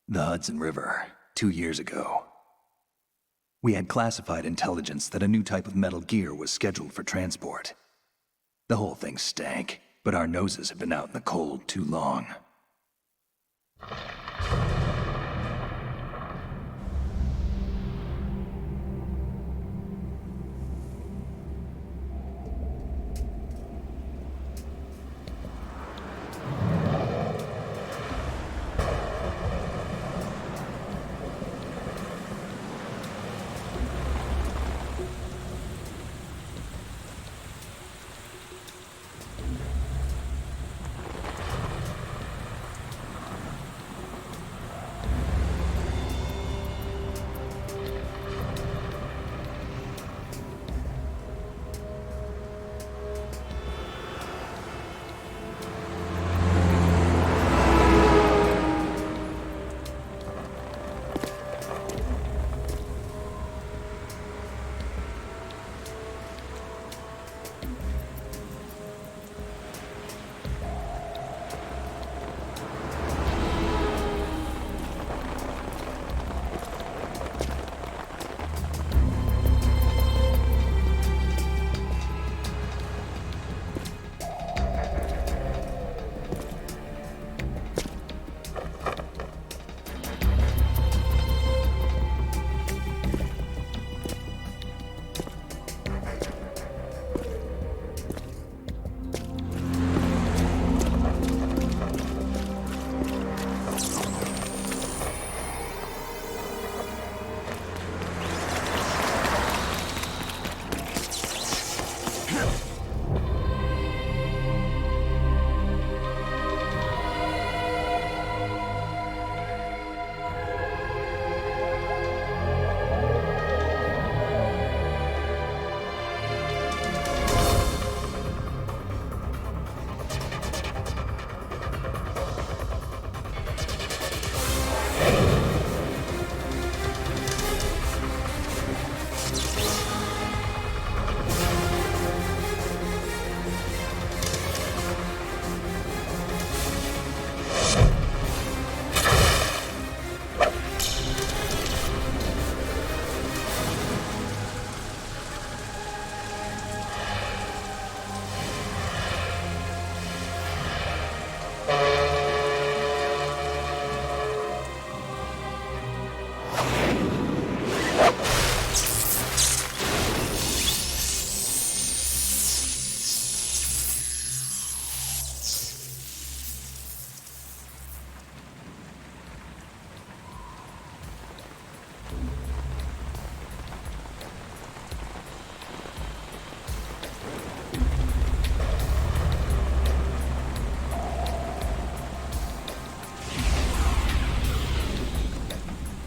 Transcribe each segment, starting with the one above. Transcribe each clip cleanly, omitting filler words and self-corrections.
The Hudson River, 2 years ago. We had classified intelligence that a new type of metal gear was scheduled for transport. The whole thing stank, but our noses had been out in the cold too long.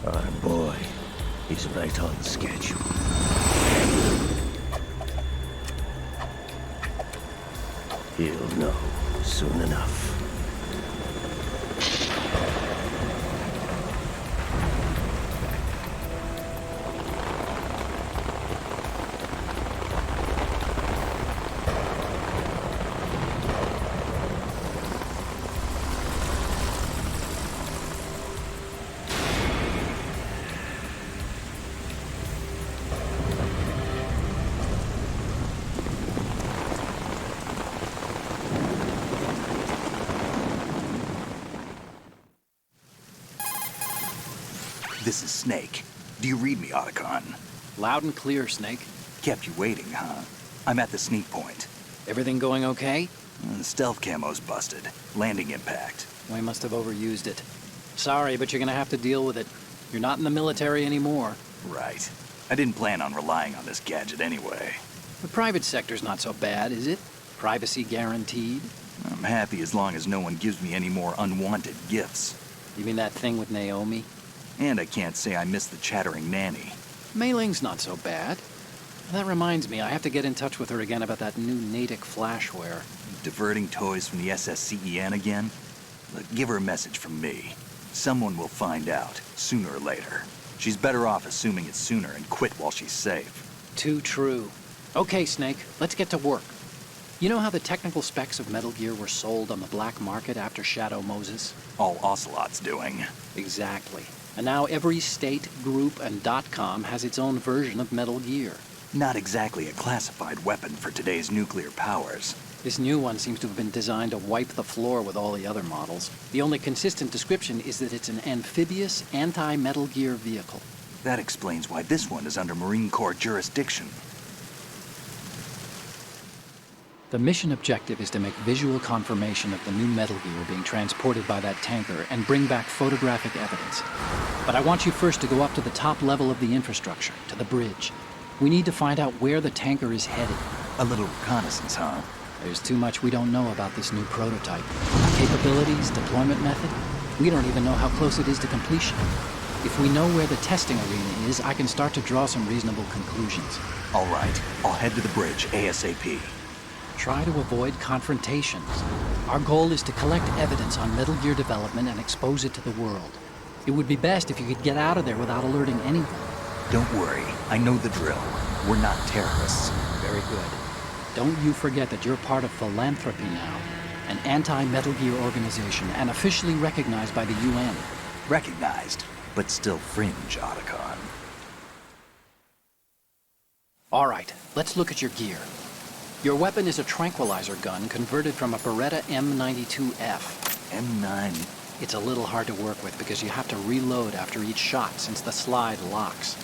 Our boy, he's right on schedule. He'll know soon enough. This is Snake. Do you read me, Otacon? Loud and clear, Snake. Kept you waiting, huh? I'm at the sneak point. Everything going okay? The stealth camo's busted. Landing impact. We must have overused it. Sorry, but you're gonna have to deal with it. You're not in the military anymore. Right. I didn't plan on relying on this gadget anyway. The private sector's not so bad, is it? Privacy guaranteed? I'm happy as long as no one gives me any more unwanted gifts. You mean that thing with Naomi? And I can't say I miss the chattering nanny. Mei Ling's not so bad. That reminds me, I have to get in touch with her again about that new Natick flashware. Diverting toys from the SSCEN again? Look, give her a message from me. Someone will find out, sooner or later. She's better off assuming it's sooner and quit while she's safe. Too true. Okay, Snake, let's get to work. You know how the technical specs of Metal Gear were sold on the black market after Shadow Moses? All Ocelot's doing. Exactly. And now every state, group, and .com has its own version of Metal Gear. Not exactly a classified weapon for today's nuclear powers. This new one seems to have been designed to wipe the floor with all the other models. The only consistent description is that it's an amphibious, anti-Metal Gear vehicle. That explains why this one is under Marine Corps jurisdiction. The mission objective is to make visual confirmation of the new Metal Gear being transported by that tanker and bring back photographic evidence. But I want you first to go up to the top level of the infrastructure, to the bridge. We need to find out where the tanker is headed. A little reconnaissance, huh? There's too much we don't know about this new prototype. Capabilities, deployment method. We don't even know how close it is to completion. If we know where the testing arena is, I can start to draw some reasonable conclusions. All right, I'll head to the bridge ASAP. Try to avoid confrontations. Our goal is to collect evidence on Metal Gear development and expose it to the world. It would be best if you could get out of there without alerting anyone. Don't worry, I know the drill. We're not terrorists. Very good. Don't you forget that you're part of Philanthropy now, an anti-Metal Gear organization and officially recognized by the UN. Recognized, but still fringe, Otacon. All right, let's look at your gear. Your weapon is a tranquilizer gun converted from a Beretta M92F. M9. It's a little hard to work with because you have to reload after each shot since the slide locks.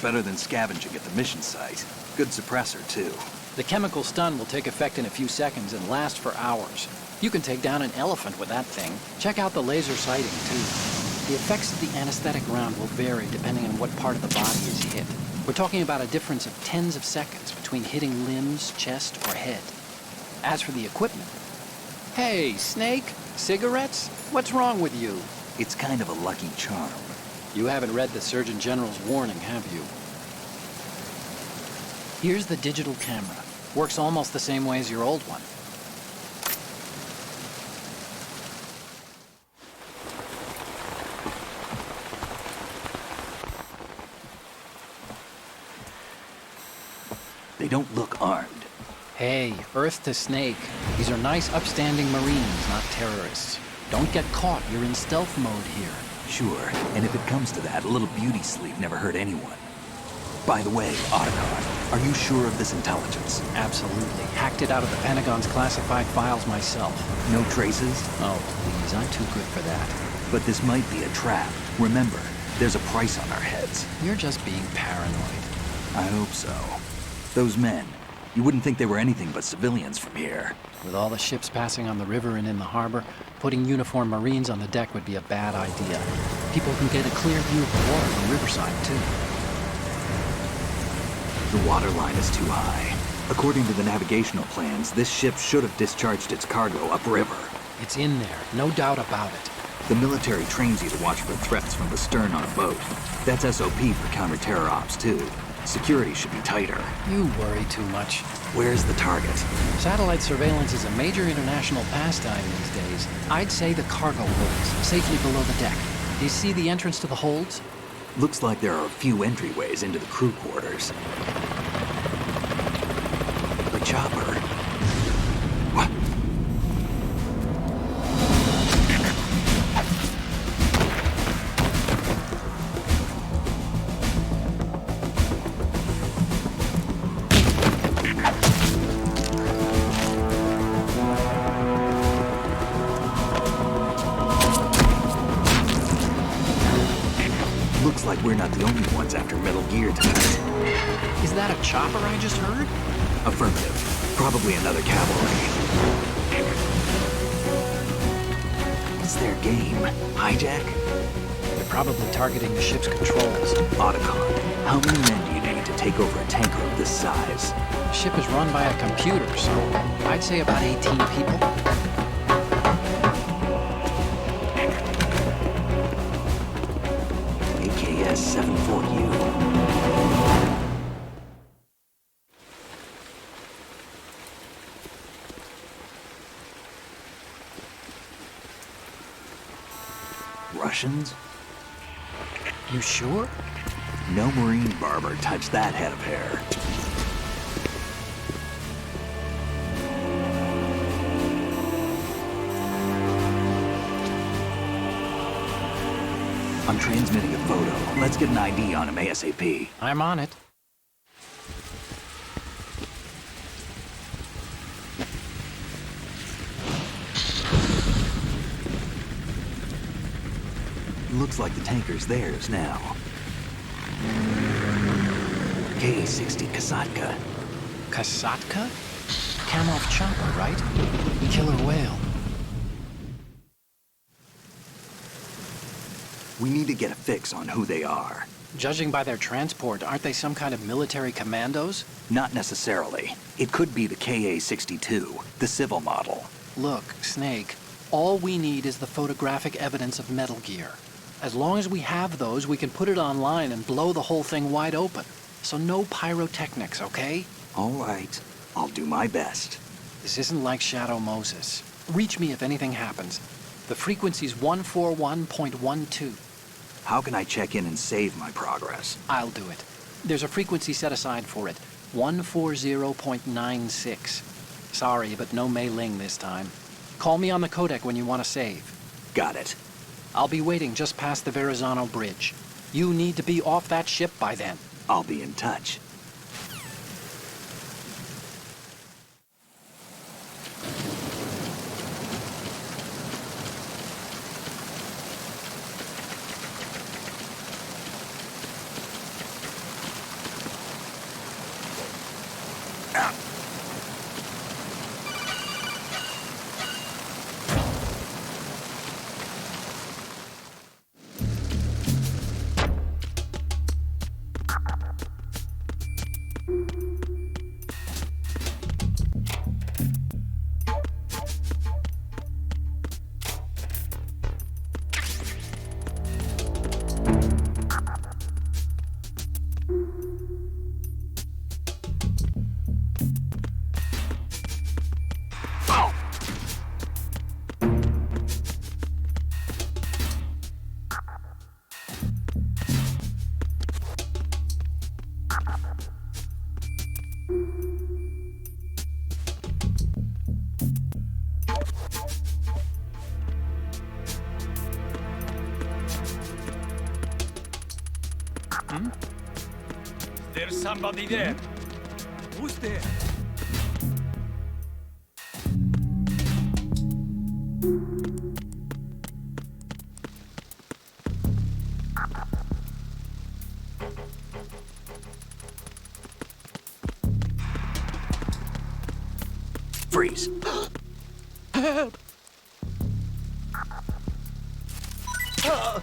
Better than scavenging at the mission site. Good suppressor, too. The chemical stun will take effect in a few seconds and last for hours. You can take down an elephant with that thing. Check out the laser sighting, too. The effects of the anesthetic round will vary depending on what part of the body is hit. We're talking about a difference of tens of seconds between hitting limbs, chest, or head. As for the equipment... Hey, Snake? Cigarettes? What's wrong with you? It's kind of a lucky charm. You haven't read the Surgeon General's warning, have you? Here's the digital camera. Works almost the same way as your old one. They don't look armed. Hey, Earth to Snake. These are nice, upstanding Marines, not terrorists. Don't get caught. You're in stealth mode here. Sure, and if it comes to that, a little beauty sleep never hurt anyone. By the way, Otacon, are you sure of this intelligence? Absolutely. Hacked it out of the Pentagon's classified files myself. No traces? Oh, please, I'm too good for that. But this might be a trap. Remember, there's a price on our heads. You're just being paranoid. I hope so. Those men, you wouldn't think they were anything but civilians from here. With all the ships passing on the river and in the harbor, putting uniformed Marines on the deck would be a bad idea. People can get a clear view of the water from Riverside, too. The water line is too high. According to the navigational plans, this ship should have discharged its cargo upriver. It's in there, no doubt about it. The military trains you to watch for threats from the stern on a boat. That's SOP for counter-terror ops, too. Security should be tighter. You worry too much. Where's the target? Satellite surveillance is a major international pastime these days. I'd say the cargo holds, safely below the deck. Do you see the entrance to the holds? Looks like there are a few entryways into the crew quarters. The chopper. What? Looks like we're not the only ones after Metal Gear tonight. Is that a chopper I just heard? Affirmative. Probably another cavalry. What's their game? Hijack? They're probably targeting the ship's controls. Otacon, how many men do you need to take over a tanker of this size? The ship is run by a computer, so I'd say about 18 people. AKS 74U. Russians? You sure? No Marine barber touched that head of hair. I'm transmitting a photo. Let's get an ID on him ASAP. I'm on it. Looks like the tanker's theirs now. K-60 Kasatka. Kasatka? Kamov chopper, right? Killer whale. We need to get a fix on who they are. Judging by their transport, aren't they some kind of military commandos? Not necessarily. It could be the KA-62, the civil model. Look, Snake, all we need is the photographic evidence of Metal Gear. As long as we have those, we can put it online and blow the whole thing wide open. So no pyrotechnics, okay? All right. I'll do my best. This isn't like Shadow Moses. Reach me if anything happens. The frequency's 141.12. How can I check in and save my progress? I'll do it. There's a frequency set aside for it. 140.96. Sorry, but no Mei Ling this time. Call me on the codec when you want to save. Got it. I'll be waiting just past the Verrazano Bridge. You need to be off that ship by then. I'll be in touch. There's somebody there. Who's there? Freeze. Help!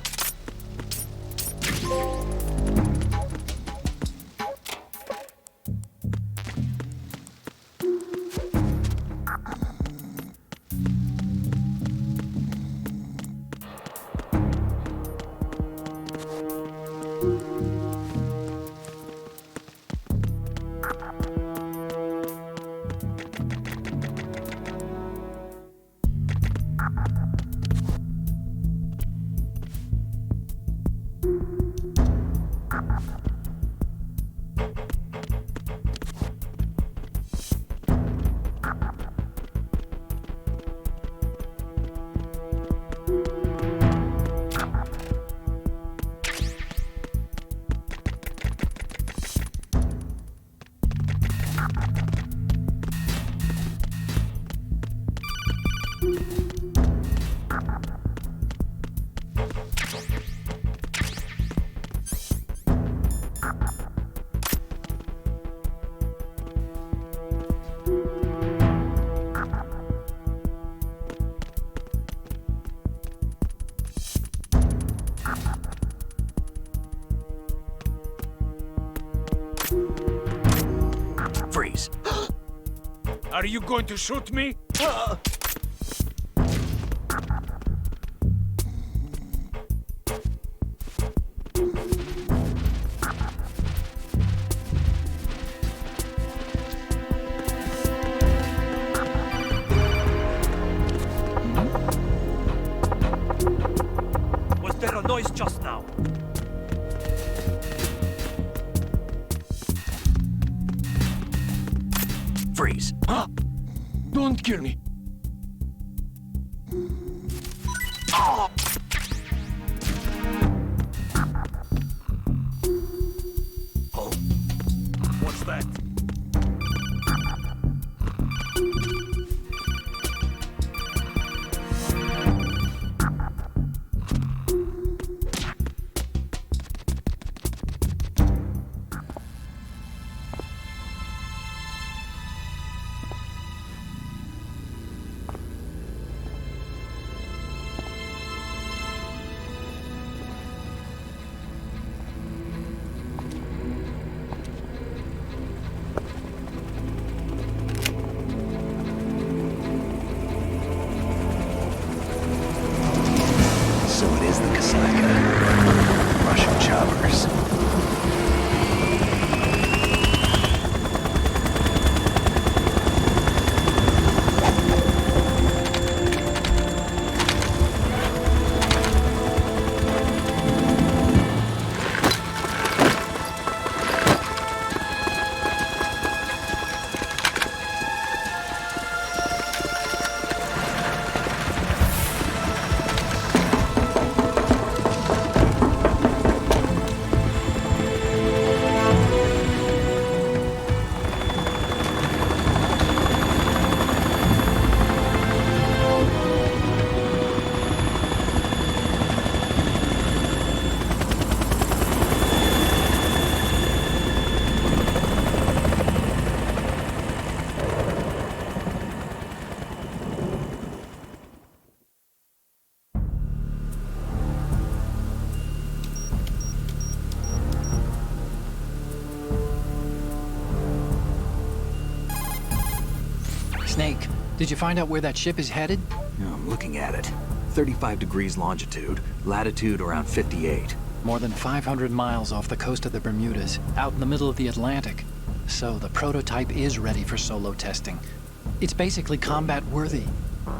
Freeze. Are you going to shoot me? Was there a noise just now? Freeze. Huh? Don't kill me. Did you find out where that ship is headed? I'm looking at it. 35 degrees longitude, latitude around 58. More than 500 miles off the coast of the Bermudas, out in the middle of the Atlantic. So the prototype is ready for solo testing. It's basically combat-worthy.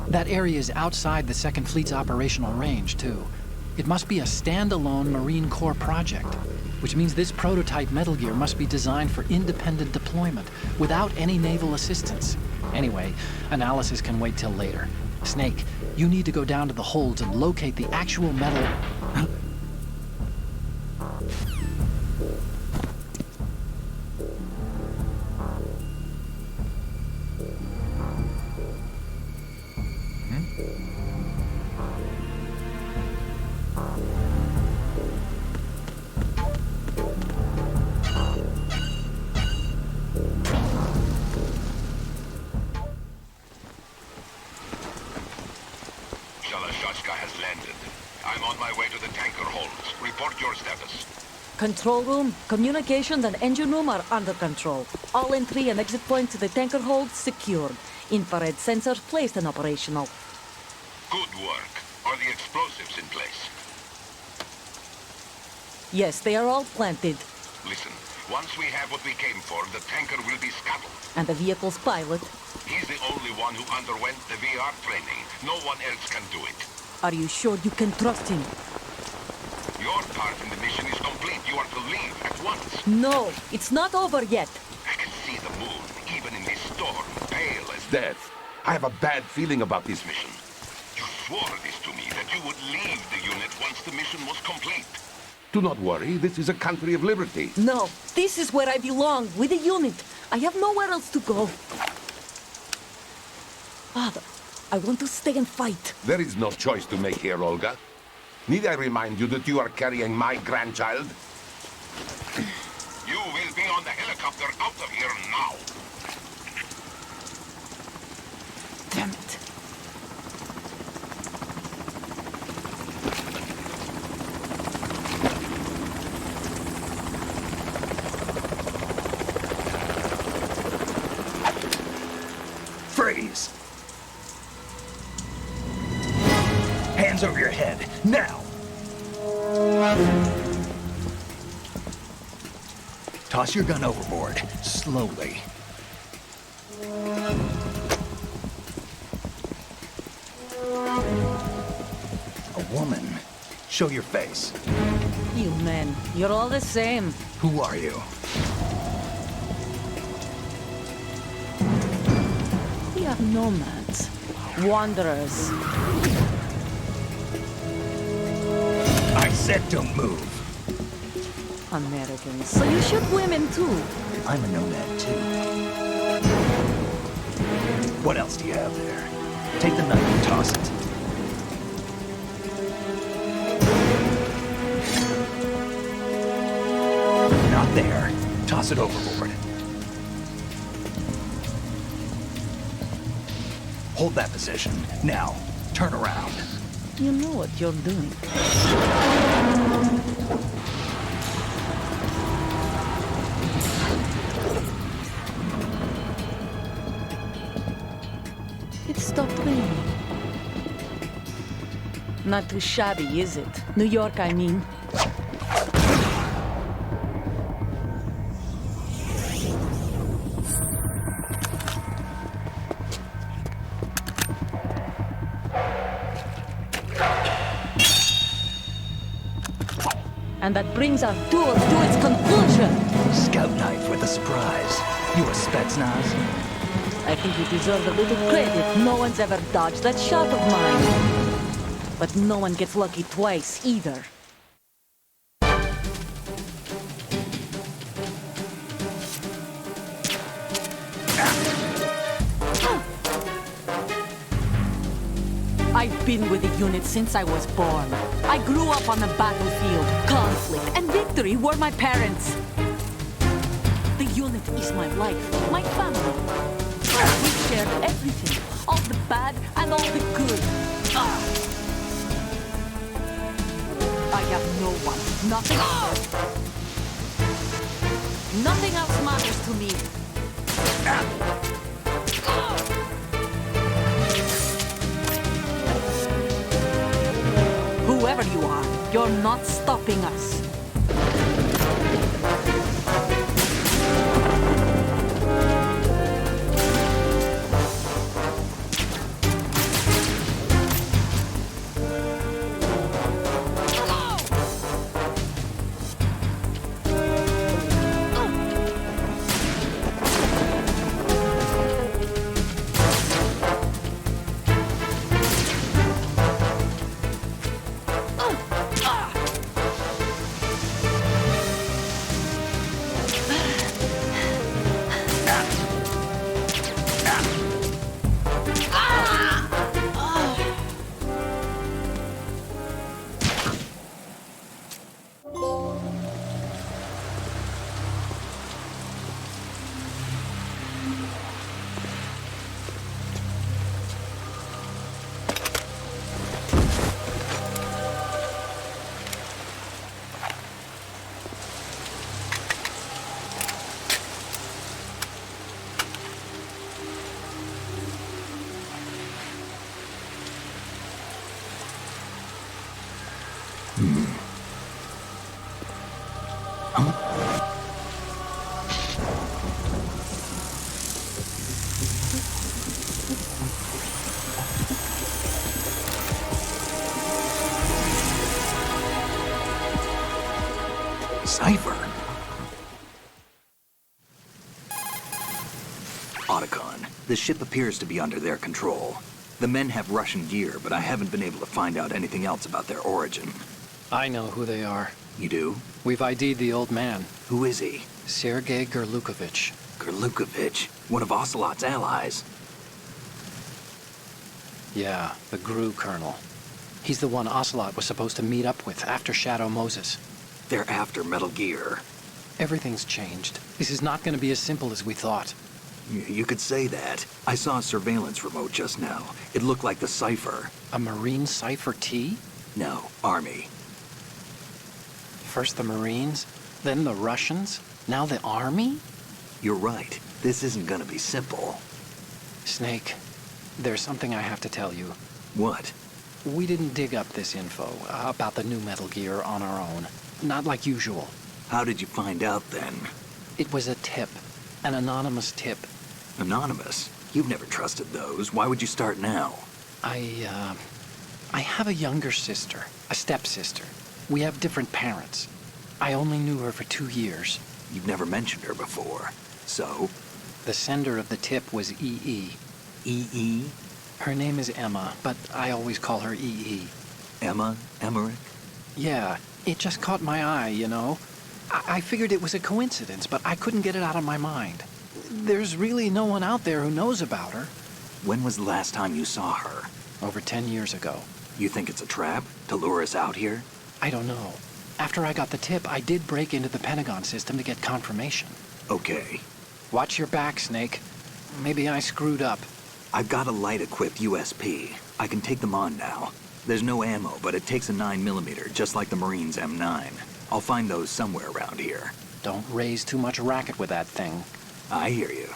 That area is outside the Second Fleet's operational range, too. It must be a standalone Marine Corps project, which means this prototype Metal Gear must be designed for independent deployment, without any naval assistance. Anyway, analysis can wait till later. Snake, you need to go down to the holds and locate the actual metal... has landed. I'm on my way to the tanker holds. Report your status. Control room, communications and engine room are under control. All entry and exit points to the tanker hold secured. Infrared sensors placed and operational. Good work. Are the explosives in place? Yes, they are all planted. Listen, once we have what we came for, the tanker will be scuttled. And the vehicle's pilot? He's the only one who underwent the VR training. No one else can do it. Are you sure you can trust him? Your part in the mission is complete. You are to leave at once. No, it's not over yet. I can see the moon, even in this storm, pale as death. I have a bad feeling about this mission. You swore this to me, that you would leave the unit once the mission was complete. Do not worry, this is a country of liberty. No, this is where I belong, with the unit. I have nowhere else to go. Father, I want to stay and fight. There is no choice to make here, Olga. Need I remind you that you are carrying my grandchild? You will be on the helicopter out of here now. Damn it. Freeze! Hands over your head, now! Toss your gun overboard, slowly. A woman. Show your face. You men, you're all the same. Who are you? We are nomads. Wanderers. I said don't move. Americans. So you shoot women too. I'm a nomad too. What else do you have there? Take the knife and toss it. Not there. Toss it overboard. Hold that position. Now, turn around. You know what you're doing. It stopped raining. Not too shabby, is it? New York, I mean. And that brings our tour to its conclusion. Scout knife with a surprise. You a Spetsnaz? I think you deserve a little credit. No one's ever dodged that shot of mine. But no one gets lucky twice, either. I've been with the unit since I was born. I grew up on the battlefield. Conflict and victory were my parents. The unit is my life, my family. We shared everything, all the bad and all the good. I have no one, nothing else. Nothing else matters to me. whoever you are, you're not stopping us. Cipher? Otacon, the ship appears to be under their control. The men have Russian gear, but I haven't been able to find out anything else about their origin. I know who they are. You do? We've ID'd the old man, Who is he? Sergei Gerlukovich. Gerlukovich, one of Ocelot's allies. Yeah, the GRU colonel. He's the one Ocelot was supposed to meet up with after Shadow Moses. They're after Metal Gear. Everything's changed. This is not going to be as simple as we thought. You could say that. I saw a surveillance remote just now. It looked like the Cipher. A Marine Cipher T? No, Army. First the Marines, then the Russians, now the Army? You're right. This isn't gonna be simple. Snake, there's something I have to tell you. What? We didn't dig up this info about the new Metal Gear on our own. Not like usual. How did you find out then? It was a tip. An anonymous tip. Anonymous? You've never trusted those. Why would you start now? I have a younger sister, a stepsister. We have different parents. I only knew her for 2 years. You've never mentioned her before. So? The sender of the tip was EE. EE? Her name is Emma, but I always call her EE. Emma? Emmerich? Yeah, it just caught my eye, you know? I figured it was a coincidence, but I couldn't get it out of my mind. There's really no one out there who knows about her. When was the last time you saw her? Over 10 years ago. You think it's a trap? To lure us out here? I don't know. After I got the tip, I did break into the Pentagon system to get confirmation. Okay. Watch your back, Snake. Maybe I screwed up. I've got a light-equipped USP. I can take them on now. There's no ammo, but it takes a 9mm, just like the Marines' M9. I'll find those somewhere around here. Don't raise too much racket with that thing. I hear you.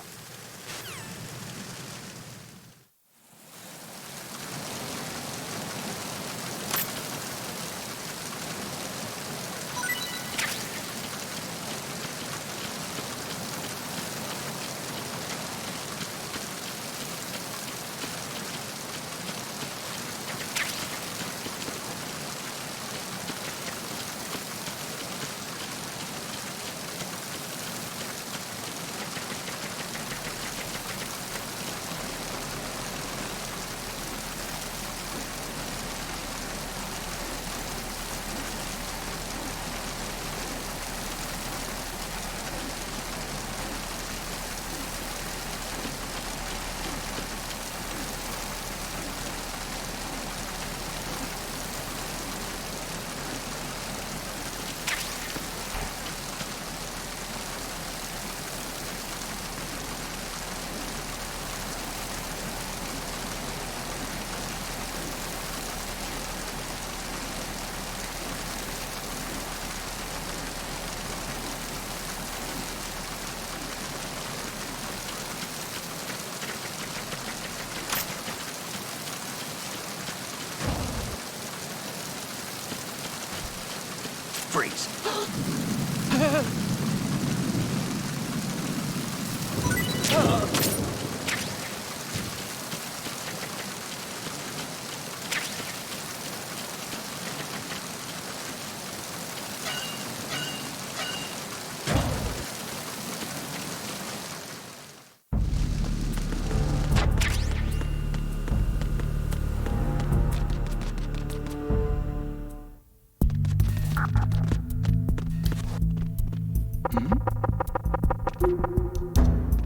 Freeze.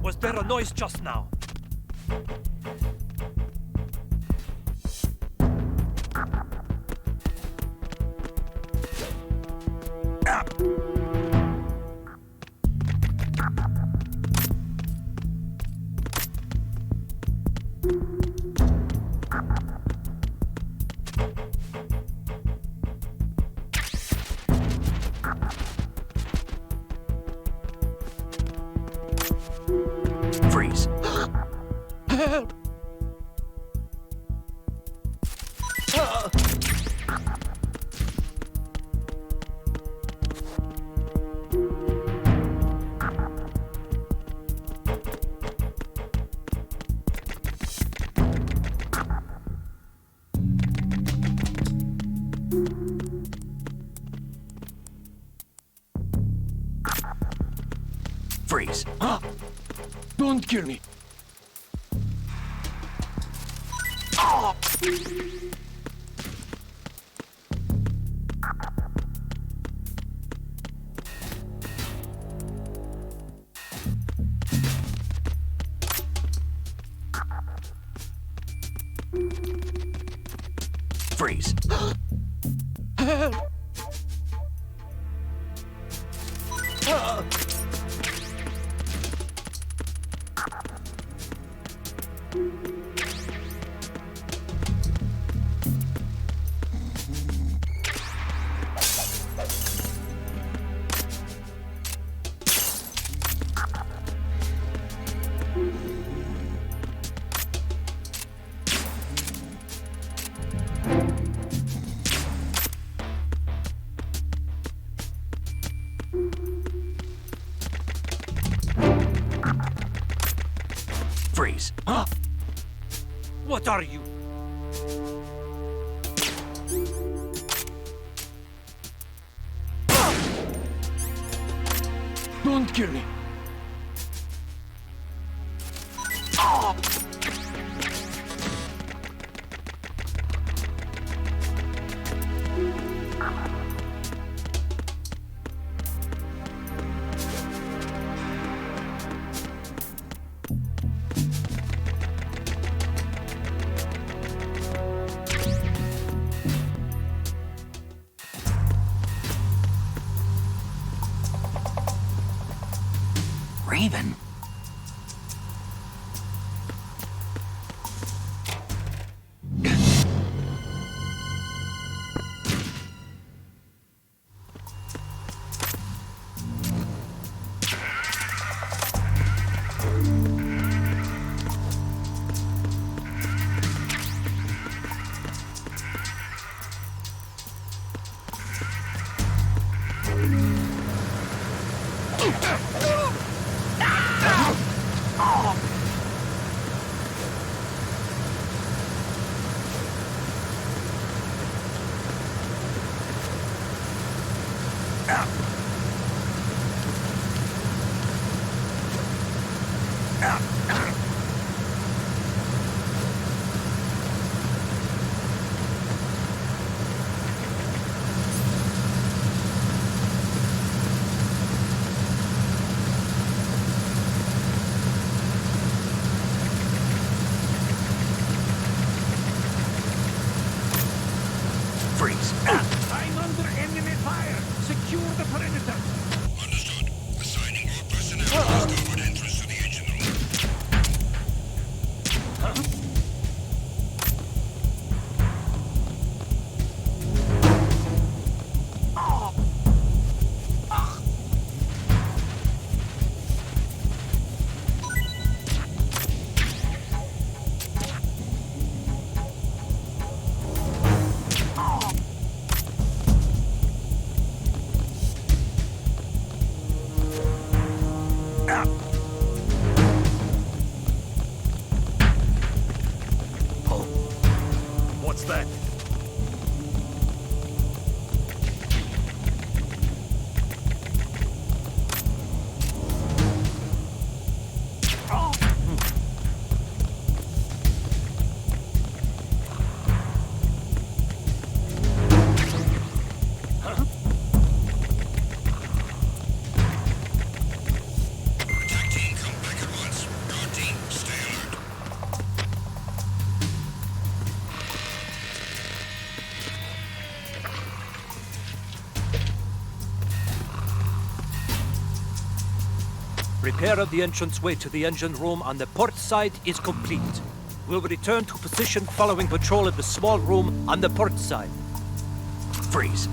Was there a noise just now? Freeze. Freeze. Don't kill me. Freeze. Freeze. What are you? Don't kill me. Raven. Freeze. I'm under enemy fire. Secure the perimeter. Understood. Assigning all personnel to the starboard entrance to the engine room. Repair of the entranceway to the engine room on the port side is complete. We'll return to position following patrol of the small room on the port side. Freeze.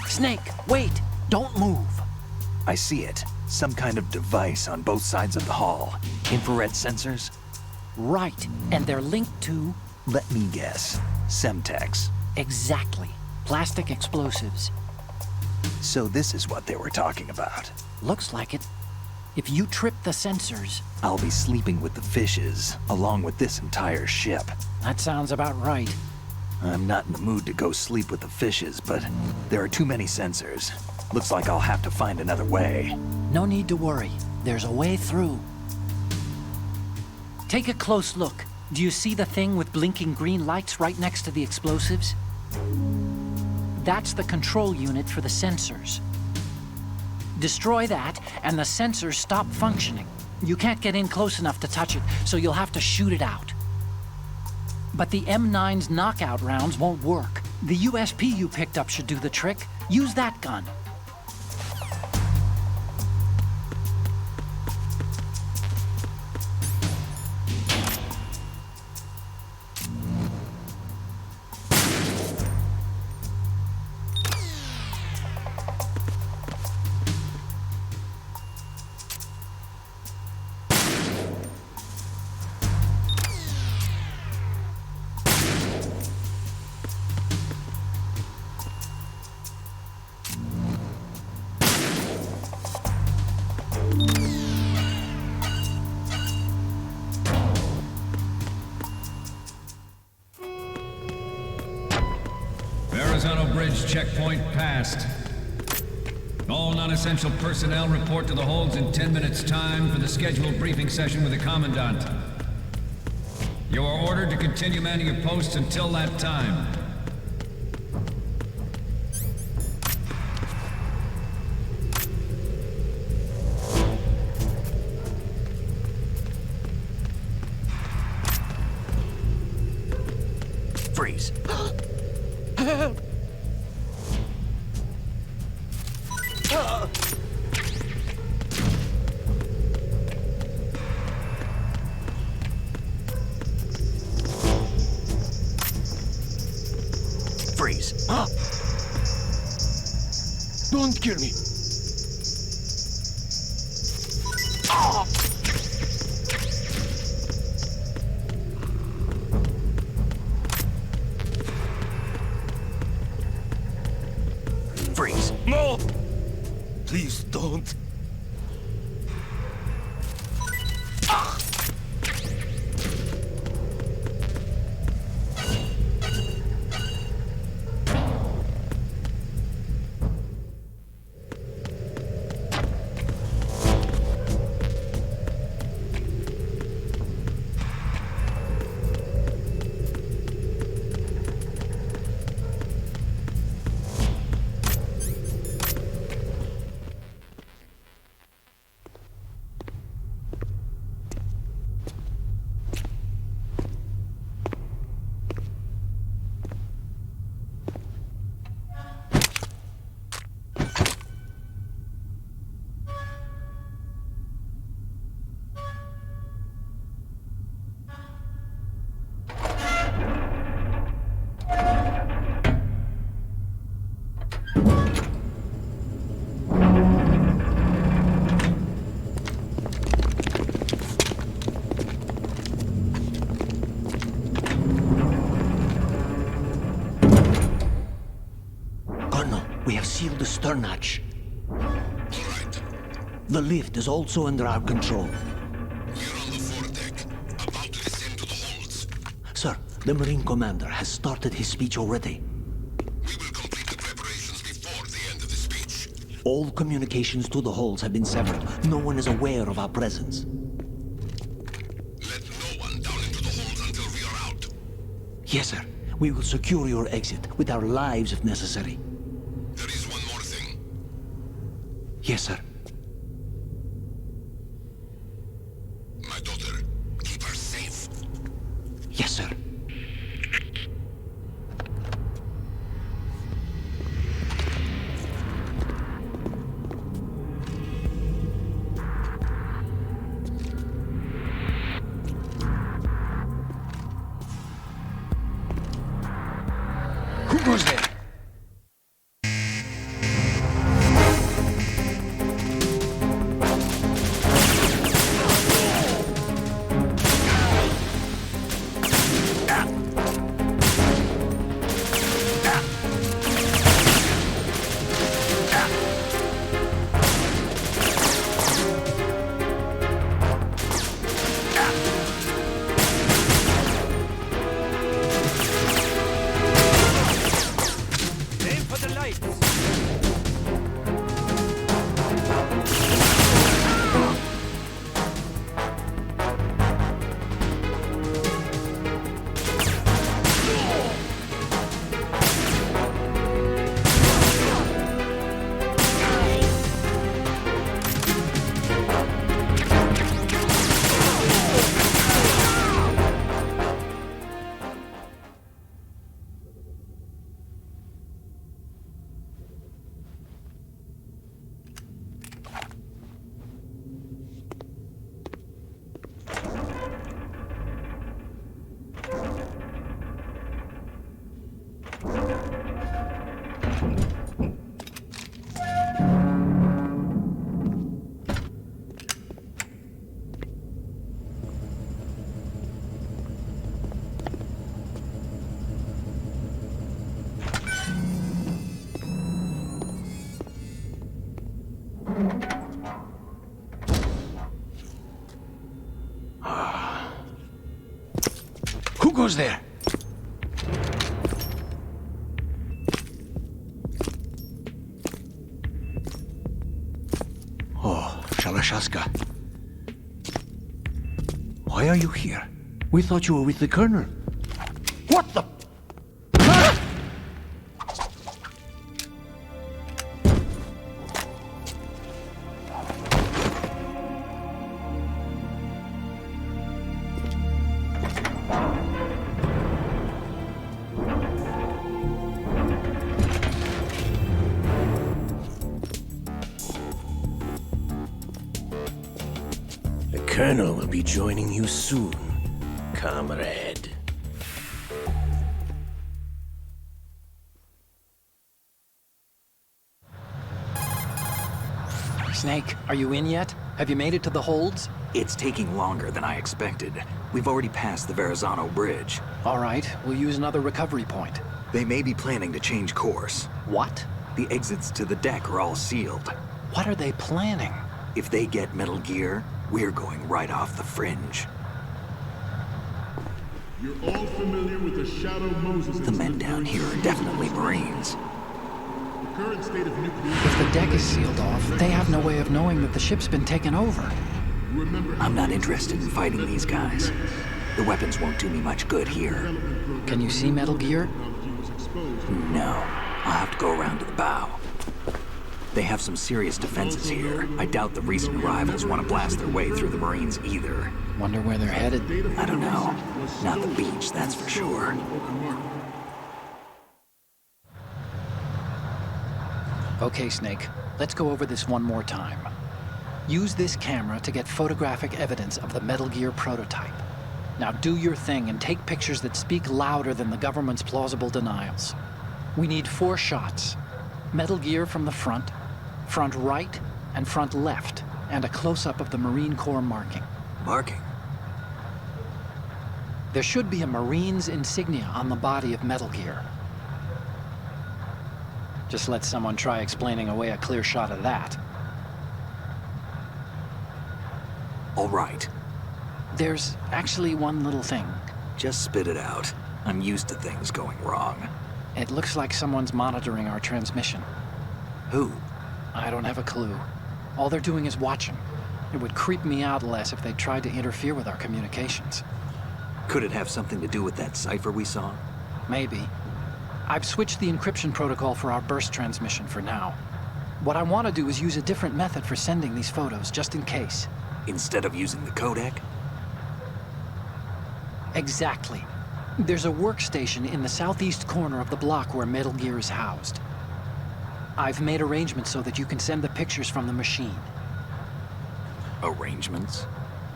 Snake, wait! Don't move! I see it. Some kind of device on both sides of the hall. Infrared sensors? Right, and they're linked to... Let me guess. Semtex. Exactly. Plastic explosives. So this is what they were talking about. Looks like it. If you trip the sensors... I'll be sleeping with the fishes, along with this entire ship. That sounds about right. I'm not in the mood to go sleep with the fishes, but there are too many sensors. Looks like I'll have to find another way. No need to worry. There's a way through. Take a close look. Do you see the thing with blinking green lights right next to the explosives? That's the control unit for the sensors. Destroy that, and the sensors stop functioning. You can't get in close enough to touch it, so you'll have to shoot it out. But the M9's knockout rounds won't work. The USP you picked up should do the trick. Use that gun. Bridge checkpoint passed. All non-essential personnel report to the holds in 10 minutes' time for the scheduled briefing session with the Commandant. You are ordered to continue manning your posts until that time. Freeze. Freeze. Don't kill me. Freeze. No! Please don't. We have sealed the stern hatch. The lift is also under our control. We're on the foredeck, about to descend to the holds. Sir, the Marine Commander has started his speech already. We will complete the preparations before the end of the speech. All communications to the holds have been severed. No one is aware of our presence. Let no one down into the holds until we are Yes, sir. We will secure your exit with our lives if necessary. There is one more thing. Yes, sir. My daughter, keep her safe. Yes, sir. Who goes there? Aim for the lights. Who goes there? Oh, Shalashaska. Why are you here? We thought you were with the Colonel. What the? The Colonel will be joining you soon, comrade. Snake, are you in yet? Have you made it to the holds? It's taking longer than I expected. We've already passed the Verrazano Bridge. All right, we'll use another recovery point. They may be planning to change course. What? The exits to the deck are all sealed. What are they planning? If they get Metal Gear, we're going right off the fringe. You're all familiar with the Shadow Moses. The men down here are definitely Marines. The current state of nuclear. If the deck is sealed off, they have no way of knowing that the ship's been taken over. Remember, I'm not interested in fighting these guys. The weapons won't do me much good here. Can you see Metal Gear? No, I'll have to go around to the bow. They have some serious defenses here. I doubt the recent arrivals want to blast their way through the Marines either. Wonder where they're headed. I don't know. Not the beach, that's for sure. Okay, Snake, let's go over this one more time. Use this camera to get photographic evidence of the Metal Gear prototype. Now do your thing and take pictures that speak louder than the government's plausible denials. We need 4 shots. Metal Gear from the front right, and front left, and a close-up of the Marine Corps marking. Marking? There should be a Marine's insignia on the body of Metal Gear. Just let someone try explaining away a clear shot of that. All right. There's actually one little thing. Just spit it out. I'm used to things going wrong. It looks like someone's monitoring our transmission. Who? I don't have a clue. All they're doing is watching. It would creep me out less if they tried to interfere with our communications. Could it have something to do with that cipher we saw? Maybe. I've switched the encryption protocol for our burst transmission for now. What I want to do is use a different method for sending these photos, just in case. Instead of using the codec? Exactly. There's a workstation in the southeast corner of the block where Metal Gear is housed. I've made arrangements so that you can send the pictures from the machine. Arrangements?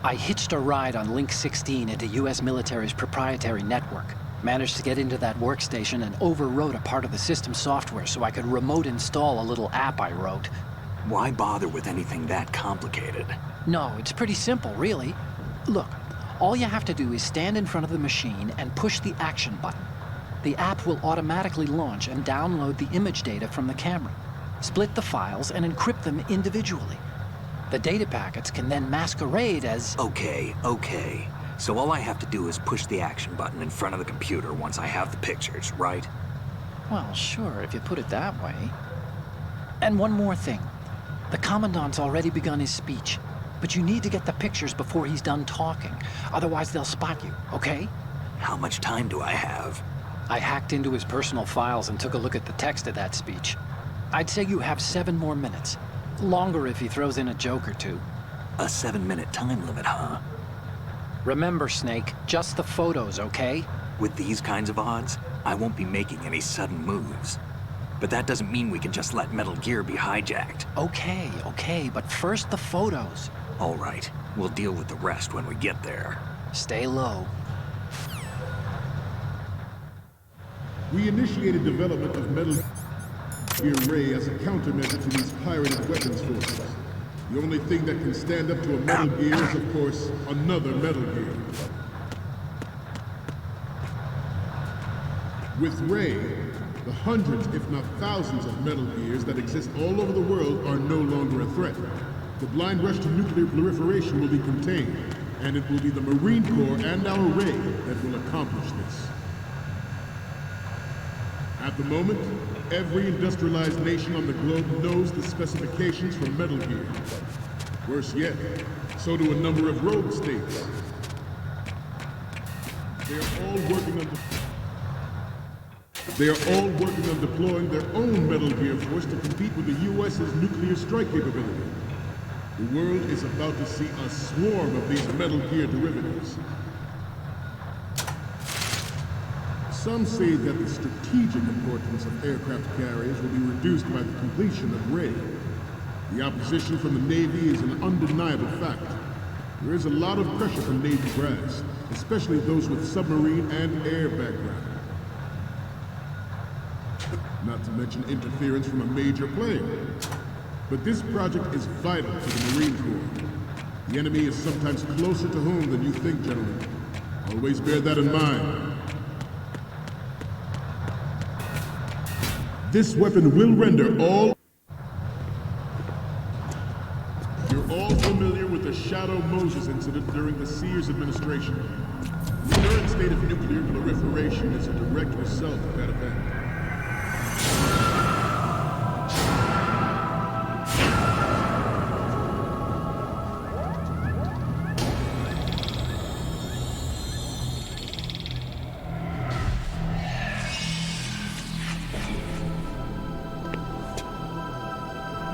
I hitched a ride on Link 16 into US military's proprietary network. Managed to get into that workstation and overwrote a part of the system software so I could remote install a little app I wrote. Why bother with anything that complicated? No, it's pretty simple, really. Look, all you have to do is stand in front of the machine and push the action button. The app will automatically launch and download the image data from the camera, split the files, and encrypt them individually. The data packets can then masquerade as... Okay. So all I have to do is push the action button in front of the computer once I have the pictures, right? Well, sure, if you put it that way. And one more thing. The Commandant's already begun his speech, but you need to get the pictures before he's done talking. Otherwise, they'll spot you, okay? How much time do I have? I hacked into his personal files and took a look at the text of that speech. I'd say you have 7 more minutes. Longer if he throws in a joke or two. A 7-minute time limit, huh? Remember, Snake, just the photos, okay? With these kinds of odds, I won't be making any sudden moves. But that doesn't mean we can just let Metal Gear be hijacked. Okay, but first the photos. All right, we'll deal with the rest when we get there. Stay low. We initiated development of Metal Gear Ray as a countermeasure to these pirated weapons forces. The only thing that can stand up to a Metal Gear is, of course, another Metal Gear. With Ray, the hundreds, if not thousands, of Metal Gears that exist all over the world are no longer a threat. The blind rush to nuclear proliferation will be contained, and it will be the Marine Corps and our Ray that will accomplish this. At the moment, every industrialized nation on the globe knows the specifications for Metal Gear. Worse yet, so do a number of rogue states. They are all working on deploying their own Metal Gear force to compete with the U.S.'s nuclear strike capability. The world is about to see a swarm of these Metal Gear derivatives. Some say that the strategic importance of aircraft carriers will be reduced by the completion of Ray. The opposition from the Navy is an undeniable fact. There is a lot of pressure from Navy brass, especially those with submarine and air background. Not to mention interference from a major player. But this project is vital to the Marine Corps. The enemy is sometimes closer to home than you think, gentlemen. Always bear that in mind. This weapon will render all... You're all familiar with the Shadow Moses incident during the Sears administration. The current state of nuclear proliferation is a direct result of that event.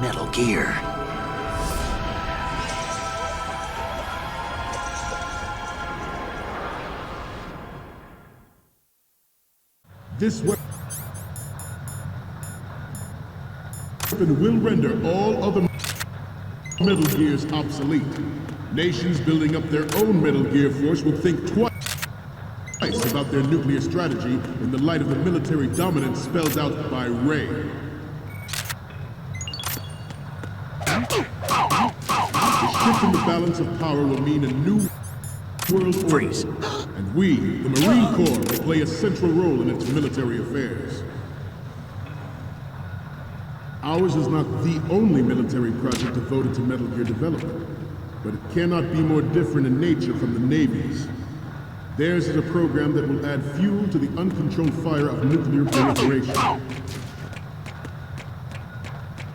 Metal Gear. This weapon will render all other Metal Gears obsolete. Nations building up their own Metal Gear force will think twice about their nuclear strategy in the light of the military dominance spelled out by Ray. The shift in the balance of power will mean a new world order. Freeze. And we, the Marine Corps, will play a central role in its military affairs. Ours is not the only military project devoted to Metal Gear development, but it cannot be more different in nature from the Navy's. Theirs is a program that will add fuel to the uncontrolled fire of nuclear proliferation.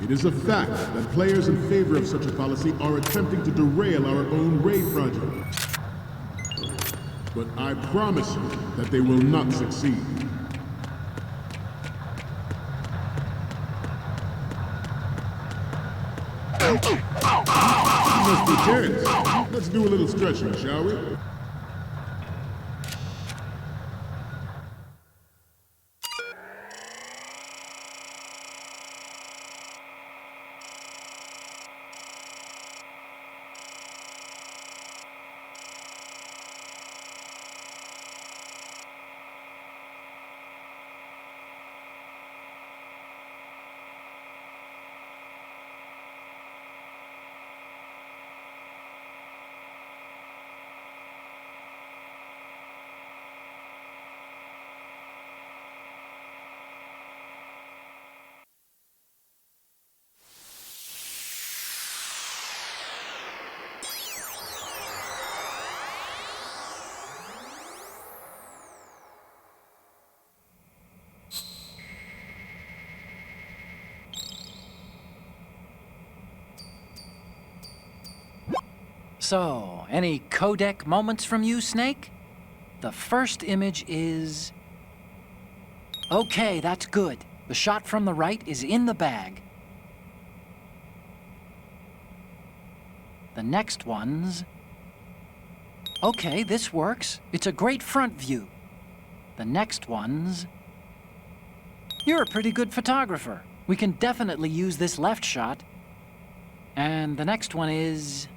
It is a fact that players in favor of such a policy are attempting to derail our own Ray project. but I promise you that they will not succeed. You must be tense. Let's do a little stretching, shall we? So, any codec moments from you, Snake? The first image is... Okay, that's good. The shot from the right is in the bag. The next one's... Okay, this works. It's a great front view. The next one's... You're a pretty good photographer. We can definitely use this left shot. And the next one is...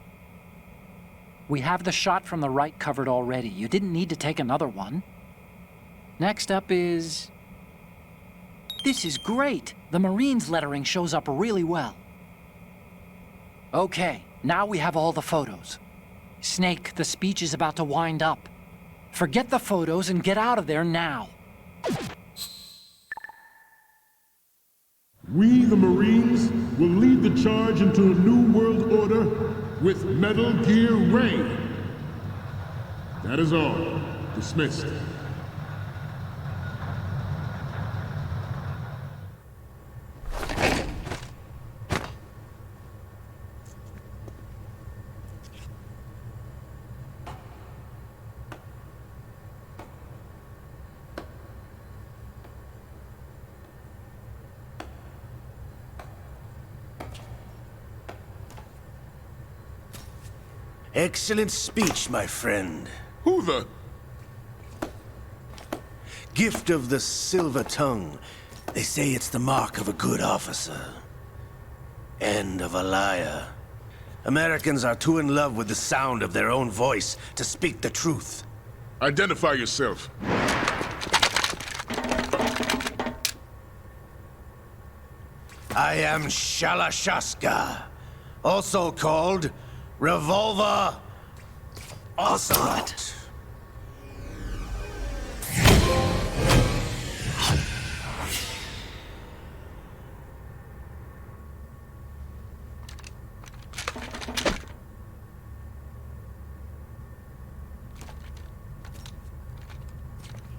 We have the shot from the right covered already. You didn't need to take another one. Next up is... This is great. The Marines lettering shows up really well. Okay, now we have all the photos. Snake, the speech is about to wind up. Forget the photos and get out of there now. We, the Marines, will lead the charge into a new world order with Metal Gear Ray. That is all. Dismissed. Excellent speech, my friend. Who the... Gift of the silver tongue. They say it's the mark of a good officer. End of a liar. Americans are too in love with the sound of their own voice to speak the truth. Identify yourself. I am Shalashaska, also called Revolver Ocelot.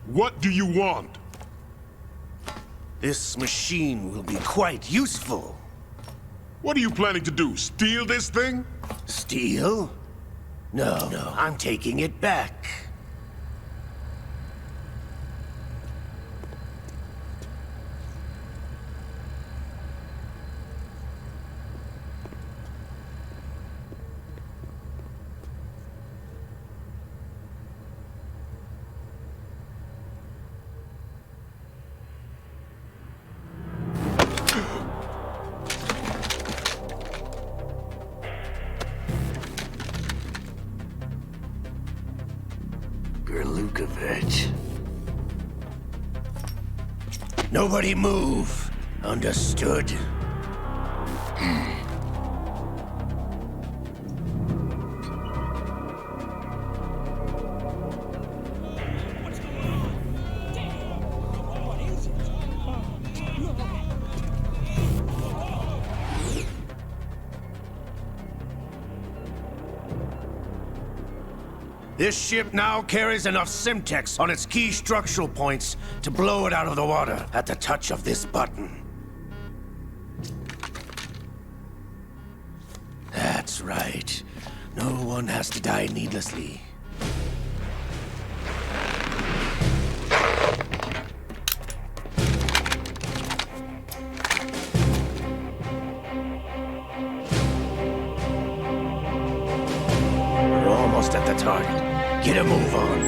What do you want? This machine will be quite useful. What are you planning to do? Steal this thing? Steal? No, I'm taking it back. Nobody move. Understood? This ship now carries enough Simtex on its key structural points to blow it out of the water at the touch of this button. That's right. No one has to die needlessly. target. Get a move on.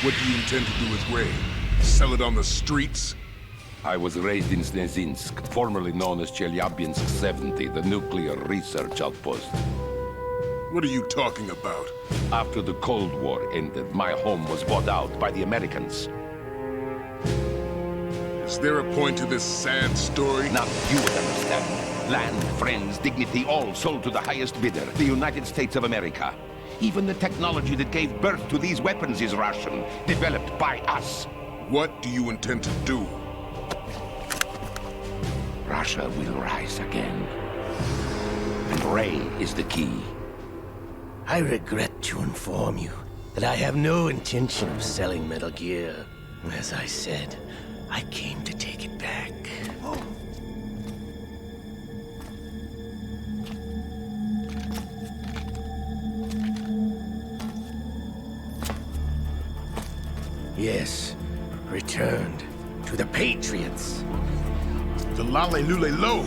What do you intend to do with Ray? Sell it on the streets? I was raised in Snezinsk, formerly known as Chelyabinsk 70, the nuclear research outpost. What are you talking about? After the Cold War ended, my home was bought out by the Americans. Is there a point to this sad story? Now you would understand. Land, friends, dignity, all sold to the highest bidder, the United States of America. Even the technology that gave birth to these weapons is Russian, developed by us. What do you intend to do? Russia will rise again. And Ray is the key. I regret to inform you that I have no intention of selling Metal Gear. As I said, I came to take it back. Yes, returned to the Patriots. The Lale Lule Lo?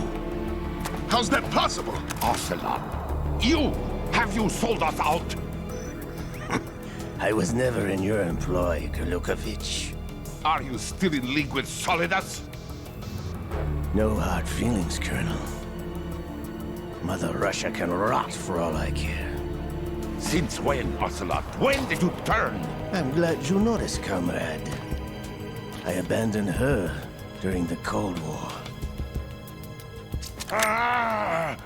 How's that possible? Ocelot, have you sold us out? I was never in your employ, Kurlukovich. Are you still in league with Solidus? No hard feelings, Colonel. Mother Russia can rot for all I care. Since when, Ocelot? When did you turn? I'm glad you noticed, comrade. I abandoned her during the Cold War. Ah!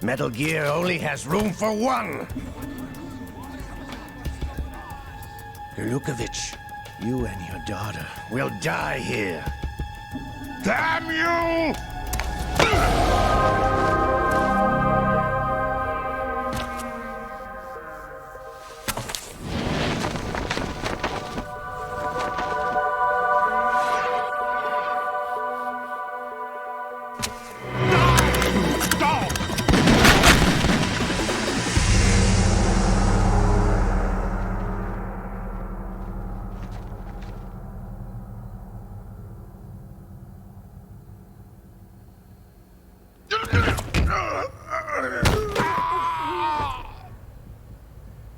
Metal Gear only has room for one! Kurlukovich, you and your daughter will die here. Damn you!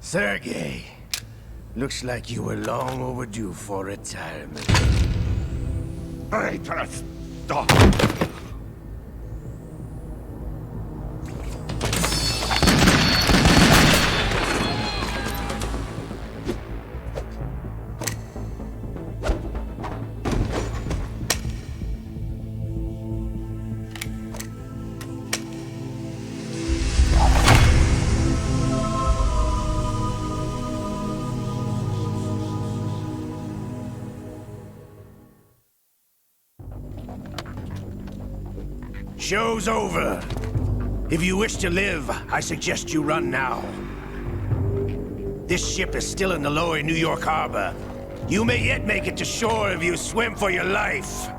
Sergei, looks like you were long overdue for retirement. Traitorous dog! Show's over. If you wish to live, I suggest you run now. This ship is still in the lower New York harbor. You may yet make it to shore if you swim for your life.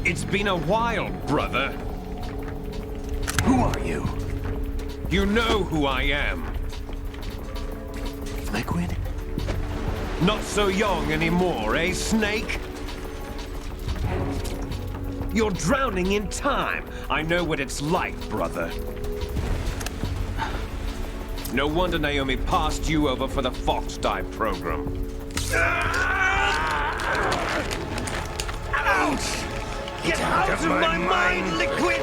It's been a while, brother. Who are you? You know who I am. Liquid? Not so young anymore, eh, Snake? You're drowning in time. I know what it's like, brother. No wonder Naomi passed you over for the Fox Dive program. Ouch! Get out of my mind, Liquid!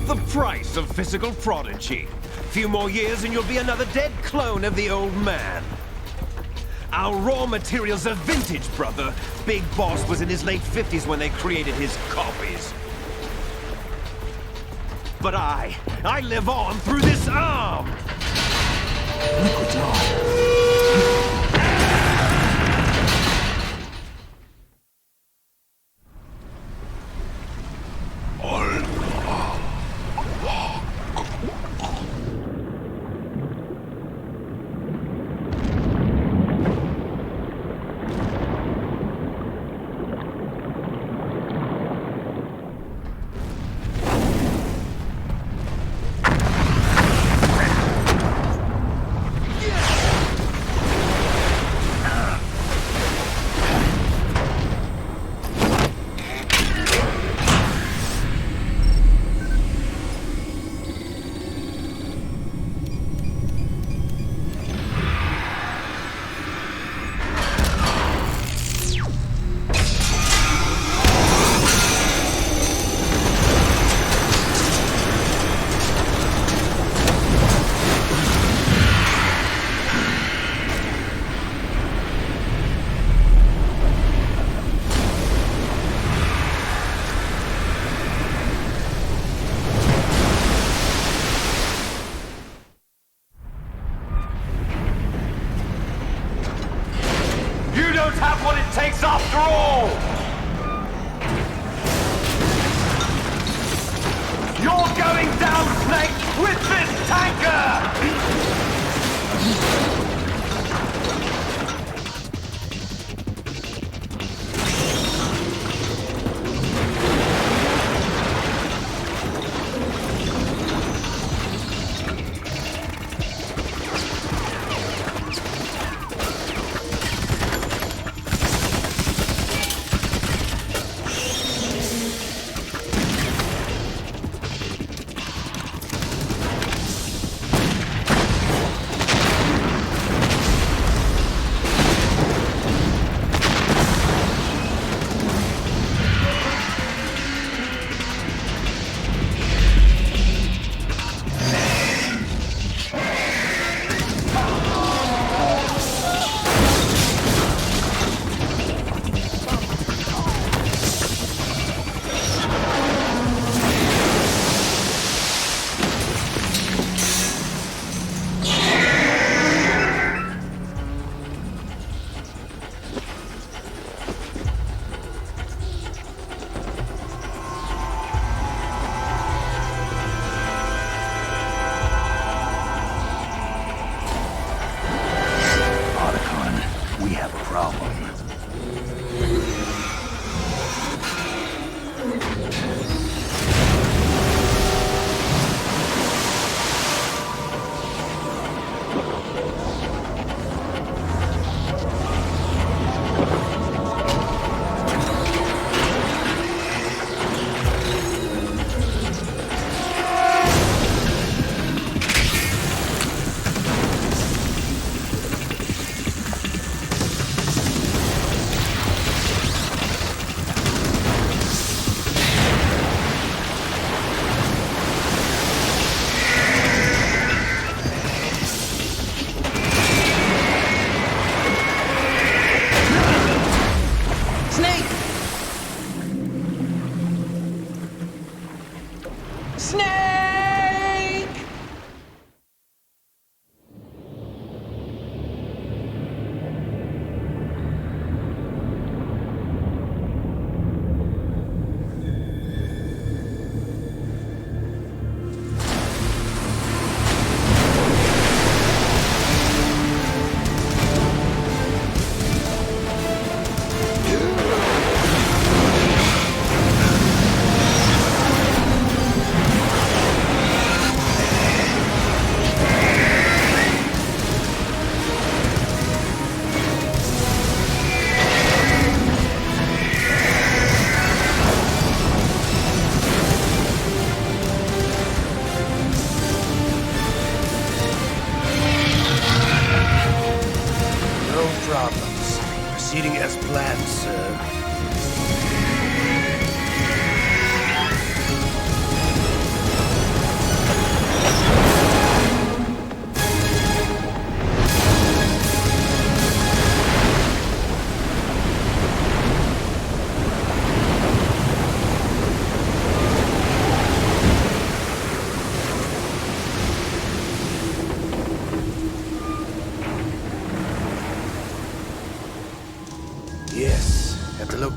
The price of physical prodigy. Few more years and you'll be another dead clone of the old man. Our raw materials are vintage, brother. Big Boss was in his late 50s when they created his copies. But I live on through this arm! Liquid's on.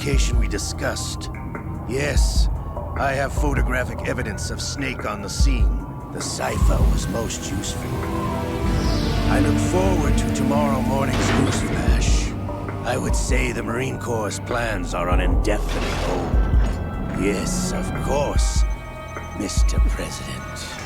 location we discussed. Yes, I have photographic evidence of Snake on the scene. The cipher was most useful. I look forward to tomorrow morning's news flash. I would say the Marine Corps' plans are on indefinite hold. Yes, of course, Mr. President.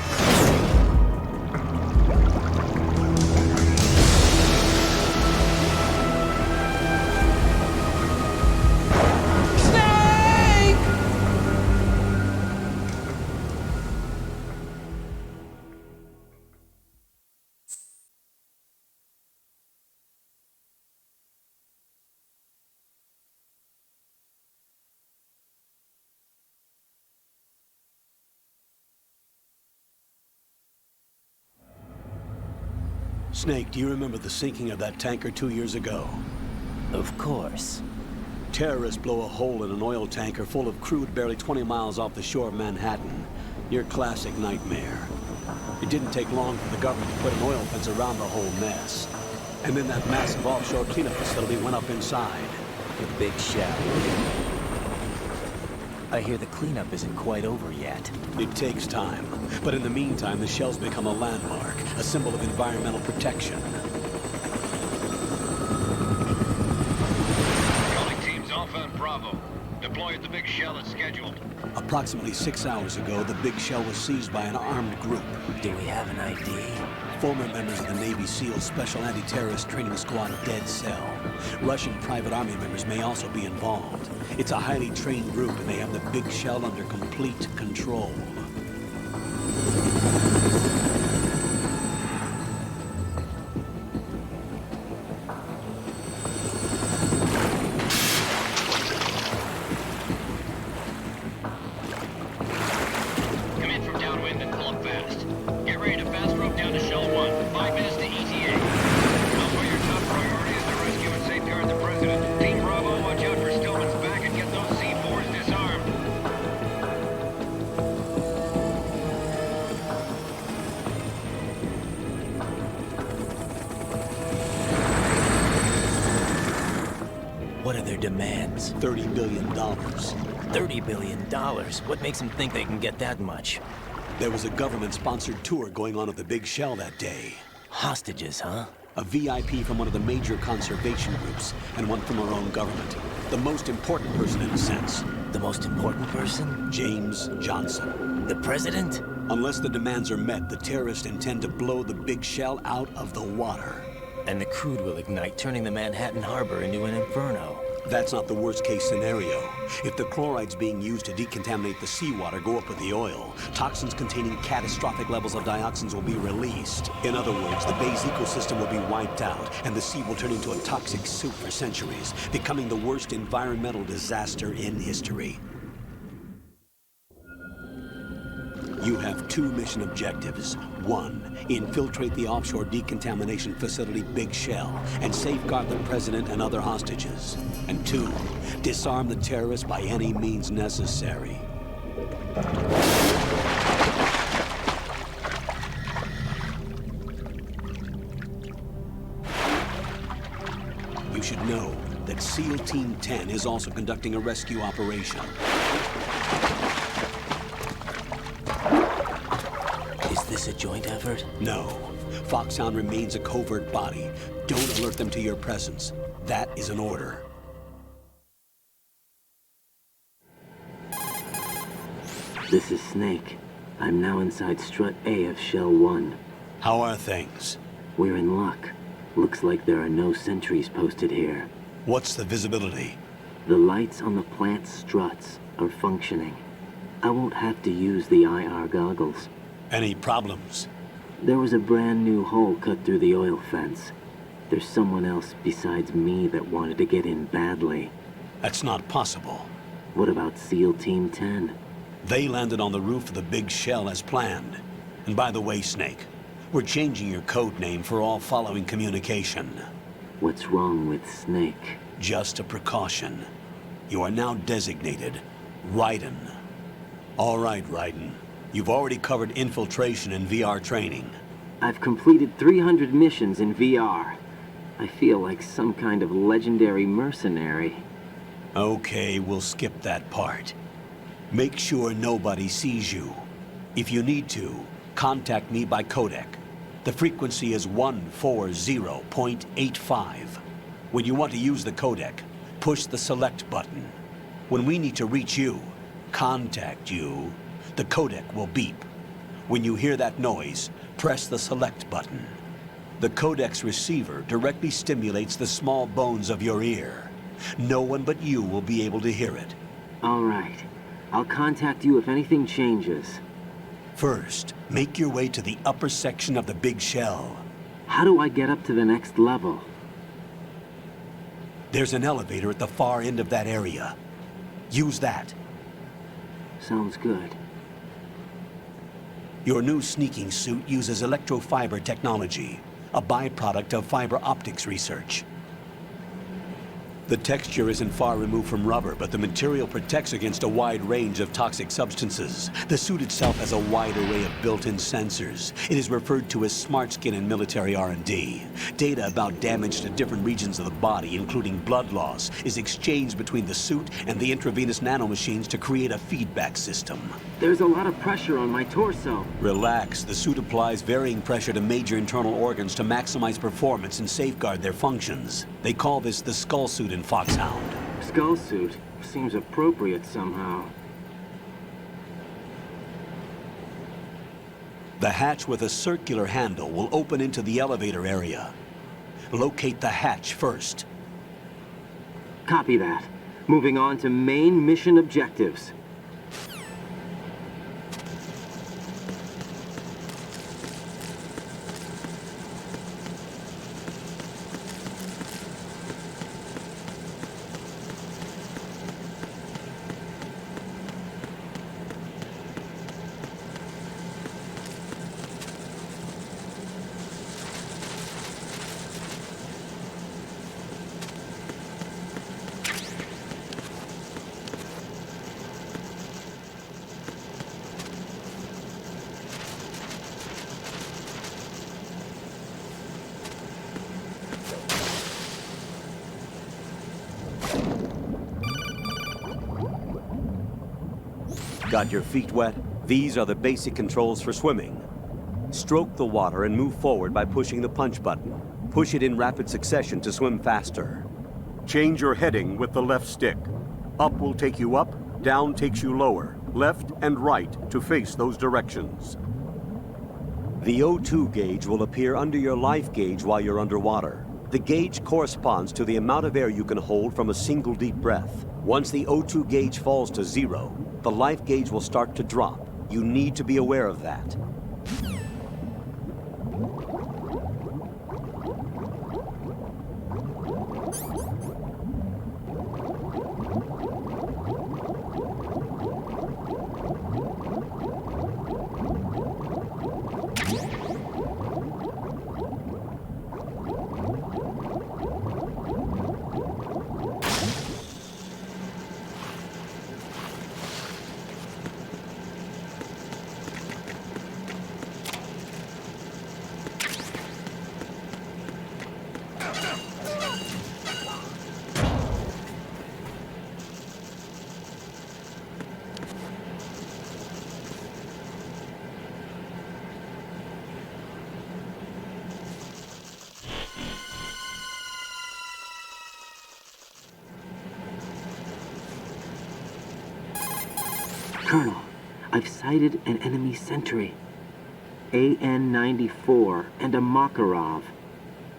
Snake, do you remember the sinking of that tanker 2 years ago? Of course. Terrorists blow a hole in an oil tanker full of crude barely 20 miles off the shore of Manhattan. Your classic nightmare. It didn't take long for the government to put an oil fence around the whole mess. And then that massive offshore cleanup facility went up inside. The big shell. I hear the cleanup isn't quite over yet. It takes time. But in the meantime, the shell's become a landmark, a symbol of environmental protection. Calling teams Alpha and Bravo. Deploy at the big shell as scheduled. Approximately 6 hours ago, the big shell was seized by an armed group. Do we have an ID? Former members of the Navy SEAL Special Anti-Terrorist Training Squad Dead Cell. Russian private army members may also be involved. It's a highly trained group, and they have the big shell under complete control. Come in from downwind and pull up fast. Get ready to fast rope down to Shell 1. 5 minutes to ETA. Elsewhere, your top priority is to rescue and safeguard the President. Team Bravo, watch out for Stillman's back and get those C4s disarmed. What are their demands? $30 billion. $30 billion? What makes them think they can get that much? There was a government-sponsored tour going on at the big shell that day. Hostages, huh? A VIP from one of the major conservation groups, and one from our own government. The most important person in a sense. The most important person? James Johnson. The President? Unless the demands are met, the terrorists intend to blow the big shell out of the water. And the crude will ignite, turning the Manhattan Harbor into an inferno. That's not the worst-case scenario. If the chlorides being used to decontaminate the seawater go up with the oil, toxins containing catastrophic levels of dioxins will be released. In other words, the bay's ecosystem will be wiped out, and the sea will turn into a toxic soup for centuries, becoming the worst environmental disaster in history. You have 2 mission objectives. 1, infiltrate the offshore decontamination facility Big Shell and safeguard the President and other hostages. And 2, disarm the terrorists by any means necessary. You should know that SEAL Team 10 is also conducting a rescue operation. Is this a joint effort? No. Foxhound remains a covert body. Don't alert them to your presence. That is an order. This is Snake. I'm now inside Strut A of Shell 1. How are things? We're in luck. Looks like there are no sentries posted here. What's the visibility? The lights on the plant's struts are functioning. I won't have to use the IR goggles. Any problems? There was a brand new hole cut through the oil fence. There's someone else besides me that wanted to get in badly. That's not possible. What about SEAL Team 10? They landed on the roof of the Big Shell as planned. And by the way, Snake, we're changing your code name for all following communication. What's wrong with Snake? Just a precaution. You are now designated Raiden. All right, Raiden. You've already covered infiltration and VR training. I've completed 300 missions in VR. I feel like some kind of legendary mercenary. Okay, we'll skip that part. Make sure nobody sees you. If you need to, contact me by codec. The frequency is 140.85. When you want to use the codec, push the select button. When we need to reach you, contact you, the codec will beep. When you hear that noise, press the select button. The codec's receiver directly stimulates the small bones of your ear. No one but you will be able to hear it. All right. I'll contact you if anything changes. First, make your way to the upper section of the big shell. How do I get up to the next level? There's an elevator at the far end of that area. Use that. Sounds good. Your new sneaking suit uses electrofiber technology, a byproduct of fiber optics research. The texture isn't far removed from rubber, but the material protects against a wide range of toxic substances. The suit itself has a wide array of built-in sensors. It is referred to as smart skin in military R&D. Data about damage to different regions of the body, including blood loss, is exchanged between the suit and the intravenous nanomachines to create a feedback system. There's a lot of pressure on my torso. Relax. The suit applies varying pressure to major internal organs to maximize performance and safeguard their functions. They call this the skull suit in Foxhound. Skull suit seems appropriate somehow. The hatch with a circular handle will open into the elevator area. Locate the hatch first. Copy that. Moving on to main mission objectives. Got your feet wet? These are the basic controls for swimming. Stroke the water and move forward by pushing the punch button. Push it in rapid succession to swim faster. Change your heading with the left stick. Up will take you up, down takes you lower, left and right to face those directions. The O2 gauge will appear under your life gauge while you're underwater. The gauge corresponds to the amount of air you can hold from a single deep breath. Once the O2 gauge falls to 0, the life gauge will start to drop. You need to be aware of that. Colonel, I've sighted an enemy sentry. AN-94 and a Makarov.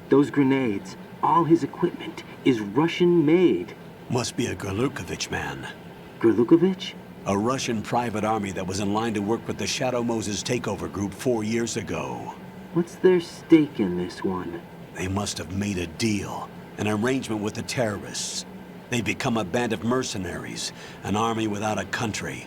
Those grenades, all his equipment, is Russian-made. Must be a Gorlukovich man. Gorlukovich? A Russian private army that was in line to work with the Shadow Moses takeover group 4 years ago. What's their stake in this one? They must have made a deal, an arrangement with the terrorists. They've become a band of mercenaries, an army without a country.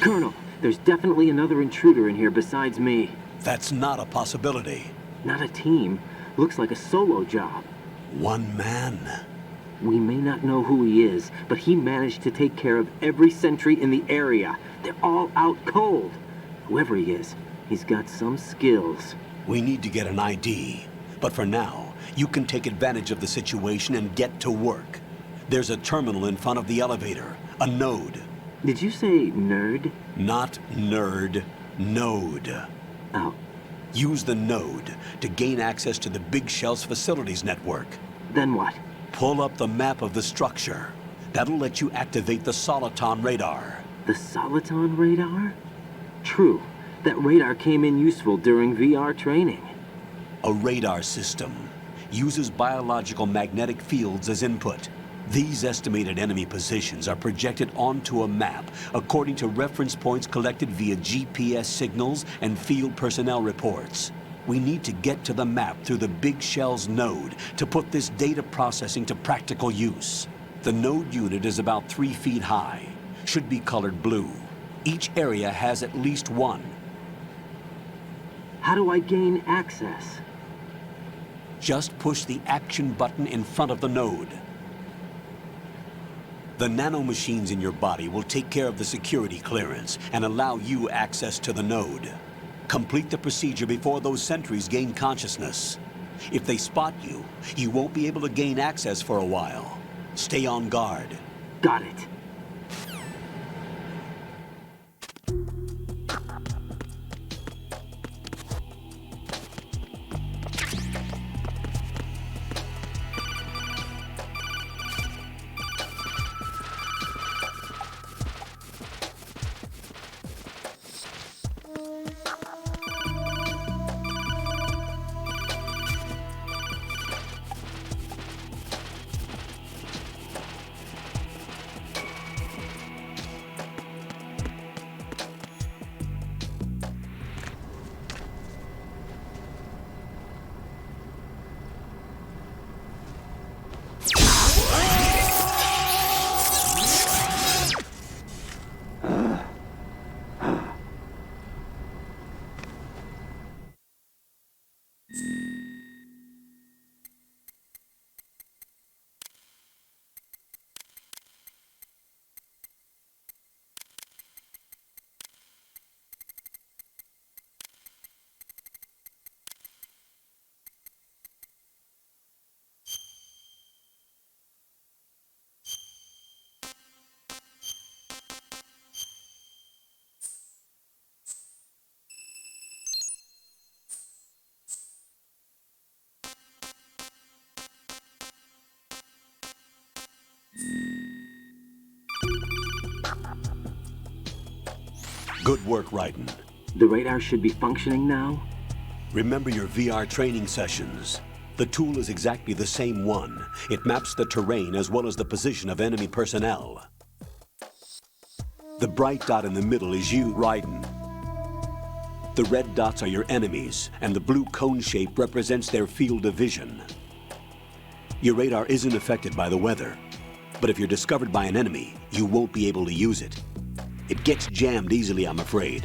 Colonel, there's definitely another intruder in here besides me. That's not a possibility. Not a team. Looks like a solo job. One man. We may not know who he is, but he managed to take care of every sentry in the area. They're all out cold. Whoever he is, he's got some skills. We need to get an ID. But for now, you can take advantage of the situation and get to work. There's a terminal in front of the elevator. A node. Did you say nerd? Not nerd. Node. Oh. Use the node to gain access to the Big Shell's facilities network. Then what? Pull up the map of the structure. That'll let you activate the Soliton radar. The Soliton radar? True. That radar came in useful during VR training. A radar system uses biological magnetic fields as input. These estimated enemy positions are projected onto a map according to reference points collected via GPS signals and field personnel reports. We need to get to the map through the Big Shell's node to put this data processing to practical use. The node unit is about 3 feet high, should be colored blue. Each area has at least one. How do I gain access? Just push the action button in front of the node. The nanomachines in your body will take care of the security clearance and allow you access to the node. Complete the procedure before those sentries gain consciousness. If they spot you, you won't be able to gain access for a while. Stay on guard. Got it. Good work, Raiden. The radar should be functioning now? Remember your VR training sessions. The tool is exactly the same one. It maps the terrain as well as the position of enemy personnel. The bright dot in the middle is you, Raiden. The red dots are your enemies, and the blue cone shape represents their field of vision. Your radar isn't affected by the weather, but if you're discovered by an enemy, you won't be able to use it. It gets jammed easily, I'm afraid.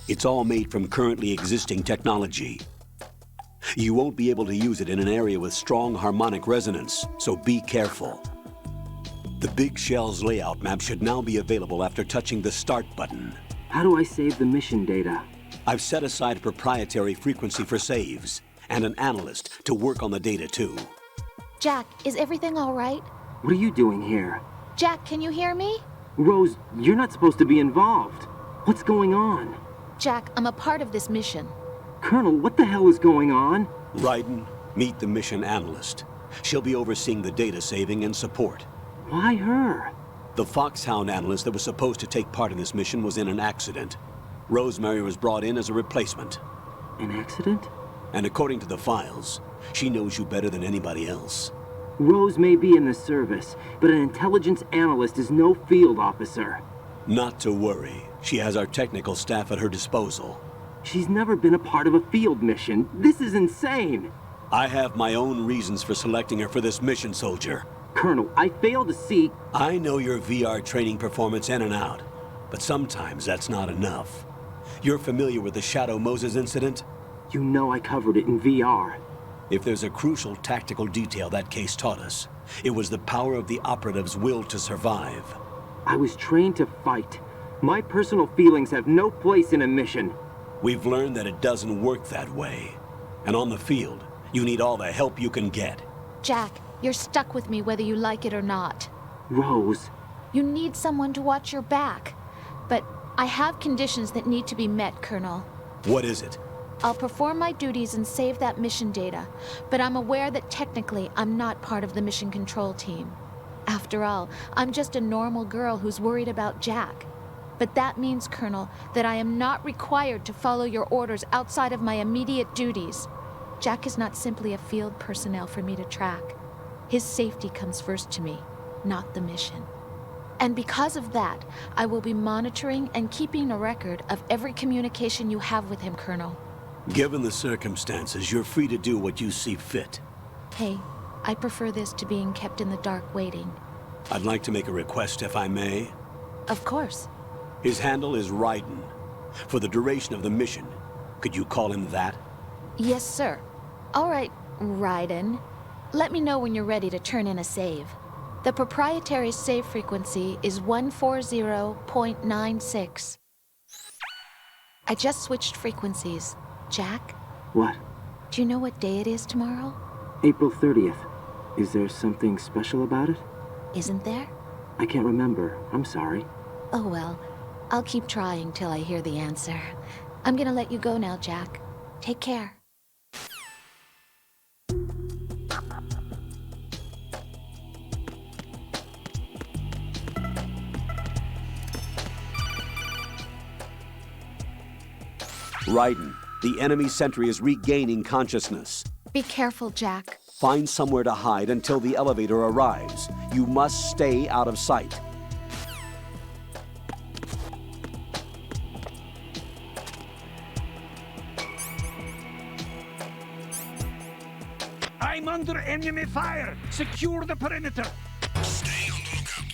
It's all made from currently existing technology. You won't be able to use it in an area with strong harmonic resonance, so be careful. The Big Shell's layout map should now be available after touching the Start button. How do I save the mission data? I've set aside a proprietary frequency for saves, and an analyst to work on the data too. Jack, is everything all right? What are you doing here? Jack, can you hear me? Rose, you're not supposed to be involved. What's going on? Jack, I'm a part of this mission. Colonel, what the hell is going on? Raiden, meet the mission analyst. She'll be overseeing the data saving and support. Why her? The Foxhound analyst that was supposed to take part in this mission was in an accident. Rosemary was brought in as a replacement. An accident? And according to the files, she knows you better than anybody else. Rose may be in the service, but an intelligence analyst is no field officer. Not to worry. She has our technical staff at her disposal. She's never been a part of a field mission. This is insane. I have my own reasons for selecting her for this mission, soldier. Colonel, I fail to see... I know your VR training performance in and out. But sometimes that's not enough. You're familiar with the Shadow Moses incident? You know I covered it in VR. If there's a crucial tactical detail that case taught us, it was the power of the operative's will to survive. I was trained to fight. My personal feelings have no place in a mission. We've learned that it doesn't work that way. And on the field, you need all the help you can get. Jack, you're stuck with me whether you like it or not. Rose. You need someone to watch your back. But I have conditions that need to be met, Colonel. What is it? I'll perform my duties and save that mission data, but I'm aware that technically I'm not part of the mission control team. After all, I'm just a normal girl who's worried about Jack. But that means, Colonel, that I am not required to follow your orders outside of my immediate duties. Jack is not simply a field personnel for me to track. His safety comes first to me, not the mission. And because of that, I will be monitoring and keeping a record of every communication you have with him, Colonel. Given the circumstances, you're free to do what you see fit. Hey, I prefer this to being kept in the dark waiting. I'd like to make a request, if I may. Of course. His handle is Raiden. For the duration of the mission, could you call him that? Yes, sir. All right, Raiden. Let me know when you're ready to turn in a save. The proprietary save frequency is 140.96. I just switched frequencies. Jack? What? Do you know what day it is tomorrow? April 30th. Is there something special about it? Isn't there? I can't remember. I'm sorry. Oh well. I'll keep trying till I hear the answer. I'm gonna let you go now, Jack. Take care. Raiden, the enemy sentry is regaining consciousness. Be careful, Jack. Find somewhere to hide until the elevator arrives. You must stay out of sight. I'm under enemy fire! Secure the perimeter! Stay on the lookout.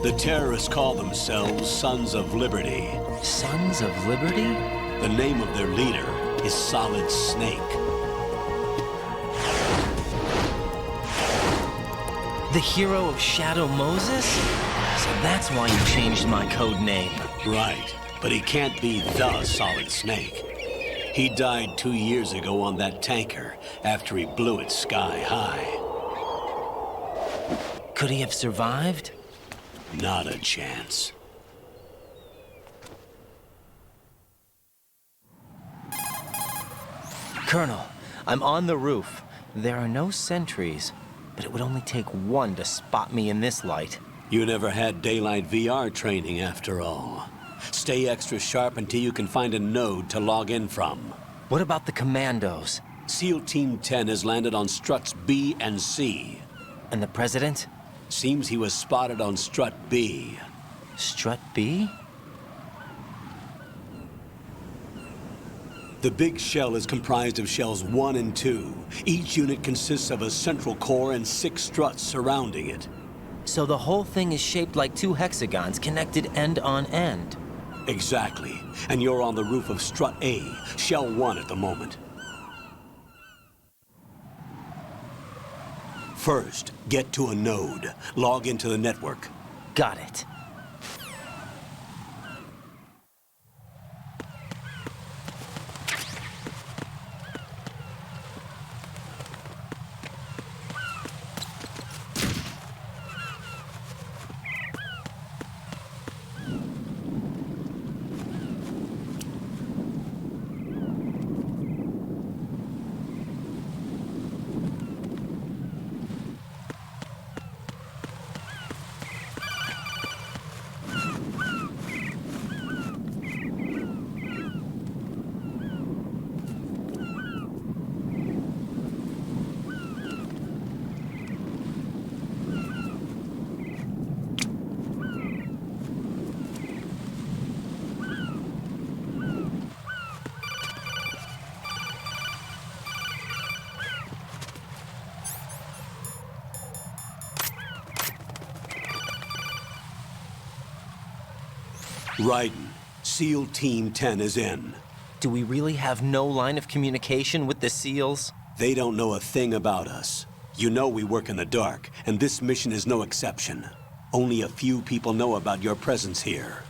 The terrorists call themselves Sons of Liberty. Sons of Liberty? The name of their leader is Solid Snake. The hero of Shadow Moses? So that's why you changed my code name. Right, but he can't be the Solid Snake. He died 2 years ago on that tanker after he blew it sky high. Could he have survived? Not a chance. Colonel, I'm on the roof. There are no sentries, but it would only take one to spot me in this light. You never had daylight VR training after all. Stay extra sharp until you can find a node to log in from. What about the commandos? SEAL Team 10 has landed on struts B and C. And the president? Seems he was spotted on strut B. Strut B? The big shell is comprised of shells 1 and 2. Each unit consists of a central core and 6 struts surrounding it. So the whole thing is shaped like 2 hexagons connected end on end. Exactly. And you're on the roof of strut A, shell 1 at the moment. First, get to a node. Log into the network. Got it. Raiden, SEAL Team 10 is in. Do we really have no line of communication with the SEALs? They don't know a thing about us. You know we work in the dark, and this mission is no exception. Only a few people know about your presence here.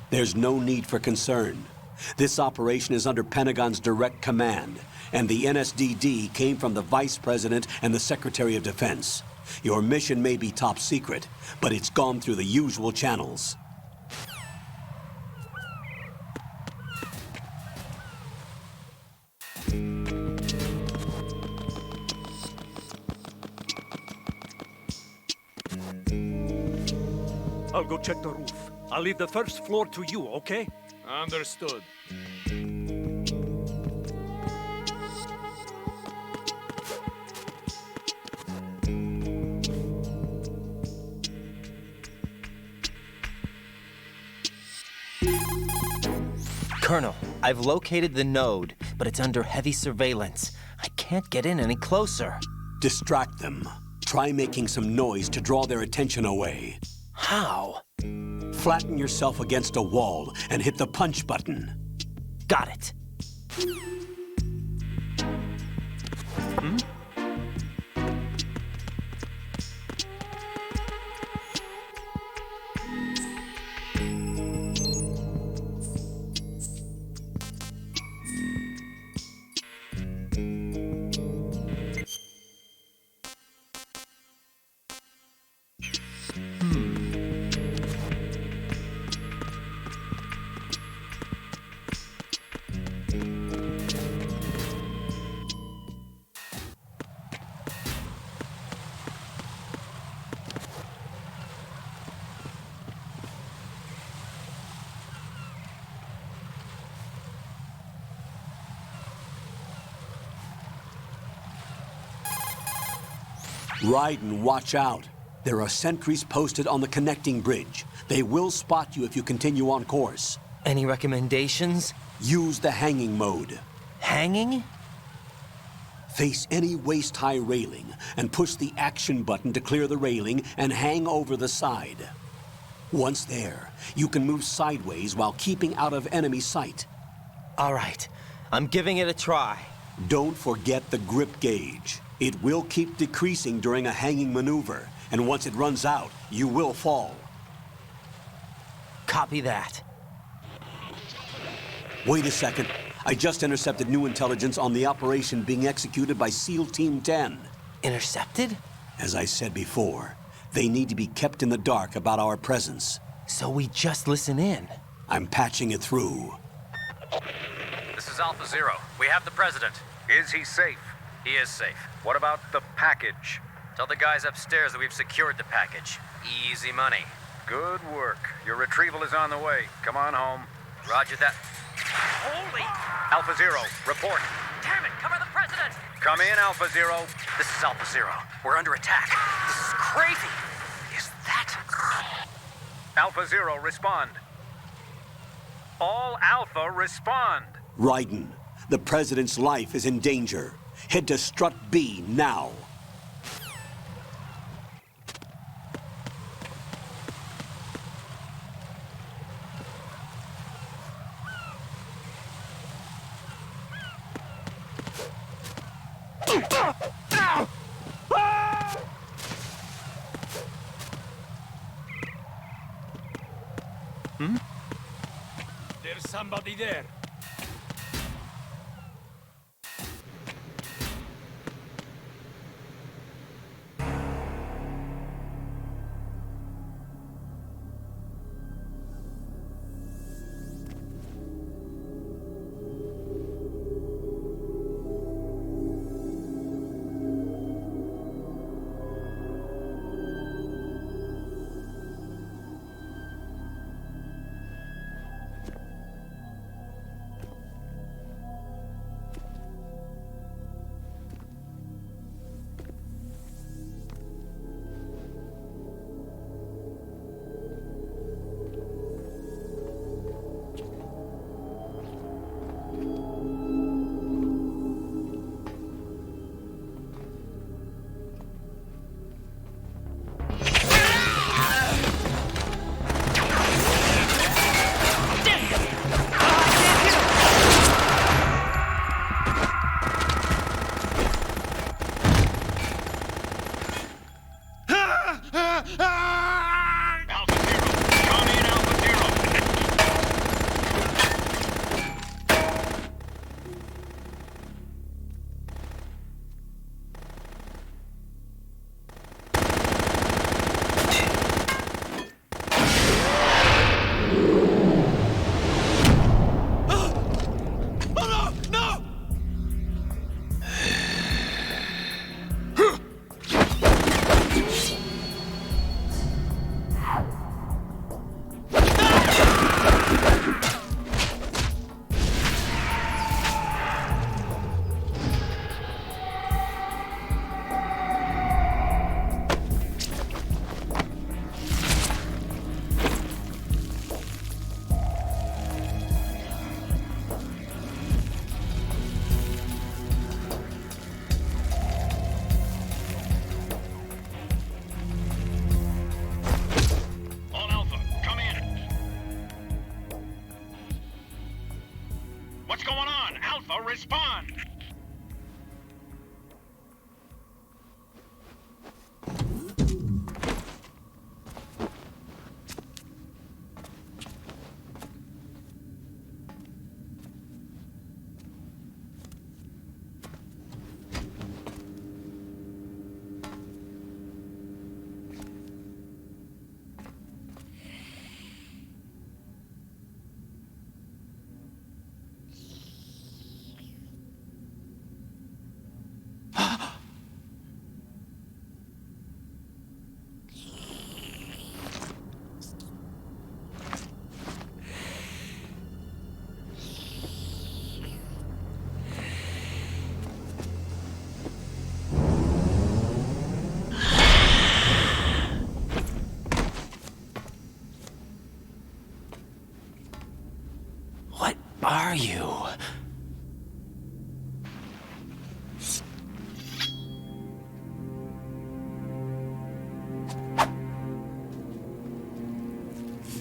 There's no need for concern. This operation is under Pentagon's direct command, and the NSDD came from the Vice President and the Secretary of Defense. Your mission may be top secret, but it's gone through the usual channels. I'll go check the roof. I'll leave the first floor to you, okay? Understood. Colonel, I've located the node, but it's under heavy surveillance. I can't get in any closer. Distract them. Try making some noise to draw their attention away. How? Flatten yourself against a wall and hit the punch button. Got it. Raiden, watch out. There are sentries posted on the connecting bridge. They will spot you if you continue on course. Any recommendations? Use the hanging mode. Hanging? Face any waist-high railing and push the action button to clear the railing and hang over the side. Once there, you can move sideways while keeping out of enemy sight. All right, I'm giving it a try. Don't forget the grip gauge. It will keep decreasing during a hanging maneuver, and once it runs out, you will fall. Copy that. Wait a second. I just intercepted new intelligence on the operation being executed by SEAL Team 10. Intercepted? As I said before, they need to be kept in the dark about our presence. So we just listen in? I'm patching it through. This is Alpha Zero. We have the President. Is he safe? He is safe. What about the package? Tell the guys upstairs that we've secured the package. Easy money. Good work. Your retrieval is on the way. Come on home. Roger that. Holy! Alpha Zero, report. Damn it, cover the President! Come in, Alpha Zero. This is Alpha Zero. We're under attack. This is crazy. Is that... Alpha Zero, respond. All Alpha, respond. Raiden, the President's life is in danger. Head to Strut B now. There's somebody there. respond! Are you?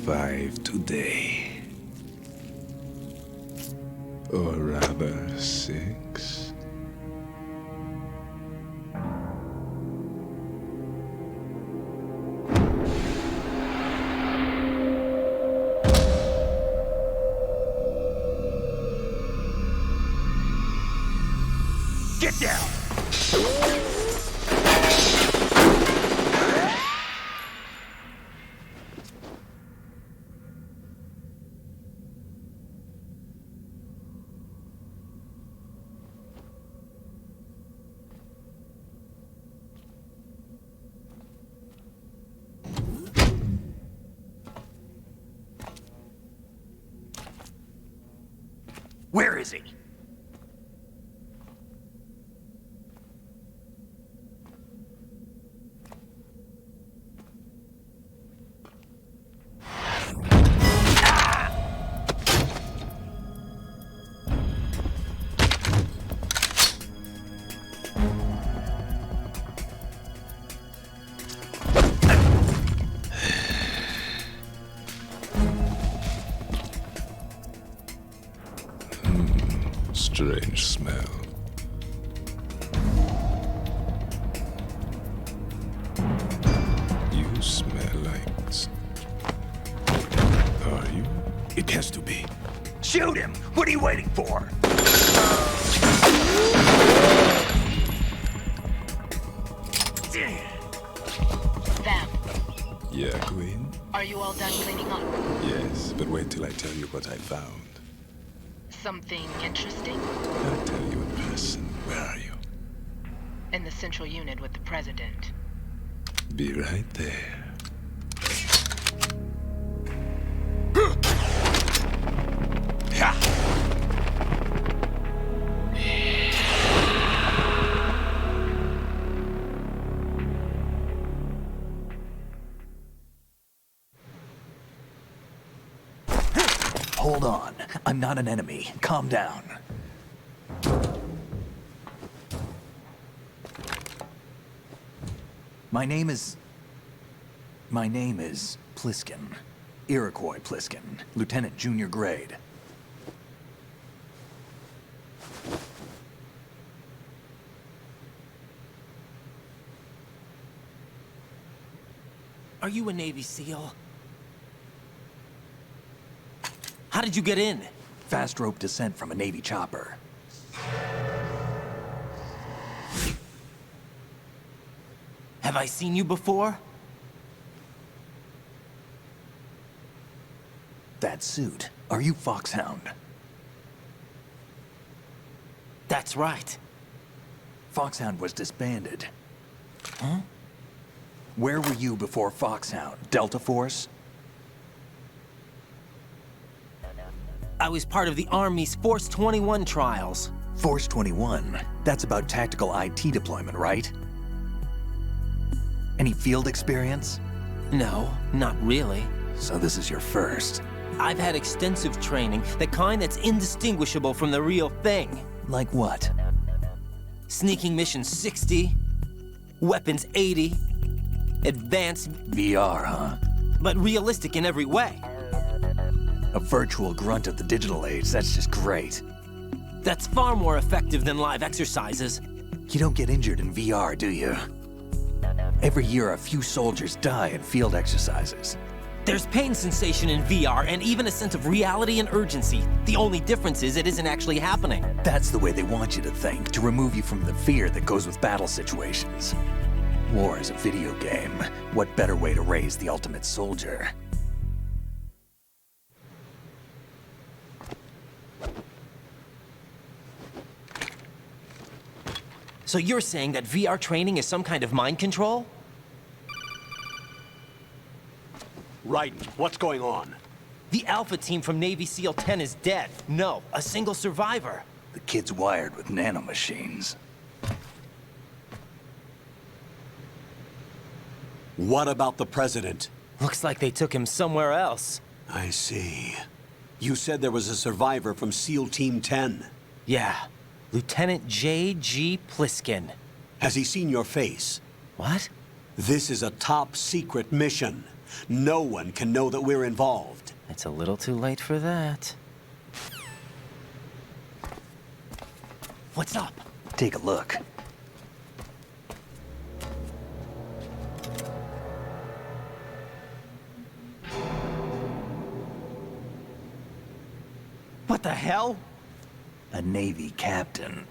Five today. Or rather, 6. Get down! Where is he? Strange smell. You smell like... Are you? It has to be. Shoot him! What are you waiting for? Vamp, Yeah, Queen? are you all done cleaning up? Yes, but wait till I tell you what I found. Something interesting? I'll tell you in person. Where are you? In the central unit with the president. Be right there. Hold on. I'm not an enemy. Calm down. My name is Pliskin. Iroquois Pliskin. Lieutenant Junior Grade. Are you a Navy SEAL? How did you get in? Fast rope descent from a Navy chopper. Have I seen you before? That suit. Are you Foxhound? That's right. Foxhound was disbanded. Huh? Where were you before Foxhound? Delta Force? I was part of the Army's Force 21 trials. Force 21? That's about tactical IT deployment, right? Any field experience? No, not really. So this is your first. I've had extensive training, the kind that's indistinguishable from the real thing. Like what? Sneaking mission 60, weapons 80, advanced... VR, huh? But realistic in every way. A virtual grunt of the digital age, that's just great. That's far more effective than live exercises. You don't get injured in VR, do you? Every year, a few soldiers die in field exercises. There's pain sensation in VR and even a sense of reality and urgency. The only difference is it isn't actually happening. That's the way they want you to think, to remove you from the fear that goes with battle situations. War is a video game. What better way to raise the ultimate soldier? So you're saying that VR training is some kind of mind control? Raiden, what's going on? The Alpha team from Navy SEAL 10 is dead. No, a single survivor. The kid's wired with nanomachines. What about the President? Looks like they took him somewhere else. I see. You said there was a survivor from SEAL Team 10. Yeah. Lieutenant J.G. Pliskin. Has he seen your face? What? This is a top-secret mission. No one can know that we're involved. It's a little too late for that. What's up? Take a look. What the hell? A Navy captain.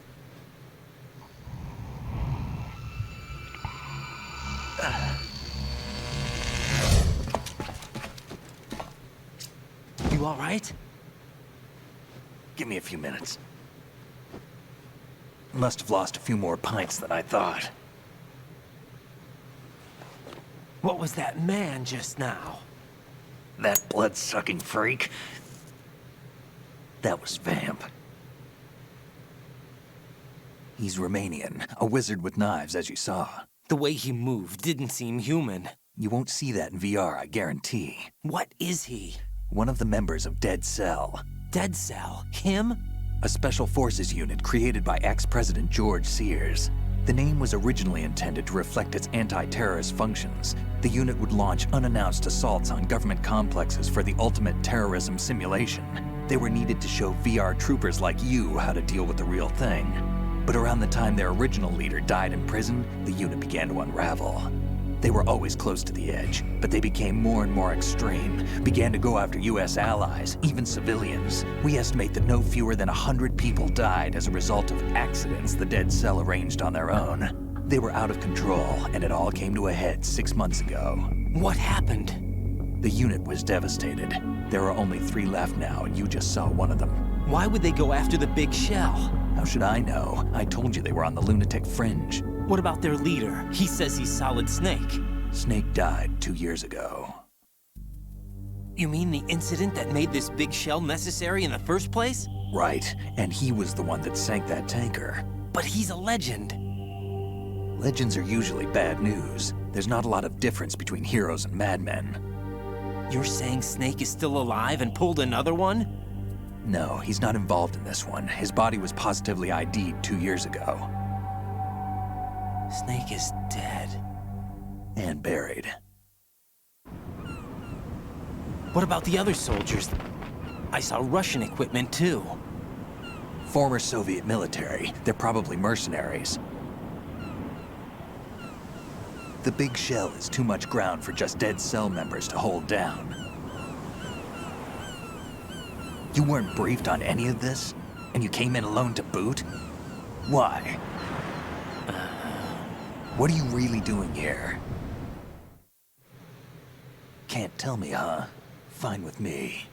You all right? Give me a few minutes. Must have lost a few more pints than I thought. What was that man just now? That blood-sucking freak? That was Vamp. He's Romanian, a wizard with knives, as you saw. The way he moved didn't seem human. You won't see that in VR, I guarantee. What is he? One of the members of Dead Cell. Dead Cell? Him? A special forces unit created by ex-President George Sears. The name was originally intended to reflect its anti-terrorist functions. The unit would launch unannounced assaults on government complexes for the ultimate terrorism simulation. They were needed to show VR troopers like you how to deal with the real thing. But around the time their original leader died in prison, the unit began to unravel. They were always close to the edge, but they became more and more extreme, began to go after US allies, even civilians. We estimate that no fewer than 100 people died as a result of accidents the Dead Cell arranged on their own. They were out of control, and it all came to a head 6 months ago. What happened? The unit was devastated. There are only 3 left now, and you just saw one of them. Why would they go after the big shell? How should I know? I told you they were on the lunatic fringe. What about their leader? He says he's Solid Snake. Snake died 2 years ago. You mean the incident that made this big shell necessary in the first place? Right, and he was the one that sank that tanker. But he's a legend. Legends are usually bad news. There's not a lot of difference between heroes and madmen. You're saying Snake is still alive and pulled another one? No, he's not involved in this one. His body was positively ID'd 2 years ago. Snake is dead. And buried. What about the other soldiers? I saw Russian equipment too. Former Soviet military. They're probably mercenaries. The big shell is too much ground for just Dead Cell members to hold down. You weren't briefed on any of this? And you came in alone to boot? Why? What are you really doing here? Can't tell me, huh? Fine with me.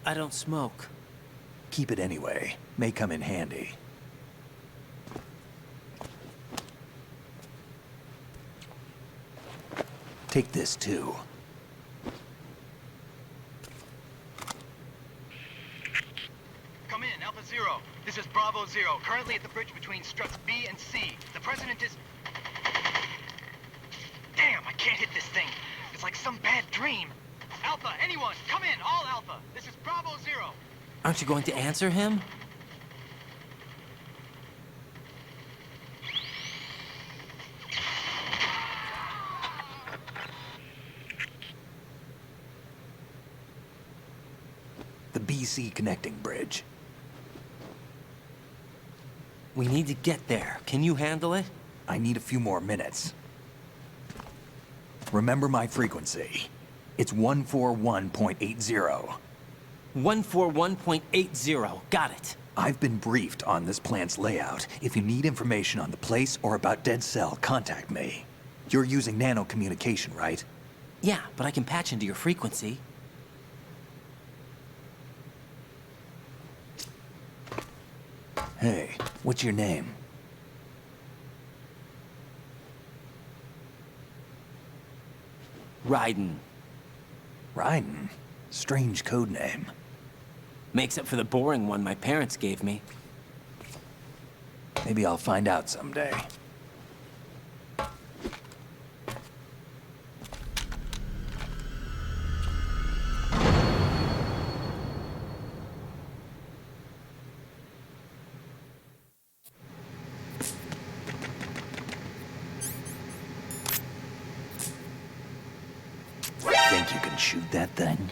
I don't smoke. Keep it anyway. May come in handy. Take this too. Come in, Alpha Zero. This is Bravo Zero, currently at the bridge between struts B and C. The President is... Damn, I can't hit this thing. It's like some bad dream. Alpha, anyone, come in, all Alpha. This is Bravo Zero. Aren't you going to answer him? The BC connecting bridge. We need to get there. Can you handle it? I need a few more minutes. Remember my frequency. It's 141.80. 141.80. Got it. I've been briefed on this plant's layout. If you need information on the place or about Dead Cell, contact me. You're using nano communication, right? Yeah, but I can patch into your frequency. Hey, what's your name? Raiden. Raiden? Strange code name. Makes up for the boring one my parents gave me. Maybe I'll find out someday. Think you can shoot that thing?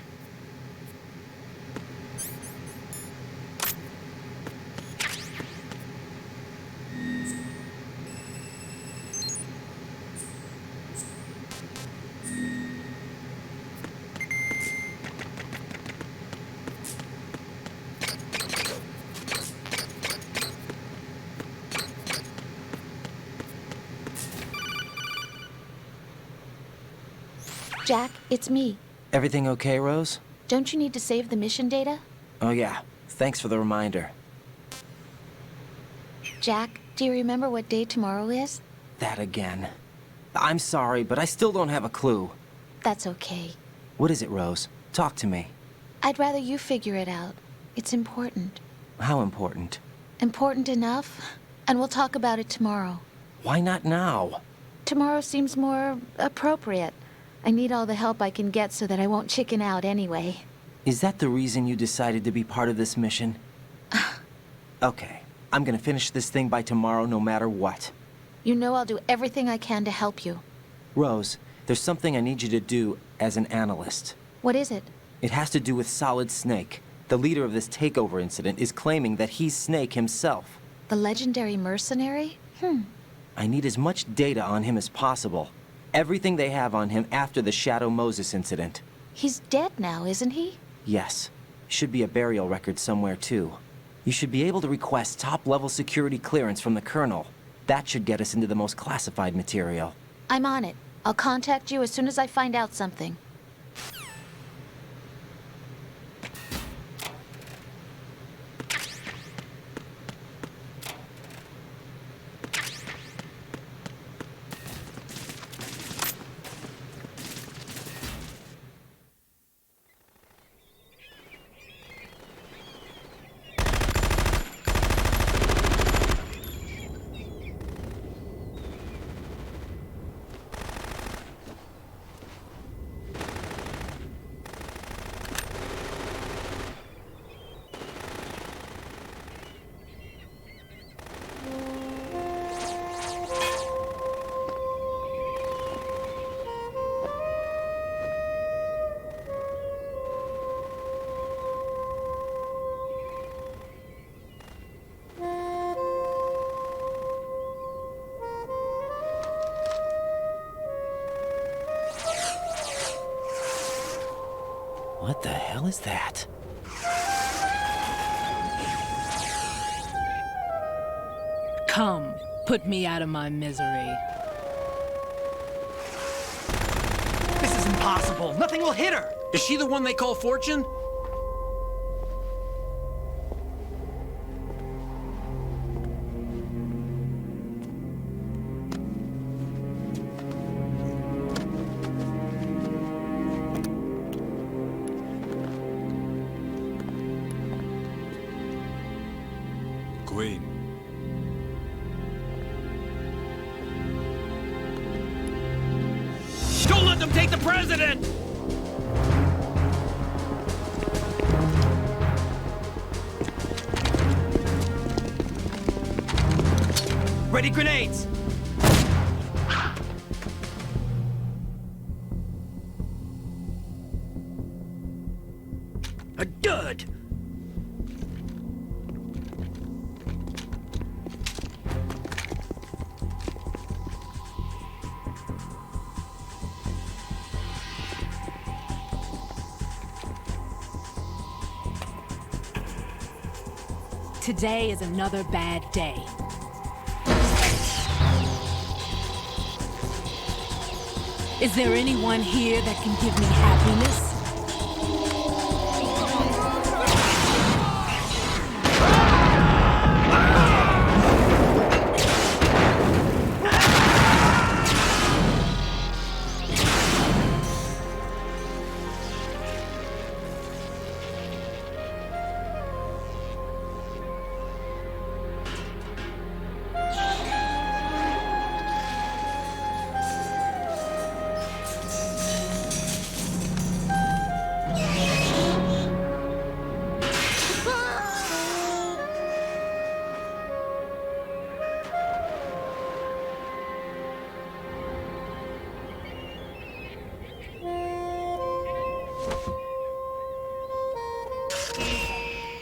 Jack, it's me. Everything okay, Rose? Don't you need to save the mission data? Oh yeah, thanks for the reminder. Jack, do you remember what day tomorrow is? That again. I'm sorry, but I still don't have a clue. That's okay. What is it, Rose? Talk to me. I'd rather you figure it out. It's important. How important? Important enough? And we'll talk about it tomorrow. Why not now? Tomorrow seems more appropriate. I need all the help I can get so that I won't chicken out anyway. Is that the reason you decided to be part of this mission? Okay, I'm gonna finish this thing by tomorrow no matter what. You know I'll do everything I can to help you. Rose, there's something I need you to do as an analyst. What is it? It has to do with Solid Snake. The leader of this takeover incident is claiming that he's Snake himself. The legendary mercenary? I need as much data on him as possible. Everything they have on him after the Shadow Moses incident. He's dead now, isn't he? Yes. Should be a burial record somewhere, too. You should be able to request top-level security clearance from the Colonel. That should get us into the most classified material. I'm on it. I'll contact you as soon as I find out something. What the hell is that? Come, put me out of my misery. This is impossible. Nothing will hit her. Is she the one they call Fortune? Queen. Don't let them take the president! Ready grenades! A dud! Today is another bad day. Is there anyone here that can give me happiness?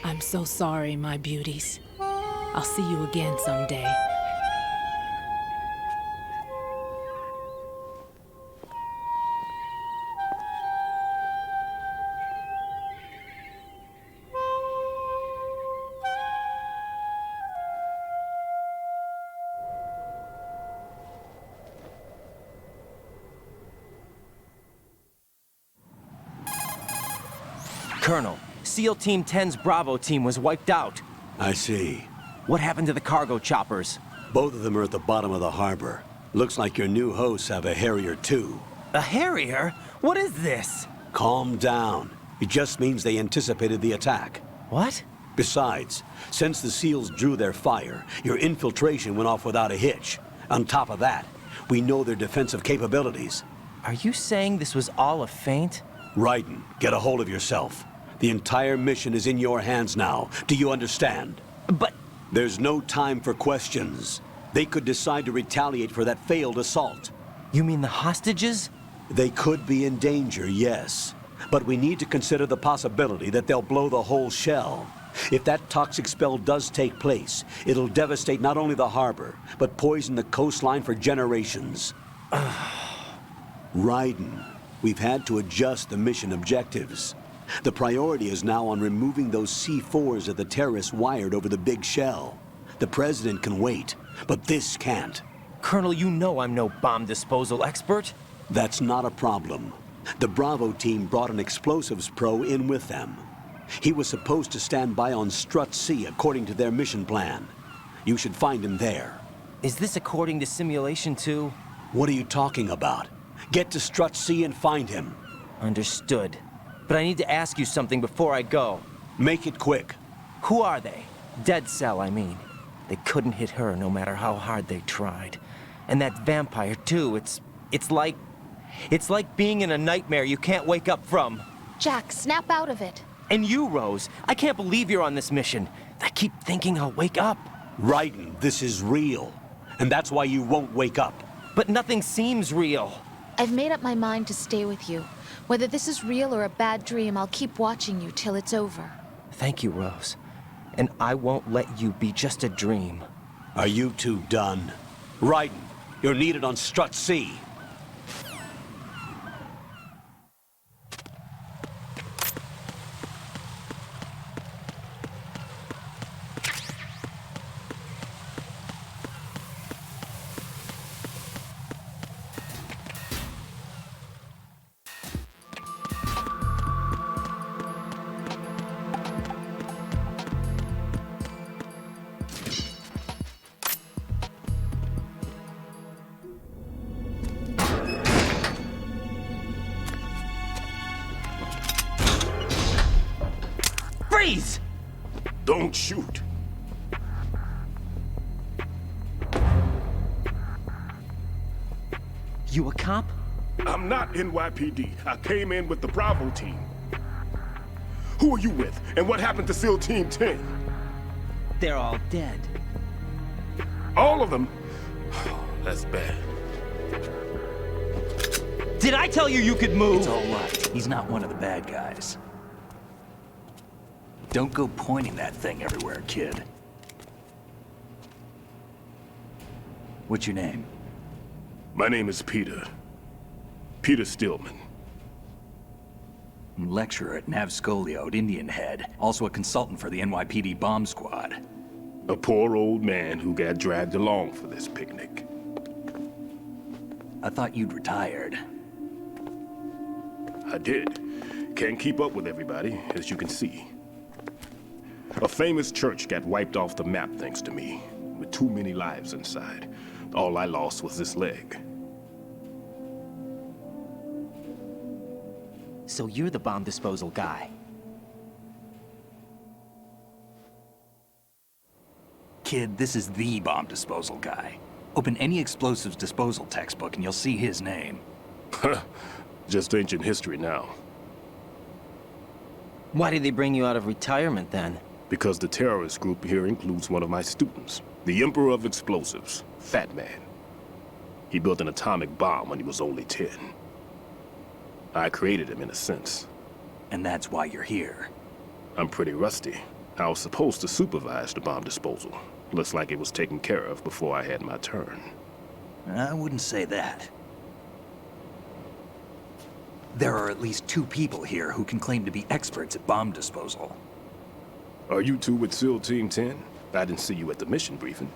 I'm so sorry, my beauties. I'll see you again someday. Colonel, SEAL Team 10's Bravo team was wiped out. I see. What happened to the cargo choppers? Both of them are at the bottom of the harbor. Looks like your new hosts have a Harrier too. A Harrier? What is this? Calm down. It just means they anticipated the attack. What? Besides, since the SEALs drew their fire, your infiltration went off without a hitch. On top of that, we know their defensive capabilities. Are you saying this was all a feint? Raiden, get a hold of yourself. The entire mission is in your hands now. Do you understand? But... There's no time for questions. They could decide to retaliate for that failed assault. You mean the hostages? They could be in danger, yes. But we need to consider the possibility that they'll blow the whole shell. If that toxic spell does take place, it'll devastate not only the harbor, but poison the coastline for generations. Raiden, we've had to adjust the mission objectives. The priority is now on removing those C4s that the terrorists wired over the big shell. The President can wait, but this can't. Colonel, you know I'm no bomb disposal expert. That's not a problem. The Bravo team brought an explosives pro in with them. He was supposed to stand by on Strut C according to their mission plan. You should find him there. Is this according to simulation too? What are you talking about? Get to Strut C and find him. Understood. But I need to ask you something before I go. Make it quick. Who are they? Dead Cell, I mean. They couldn't hit her no matter how hard they tried. And that vampire too, it's like being in a nightmare you can't wake up from. Jack, snap out of it. And you, Rose, I can't believe you're on this mission. I keep thinking I'll wake up. Raiden, this is real. And that's why you won't wake up. But nothing seems real. I've made up my mind to stay with you. Whether this is real or a bad dream, I'll keep watching you till it's over. Thank you, Rose. And I won't let you be just a dream. Are you two done? Raiden, you're needed on Strut C. Freeze! Don't shoot. You a cop? I'm not NYPD. I came in with the Bravo team. Who are you with? And what happened to SEAL Team 10? They're all dead. All of them? That's bad. Did I tell you you could move? It's all right. He's not one of the bad guys. Don't go pointing that thing everywhere, kid. What's your name? My name is Peter. Peter Stillman. Lecturer at Nav Scolio at Indian Head. Also a consultant for the NYPD bomb squad. A poor old man who got dragged along for this picnic. I thought you'd retired. I did. Can't keep up with everybody, as you can see. A famous church got wiped off the map thanks to me, with too many lives inside. All I lost was this leg. So you're the bomb disposal guy. Kid, this is the bomb disposal guy. Open any explosives disposal textbook and you'll see his name. Just ancient history now. Why did they bring you out of retirement then? Because the terrorist group here includes one of my students, the Emperor of Explosives, Fatman. He built an atomic bomb when he was only 10. I created him in a sense. And that's why you're here. I'm pretty rusty. I was supposed to supervise the bomb disposal. Looks like it was taken care of before I had my turn. I wouldn't say that. There are at least 2 people here who can claim to be experts at bomb disposal. Are you 2 with SEAL Team 10? I didn't see you at the mission briefing.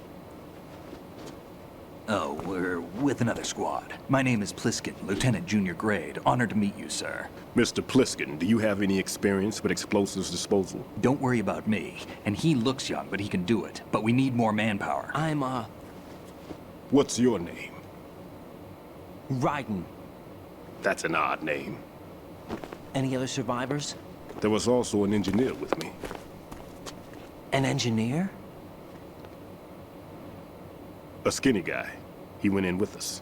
Oh, we're with another squad. My name is Pliskin, Lieutenant Junior Grade. Honored to meet you, sir. Mr. Pliskin, do you have any experience with explosives disposal? Don't worry about me. And he looks young, but he can do it. But we need more manpower. What's your name? Raiden. That's an odd name. Any other survivors? There was also an engineer with me. An engineer? A skinny guy. He went in with us.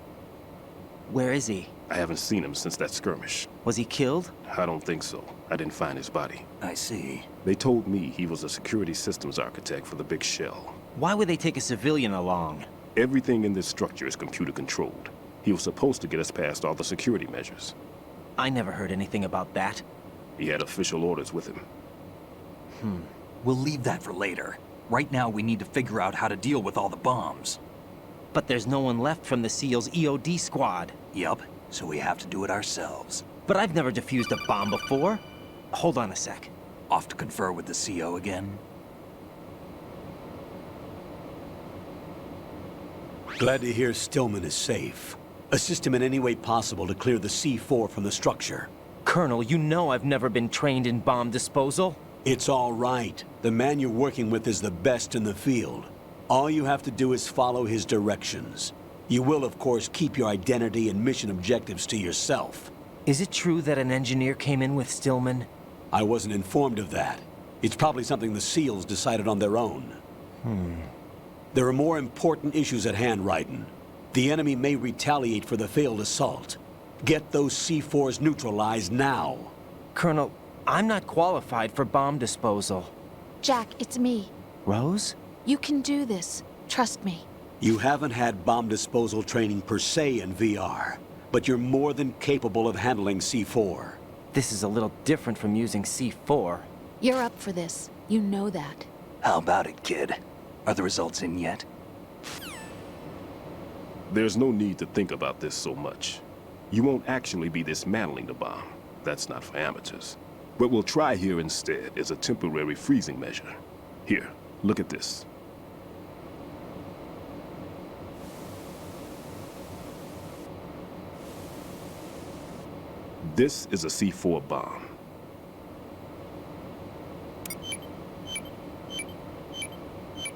Where is he? I haven't seen him since that skirmish. Was he killed? I don't think so. I didn't find his body. I see. They told me he was a security systems architect for the big shell. Why would they take a civilian along? Everything in this structure is computer controlled. He was supposed to get us past all the security measures. I never heard anything about that. He had official orders with him. We'll leave that for later. Right now, we need to figure out how to deal with all the bombs. But there's no one left from the SEAL's EOD squad. Yup, so we have to do it ourselves. But I've never defused a bomb before. Hold on a sec. Off to confer with the CO again? Glad to hear Stillman is safe. Assist him in any way possible to clear the C4 from the structure. Colonel, you know I've never been trained in bomb disposal. It's all right. The man you're working with is the best in the field. All you have to do is follow his directions. You will, of course, keep your identity and mission objectives to yourself. Is it true that an engineer came in with Stillman? I wasn't informed of that. It's probably something the SEALs decided on their own. There are more important issues at hand, Raiden. The enemy may retaliate for the failed assault. Get those C4s neutralized now. Colonel, I'm not qualified for bomb disposal. Jack, it's me. Rose? You can do this. Trust me. You haven't had bomb disposal training per se in VR, but you're more than capable of handling C4. This is a little different from using C4. You're up for this. You know that. How about it, kid? Are the results in yet? There's no need to think about this so much. You won't actually be dismantling the bomb. That's not for amateurs. What we'll try here instead is a temporary freezing measure. Here, look at this. This is a C4 bomb.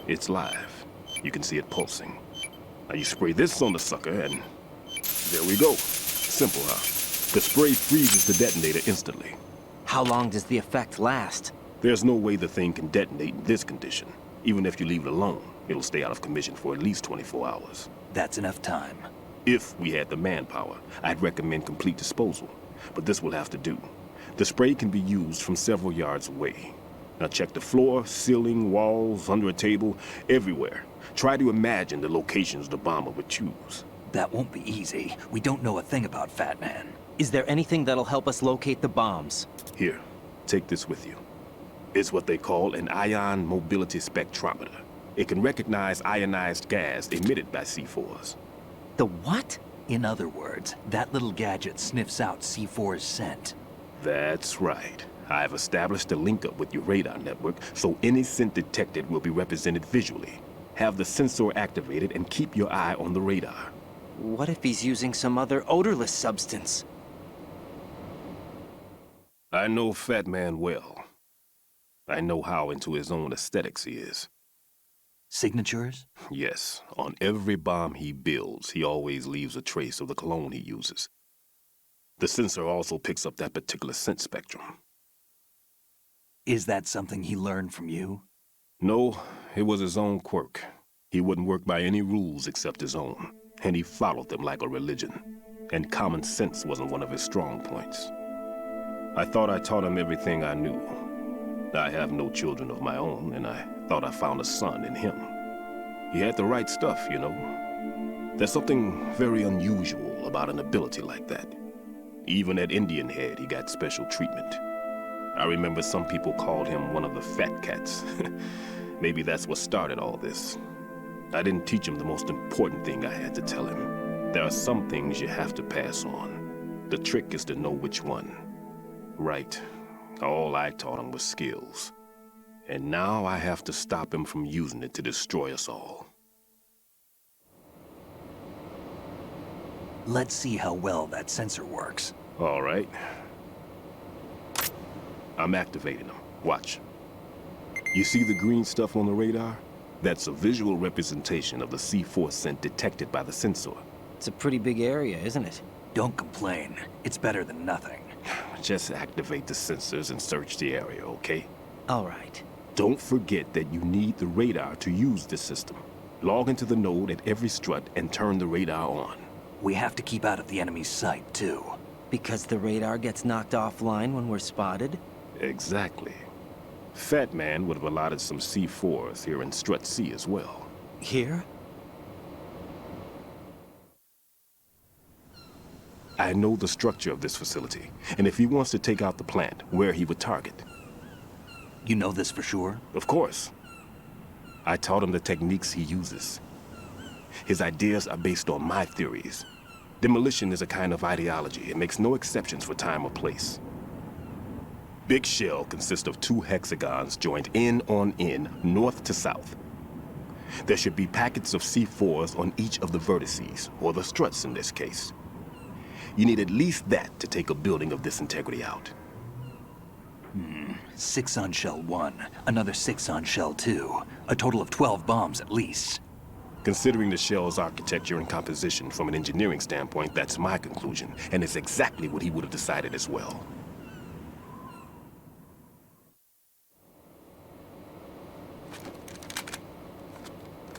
It's live. You can see it pulsing. Now you spray this on the sucker and there we go. Simple, huh? The spray freezes the detonator instantly. How long does the effect last? There's no way the thing can detonate in this condition. Even if you leave it alone, it'll stay out of commission for at least 24 hours. That's enough time. If we had the manpower, I'd recommend complete disposal. But this will have to do. The spray can be used from several yards away. Now check the floor, ceiling, walls, under a table, everywhere. Try to imagine the locations the bomber would choose. That won't be easy. We don't know a thing about Fatman. Is there anything that'll help us locate the bombs? Here, take this with you. It's what they call an ion mobility spectrometer. It can recognize ionized gas emitted by C4s. The what? In other words, that little gadget sniffs out C4's scent. That's right. I've established a link-up with your radar network, so any scent detected will be represented visually. Have the sensor activated and keep your eye on the radar. What if he's using some other odorless substance? I know Fatman well. I know how into his own aesthetics he is. Signatures? Yes. On every bomb he builds, he always leaves a trace of the cologne he uses. The sensor also picks up that particular scent spectrum. Is that something he learned from you? No, it was his own quirk. He wouldn't work by any rules except his own, and he followed them like a religion. And common sense wasn't one of his strong points. I thought I taught him everything I knew. I have no children of my own, and I thought I found a son in him. He had the right stuff, you know. There's something very unusual about an ability like that. Even at Indian Head, he got special treatment. I remember some people called him one of the fat cats. Maybe that's what started all this. I didn't teach him the most important thing I had to tell him. There are some things you have to pass on. The trick is to know which one. Right. All I taught him was skills. And now I have to stop him from using it to destroy us all. Let's see how well that sensor works. All right. I'm activating them. Watch. You see the green stuff on the radar? That's a visual representation of the C4 scent detected by the sensor. It's a pretty big area, isn't it? Don't complain. It's better than nothing. Just activate the sensors and search the area, okay? All right. Don't forget that you need the radar to use this system. Log into the node at every strut and turn the radar on. We have to keep out of the enemy's sight, too. Because the radar gets knocked offline when we're spotted? Exactly. Fatman would have allotted some C4s here in Strut C as well. Here? I know the structure of this facility, and if he wants to take out the plant, where he would target. You know this for sure? Of course. I taught him the techniques he uses. His ideas are based on my theories. Demolition is a kind of ideology. It makes no exceptions for time or place. Big shell consists of 2 hexagons joined end on end, north to south. There should be packets of C4s on each of the vertices, or the struts in this case. You need at least that to take a building of this integrity out. 6 on shell 1, another 6 on shell 2. A total of 12 bombs at least. Considering the shell's architecture and composition from an engineering standpoint, that's my conclusion, and it's exactly what he would have decided as well.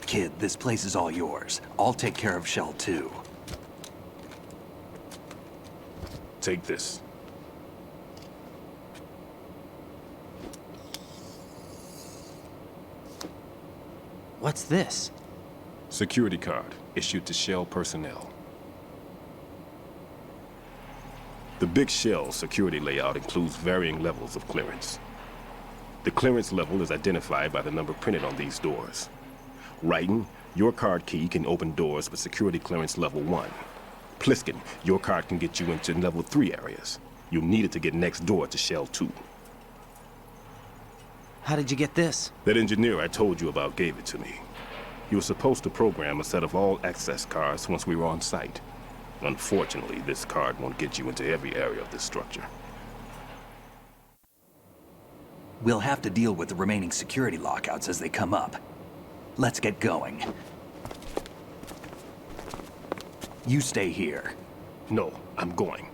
Kid, this place is all yours. I'll take care of shell 2. Take this. What's this? Security card, issued to Shell personnel. The Big Shell security layout includes varying levels of clearance. The clearance level is identified by the number printed on these doors. Raiden, your card key can open doors with security clearance level 1. Pliskin, your card can get you into level 3 areas. You'll need it to get next door to Shell 2. How did you get this? That engineer I told you about gave it to me. He was supposed to program a set of all access cards once we were on site. Unfortunately, this card won't get you into every area of this structure. We'll have to deal with the remaining security lockouts as they come up. Let's get going. You stay here. No, I'm going.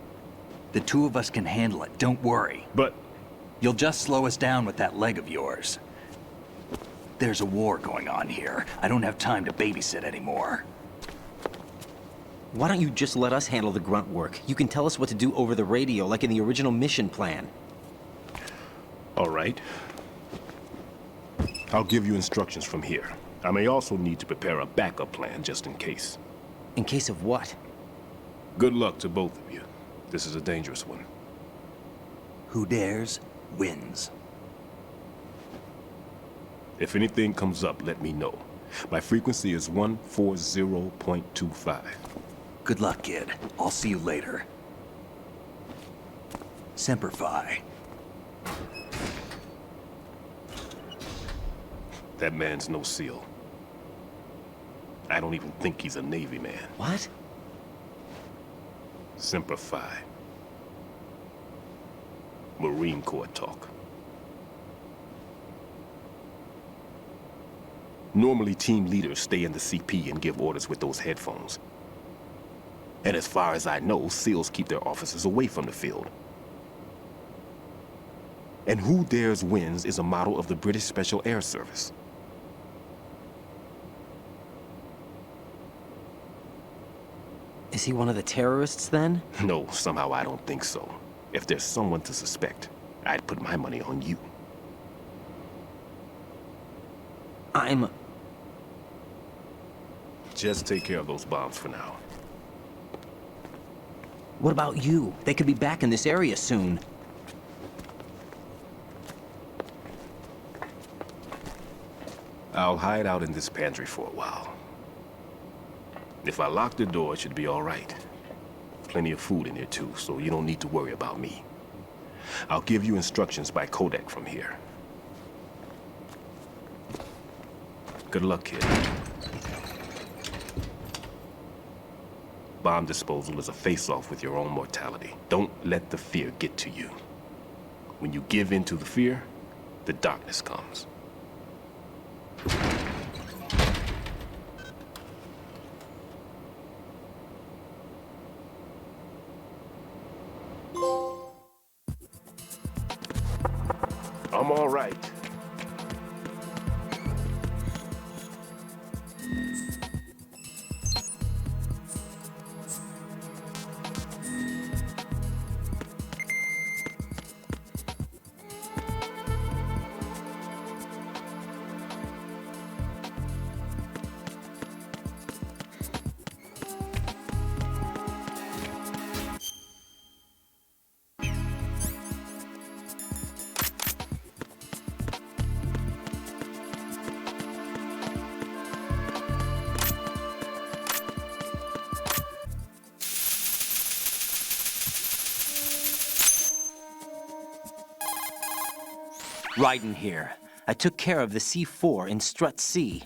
The 2 of us can handle it, don't worry. But... You'll just slow us down with that leg of yours. There's a war going on here. I don't have time to babysit anymore. Why don't you just let us handle the grunt work? You can tell us what to do over the radio, like in the original mission plan. All right. I'll give you instructions from here. I may also need to prepare a backup plan just in case. In case of what? Good luck to both of you. This is a dangerous one. Who dares, wins. If anything comes up, let me know. My frequency is 140.25. Good luck, kid. I'll see you later. Semper Fi. That man's no SEAL. I don't even think he's a Navy man. What? Semper Fi. Marine Corps talk. Normally, team leaders stay in the CP and give orders with those headphones. And as far as I know, SEALs keep their officers away from the field. And who dares wins is a model of the British Special Air Service. Is he one of the terrorists, then? No, somehow I don't think so. If there's someone to suspect, I'd put my money on you. Just take care of those bombs for now. What about you? They could be back in this area soon. I'll hide out in this pantry for a while. If I lock the door, it should be all right. Plenty of food in here too, so you don't need to worry about me. I'll give you instructions by codec from here. Good luck, kid. Bomb disposal is a face-off with your own mortality. Don't let the fear get to you. When you give in to the fear, the darkness comes. I'm all right. Raiden here. I took care of the C4 in Strut C.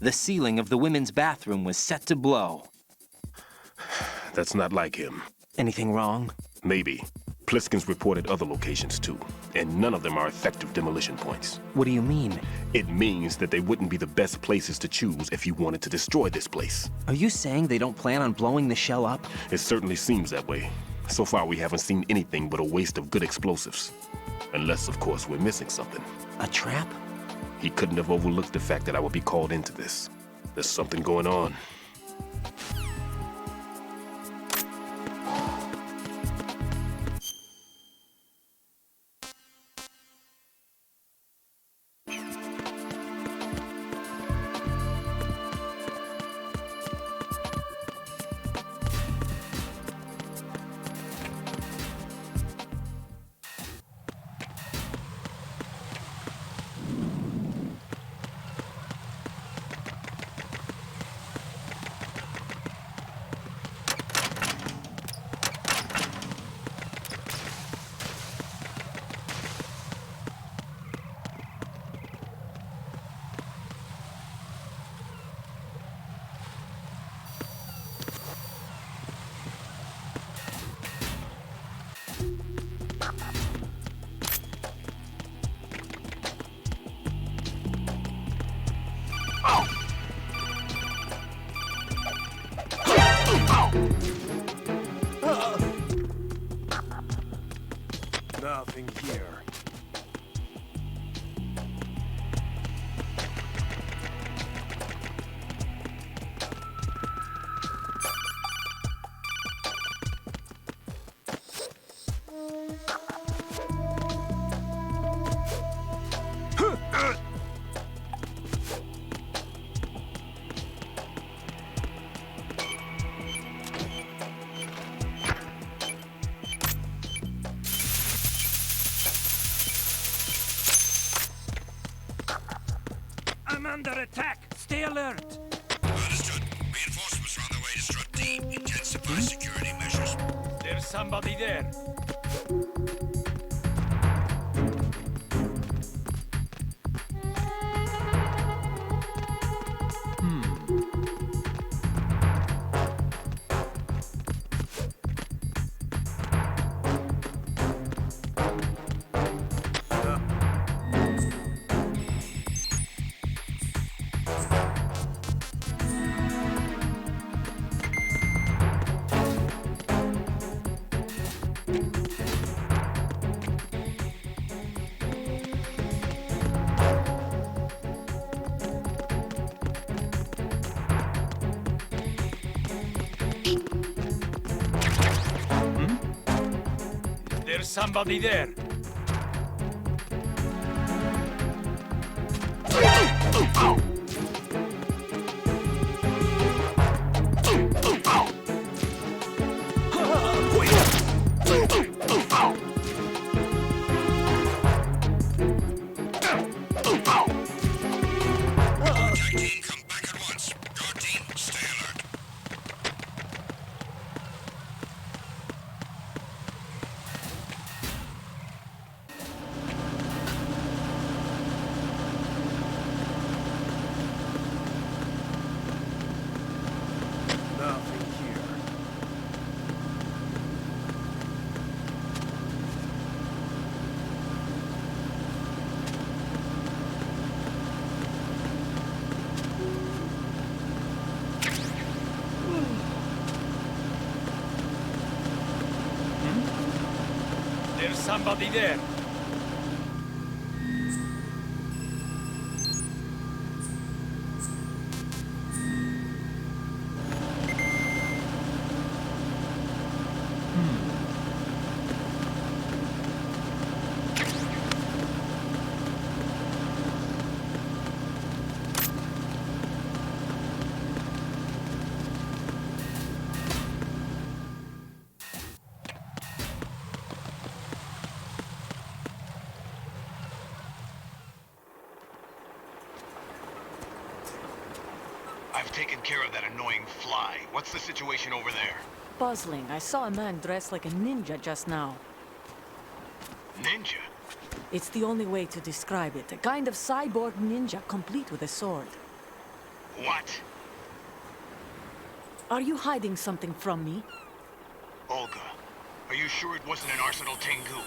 The ceiling of the women's bathroom was set to blow. That's not like him. Anything wrong? Maybe. Pliskin's reported other locations too, and none of them are effective demolition points. What do you mean? It means that they wouldn't be the best places to choose if you wanted to destroy this place. Are you saying they don't plan on blowing the shell up? It certainly seems that way. So far, we haven't seen anything but a waste of good explosives. Unless, of course, we're missing something. A trap? He couldn't have overlooked the fact that I would be called into this. There's something going on. Nothing here. I'm under attack. Stay alert. Understood. Reinforcements are on their way to Strut D. Intensify security measures. There's somebody there. There's somebody there. There's somebody there. I've taken care of that annoying fly. What's the situation over there? Puzzling. I saw a man dressed like a ninja just now. Ninja? It's the only way to describe it. A kind of cyborg ninja, complete with a sword. What? Are you hiding something from me? Olga, are you sure it wasn't an Arsenal Tengu?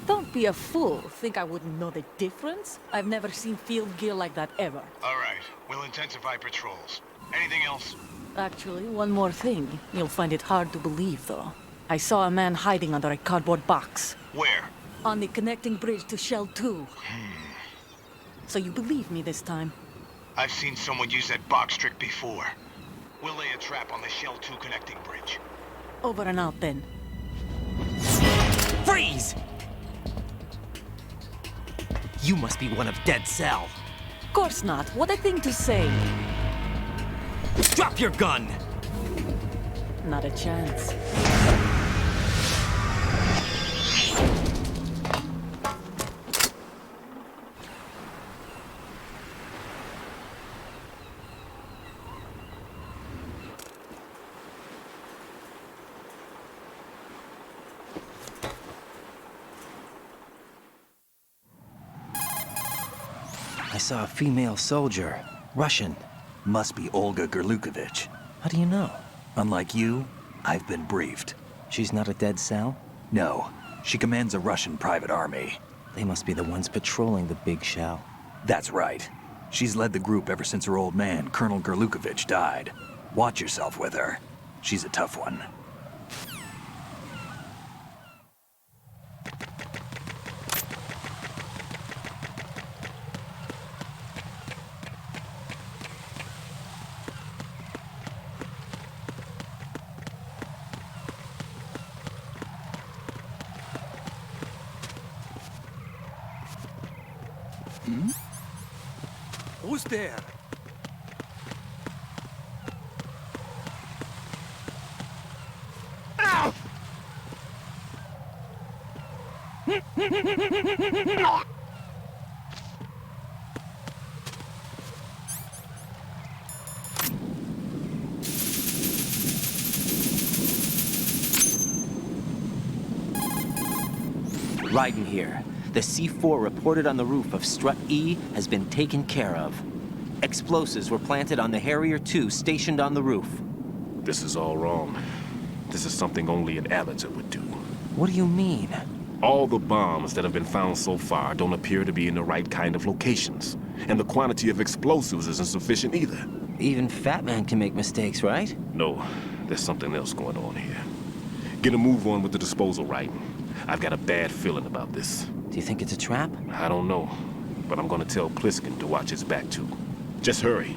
Don't be a fool. Think I wouldn't know the difference? I've never seen field gear like that ever. All right, we'll intensify patrols. Anything else? Actually, one more thing. You'll find it hard to believe, though. I saw a man hiding under a cardboard box. Where? On the connecting bridge to Shell 2. So you believe me this time? I've seen someone use that box trick before. We'll lay a trap on the Shell 2 connecting bridge. Over and out, then. Freeze! You must be one of Dead Cell. Of course not. What a thing to say. Drop your gun! Not a chance. I saw a female soldier. Russian. Must be Olga Gerlukovich. How do you know? Unlike you, I've been briefed. She's not a Dead Cell? No. She commands a Russian private army. They must be the ones patrolling the big shell. That's right. She's led the group ever since her old man, Colonel Gerlukovich, died. Watch yourself with her. She's a tough one. Who's there? Ow! Raiden here. The C4 reported on the roof of Strut E has been taken care of. Explosives were planted on the Harrier 2 stationed on the roof. This is all wrong. This is something only an amateur would do. What do you mean? All the bombs that have been found so far don't appear to be in the right kind of locations. And the quantity of explosives isn't sufficient either. Even Fatman can make mistakes, right? No, there's something else going on here. Get a move on with the disposal, Raiden. I've got a bad feeling about this. Do you think it's a trap? I don't know, but I'm gonna tell Pliskin to watch his back too. Just hurry.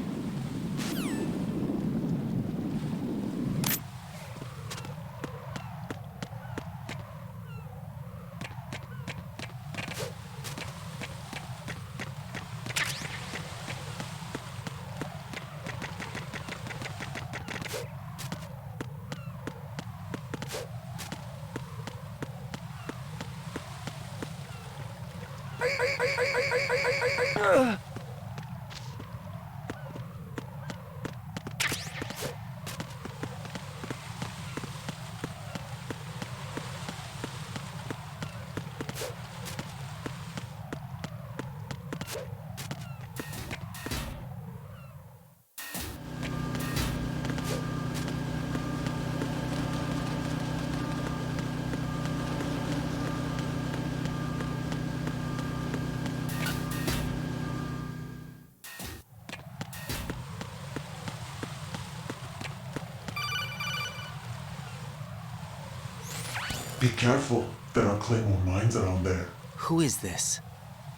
Be careful. There are claymore mines around there. Who is this?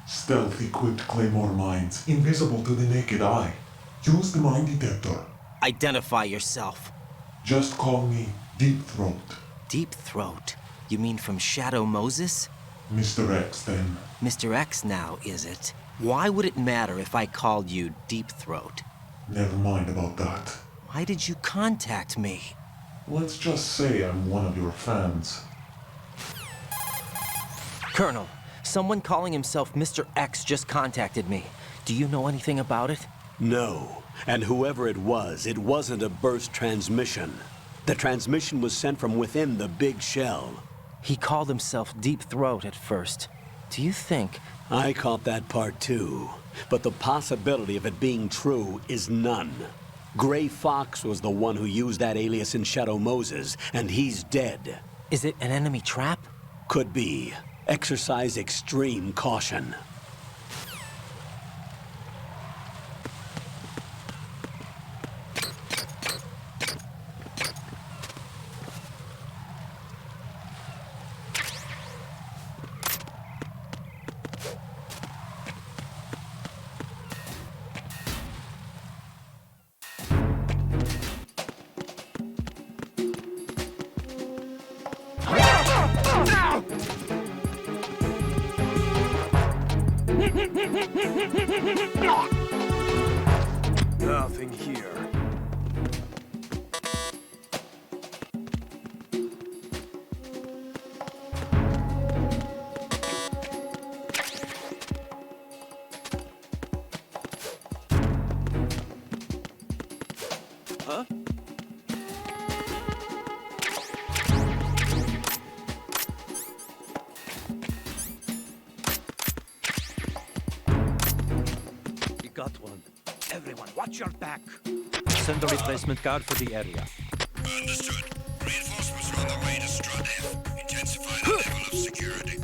Stealth-equipped claymore mines, invisible to the naked eye. Use the mine detector. Identify yourself. Just call me Deepthroat. Deepthroat? You mean from Shadow Moses? Mr. X, then. Mr. X now, is it? Why would it matter if I called you Deepthroat? Never mind about that. Why did you contact me? Let's just say I'm one of your fans. Colonel, someone calling himself Mr. X just contacted me. Do you know anything about it? No. And whoever it wasn't a burst transmission. The transmission was sent from within the big shell. He called himself Deepthroat at first. Do you think... I caught that part too. But the possibility of it being true is none. Gray Fox was the one who used that alias in Shadow Moses, and he's dead. Is it an enemy trap? Could be. Exercise extreme caution. Nothing here. Huh? You got one. Everyone, watch your back. Send a replacement guard for the area. Understood. Reinforcements are on the way to Strut F. Intensify the level of security.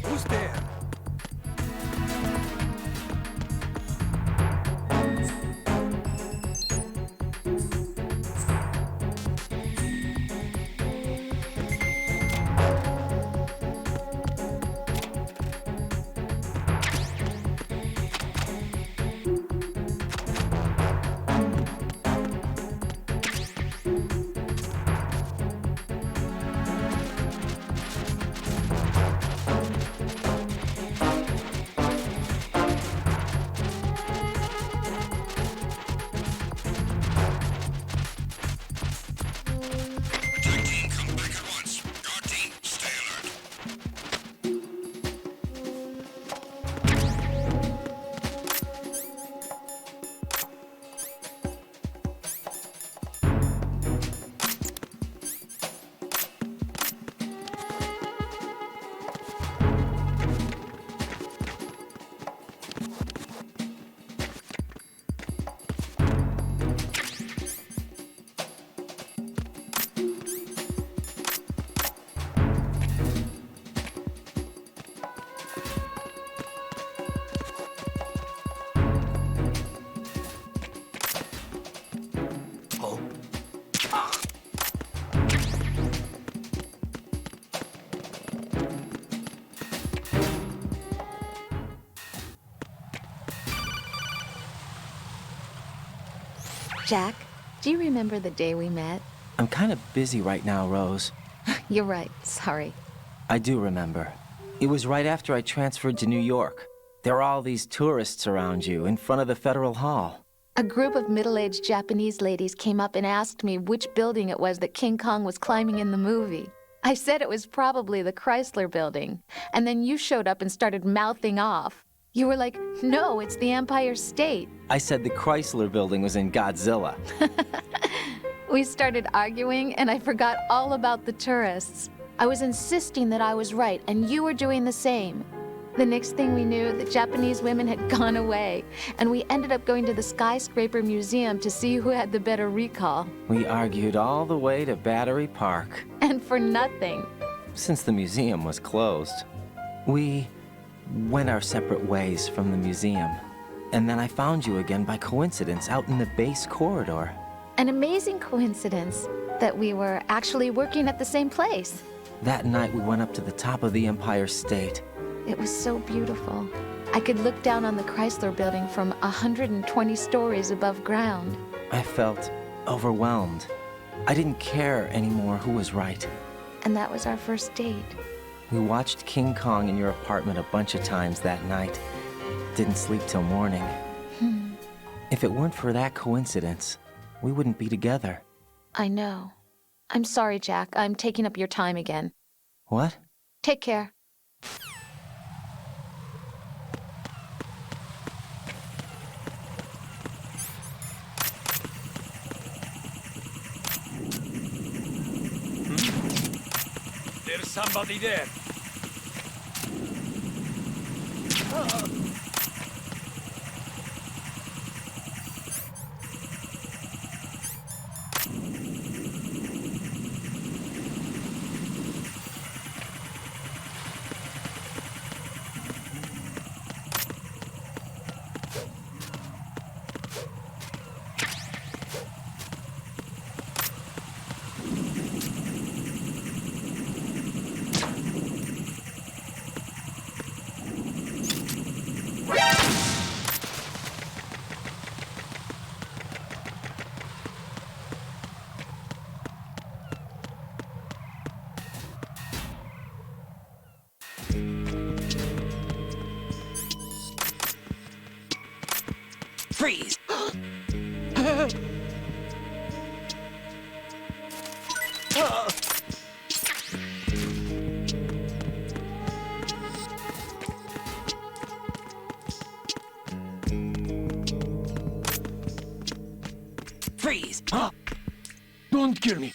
Who's there? Jack, do you remember the day we met? I'm kind of busy right now, Rose. You're right. Sorry. I do remember. It was right after I transferred to New York. There were all these tourists around you in front of the Federal Hall. A group of middle-aged Japanese ladies came up and asked me which building it was that King Kong was climbing in the movie. I said it was probably the Chrysler Building, and then you showed up and started mouthing off. You were like, no, it's the Empire State. I said the Chrysler Building was in Godzilla. We started arguing, and I forgot all about the tourists. I was insisting that I was right, and you were doing the same. The next thing we knew, the Japanese women had gone away, and we ended up going to the Skyscraper Museum to see who had the better recall. We argued all the way to Battery Park. And for nothing. Since the museum was closed. We went our separate ways from the museum. And then I found you again by coincidence out in the base corridor. An amazing coincidence that we were actually working at the same place. That night we went up to the top of the Empire State. It was so beautiful. I could look down on the Chrysler Building from 120 stories above ground. I felt overwhelmed. I didn't care anymore who was right. And that was our first date. We watched King Kong in your apartment a bunch of times that night. Didn't sleep till morning. If it weren't for that coincidence, we wouldn't be together. I know. I'm sorry, Jack. I'm taking up your time again. What? Take care. There's somebody there. Freeze! Freeze! Don't kill me!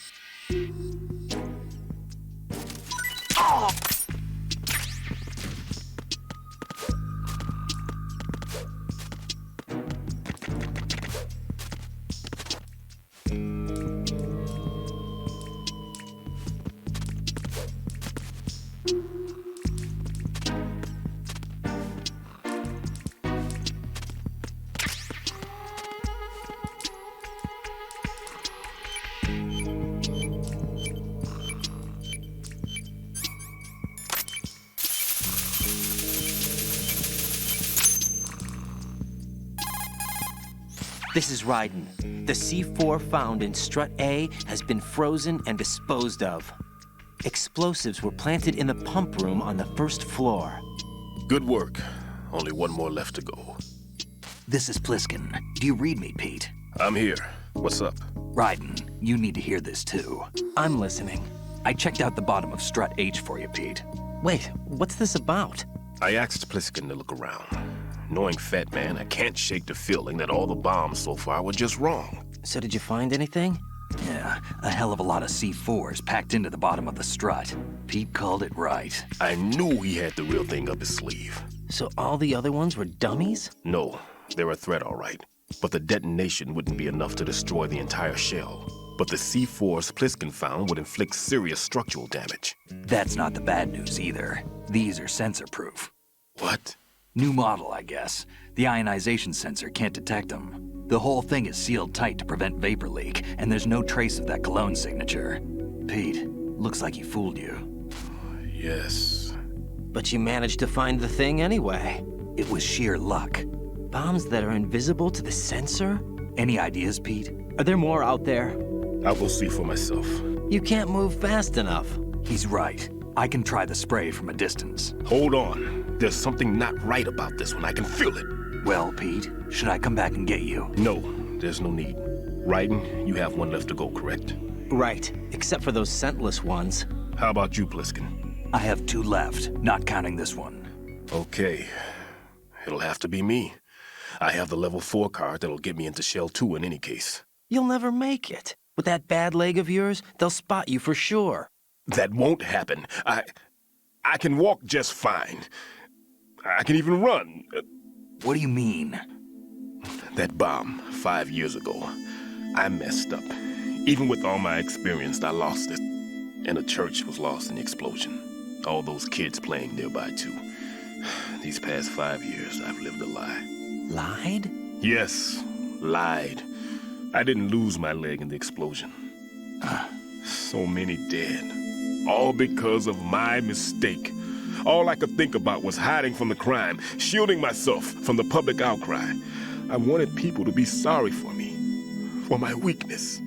This is Raiden. The C4 found in Strut A has been frozen and disposed of. Explosives were planted in the pump room on the first floor. Good work. Only one more left to go. This is Pliskin. Do you read me, Pete? I'm here. What's up? Raiden, you need to hear this too. I'm listening. I checked out the bottom of Strut H for you, Pete. Wait, what's this about? I asked Pliskin to look around. Knowing Fatman, I can't shake the feeling that all the bombs so far were just wrong. So did you find anything? Yeah, a hell of a lot of C4s packed into the bottom of the strut. Pete called it right. I knew he had the real thing up his sleeve. So all the other ones were dummies? No, they're a threat, all right. But the detonation wouldn't be enough to destroy the entire shell. But the C4s Pliskin found would inflict serious structural damage. That's not the bad news either. These are sensor-proof. What? New model, I guess. The ionization sensor can't detect them. The whole thing is sealed tight to prevent vapor leak, and there's no trace of that cologne signature. Pete, looks like he fooled you. Yes. But you managed to find the thing anyway. It was sheer luck. Bombs that are invisible to the sensor? Any ideas, Pete? Are there more out there? I'll go see for myself. You can't move fast enough. He's right. I can try the spray from a distance. Hold on. There's something not right about this one. I can feel it. Well, Pete, should I come back and get you? No, there's no need. Raiden, you have one left to go, correct? Right, except for those scentless ones. How about you, Pliskin? I have 2 left, not counting this one. Okay. It'll have to be me. I have the level 4 card that'll get me into Shell 2 in any case. You'll never make it. With that bad leg of yours, they'll spot you for sure. That won't happen. I can walk just fine. I can even run. What do you mean? That bomb 5 years ago. I messed up. Even with all my experience, I lost it. And the church was lost in the explosion. All those kids playing nearby, too. These past 5 years, I've lived a lie. Lied? Yes, lied. I didn't lose my leg in the explosion. So many dead. All because of my mistake. All I could think about was hiding from the crime, shielding myself from the public outcry. I wanted people to be sorry for me, for my weakness.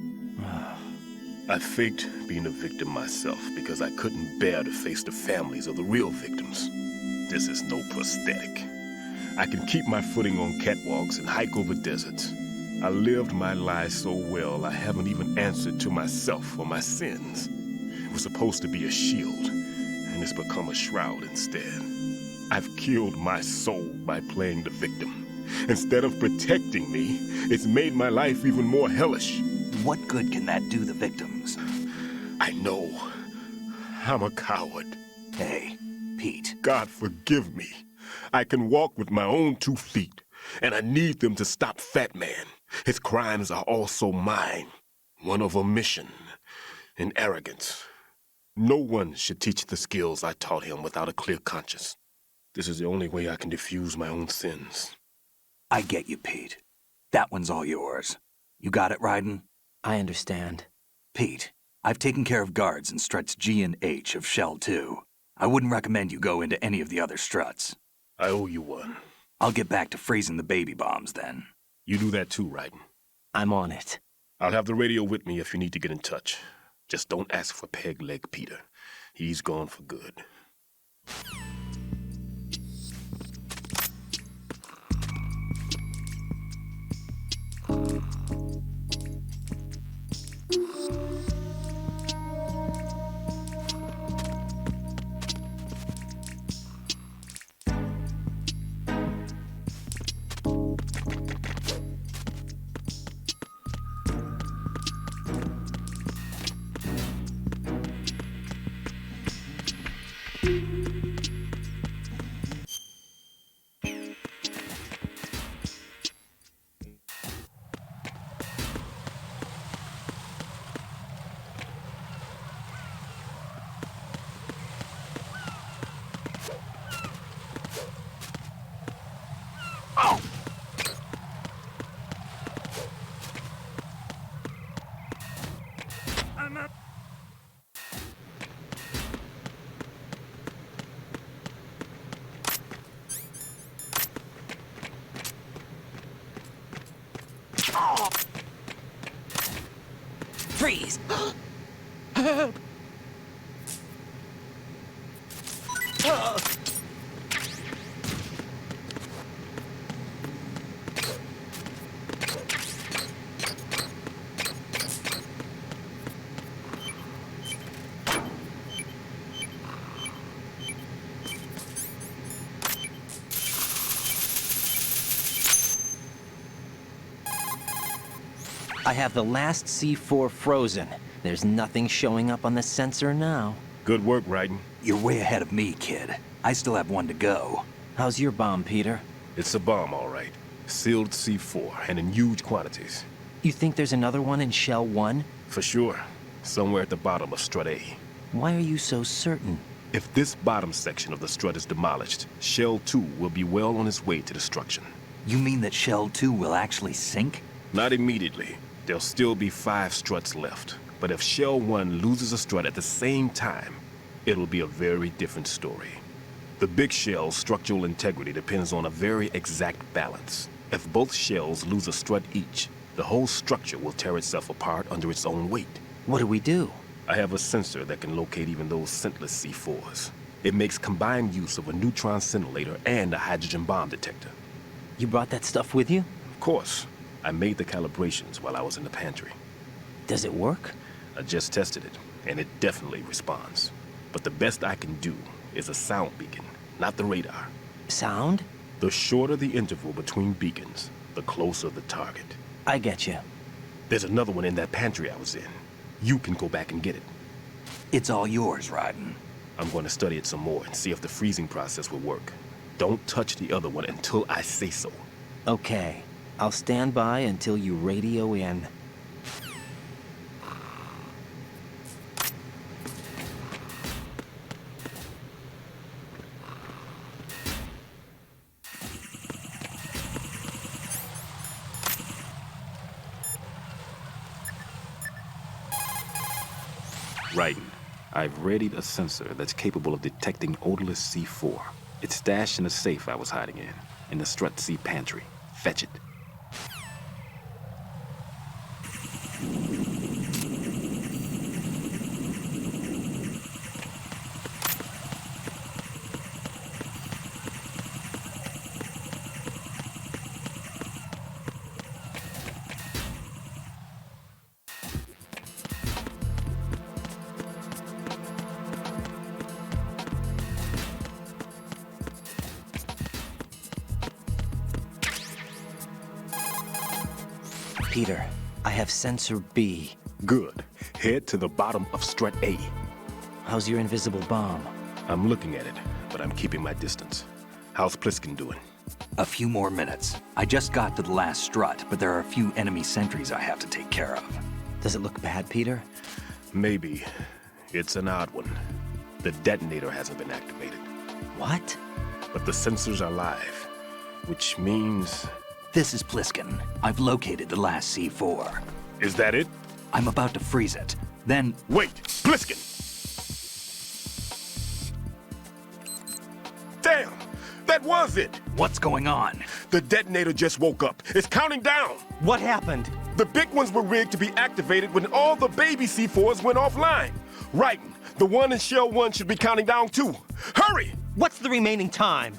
I faked being a victim myself because I couldn't bear to face the families of the real victims. This is no prosthetic. I can keep my footing on catwalks and hike over deserts. I lived my life so well I haven't even answered to myself for my sins. It was supposed to be a shield, and it's become a shroud instead. I've killed my soul by playing the victim. Instead of protecting me, it's made my life even more hellish. What good can that do the victims? I know. I'm a coward. Hey, Pete. God forgive me. I can walk with my own 2 feet, and I need them to stop Fatman. His crimes are also mine. One of omission and arrogance. No one should teach the skills I taught him without a clear conscience. This is the only way I can diffuse my own sins. I get you, Pete. That one's all yours. You got it, Raiden? I understand. Pete, I've taken care of guards in struts G and H of Shell 2. I wouldn't recommend you go into any of the other struts. I owe you one. I'll get back to freezing the baby bombs then. You do that too, Raiden. I'm on it. I'll have the radio with me if you need to get in touch. Just don't ask for Peg Leg Peter. He's gone for good. Freeze! I have the last C4 frozen. There's nothing showing up on the sensor now. Good work, Raiden. You're way ahead of me, kid. I still have 1 to go. How's your bomb, Peter? It's a bomb, all right. Sealed C4, and in huge quantities. You think there's another one in Shell 1? For sure. Somewhere at the bottom of Strut A. Why are you so certain? If this bottom section of the strut is demolished, Shell 2 will be well on its way to destruction. You mean that Shell 2 will actually sink? Not immediately. There'll still be 5 struts left. But if Shell 1 loses a strut at the same time, it'll be a very different story. The big shell's structural integrity depends on a very exact balance. If both shells lose a strut each, the whole structure will tear itself apart under its own weight. What do we do? I have a sensor that can locate even those scentless C4s. It makes combined use of a neutron scintillator and a hydrogen bomb detector. You brought that stuff with you? Of course. I made the calibrations while I was in the pantry. Does it work? I just tested it, and it definitely responds. But the best I can do is a sound beacon, not the radar. Sound? The shorter the interval between beacons, the closer the target. I get you. There's another one in that pantry I was in. You can go back and get it. It's all yours, Raiden. I'm going to study it some more and see if the freezing process will work. Don't touch the other one until I say so. Okay. I'll stand by until you radio in. Raiden, I've readied a sensor that's capable of detecting odorless C4. It's stashed in a safe I was hiding in the Strut C pantry. Fetch it. Peter, I have sensor B. Good. Head to the bottom of Strut A. How's your invisible bomb? I'm looking at it, but I'm keeping my distance. How's Pliskin doing? A few more minutes. I just got to the last strut, but there are a few enemy sentries I have to take care of. Does it look bad, Peter? Maybe. It's an odd one. The detonator hasn't been activated. What? But the sensors are live, which means... This is Pliskin. I've located the last C4. Is that it? I'm about to freeze it. Then... Wait! Pliskin! Damn! That was it! What's going on? The detonator just woke up. It's counting down! What happened? The big ones were rigged to be activated when all the baby C4s went offline. Raiden, the one in Shell 1 should be counting down too. Hurry! What's the remaining time?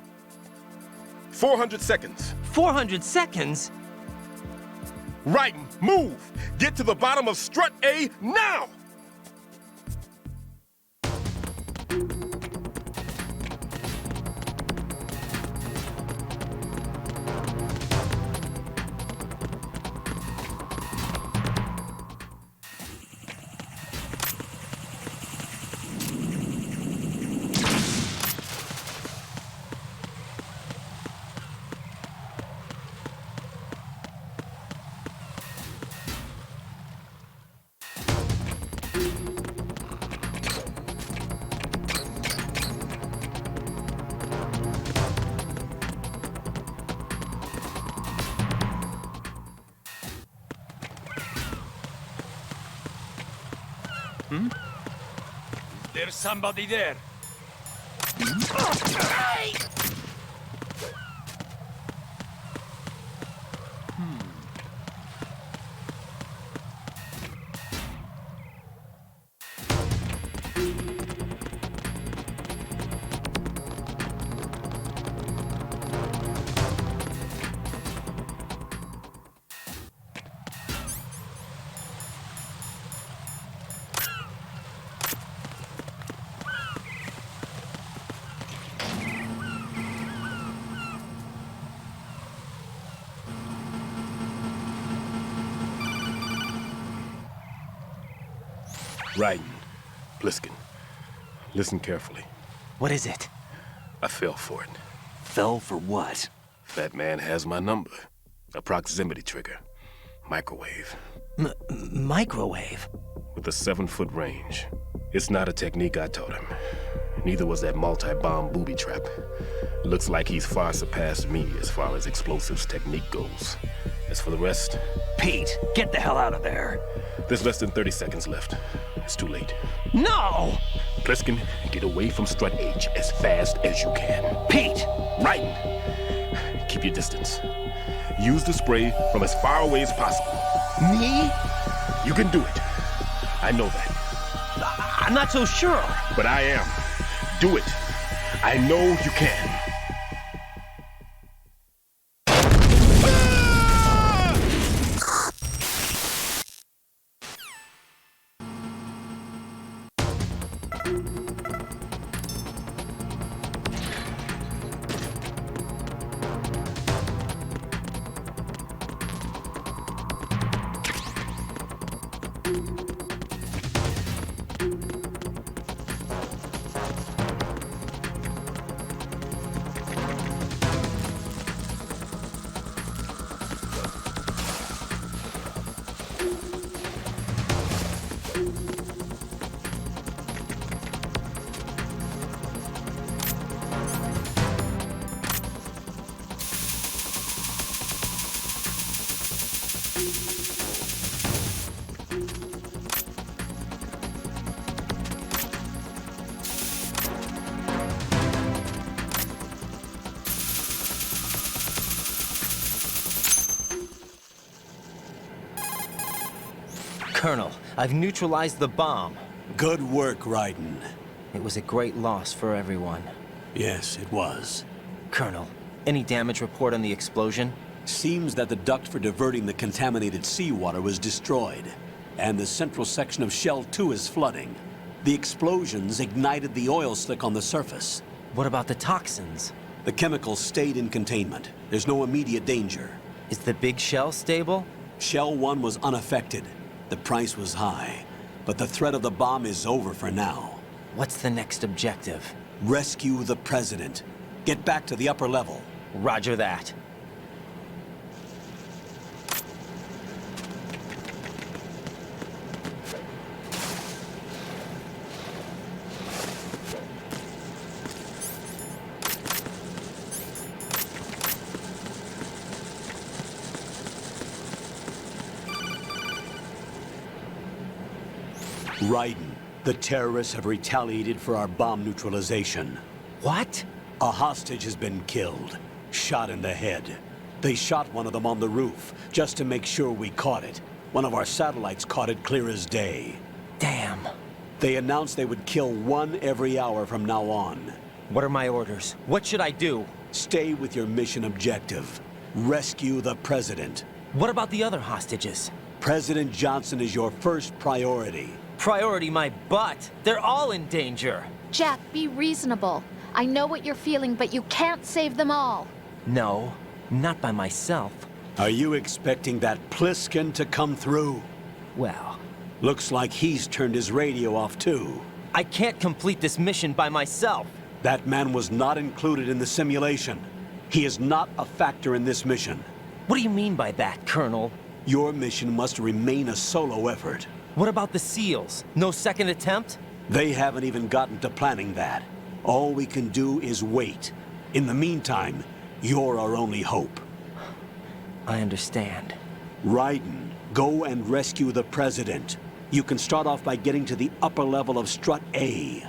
400 seconds. 400 seconds? Raiden, move! Get to the bottom of Strut A now! There's somebody there. Raiden, Pliskin, listen carefully. What is it? I fell for it. Fell for what? Fatman has my number. A proximity trigger. Microwave. Microwave? With a 7-foot range. It's not a technique I taught him. Neither was that multi-bomb booby trap. Looks like he's far surpassed me as far as explosives technique goes. As for the rest... Pete, get the hell out of there. There's less than 30 seconds left. It's too late. No! Pliskin, get away from Strut H as fast as you can. Pete! Raiden, keep your distance. Use the spray from as far away as possible. Me? You can do it. I know that. I'm not so sure. But I am. Do it. I know you can. Colonel, I've neutralized the bomb. Good work, Raiden. It was a great loss for everyone. Yes, it was. Colonel, any damage report on the explosion? Seems that the duct for diverting the contaminated seawater was destroyed, and the central section of Shell 2 is flooding. The explosions ignited the oil slick on the surface. What about the toxins? The chemicals stayed in containment. There's no immediate danger. Is the big shell stable? Shell 1 was unaffected. The price was high, but the threat of the bomb is over for now. What's the next objective? Rescue the President. Get back to the upper level. Roger that. Raiden, the terrorists have retaliated for our bomb neutralization. What? A hostage has been killed, shot in the head. They shot one of them on the roof, just to make sure we caught it. One of our satellites caught it clear as day. Damn. They announced they would kill one every hour from now on. What are my orders? What should I do? Stay with your mission objective. Rescue the President. What about the other hostages? President Johnson is your first priority. Priority my butt. They're all in danger. Jack, be reasonable. I know what you're feeling, but you can't save them all. No, not by myself. Are you expecting that Pliskin to come through? Well... Looks like he's turned his radio off too. I can't complete this mission by myself. That man was not included in the simulation. He is not a factor in this mission. What do you mean by that, Colonel? Your mission must remain a solo effort. What about the SEALs? No second attempt? They haven't even gotten to planning that. All we can do is wait. In the meantime, you're our only hope. I understand. Raiden, go and rescue the President. You can start off by getting to the upper level of Strut A.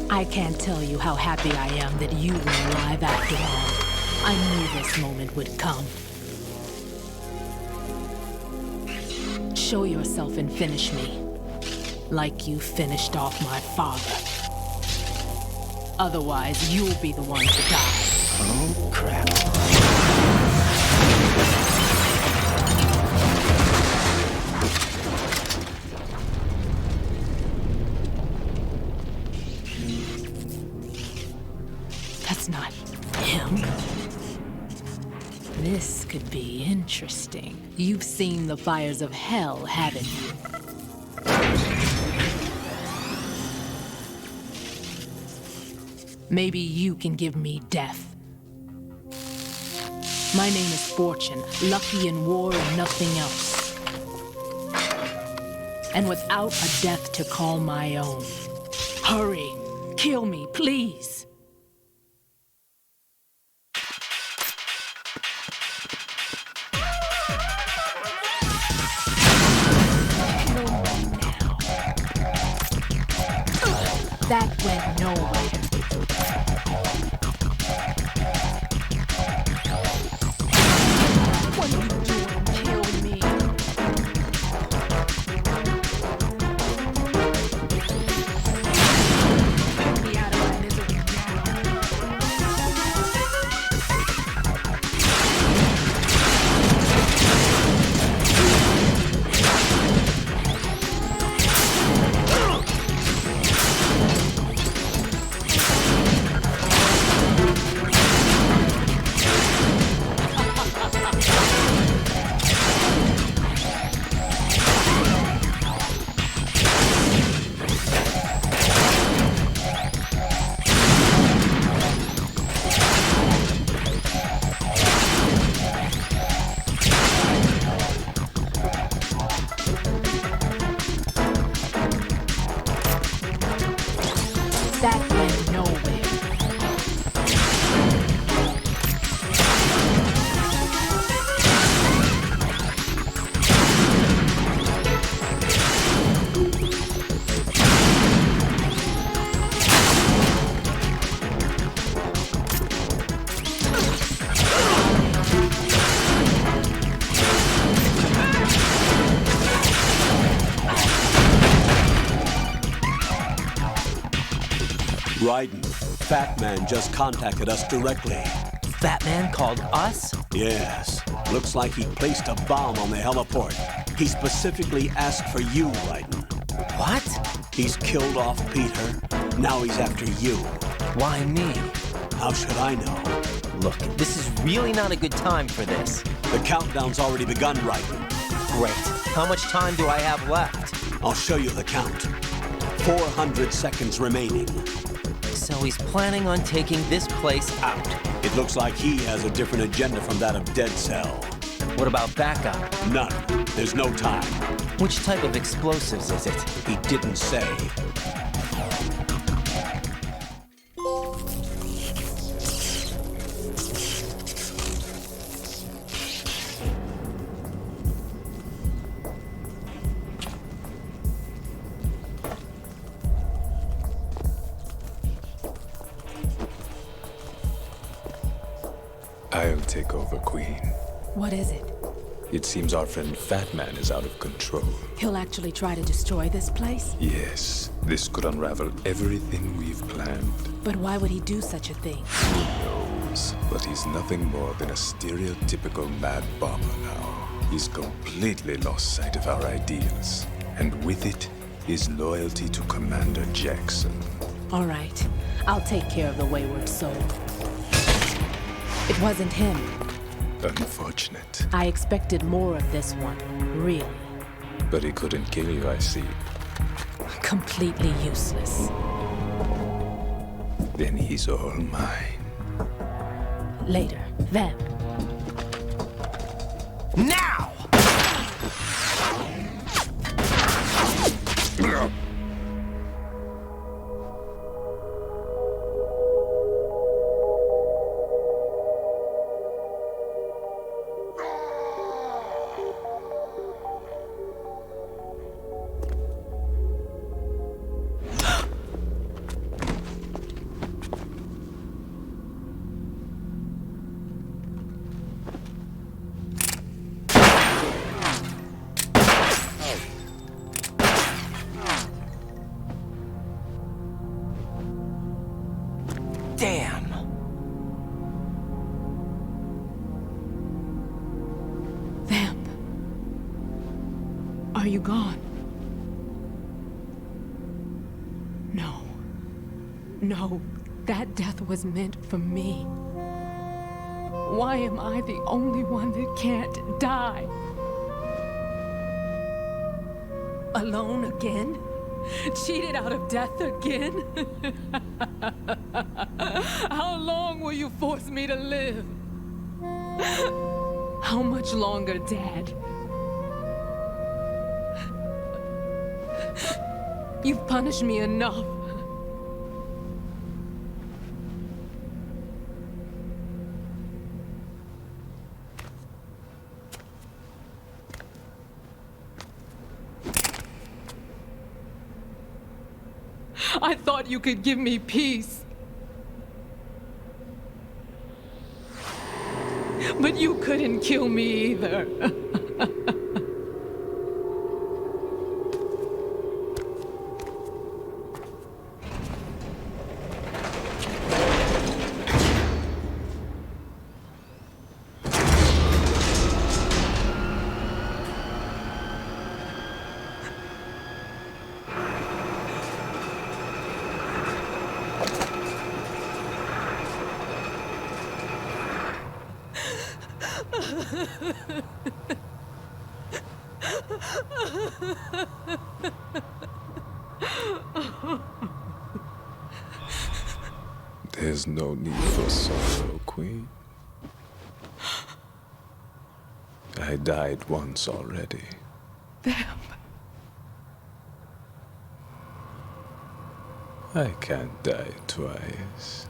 I can't tell you how happy I am that you were alive after all. I knew this moment would come. Show yourself and finish me. Like you finished off my father. Otherwise, you'll be the one to die. Oh, crap. That's not him. This could be interesting. You've seen the fires of hell, haven't you? Maybe you can give me death. My name is Fortune, lucky in war and nothing else. and without a death to call my own. Hurry! Kill me, please! That went nowhere. What are you doing? Kill me. Get me out of my misery Raiden, Fatman just contacted us directly. Fatman called us? Yes. Looks like he placed a bomb on the heliport. He specifically asked for you, Raiden. What? He's killed off Peter. Now he's after you. Why me? How should I know? Look, this is really not a good time for this. The countdown's already begun, Raiden. Great. How much time do I have left? I'll show you the count. 400 seconds remaining. So he's planning on taking this place out. It looks like he has a different agenda from that of Dead Cell. What about backup? None. There's no time. Which type of explosives is it? He didn't say. I'll take over, Queen. What is it? It seems our friend Fatman is out of control. He'll actually try to destroy this place? Yes, this could unravel everything we've planned. But why would he do such a thing? Who knows? But he's nothing more than a stereotypical mad bomber now. He's completely lost sight of our ideals. And with it, his loyalty to Commander Jackson. All right. I'll take care of the wayward soul. It wasn't him. Unfortunate. I expected more of this one, really. But he couldn't kill you, I see. Completely useless. Then he's all mine. Later, Vamp. Now! Damn! Vamp. Are you gone? No. No, that death was meant for me. Why am I the only one that can't die? Alone again? Cheated out of death again? How long will you force me to live? How much longer, Dad? You've punished me enough. I thought you could give me peace. But you couldn't kill me either. There's no need for sorrow, Queen. I died once already. Vamp. I can't die twice.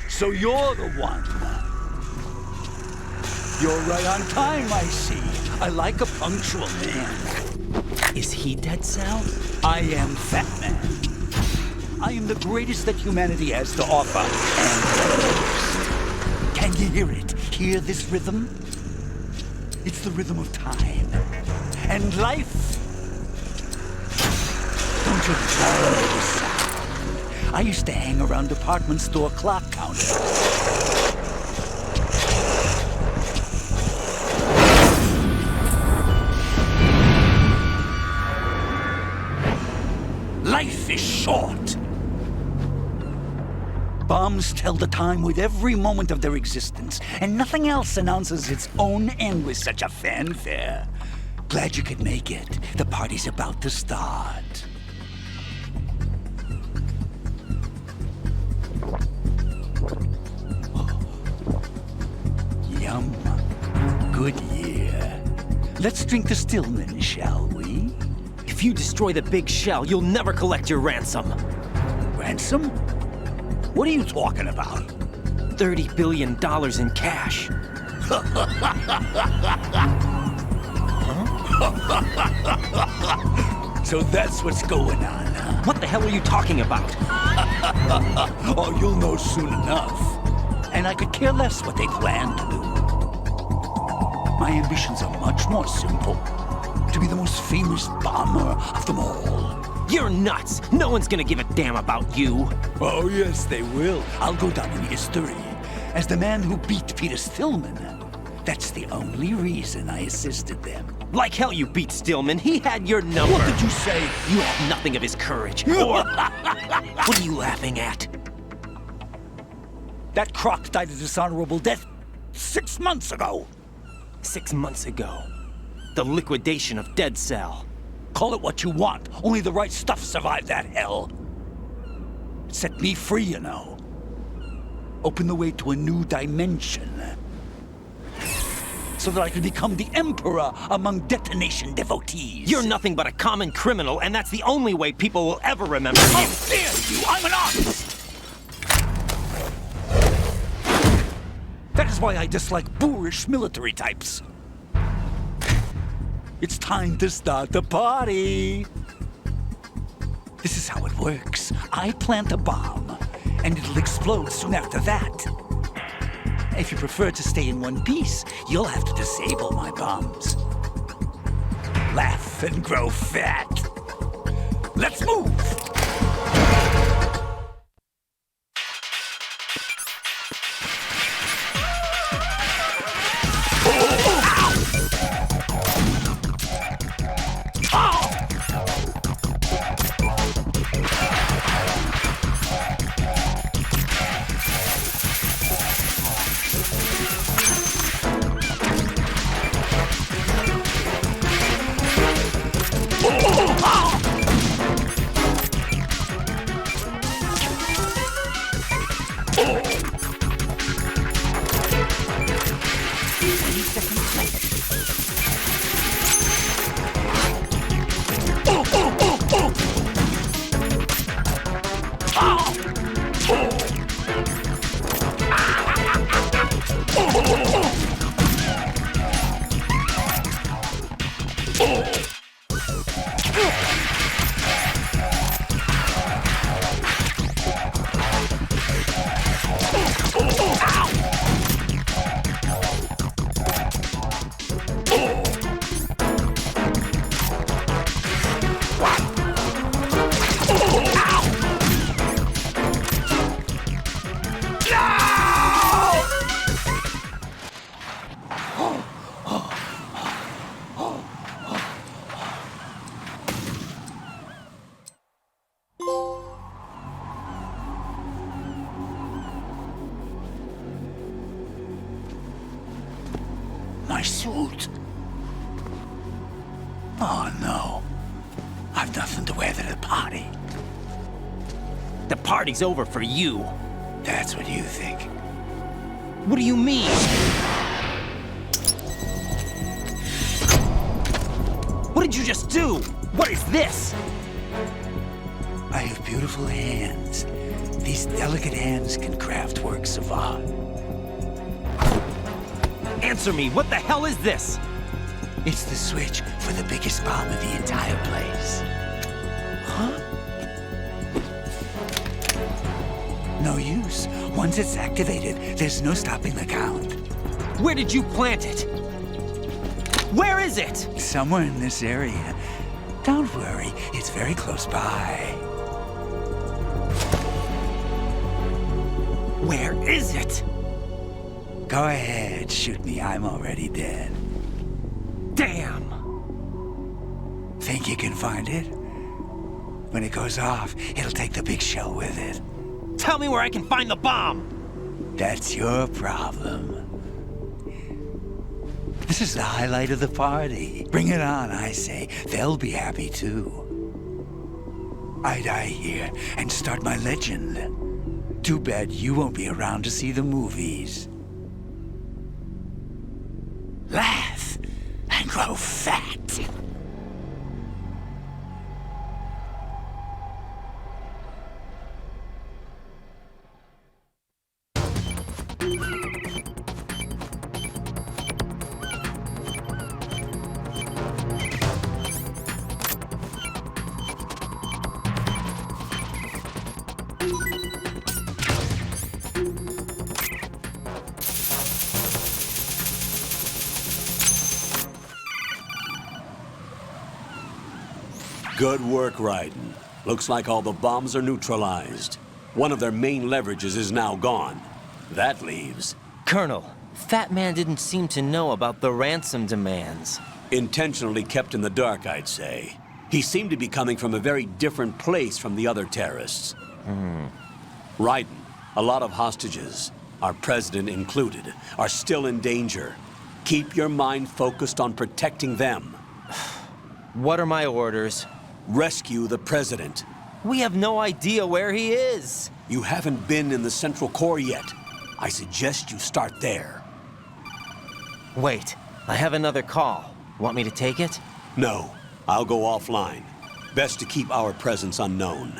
So you're the one. You're right on time, I see. I like a punctual man. Is he Dead Cell? I am Fatman. I am the greatest that humanity has to offer, and can you hear it? Hear this rhythm? It's the rhythm of time and life. Don't you love this sound? I used to hang around department store clock counters. Life is short. Bombs tell the time with every moment of their existence, and nothing else announces its own end with such a fanfare. Glad you could make it. The party's about to start. Yum. Good year. Let's drink to Stillman, shall we? If you destroy the big shell, you'll never collect your ransom. Ransom? What are you talking about? $30 billion in cash. So that's what's going on, huh? What the hell are you talking about? Oh, you'll know soon enough. And I could care less what they plan to do. My ambitions are much more simple. To be the most famous bomber of them all. You're nuts! No one's gonna give a damn about you! Oh, yes, they will. I'll go down in history as the man who beat Peter Stillman. That's the only reason I assisted them. Like hell you beat Stillman. He had your number. What did you say? You have nothing of his courage. Or... what are you laughing at? That croc died a dishonorable death 6 months ago. 6 months ago. The liquidation of Dead Cell. Call it what you want. Only the right stuff survived that hell. It set me free, you know. Opened the way to a new dimension. So that I could become the Emperor among detonation devotees. You're nothing but a common criminal, and that's the only way people will ever remember you. How dare you! I'm an artist! That is why I dislike boorish military types. It's time to start the party. This is how it works. I plant a bomb, and it'll explode soon after that. If you prefer to stay in one piece, you'll have to disable my bombs. Laugh and grow fat. Let's move! My suit. Oh, no. I've nothing to wear to the party. The party's over for you. That's what you think. What do you mean? What did you just do? What is this? I have beautiful hands. These delicate hands can craft works of art. Answer me, what the hell is this? It's the switch for the biggest bomb in the entire place. Huh? No use. Once it's activated, there's no stopping the count. Where did you plant it? Where is it? Somewhere in this area. Don't worry, it's very close by. Where is it? Go ahead, shoot me. I'm already dead. Damn! Think you can find it? When it goes off, it'll take the big shell with it. Tell me where I can find the bomb! That's your problem. This is the highlight of the party. Bring it on, I say. They'll be happy too. I die here and start my legend. Too bad you won't be around to see the movies. Laugh and grow fat. Good work, Raiden. Looks like all the bombs are neutralized. One of their main leverages is now gone. That leaves... Colonel, Fatman didn't seem to know about the ransom demands. Intentionally kept in the dark, I'd say. He seemed to be coming from a very different place from the other terrorists. Raiden, a lot of hostages, our president included, are still in danger. Keep your mind focused on protecting them. What are my orders? Rescue the president. We have no idea where he is. You haven't been in the Central Core yet. I suggest you start there. Wait, I have another call. Want me to take it? No, I'll go offline. Best to keep our presence unknown.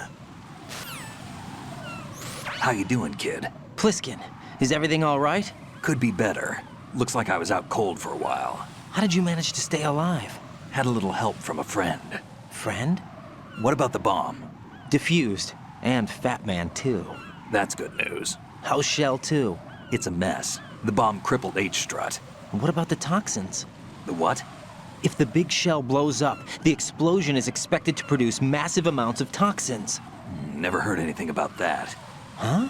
How you doing, kid? Pliskin, is everything all right? Could be better. Looks like I was out cold for a while. How did you manage to stay alive? Had a little help from a friend. Friend? What about the bomb? Diffused. And Fatman, too. That's good news. How's Shell 2? It's a mess. The bomb crippled H-Strut. What about the toxins? The what? If the big shell blows up, the explosion is expected to produce massive amounts of toxins. Never heard anything about that. Huh?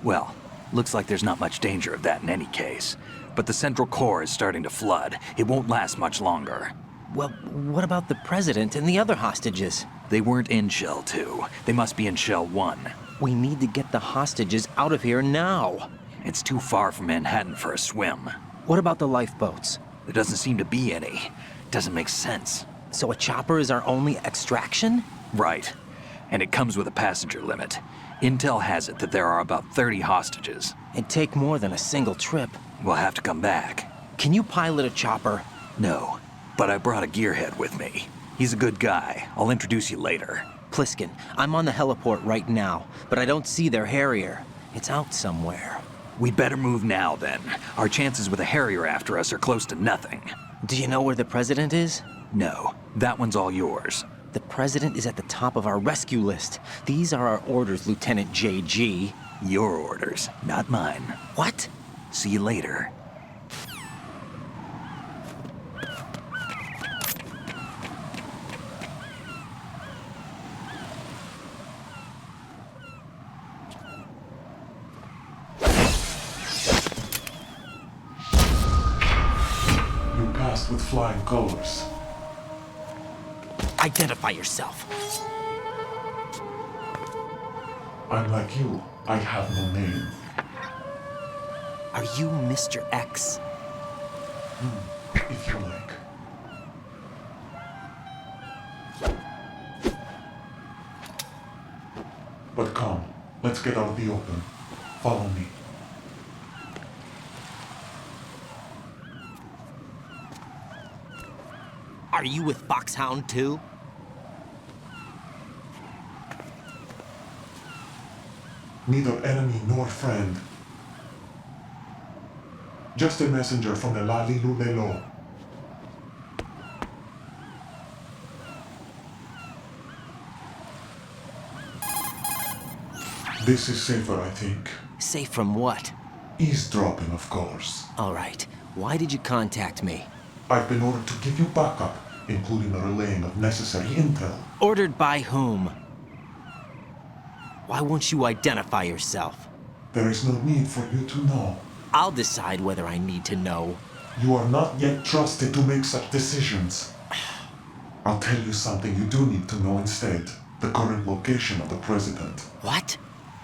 Well, looks like there's not much danger of that in any case. But the Central Core is starting to flood. It won't last much longer. Well, what about the president and the other hostages? They weren't in Shell 2. They must be in Shell 1. We need to get the hostages out of here now. It's too far from Manhattan for a swim. What about the lifeboats? There doesn't seem to be any. Doesn't make sense. So a chopper is our only extraction? Right. And it comes with a passenger limit. Intel has it that there are about 30 hostages. It'd take more than a single trip. We'll have to come back. Can you pilot a chopper? No. But I brought a gearhead with me. He's a good guy. I'll introduce you later. Pliskin, I'm on the heliport right now, but I don't see their Harrier. It's out somewhere. We'd better move now, then. Our chances with a Harrier after us are close to nothing. Do you know where the president is? No. That one's all yours. The president is at the top of our rescue list. These are our orders, Lieutenant JG. Your orders, not mine. What? See you later. With flying colors. Identify yourself. I'm like you. I have no name. Are you Mr. X? If you like. But come, let's get out of the open. Follow me. Are you with Foxhound too? Neither enemy nor friend. Just a messenger from the Lali Lulelo. This is safer, I think. Safe from what? Eavesdropping, of course. All right. Why did you contact me? I've been ordered to give you backup, including the relaying of necessary intel. Ordered by whom? Why won't you identify yourself? There is no need for you to know. I'll decide whether I need to know. You are not yet trusted to make such decisions. I'll tell you something you do need to know instead. The current location of the president. What?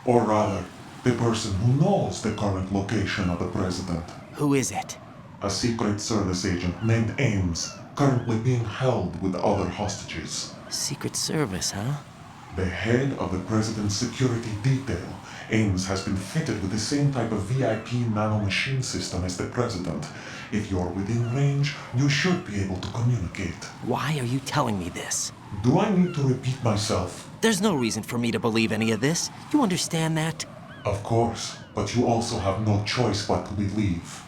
Or rather, the person who knows the current location of the president. Who is it? A Secret Service agent named Ames, currently being held with other hostages. Secret Service, huh? The head of the president's security detail, Ames has been fitted with the same type of VIP nanomachine system as the president. If you're within range, you should be able to communicate. Why are you telling me this? Do I need to repeat myself? There's no reason for me to believe any of this. You understand that? Of course, but you also have no choice but to believe.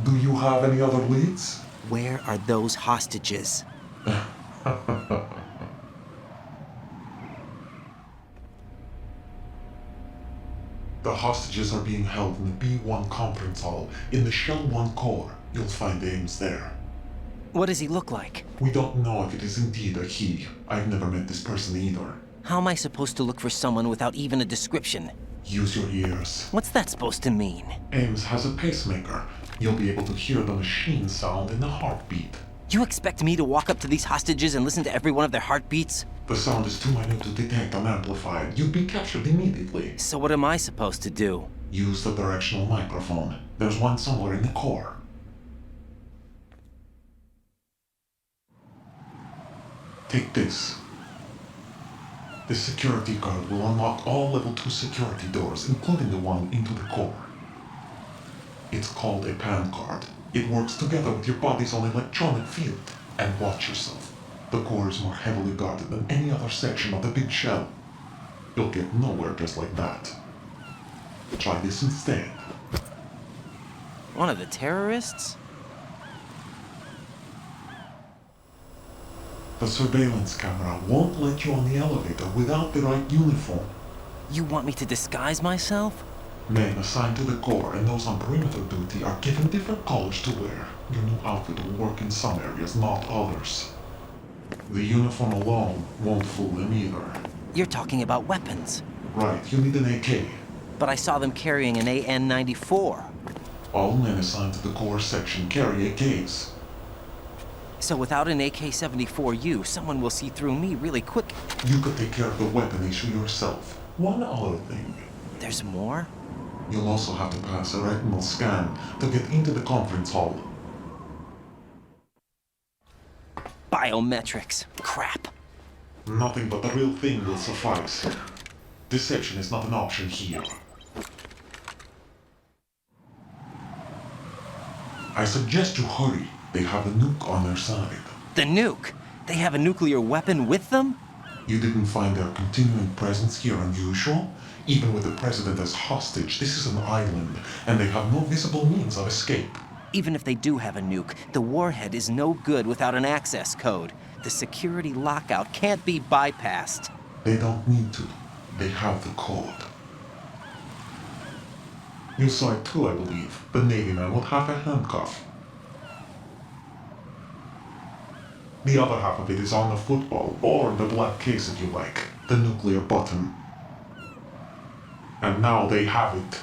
Do you have any other leads? Where are those hostages? The hostages are being held in the B1 conference hall in the Shell 1 core. You'll find Ames there. What does he look like? We don't know if it is indeed a he. I've never met this person either. How am I supposed to look for someone without even a description? Use your ears. What's that supposed to mean? Ames has a pacemaker. You'll be able to hear the machine sound in the heartbeat. You expect me to walk up to these hostages and listen to every one of their heartbeats? The sound is too minute to detect and amplify. You'd be captured immediately. So what am I supposed to do? Use the directional microphone. There's one somewhere in the core. Take this. The security card will unlock all level 2 security doors, including the one into the core. It's called a PAN card. It works together with your body's own electronic field. And watch yourself. The core is more heavily guarded than any other section of the big shell. You'll get nowhere just like that. Try this instead. One of the terrorists? The surveillance camera won't let you on the elevator without the right uniform. You want me to disguise myself? Men assigned to the core and those on perimeter duty are given different colors to wear. Your new outfit will work in some areas, not others. The uniform alone won't fool them either. You're talking about weapons. Right, you need an AK. But I saw them carrying an AN-94. All men assigned to the core section carry AKs. So without an AK-74U, someone will see through me really quick. You could take care of the weapon issue yourself. One other thing. There's more? You'll also have to pass a retinal scan to get into the conference hall. Biometrics. Crap. Nothing but the real thing will suffice. Deception is not an option here. I suggest you hurry. They have a nuke on their side. The nuke? They have a nuclear weapon with them? You didn't find their continuing presence here unusual? Even with the president as hostage, this is an island, and they have no visible means of escape. Even if they do have a nuke, the warhead is no good without an access code. The security lockout can't be bypassed. They don't need to. They have the code. You saw it too, I believe. The Navy man with half a handcuff. The other half of it is on the football, or the black case if you like. The nuclear button. And now they have it.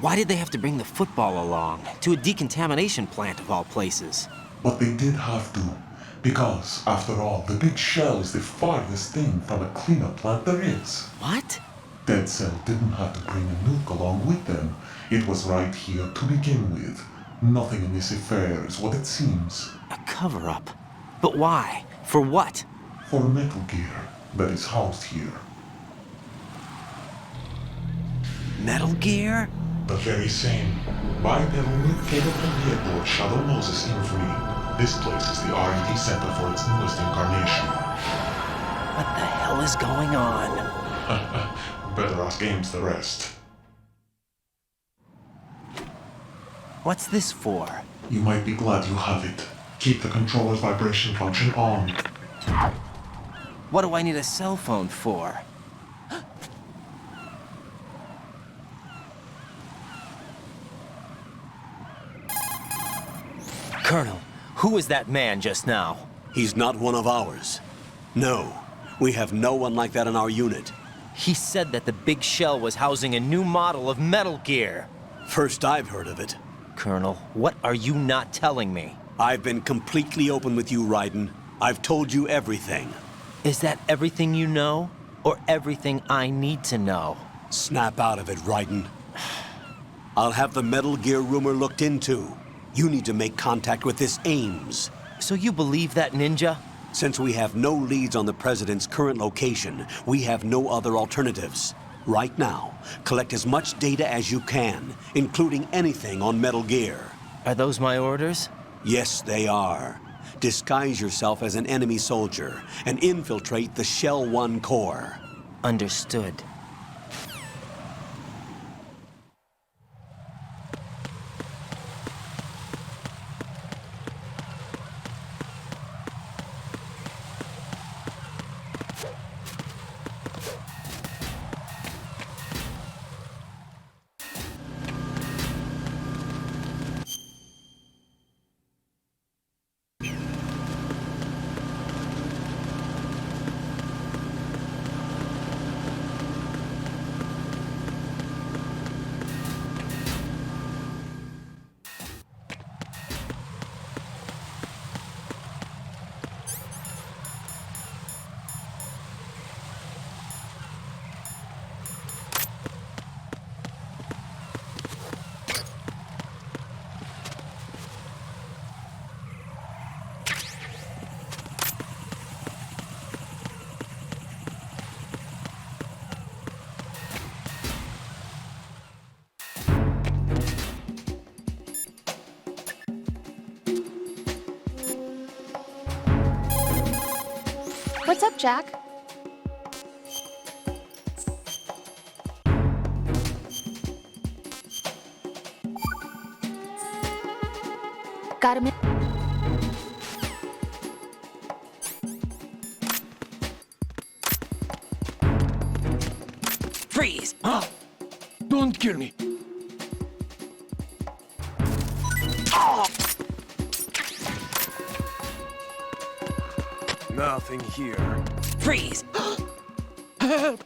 Why did they have to bring the football along? To a decontamination plant of all places. But they did have to. Because, after all, the big shell is the farthest thing from a cleanup plant there is. What? Dead Cell didn't have to bring a nuke along with them. It was right here to begin with. Nothing in this affair is what it seems. A cover-up? But why? For what? For Metal Gear that is housed here. Metal Gear? The very same. Bipedal nuke-capable vehicle Shadow Moses infamy. This place is the R&D center for its newest incarnation. What the hell is going on? Better ask Ames the rest. What's this for? You might be glad you have it. Keep the controller's vibration function on. What do I need a cell phone for? Colonel, who was that man just now? He's not one of ours. No, we have no one like that in our unit. He said that the big shell was housing a new model of Metal Gear. First I've heard of it. Colonel, what are you not telling me? I've been completely open with you, Raiden. I've told you everything. Is that everything you know? Or everything I need to know? Snap out of it, Raiden. I'll have the Metal Gear rumor looked into. You need to make contact with this Ames. So you believe that ninja? Since we have no leads on the President's current location, we have no other alternatives. Right now, collect as much data as you can, including anything on Metal Gear. Are those my orders? Yes, they are. Disguise yourself as an enemy soldier and infiltrate the Shell 1 core. Understood. What's up, Jack? Got him in. Freeze! Huh? Don't kill me. Nothing here. Freeze! Help!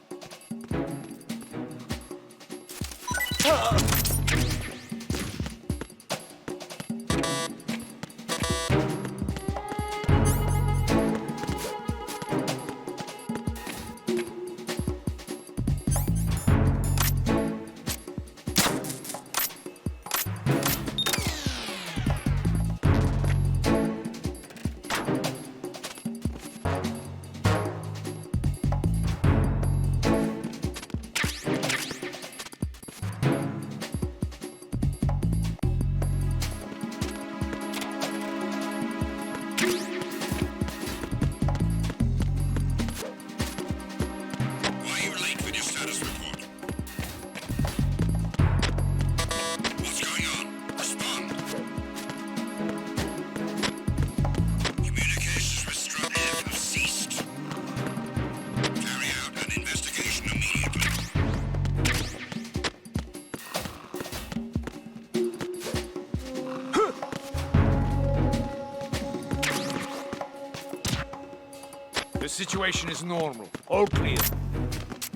The situation is normal. All clear.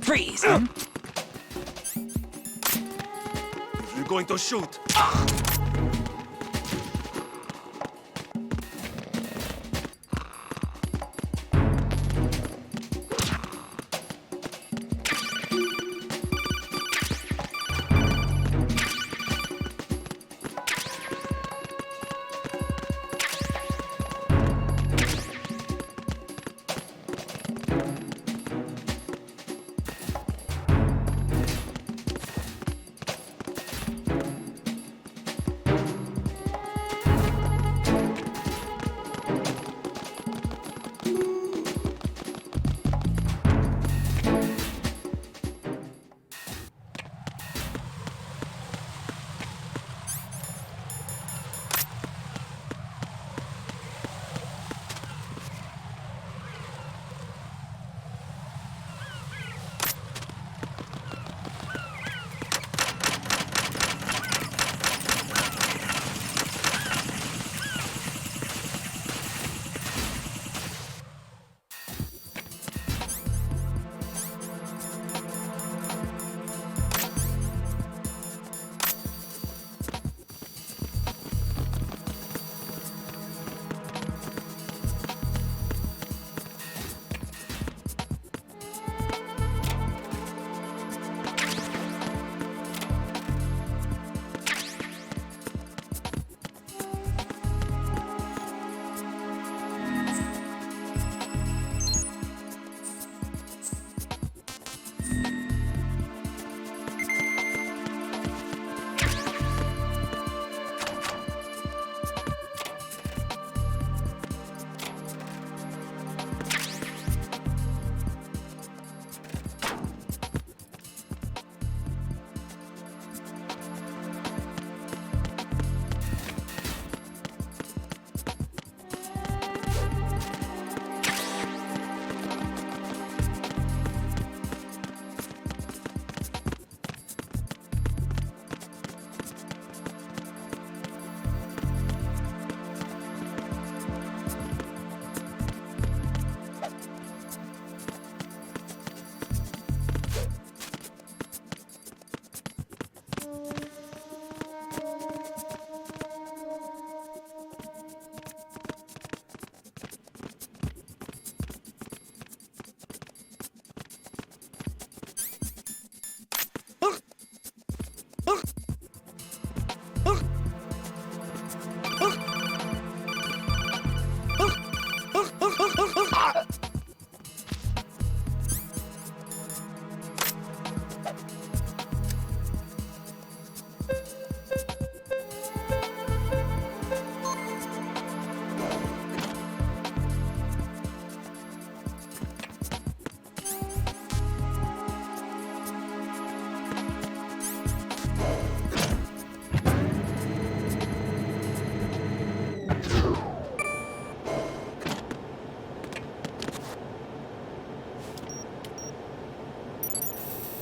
Freeze! You're going to shoot.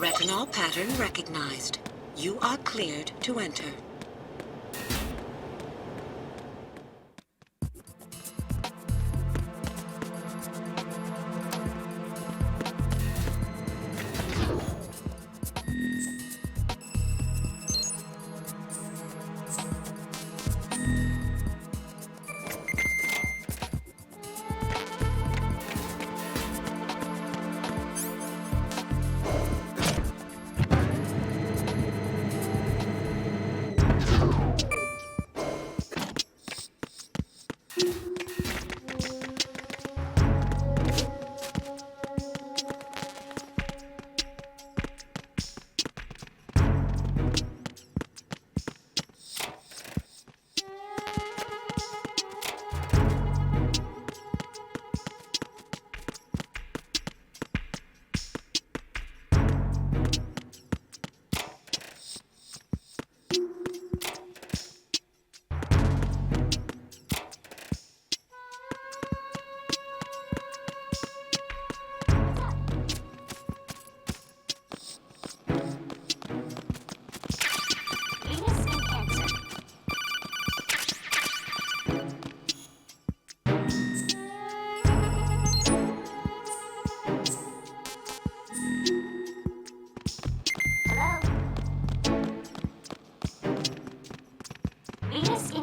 Retinol pattern recognized. You are cleared to enter.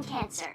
Cancer.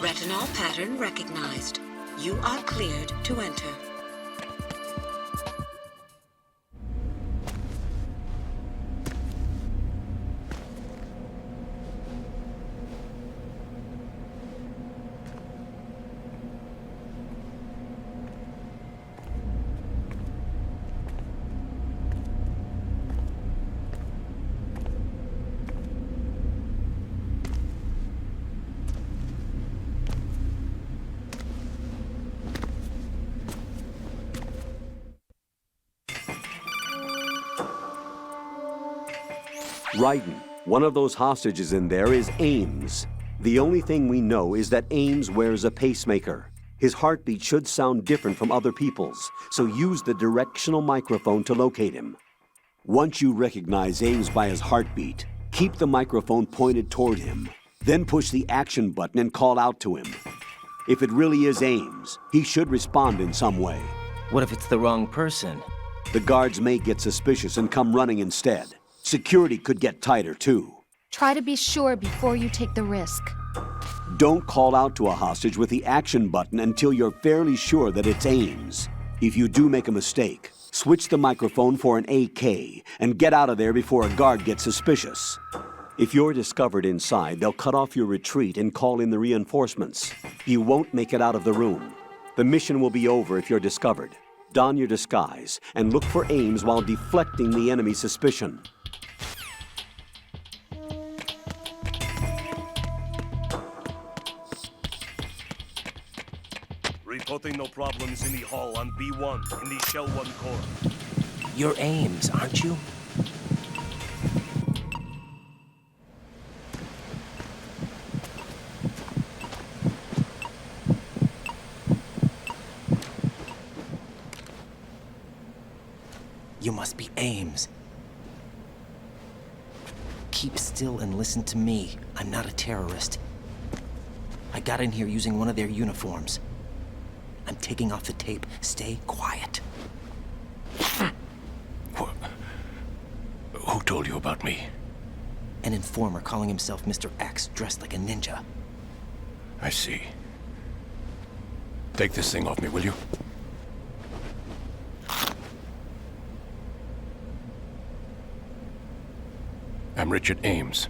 Retinol pattern recognized. You are cleared to enter. Raiden, one of those hostages in there is Ames. The only thing we know is that Ames wears a pacemaker. His heartbeat should sound different from other people's, so use the directional microphone to locate him. Once you recognize Ames by his heartbeat, keep the microphone pointed toward him. Then push the action button and call out to him. If it really is Ames, he should respond in some way. What if it's the wrong person? The guards may get suspicious and come running instead. Security could get tighter, too. Try to be sure before you take the risk. Don't call out to a hostage with the action button until you're fairly sure that it's Ames. If you do make a mistake, switch the microphone for an AK and get out of there before a guard gets suspicious. If you're discovered inside, they'll cut off your retreat and call in the reinforcements. You won't make it out of the room. The mission will be over if you're discovered. Don your disguise and look for Ames while deflecting the enemy's suspicion. Reporting no problems in the hall on B1 in the Shell 1 core. You're Ames, aren't you? You must be Ames. Keep still and listen to me. I'm not a terrorist. I got in here using one of their uniforms. I'm taking off the tape. Stay quiet. told you about me? An informer calling himself Mr. X, dressed like a ninja. I see. Take this thing off me, will you? I'm Richard Ames.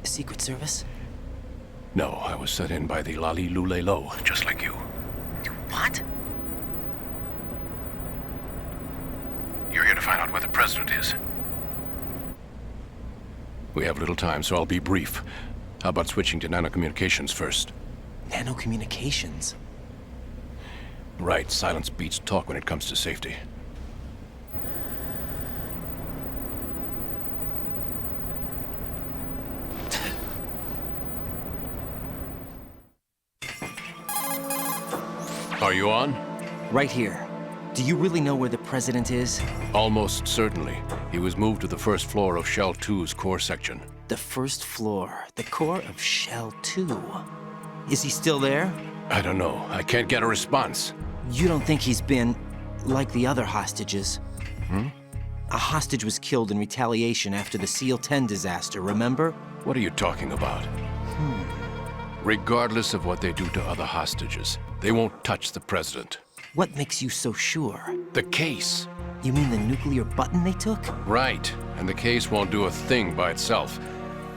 Secret Service? No, I was set in by the Lali Lule Lo, just like you. What? You're here to find out where the president is. We have little time, so I'll be brief. How about switching to nanocommunications first? Nanocommunications? Right, silence beats talk when it comes to safety. Are you on? Right here. Do you really know where the president is? Almost certainly. He was moved to the first floor of Shell 2's core section. The first floor, the core of Shell 2. Is he still there? I don't know. I can't get a response. You don't think he's been like the other hostages? Hmm? A hostage was killed in retaliation after the SEAL 10 disaster, remember? What are you talking about? Regardless of what they do to other hostages, they won't touch the president. What makes you so sure? The case. You mean the nuclear button they took? Right, and the case won't do a thing by itself.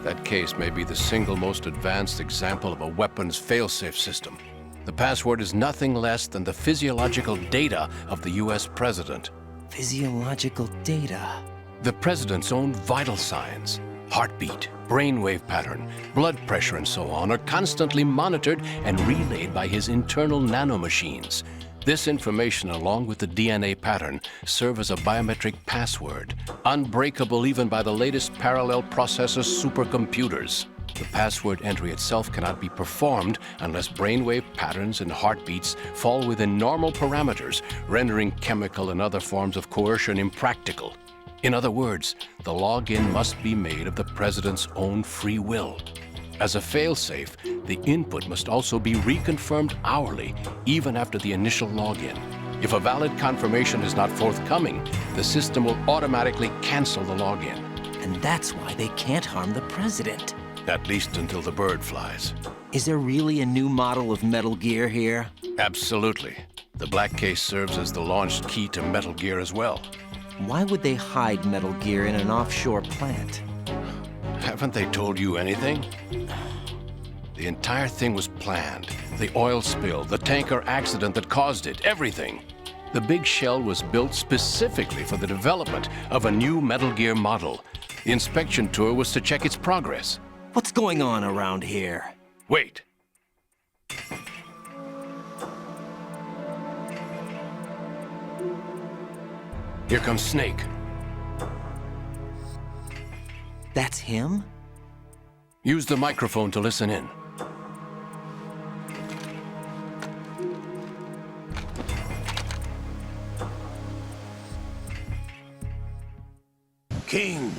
That case may be the single most advanced example of a weapons failsafe system. The password is nothing less than the physiological data of the US president. Physiological data? The president's own vital signs, heartbeat, brainwave pattern, blood pressure, and so on, are constantly monitored and relayed by his internal nanomachines. This information, along with the DNA pattern, serve as a biometric password, unbreakable even by the latest parallel processor supercomputers. The password entry itself cannot be performed unless brainwave patterns and heartbeats fall within normal parameters, rendering chemical and other forms of coercion impractical. In other words, the login must be made of the president's own free will. As a failsafe, the input must also be reconfirmed hourly, even after the initial login. If a valid confirmation is not forthcoming, the system will automatically cancel the login. And that's why they can't harm the president. At least until the bird flies. Is there really a new model of Metal Gear here? Absolutely. The black case serves as the launch key to Metal Gear as well. Why would they hide Metal Gear in an offshore plant? Haven't they told you anything? The entire thing was planned. The oil spill, the tanker accident that caused it, everything. The big shell was built specifically for the development of a new Metal Gear model. The inspection tour was to check its progress. What's going on around here? Wait. Here comes Snake. That's him? Use the microphone to listen in. King,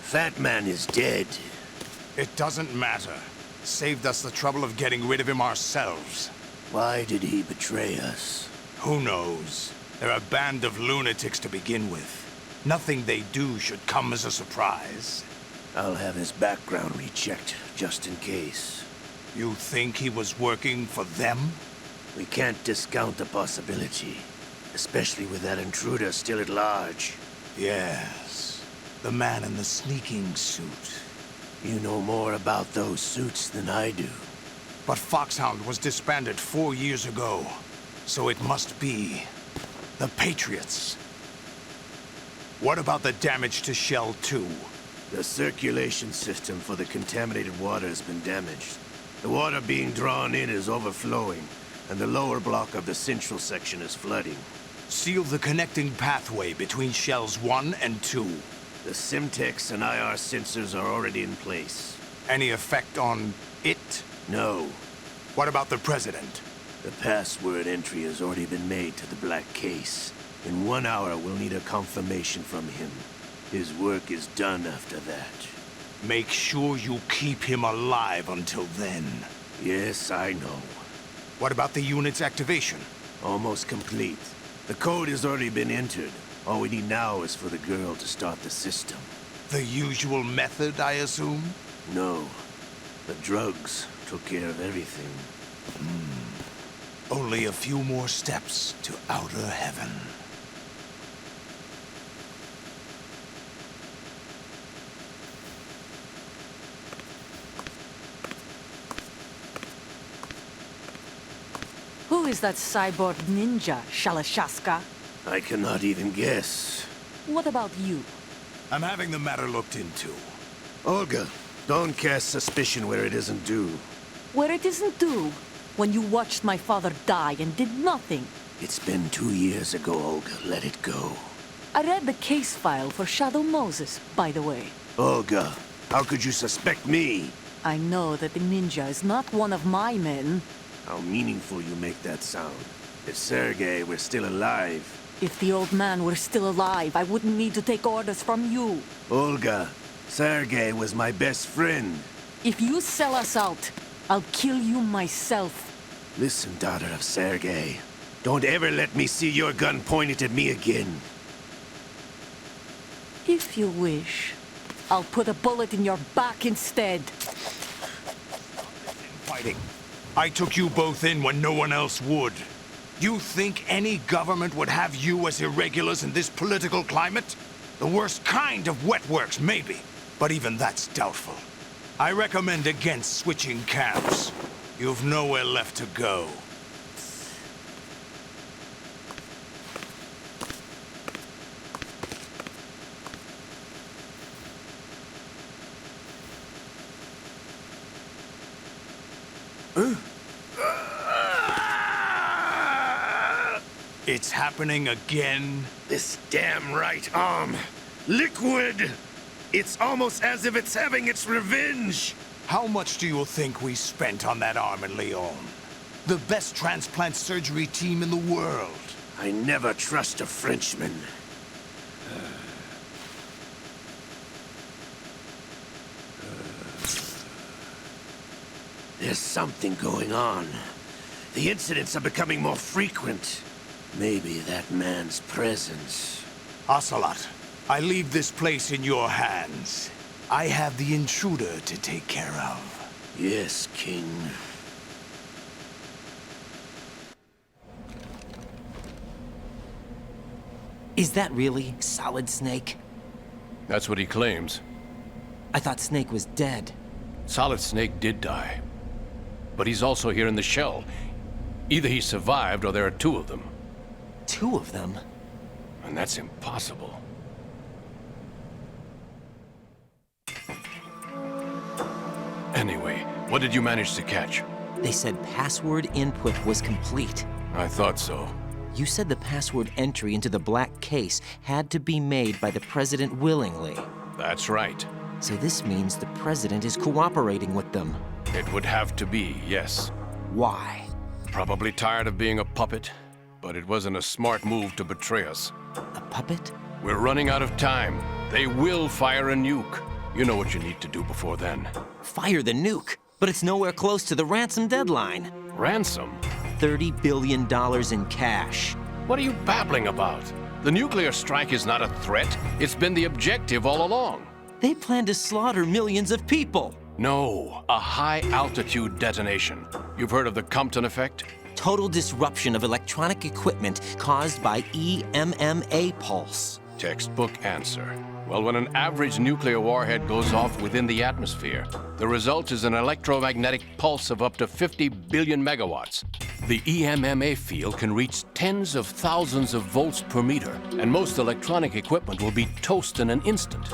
Fatman is dead. It doesn't matter. Saved us the trouble of getting rid of him ourselves. Why did he betray us? Who knows? They're a band of lunatics to begin with. Nothing they do should come as a surprise. I'll have his background rechecked, just in case. You think he was working for them? We can't discount the possibility, especially with that intruder still at large. Yes, the man in the sneaking suit. You know more about those suits than I do. But Foxhound was disbanded 4 years ago, so it must be the Patriots. What about the damage to Shell 2? The circulation system for the contaminated water has been damaged. The water being drawn in is overflowing, and the lower block of the central section is flooding. Seal the connecting pathway between Shells 1 and 2. The Simtex and IR sensors are already in place. Any effect on it? No. What about the President? The password entry has already been made to the black case. In 1 hour, we'll need a confirmation from him. His work is done after that. Make sure you keep him alive until then. Yes, I know. What about the unit's activation? Almost complete. The code has already been entered. All we need now is for the girl to start the system. The usual method, I assume? No. The drugs took care of everything. Only a few more steps to outer heaven. Who is that cyborg ninja, Shalashaska? I cannot even guess. What about you? I'm having the matter looked into. Olga, don't cast suspicion where it isn't due. Where it isn't due? When you watched my father die and did nothing. It's been 2 years ago, Olga. Let it go. I read the case file for Shadow Moses, by the way. Olga, how could you suspect me? I know that the ninja is not one of my men. How meaningful you make that sound. If Sergei were still alive... If the old man were still alive, I wouldn't need to take orders from you. Olga, Sergei was my best friend. If you sell us out, I'll kill you myself. Listen, daughter of Sergei. Don't ever let me see your gun pointed at me again. If you wish, I'll put a bullet in your back instead. Fighting. I took you both in when no one else would. You think any government would have you as irregulars in this political climate? The worst kind of wet works, maybe. But even that's doubtful. I recommend against switching camps. You've nowhere left to go. It's happening again? This damn right arm. Liquid! It's almost as if it's having its revenge! How much do you think we spent on that arm in Lyon? The best transplant surgery team in the world. I never trust a Frenchman. There's something going on. The incidents are becoming more frequent. Maybe that man's presence. Ocelot, I leave this place in your hands. I have the intruder to take care of. Yes, King. Is that really Solid Snake? That's what he claims. I thought Snake was dead. Solid Snake did die. But he's also here in the shell. Either he survived or there are two of them. Two of them? And that's impossible. Anyway, what did you manage to catch? They said password input was complete. I thought so. You said the password entry into the black case had to be made by the President willingly. That's right. So this means the President is cooperating with them. It would have to be, yes. Why? Probably tired of being a puppet, but it wasn't a smart move to betray us. A puppet? We're running out of time. They will fire a nuke. You know what you need to do before then. Fire the nuke? But it's nowhere close to the ransom deadline. Ransom? $30 billion in cash. What are you babbling about? The nuclear strike is not a threat. It's been the objective all along. They plan to slaughter millions of people. No, a high-altitude detonation. You've heard of the Compton effect? Total disruption of electronic equipment caused by EMMA pulse. Textbook answer. Well, when an average nuclear warhead goes off within the atmosphere, the result is an electromagnetic pulse of up to 50 billion megawatts. The EMMA field can reach tens of thousands of volts per meter, and most electronic equipment will be toast in an instant.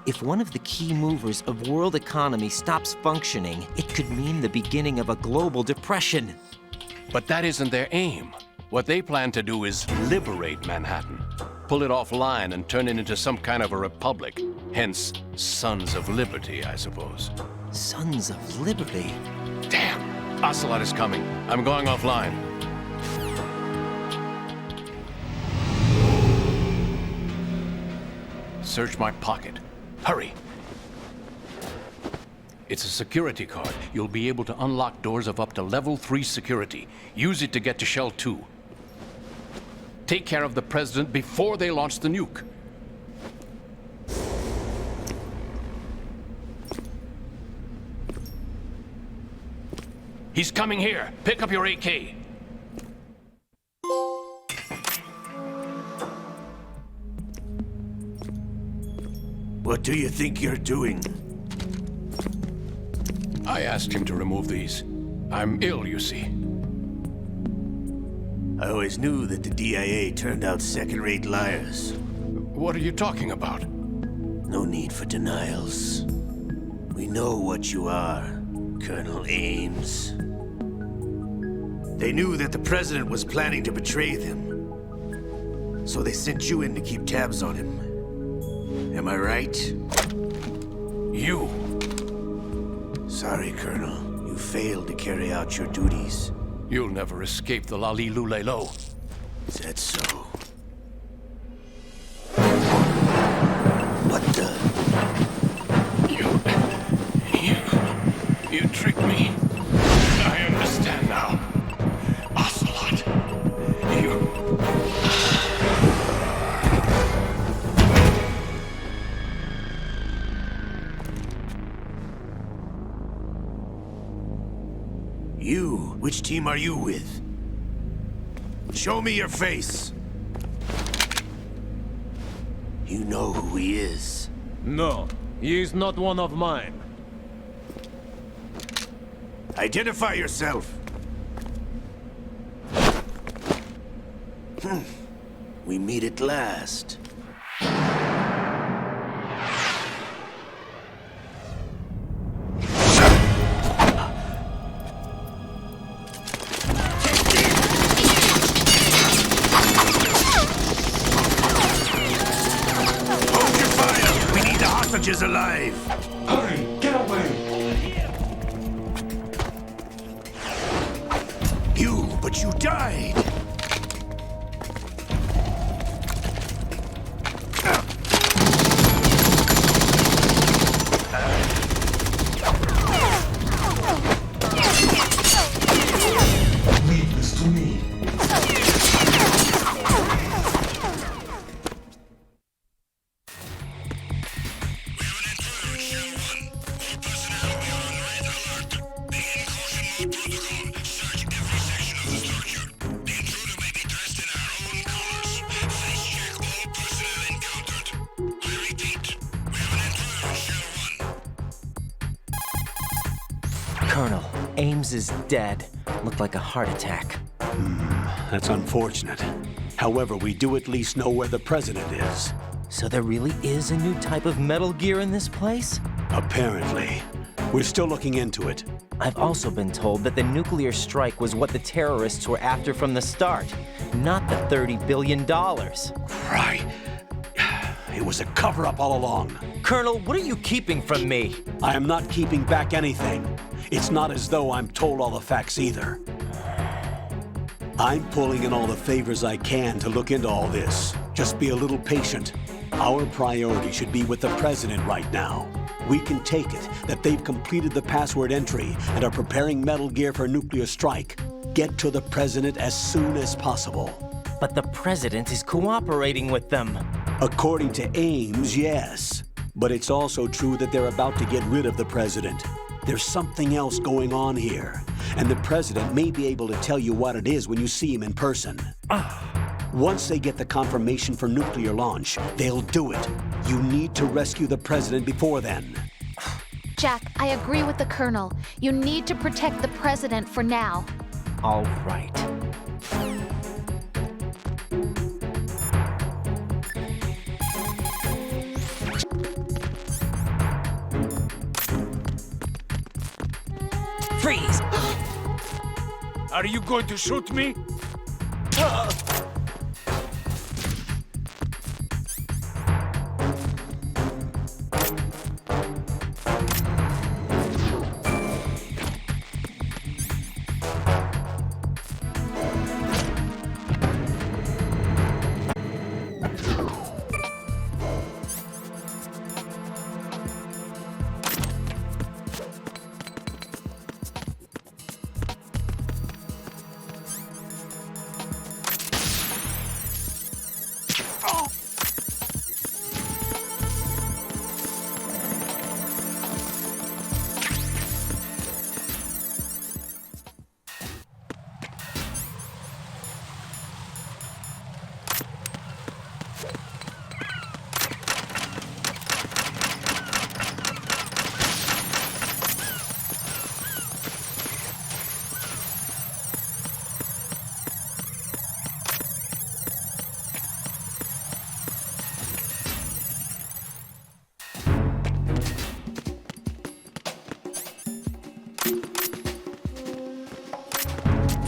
If one of the key movers of world economy stops functioning, it could mean the beginning of a global depression. But that isn't their aim. What they plan to do is liberate Manhattan. Pull it offline and turn it into some kind of a republic. Hence, Sons of Liberty, I suppose. Sons of Liberty? Damn! Ocelot is coming. I'm going offline. Search my pocket. Hurry! It's a security card. You'll be able to unlock doors of up to level 3 security. Use it to get to Shell 2. Take care of the President before they launch the nuke. He's coming here. Pick up your AK. What do you think you're doing? I asked him to remove these. I'm ill, you see. I always knew that the DIA turned out second-rate liars. What are you talking about? No need for denials. We know what you are, Colonel Ames. They knew that the President was planning to betray them. So they sent you in to keep tabs on him. Am I right? You! Sorry, Colonel. You failed to carry out your duties. You'll never escape the Lali Lulelo. Is that so? What the? You tricked me. I understand now. Ocelot. You? Which team are you with? Show me your face. You know who he is. No, he is not one of mine. Identify yourself. We meet at last. Hold your fire! We need the hostages alive! Hurry, get away! But you died! Leave this to me. Colonel, Ames is dead. Looked like a heart attack. That's unfortunate. However, we do at least know where the President is. So there really is a new type of Metal Gear in this place? Apparently. We're still looking into it. I've also been told that the nuclear strike was what the terrorists were after from the start, not the $30 billion. Right. It was a cover-up all along. Colonel, what are you keeping from me? I am not keeping back anything. It's not as though I'm told all the facts either. I'm pulling in all the favors I can to look into all this. Just be a little patient. Our priority should be with the President right now. We can take it that they've completed the password entry and are preparing Metal Gear for nuclear strike. Get to the President as soon as possible. But the President is cooperating with them. According to Ames, yes. But it's also true that they're about to get rid of the President. There's something else going on here, and the President may be able to tell you what it is when you see him in person. Once they get the confirmation for nuclear launch, they'll do it. You need to rescue the President before then. Jack, I agree with the Colonel. You need to protect the President for now. All right. Freeze! Are you going to shoot me?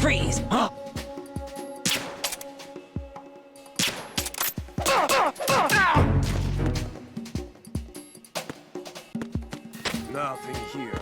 Freeze! Huh? Nothing here.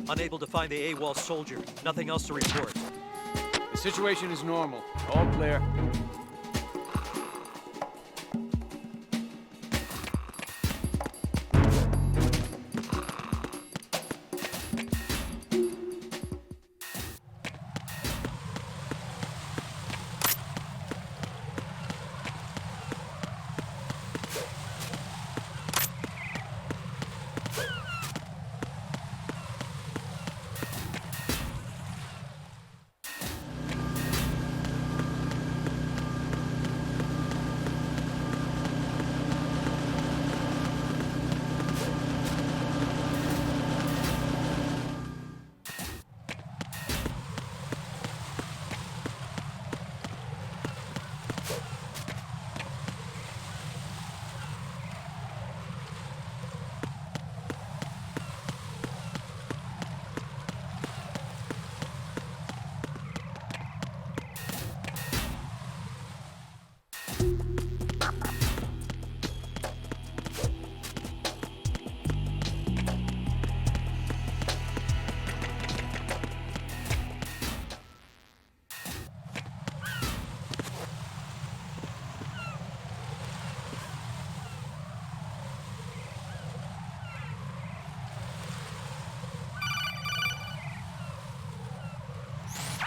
Unable to find the AWOL soldier. Nothing else to report. The situation is normal. All clear.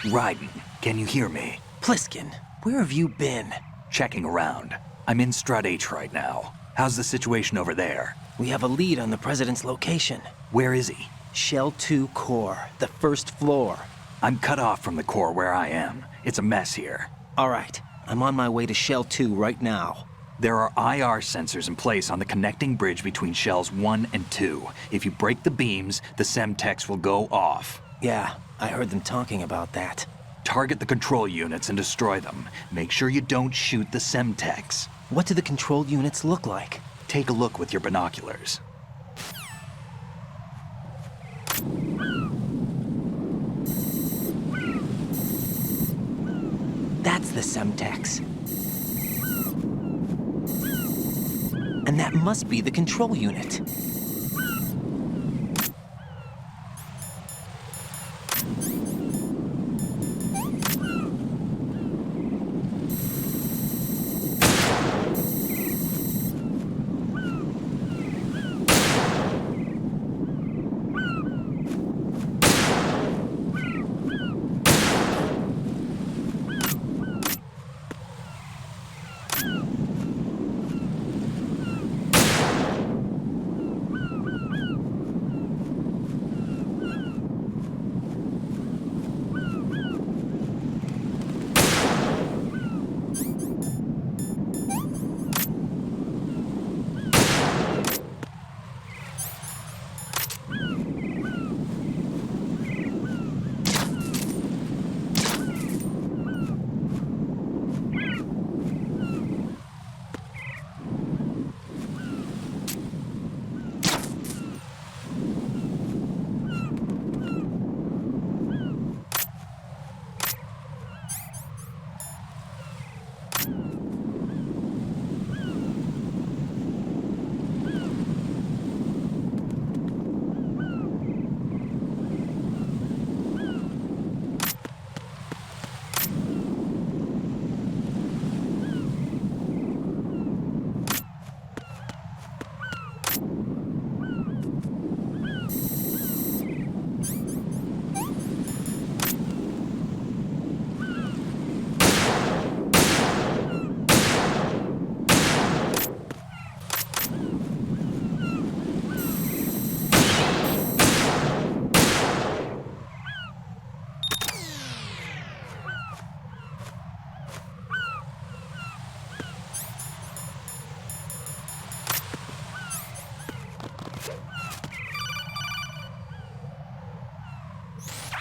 Raiden, can you hear me? Pliskin, where have you been? Checking around. I'm in Strut H right now. How's the situation over there? We have a lead on the President's location. Where is he? Shell 2 core, the first floor. I'm cut off from the core where I am. It's a mess here. All right, I'm on my way to Shell 2 right now. There are IR sensors in place on the connecting bridge between Shells 1 and 2. If you break the beams, the Semtex will go off. Yeah, I heard them talking about that. Target the control units and destroy them. Make sure you don't shoot the Semtex. What do the control units look like? Take a look with your binoculars. That's the Semtex. And that must be the control unit.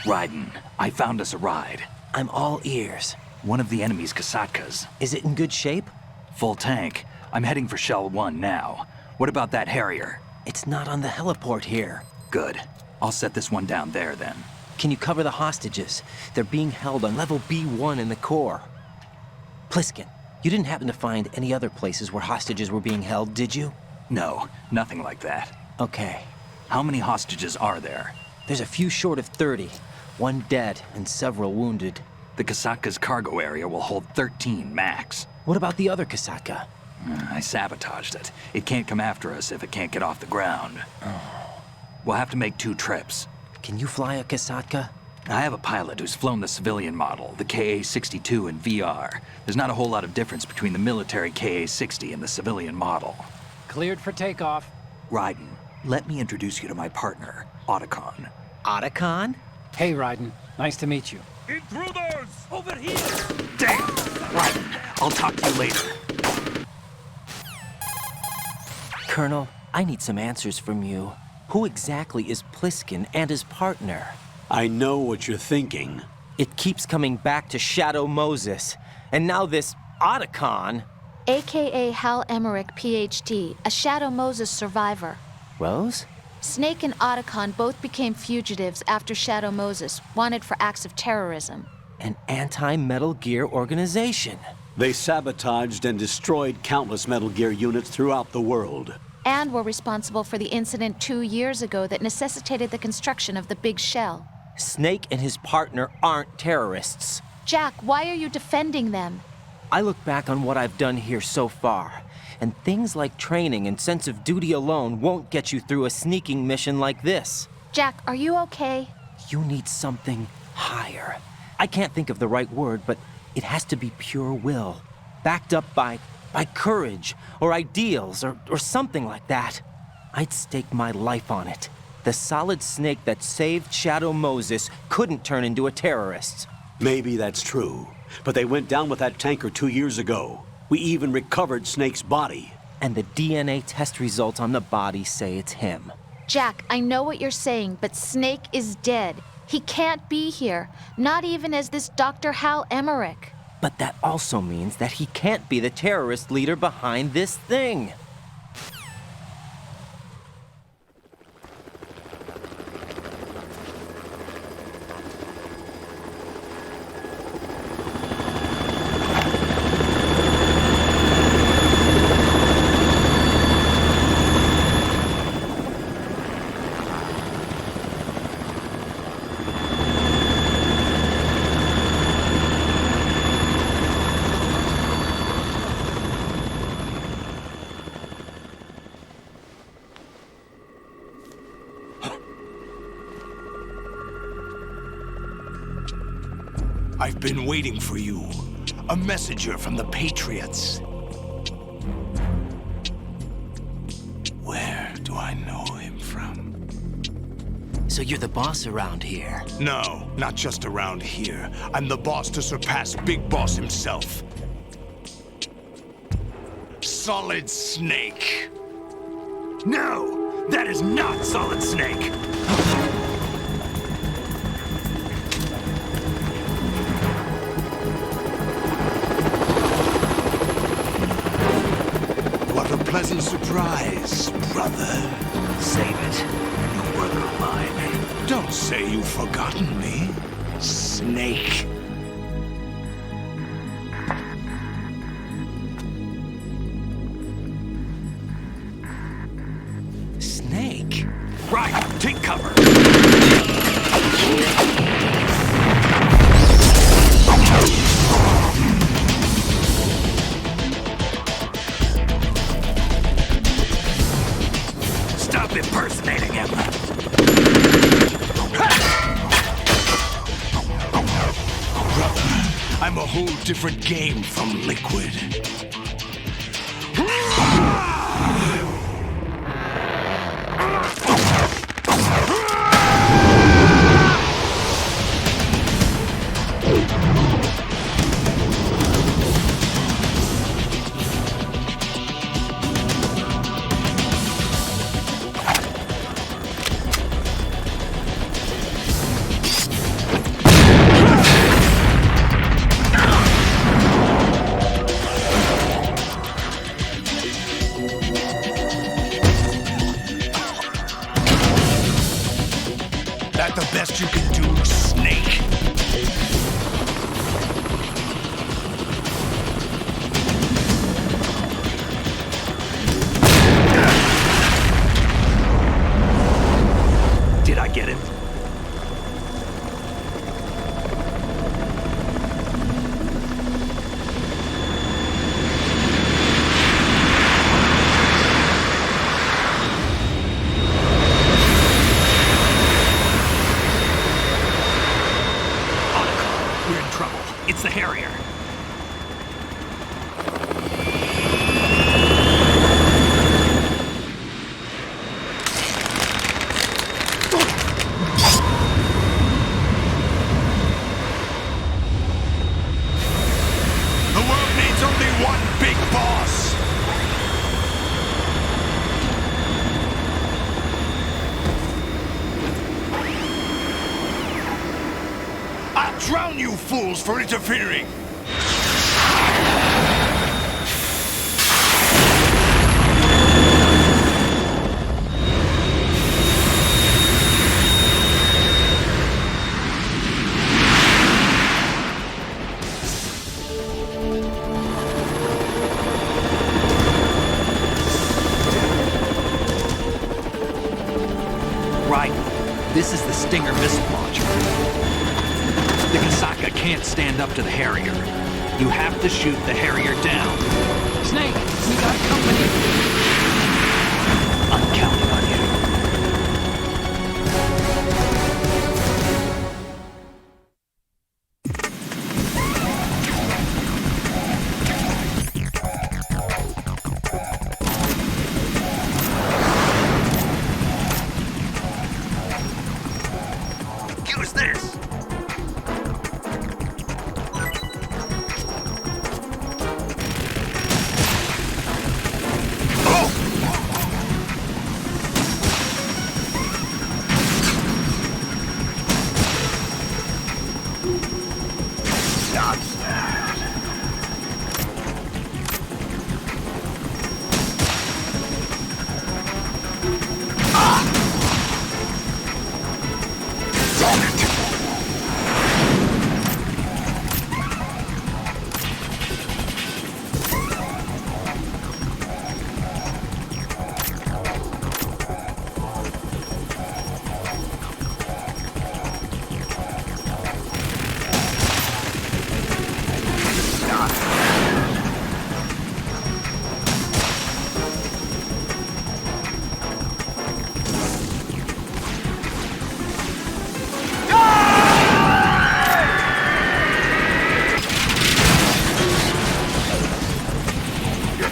Raiden, I found us a ride. I'm all ears. One of the enemy's Kasatkas. Is it in good shape? Full tank. I'm heading for Shell 1 now. What about that Harrier? It's not on the heliport here. Good. I'll set this one down there then. Can you cover the hostages? They're being held on level B1 in the core. Pliskin, you didn't happen to find any other places where hostages were being held, did you? No, nothing like that. Okay. How many hostages are there? There's a few short of 30. One dead and several wounded. The Kasatka's cargo area will hold 13 max. What about the other Kasaka? I sabotaged it. It can't come after us if it can't get off the ground. We'll have to make 2 trips. Can you fly a Kasaka? I have a pilot who's flown the civilian model, the KA-62 in VR. There's not a whole lot of difference between the military KA-60 and the civilian model. Cleared for takeoff. Raiden, let me introduce you to my partner, Otacon. Otacon? Hey, Raiden. Nice to meet you. Intruders! Over here! Damn! Raiden, I'll talk to you later. Colonel, I need some answers from you. Who exactly is Pliskin and his partner? I know what you're thinking. It keeps coming back to Shadow Moses. And now this Otacon. AKA Hal Emmerich, PhD, a Shadow Moses survivor. Rose? Snake and Otacon both became fugitives after Shadow Moses, wanted for acts of terrorism. An anti-Metal Gear organization. They sabotaged and destroyed countless Metal Gear units throughout the world. And were responsible for the incident 2 years ago that necessitated the construction of the Big Shell. Snake and his partner aren't terrorists. Jack, why are you defending them? I look back on what I've done here so far, and things like training and sense of duty alone won't get you through a sneaking mission like this. Jack, are you okay? You need something higher. I can't think of the right word, but it has to be pure will, backed up by courage, or ideals, or something like that. I'd stake my life on it. The solid snake that saved Shadow Moses couldn't turn into a terrorist. Maybe that's true, but they went down with that tanker 2 years ago. We even recovered Snake's body. And the DNA test results on the body say it's him. Jack, I know what you're saying, but Snake is dead. He can't be here, not even as this Dr. Hal Emmerich. But that also means that he can't be the terrorist leader behind this thing. I've been waiting for you. A messenger from the Patriots. Where do I know him from? So you're the boss around here? No, not just around here. I'm the boss to surpass Big Boss himself. Solid Snake. No! That is not Solid Snake! What a pleasant surprise, brother. Save it. You brother of mine. Don't say you've forgotten me, Snake. Snake? Right, take cover! Stop impersonating him! Brother, I'm a whole different game from Liquid. We're in trouble. It's the Harrier. The world needs only one big boss! I'll drown you fools for interfering! Right. This is the Stinger missile launcher. The Kasaka can't stand up to the Harrier. You have to shoot the Harrier down. Snake, we got company. I'm counting on you. Use this!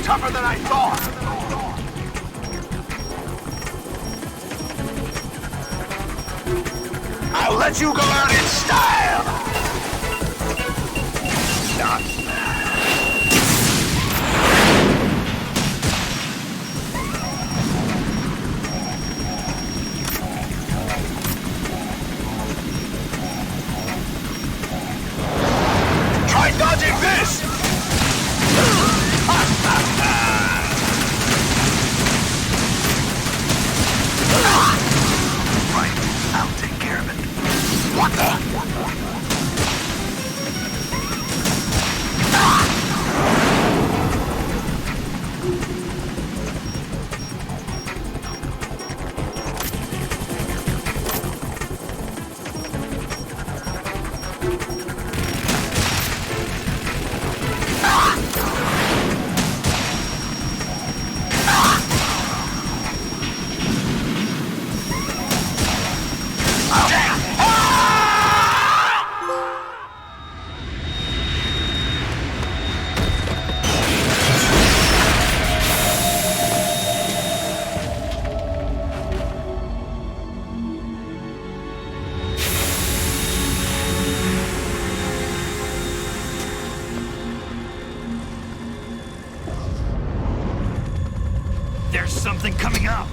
Tougher than I thought! I'll let you go out in style! Try dodging this! Right, I'll take care of it. What the? There's something coming up!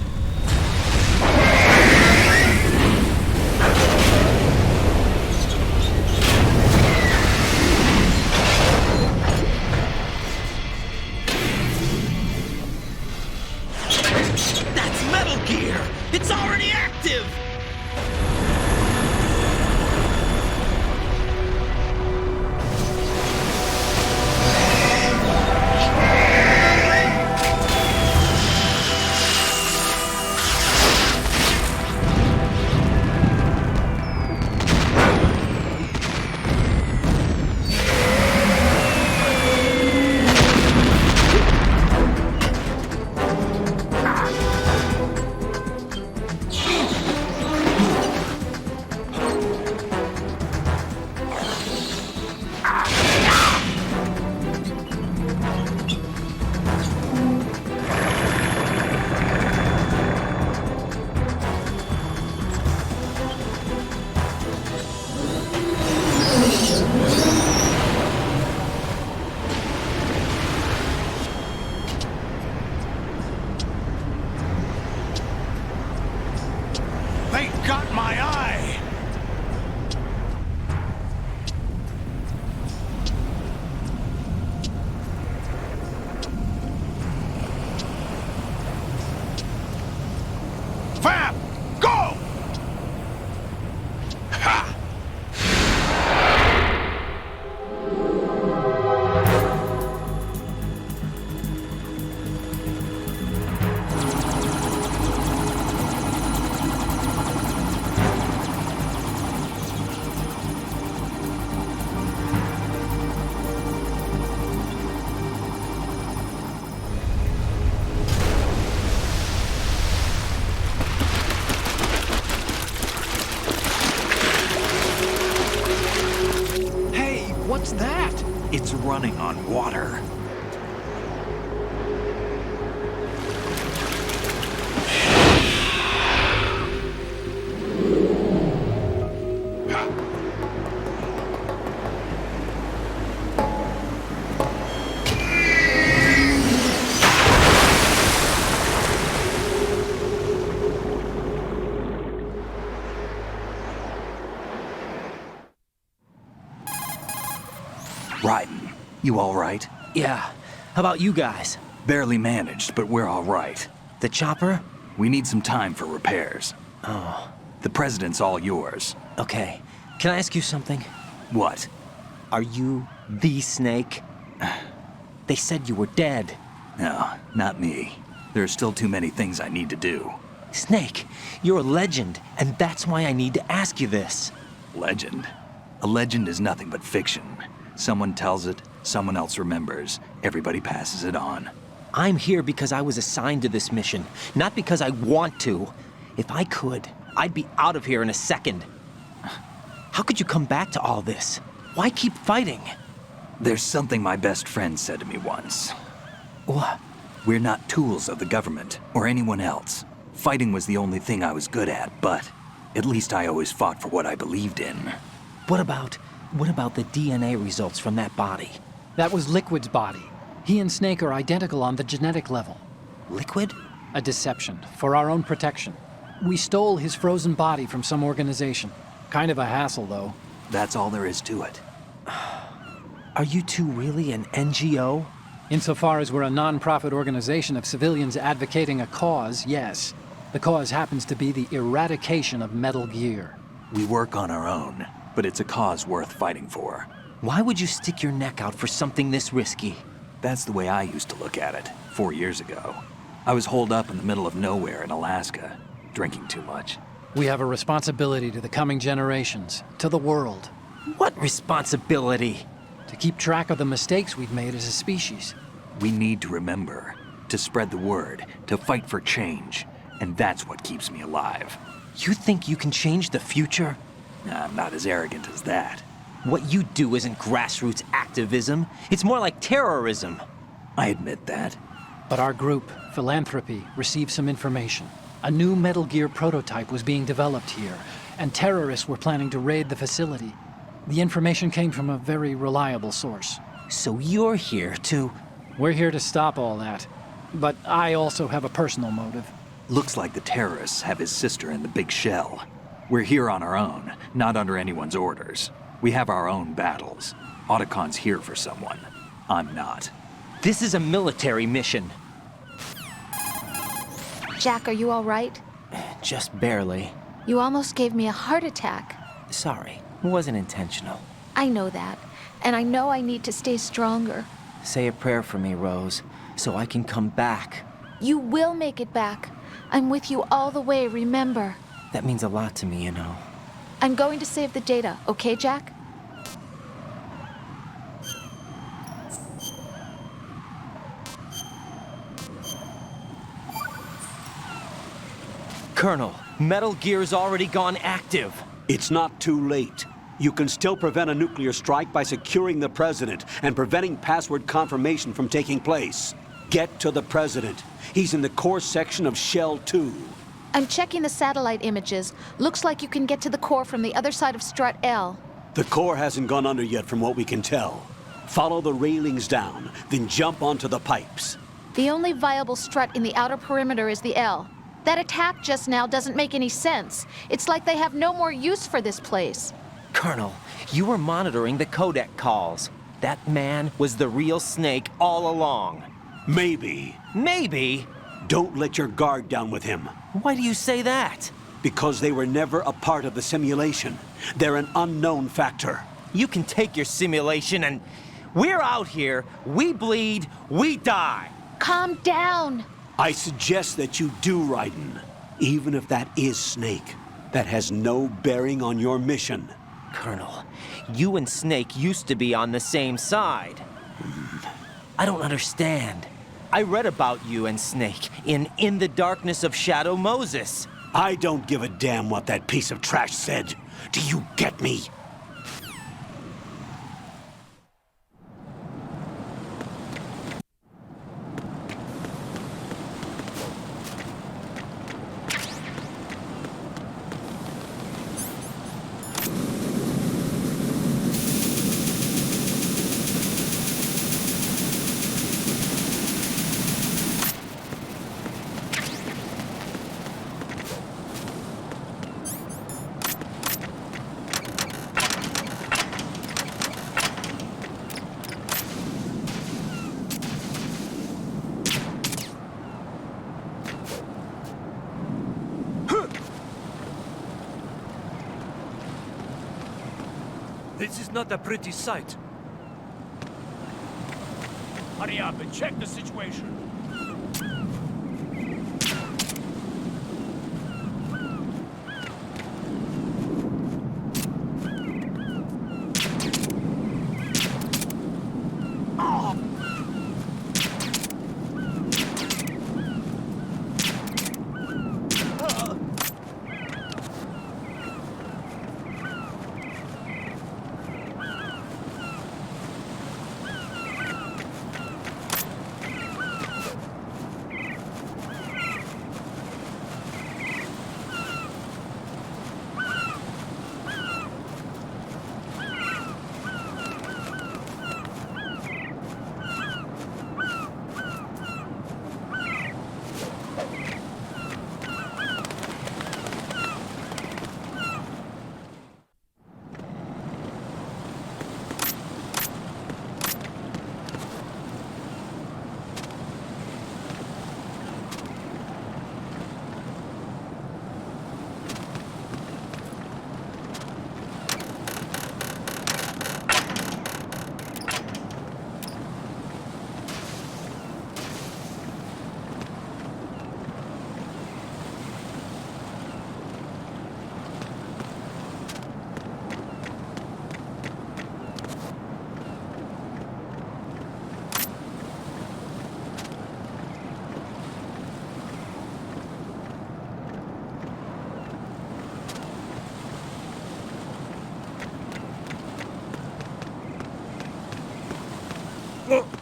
That's Metal Gear! It's already active! What's that? It's running on water. Raiden, you all right? Yeah. How about you guys? Barely managed, but we're all right. The chopper? We need some time for repairs. Oh. The president's all yours. Okay. Can I ask you something? What? Are you the Snake? They said you were dead. No, not me. There are still too many things I need to do. Snake, you're a legend, and that's why I need to ask you this. Legend? A legend is nothing but fiction. Someone tells it, someone else remembers. Everybody passes it on. I'm here because I was assigned to this mission, not because I want to. If I could, I'd be out of here in a second. How could you come back to all this? Why keep fighting? There's something my best friend said to me once. What? We're not tools of the government or anyone else. Fighting was the only thing I was good at, but at least I always fought for what I believed in. What about the DNA results from that body? That was Liquid's body. He and Snake are identical on the genetic level. Liquid? A deception, for our own protection. We stole his frozen body from some organization. Kind of a hassle, though. That's all there is to it. Are you two really an NGO? Insofar as we're a non-profit organization of civilians advocating a cause, yes. The cause happens to be the eradication of Metal Gear. We work on our own, but it's a cause worth fighting for. Why would you stick your neck out for something this risky? That's the way I used to look at it, 4 years ago. I was holed up in the middle of nowhere in Alaska, drinking too much. We have a responsibility to the coming generations, to the world. What responsibility? To keep track of the mistakes we've made as a species. We need to remember, to spread the word, to fight for change. And that's what keeps me alive. You think you can change the future? I'm not as arrogant as that. What you do isn't grassroots activism. It's more like terrorism. I admit that. But our group, Philanthropy, received some information. A new Metal Gear prototype was being developed here, and terrorists were planning to raid the facility. The information came from a very reliable source. So you're here to... We're here to stop all that. But I also have a personal motive. Looks like the terrorists have his sister in the big shell. We're here on our own, not under anyone's orders. We have our own battles. Otacon's here for someone. I'm not. This is a military mission. Jack, are you all right? Just barely. You almost gave me a heart attack. Sorry, it wasn't intentional. I know that, and I know I need to stay stronger. Say a prayer for me, Rose, so I can come back. You will make it back. I'm with you all the way, remember? That means a lot to me, you know. I'm going to save the data, okay, Jack? Colonel, Metal Gear's already gone active. It's not too late. You can still prevent a nuclear strike by securing the President and preventing password confirmation from taking place. Get to the President. He's in the core section of Shell 2. I'm checking the satellite images. Looks like you can get to the core from the other side of Strut L. The core hasn't gone under yet from what we can tell. Follow the railings down, then jump onto the pipes. The only viable strut in the outer perimeter is the L. That attack just now doesn't make any sense. It's like they have no more use for this place. Colonel, you were monitoring the codec calls. That man was the real Snake all along. Maybe. Maybe? Don't let your guard down with him. Why do you say that? Because they were never a part of the simulation. They're an unknown factor. You can take your simulation and... We're out here, we bleed, we die. Calm down. I suggest that you do, Raiden. Even if that is Snake. That has no bearing on your mission. Colonel, you and Snake used to be on the same side. I don't understand. I read about you and Snake in the Darkness of Shadow Moses. I don't give a damn what that piece of trash said. Do you get me? This is not a pretty sight. Hurry up and check the situation.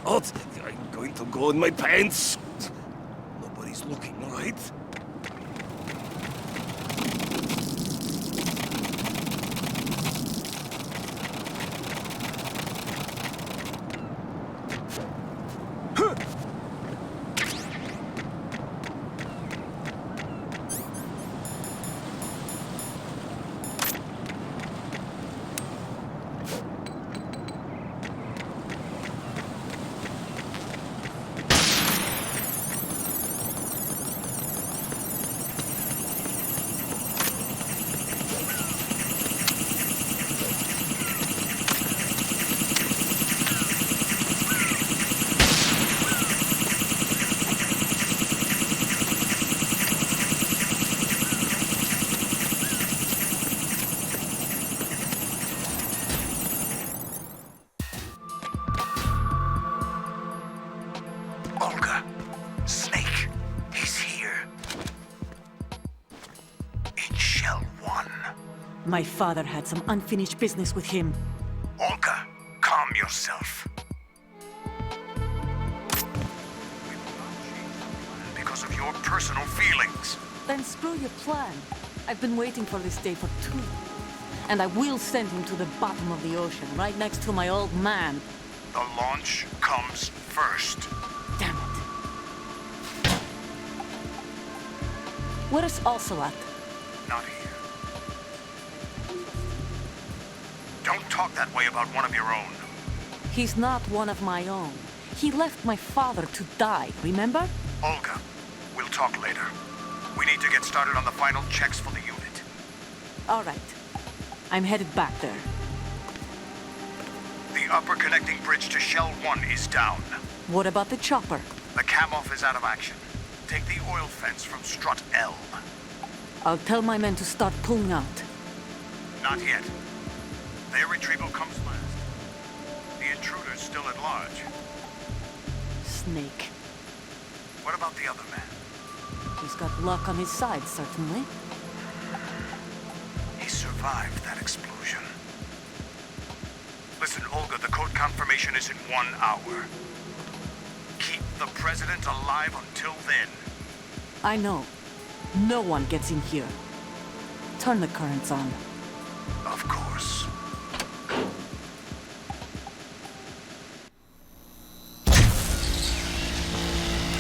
Oh, I'm going to go in my pants. Nobody's looking, right? Olga, Snake, he's here. In Shell 1. My father had some unfinished business with him. Olga, calm yourself. Because of your personal feelings. Then screw your plan. I've been waiting for this day for 2 years. And I will send him to the bottom of the ocean, right next to my old man. The launch comes first. Damn it. Where's Ocelot? Not here. Don't talk that way about one of your own. He's not one of my own. He left my father to die, remember? Olga, we'll talk later. We need to get started on the final checks for the unit. All right. I'm headed back there. The upper connecting bridge to Shell 1 is down. What about the chopper? The cam-off is out of action. Take the oil fence from strut L. I'll tell my men to start pulling out. Not yet. Their retrieval comes last. The intruder's still at large. Snake. What about the other man? He's got luck on his side, certainly. He survived that explosion. Listen, Olga, the code confirmation is in 1 hour. Keep the president alive until then. I know. No one gets in here. Turn the currents on. Of course.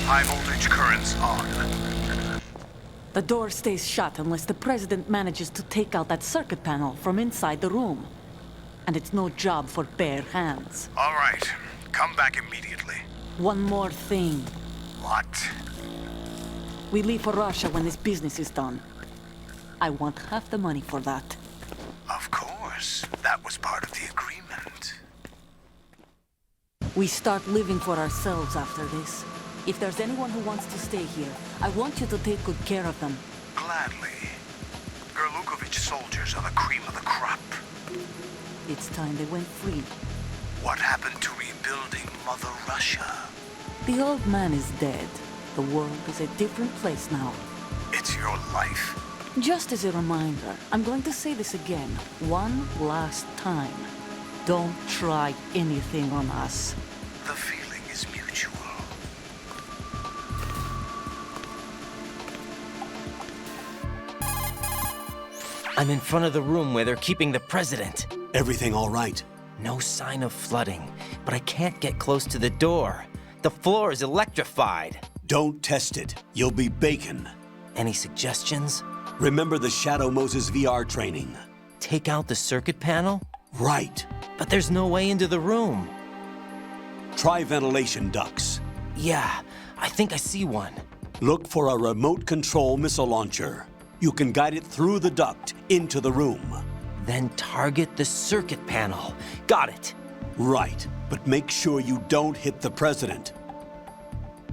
High voltage currents on. The door stays shut unless the president manages to take out that circuit panel from inside the room. And it's no job for bare hands. All right. Come back immediately. One more thing. What? We leave for Russia when this business is done. I want half the money for that. Of course. course. That was part of the agreement. We start living for ourselves after this. If there's anyone who wants to stay here, I want you to take good care of them. Gladly. Gerlukovich soldiers are the cream of the crop. It's time they went free. What happened to rebuilding Mother Russia? The old man is dead. The world is a different place now. It's your life. Just as a reminder, I'm going to say this again, one last time. Don't try anything on us. The feeling is mutual. I'm in front of the room where they're keeping the president. Everything all right? No sign of flooding, but I can't get close to the door. The floor is electrified. Don't test it. You'll be bacon. Any suggestions? Remember the Shadow Moses VR training. Take out the circuit panel? Right. But there's no way into the room. Try ventilation ducts. Yeah, I think I see one. Look for a remote control missile launcher. You can guide it through the duct into the room. Then target the circuit panel. Got it. Right, but make sure you don't hit the president.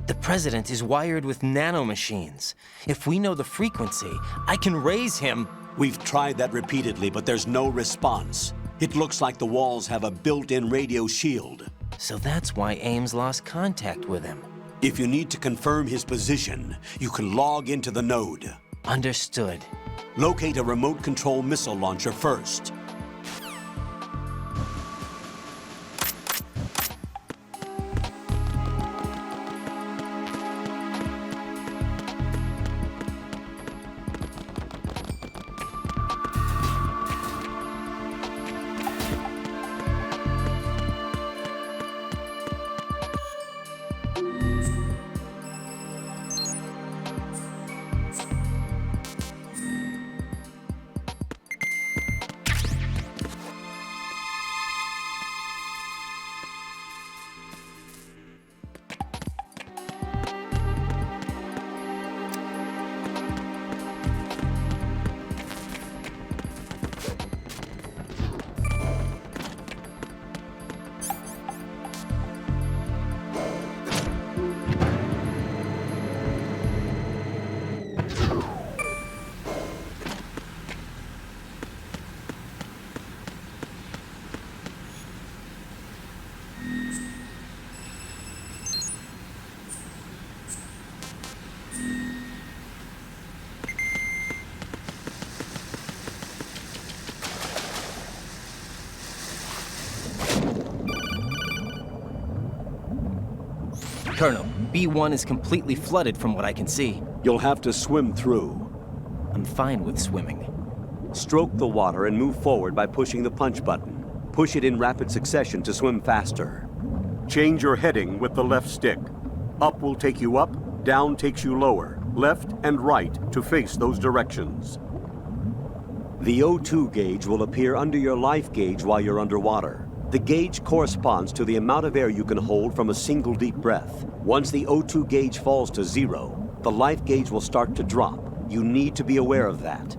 The president is wired with nanomachines. If we know the frequency, I can raise him. We've tried that repeatedly, but there's no response. It looks like the walls have a built-in radio shield. So that's why Ames lost contact with him. If you need to confirm his position, you can log into the node. Understood. Locate a remote control missile launcher first. Colonel, B1 is completely flooded from what I can see. You'll have to swim through. I'm fine with swimming. Stroke the water and move forward by pushing the punch button. Push it in rapid succession to swim faster. Change your heading with the left stick. Up will take you up, down takes you lower, left and right to face those directions. The O2 gauge will appear under your life gauge while you're underwater. The gauge corresponds to the amount of air you can hold from a single deep breath. Once the O2 gauge falls to 0, the life gauge will start to drop. You need to be aware of that.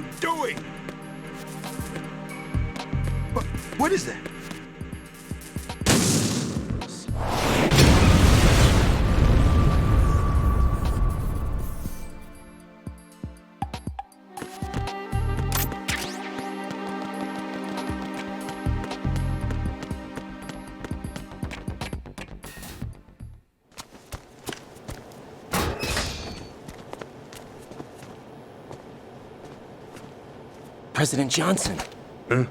you doing? What is that? President Johnson. Huh?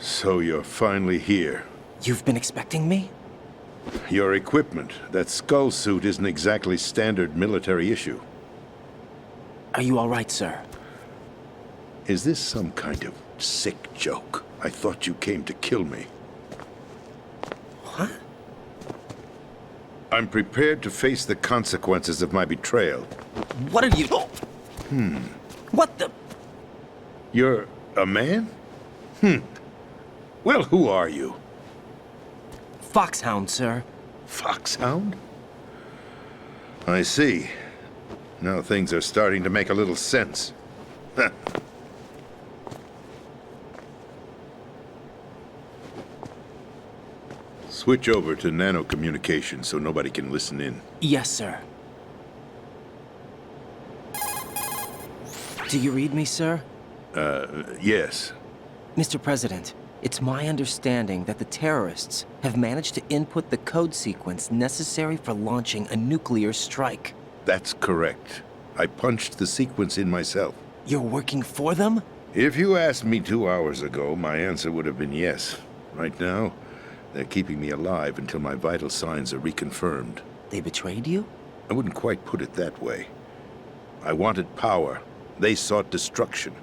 So you're finally here. You've been expecting me? Your equipment, that skull suit isn't exactly standard military issue. Are you all right, sir? Is this some kind of sick joke? I thought you came to kill me. What? I'm prepared to face the consequences of my betrayal. What are you... What the... You're a man? Well, who are you? Foxhound, sir. Foxhound? I see. Now things are starting to make a little sense. Switch over to nano-communication so nobody can listen in. Yes, sir. Do you read me, sir? Yes. Mr. President, it's my understanding that the terrorists have managed to input the code sequence necessary for launching a nuclear strike. That's correct. I punched the sequence in myself. You're working for them? If you asked me 2 hours ago, my answer would have been yes. Right now, they're keeping me alive until my vital signs are reconfirmed. They betrayed you? I wouldn't quite put it that way. I wanted power. They sought destruction.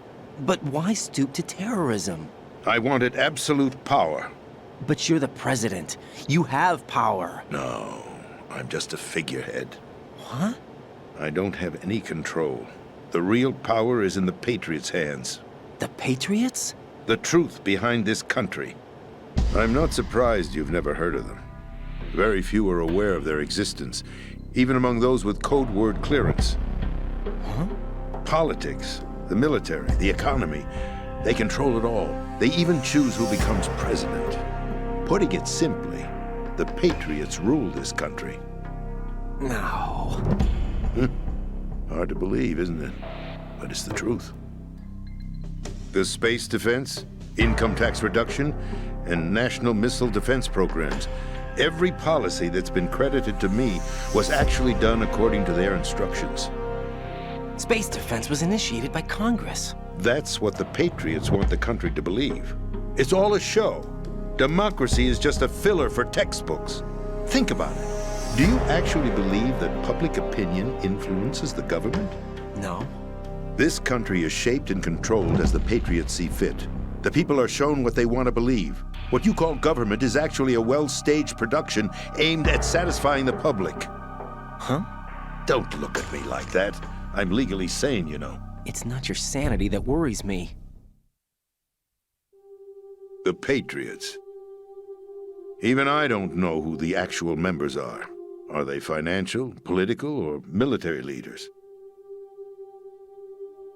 But why stoop to terrorism? I wanted absolute power. But you're the president. You have power. No, I'm just a figurehead. What? I don't have any control. The real power is in the Patriots' hands. The Patriots? The truth behind this country. I'm not surprised you've never heard of them. Very few are aware of their existence, even among those with code word clearance. Huh? Politics, the military, the economy, they control it all. They even choose who becomes president. Putting it simply, the Patriots rule this country. No. Hard to believe, isn't it? But it's the truth. The space defense, income tax reduction, and national missile defense programs. Every policy that's been credited to me was actually done according to their instructions. Space defense was initiated by Congress. That's what the Patriots want the country to believe. It's all a show. Democracy is just a filler for textbooks. Think about it. Do you actually believe that public opinion influences the government? No. This country is shaped and controlled as the Patriots see fit. The people are shown what they want to believe. What you call government is actually a well-staged production aimed at satisfying the public. Huh? Don't look at me like that. I'm legally sane, you know. It's not your sanity that worries me. The Patriots. Even I don't know who the actual members are. Are they financial, political, or military leaders?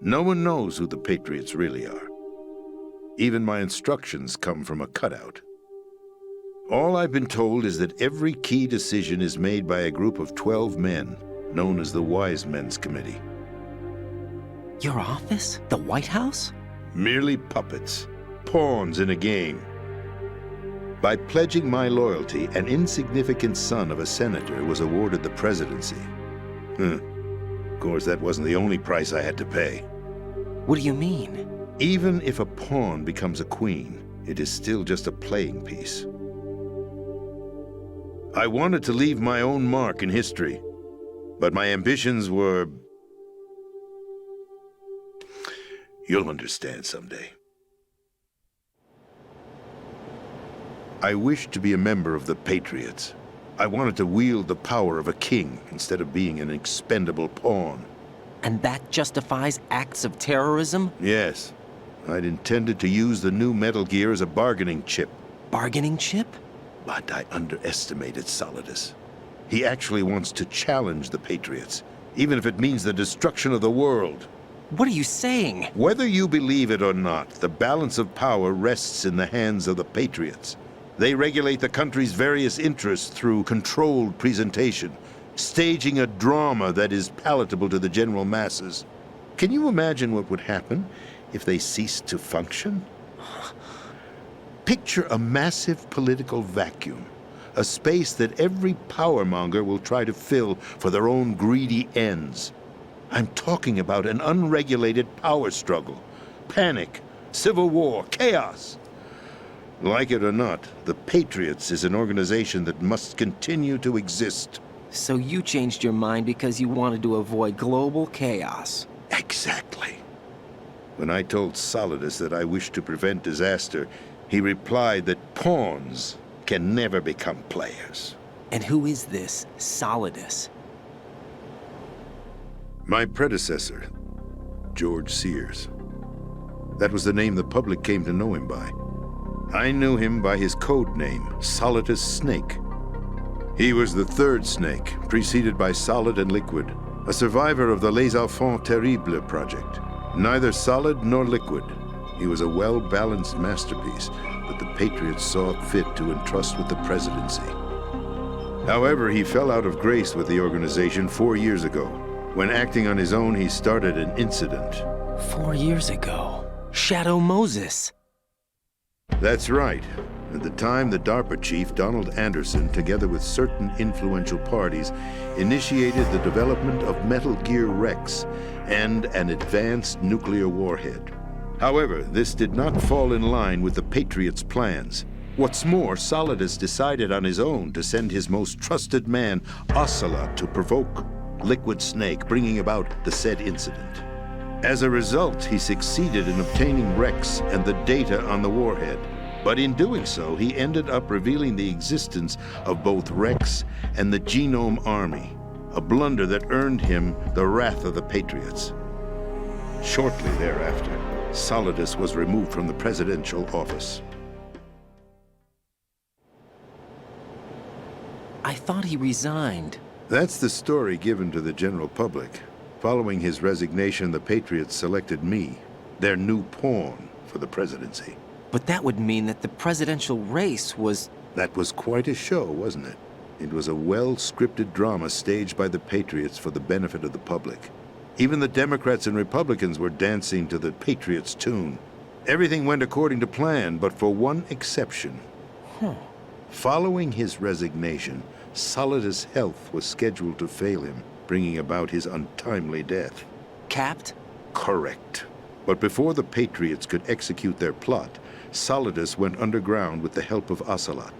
No one knows who the Patriots really are. Even my instructions come from a cutout. All I've been told is that every key decision is made by a group of 12 men, known as the Wise Men's Committee. Your office? The White House? Merely puppets, pawns in a game. By pledging my loyalty, an insignificant son of a senator was awarded the presidency. Of course, that wasn't the only price I had to pay. What do you mean? Even if a pawn becomes a queen, it is still just a playing piece. I wanted to leave my own mark in history, but my ambitions were... You'll understand someday. I wished to be a member of the Patriots. I wanted to wield the power of a king instead of being an expendable pawn. And that justifies acts of terrorism? Yes. I'd intended to use the new Metal Gear as a bargaining chip. Bargaining chip? But I underestimated Solidus. He actually wants to challenge the Patriots, even if it means the destruction of the world. What are you saying? Whether you believe it or not, the balance of power rests in the hands of the Patriots. They regulate the country's various interests through controlled presentation, staging a drama that is palatable to the general masses. Can you imagine what would happen if they ceased to function? Picture a massive political vacuum, a space that every powermonger will try to fill for their own greedy ends. I'm talking about an unregulated power struggle, panic, civil war, chaos. Like it or not, the Patriots is an organization that must continue to exist. So you changed your mind because you wanted to avoid global chaos. Exactly. When I told Solidus that I wished to prevent disaster, he replied that pawns can never become players. And who is this Solidus? My predecessor, George Sears. That was the name the public came to know him by. I knew him by his code name, Solidus Snake. He was the third snake, preceded by Solid and Liquid, a survivor of the Les Enfants Terribles project. Neither solid nor liquid, he was a well-balanced masterpiece that the Patriots saw fit to entrust with the presidency. However, he fell out of grace with the organization 4 years ago. When acting on his own, he started an incident. 4 years ago? Shadow Moses. That's right. At the time, the DARPA chief, Donald Anderson, together with certain influential parties, initiated the development of Metal Gear Rex and an advanced nuclear warhead. However, this did not fall in line with the Patriots' plans. What's more, Solidus decided on his own to send his most trusted man, Ocelot, to provoke Liquid Snake, bringing about the said incident. As a result, he succeeded in obtaining Rex and the data on the warhead. But in doing so, he ended up revealing the existence of both Rex and the Genome Army, a blunder that earned him the wrath of the Patriots. Shortly thereafter, Solidus was removed from the presidential office. I thought he resigned. That's the story given to the general public. Following his resignation, the Patriots selected me, their new pawn, for the presidency. But that would mean that the presidential race was... That was quite a show, wasn't it? It was a well-scripted drama staged by the Patriots for the benefit of the public. Even the Democrats and Republicans were dancing to the Patriots' tune. Everything went according to plan, but for one exception. Following his resignation, Solidus' health was scheduled to fail him, bringing about his untimely death. Capped? Correct. But before the Patriots could execute their plot, Solidus went underground with the help of Ocelot.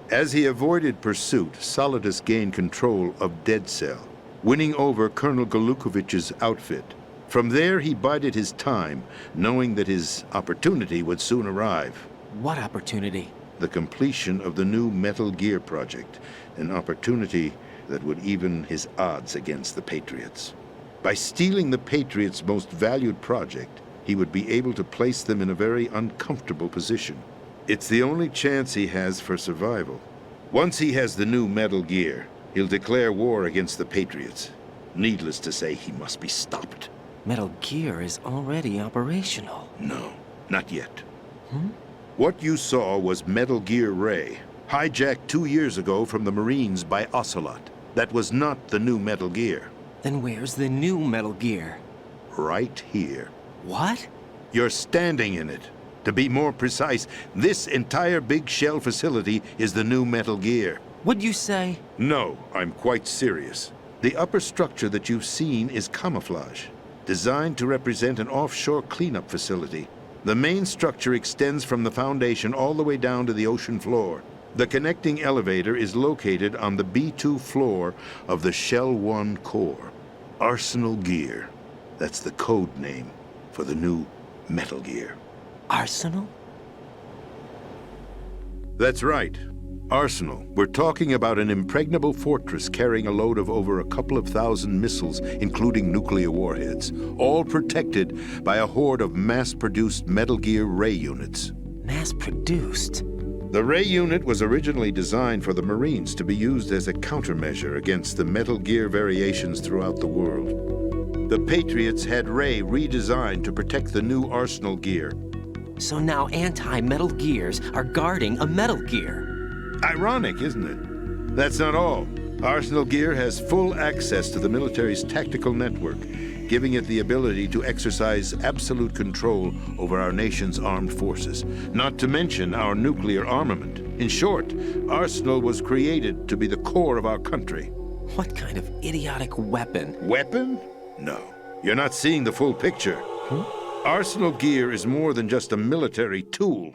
As he avoided pursuit, Solidus gained control of Dead Cell, winning over Colonel Golukovich's outfit. From there, he bided his time, knowing that his opportunity would soon arrive. What opportunity? The completion of the new Metal Gear project, an opportunity that would even his odds against the Patriots. By stealing the Patriots' most valued project, he would be able to place them in a very uncomfortable position. It's the only chance he has for survival. Once he has the new Metal Gear, he'll declare war against the Patriots. Needless to say, he must be stopped. Metal Gear is already operational. No, not yet. What you saw was Metal Gear Ray, hijacked 2 years ago from the Marines by Ocelot. That was not the new Metal Gear. Then where's the new Metal Gear? Right here. What? You're standing in it. To be more precise, this entire big shell facility is the new Metal Gear. What'd you say? No, I'm quite serious. The upper structure that you've seen is camouflage, designed to represent an offshore cleanup facility. The main structure extends from the foundation all the way down to the ocean floor. The connecting elevator is located on the B2 floor of the Shell 1 core. Arsenal Gear. That's the code name for the new Metal Gear. Arsenal? That's right. Arsenal. We're talking about an impregnable fortress carrying a load of over a couple of thousand missiles, including nuclear warheads, all protected by a horde of mass-produced Metal Gear Ray units. Mass-produced? The Ray unit was originally designed for the Marines to be used as a countermeasure against the Metal Gear variations throughout the world. The Patriots had Ray redesigned to protect the new Arsenal gear. So now anti-Metal Gears are guarding a Metal Gear. Ironic, isn't it? That's not all. Arsenal gear has full access to the military's tactical network, giving it the ability to exercise absolute control over our nation's armed forces, not to mention our nuclear armament. In short, Arsenal was created to be the core of our country. What kind of idiotic weapon? Weapon? No. You're not seeing the full picture. Arsenal gear is more than just a military tool.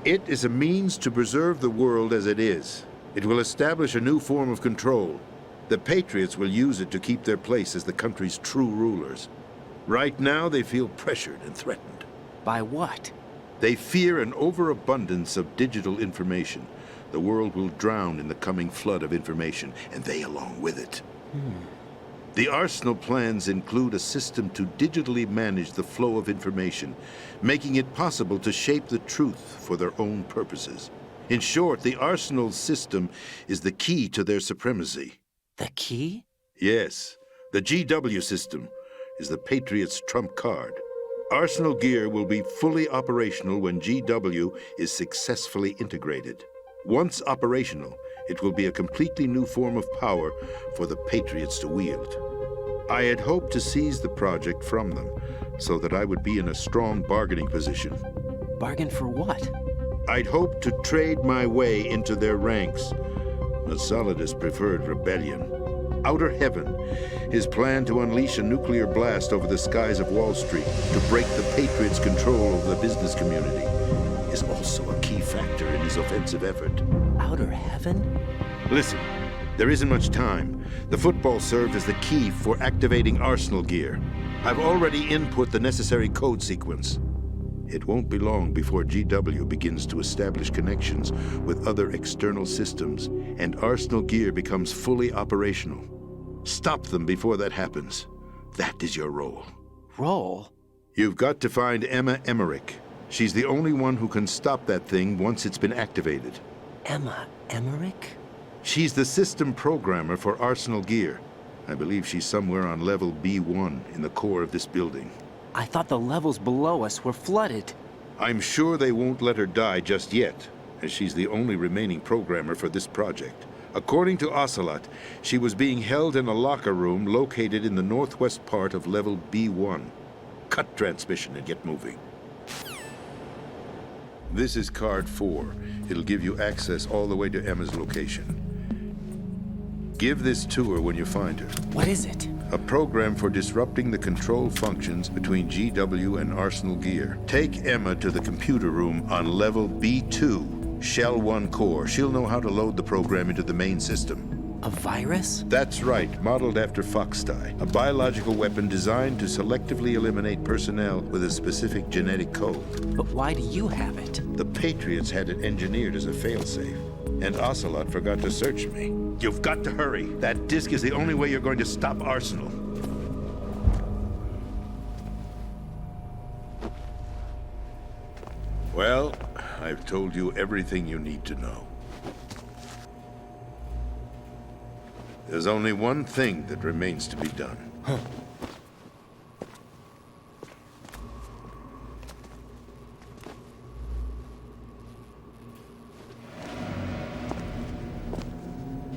It is a means to preserve the world as it is. It will establish a new form of control. The Patriots will use it to keep their place as the country's true rulers. Right now, they feel pressured and threatened. By what? They fear an overabundance of digital information. The world will drown in the coming flood of information, and they along with it. The Arsenal plans include a system to digitally manage the flow of information, making it possible to shape the truth for their own purposes. In short, the Arsenal system is the key to their supremacy. The key? Yes. The GW system is the Patriots' trump card. Arsenal gear will be fully operational when GW is successfully integrated. Once operational, it will be a completely new form of power for the Patriots to wield. I had hoped to seize the project from them, so that I would be in a strong bargaining position. Bargain for what? I'd hoped to trade my way into their ranks. But Solidus preferred rebellion. Outer Heaven, his plan to unleash a nuclear blast over the skies of Wall Street to break the Patriots' control over the business community, is also a key factor in his offensive effort. Outer Heaven? Listen, there isn't much time. The football served as the key for activating Arsenal gear. I've already input the necessary code sequence. It won't be long before GW begins to establish connections with other external systems, and Arsenal gear becomes fully operational. Stop them before that happens. That is your role. Role? You've got to find Emma Emmerich. She's the only one who can stop that thing once it's been activated. Emma Emmerich? She's the system programmer for Arsenal gear. I believe she's somewhere on level B1 in the core of this building. I thought the levels below us were flooded. I'm sure they won't let her die just yet, as she's the only remaining programmer for this project. According to Ocelot, she was being held in a locker room located in the northwest part of level B1. Cut transmission and get moving. This is card 4. It'll give you access all the way to Emma's location. Give this to her when you find her. What is it? A program for disrupting the control functions between GW and Arsenal gear. Take Emma to the computer room on level B2, Shell 1 core. She'll know how to load the program into the main system. A virus? That's right, modeled after Foxdie. A biological weapon designed to selectively eliminate personnel with a specific genetic code. But why do you have it? The Patriots had it engineered as a failsafe, and Ocelot forgot to search me. You've got to hurry. That disk is the only way you're going to stop Arsenal. Well, I've told you everything you need to know. There's only one thing that remains to be done.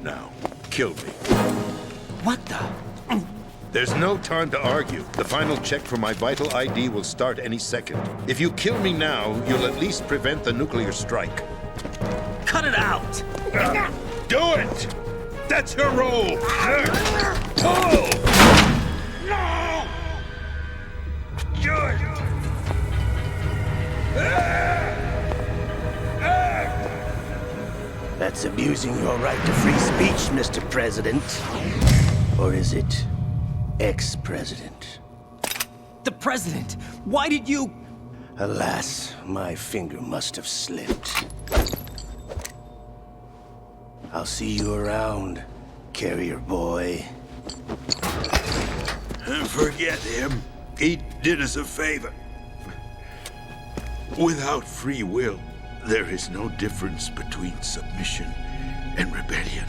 Now, kill me. What the? There's no time to argue. The final check for my vital ID will start any second. If you kill me now, you'll at least prevent the nuclear strike. Cut it out! Do it! That's your role! Pull! No! Good! That's abusing your right to free speech, Mr. President. Or is it ex-president? The president! Why did you... Alas, my finger must have slipped. I'll see you around, carrier boy. Forget him. He did us a favor. Without free will, there is no difference between submission and rebellion.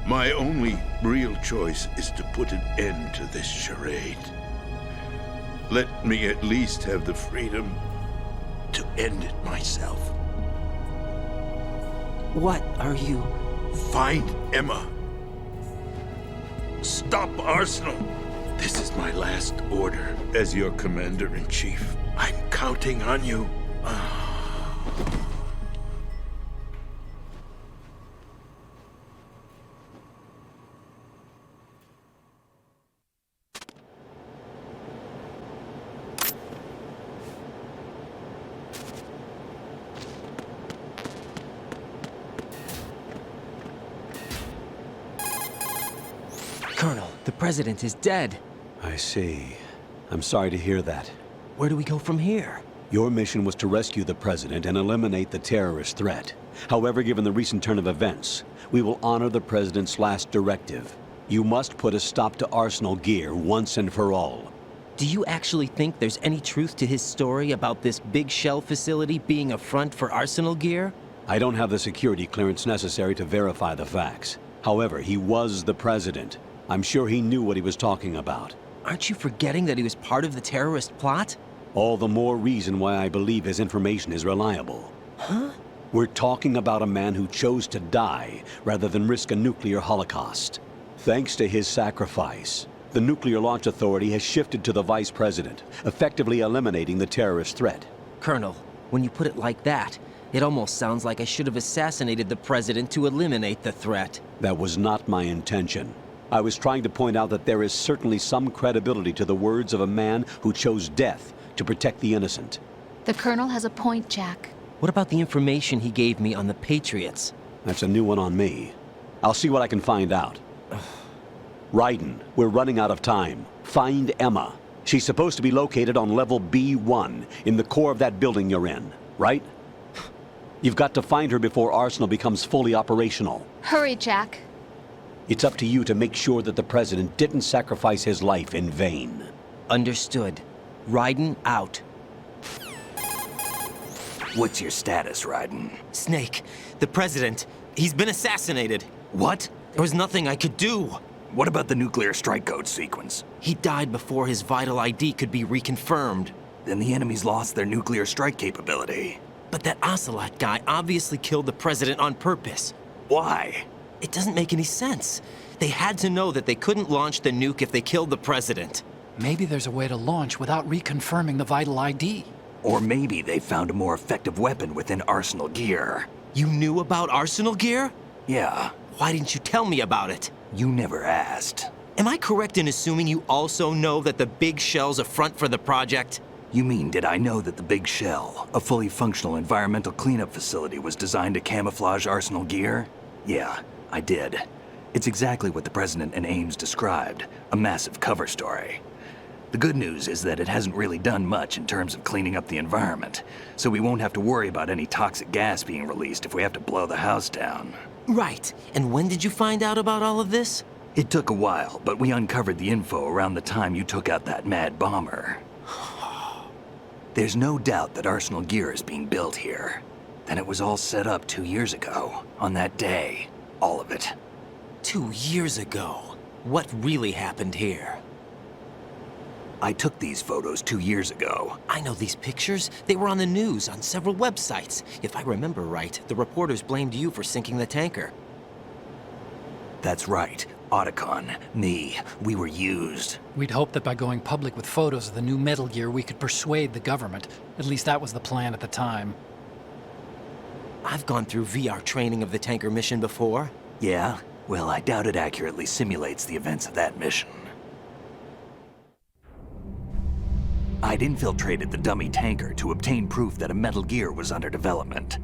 My only real choice is to put an end to this charade. Let me at least have the freedom to end it myself. What are you? Find Emma. Stop Arsenal. This is my last order. As your commander-in-chief, I'm counting on you. Colonel, the president is dead. I see. I'm sorry to hear that. Where do we go from here? Your mission was to rescue the president and eliminate the terrorist threat. However, given the recent turn of events, we will honor the president's last directive. You must put a stop to Arsenal Gear once and for all. Do you actually think there's any truth to his story about this big shell facility being a front for Arsenal Gear? I don't have the security clearance necessary to verify the facts. However, he was the president. I'm sure he knew what he was talking about. Aren't you forgetting that he was part of the terrorist plot? All the more reason why I believe his information is reliable. Huh? We're talking about a man who chose to die rather than risk a nuclear holocaust. Thanks to his sacrifice, the Nuclear Launch Authority has shifted to the vice president, effectively eliminating the terrorist threat. Colonel, when you put it like that, it almost sounds like I should have assassinated the president to eliminate the threat. That was not my intention. I was trying to point out that there is certainly some credibility to the words of a man who chose death to protect the innocent. The Colonel has a point, Jack. What about the information he gave me on the Patriots? That's a new one on me. I'll see what I can find out. Raiden, we're running out of time. Find Emma. She's supposed to be located on level B1, in the core of that building you're in, right? You've got to find her before Arsenal becomes fully operational. Hurry, Jack. It's up to you to make sure that the president didn't sacrifice his life in vain. Understood. Raiden out. What's your status, Raiden? Snake, the president, he's been assassinated. What? There was nothing I could do. What about the nuclear strike code sequence? He died before his vital ID could be reconfirmed. Then the enemy's lost their nuclear strike capability. But that Ocelot guy obviously killed the president on purpose. Why? It doesn't make any sense. They had to know that they couldn't launch the nuke if they killed the president. Maybe there's a way to launch without reconfirming the vital ID. Or maybe they found a more effective weapon within Arsenal Gear. You knew about Arsenal Gear? Yeah. Why didn't you tell me about it? You never asked. Am I correct in assuming you also know that the Big Shell's a front for the project? You mean, did I know that the Big Shell, a fully functional environmental cleanup facility, was designed to camouflage Arsenal Gear? Yeah, I did. It's exactly what the President and Ames described, a massive cover story. The good news is that it hasn't really done much in terms of cleaning up the environment, so we won't have to worry about any toxic gas being released if we have to blow the house down. Right. And when did you find out about all of this? It took a while, but we uncovered the info around the time you took out that mad bomber. There's no doubt that Arsenal Gear is being built here. Then it was all set up 2 years ago, on that day. All of it. 2 years ago? What really happened here? I took these photos 2 years ago. I know these pictures. They were on the news, on several websites. If I remember right, the reporters blamed you for sinking the tanker. That's right. Otacon, me, we were used. We'd hoped that by going public with photos of the new Metal Gear, we could persuade the government. At least that was the plan at the time. I've gone through VR training of the tanker mission before. Yeah? Well, I doubt it accurately simulates the events of that mission. I'd infiltrated the dummy tanker to obtain proof that a Metal Gear was under development.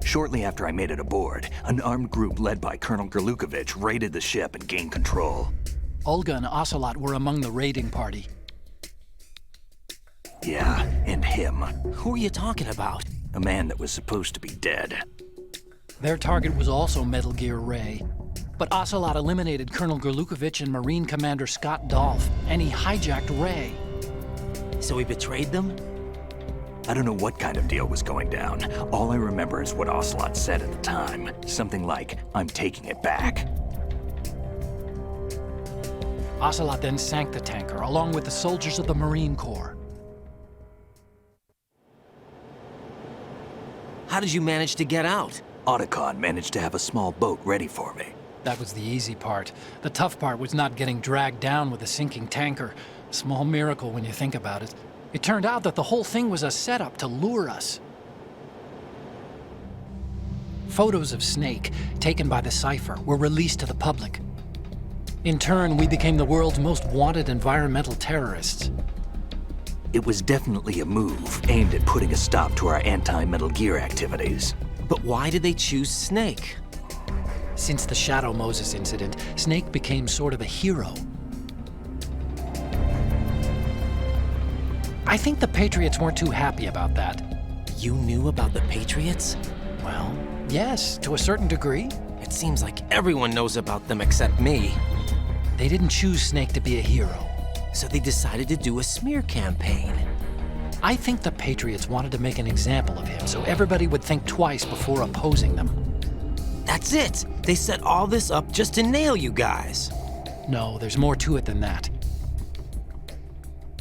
Shortly after I made it aboard, an armed group led by Colonel Gerlukovich raided the ship and gained control. Olga and Ocelot were among the raiding party. Yeah, and him. Who are you talking about? A man that was supposed to be dead. Their target was also Metal Gear Ray. But Ocelot eliminated Colonel Gerlukovich and Marine Commander Scott Dolph, and he hijacked Ray. So he betrayed them? I don't know what kind of deal was going down. All I remember is what Ocelot said at the time. Something like, "I'm taking it back." Ocelot then sank the tanker, along with the soldiers of the Marine Corps. How did you manage to get out? Otacon managed to have a small boat ready for me. That was the easy part. The tough part was not getting dragged down with a sinking tanker. A small miracle when you think about it. It turned out that the whole thing was a setup to lure us. Photos of Snake, taken by the Cypher, were released to the public. In turn, we became the world's most wanted environmental terrorists. It was definitely a move aimed at putting a stop to our anti-Metal Gear activities. But why did they choose Snake? Since the Shadow Moses incident, Snake became sort of a hero. I think the Patriots weren't too happy about that. You knew about the Patriots? Well, yes, to a certain degree. It seems like everyone knows about them except me. They didn't choose Snake to be a hero. So they decided to do a smear campaign. I think the Patriots wanted to make an example of him so everybody would think twice before opposing them. That's it! They set all this up just to nail you guys. No, there's more to it than that.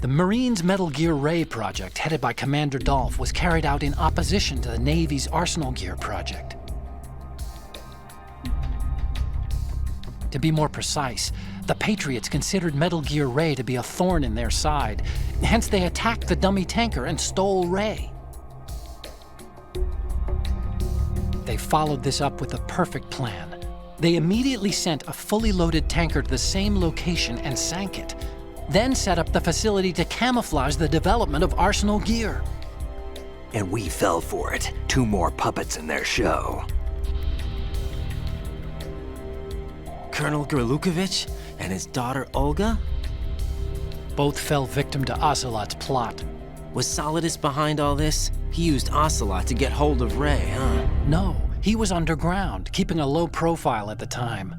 The Marines' Metal Gear Ray project, headed by Commander Dolph, was carried out in opposition to the Navy's Arsenal Gear project. To be more precise, the Patriots considered Metal Gear Ray to be a thorn in their side. Hence, they attacked the dummy tanker and stole Ray. They followed this up with a perfect plan. They immediately sent a fully loaded tanker to the same location and sank it, then set up the facility to camouflage the development of Arsenal Gear. And we fell for it. 2 more puppets in their show. Colonel Gerlukovich and his daughter Olga? Both fell victim to Ocelot's plot. Was Solidus behind all this? He used Ocelot to get hold of Ray, huh? No, he was underground, keeping a low profile at the time.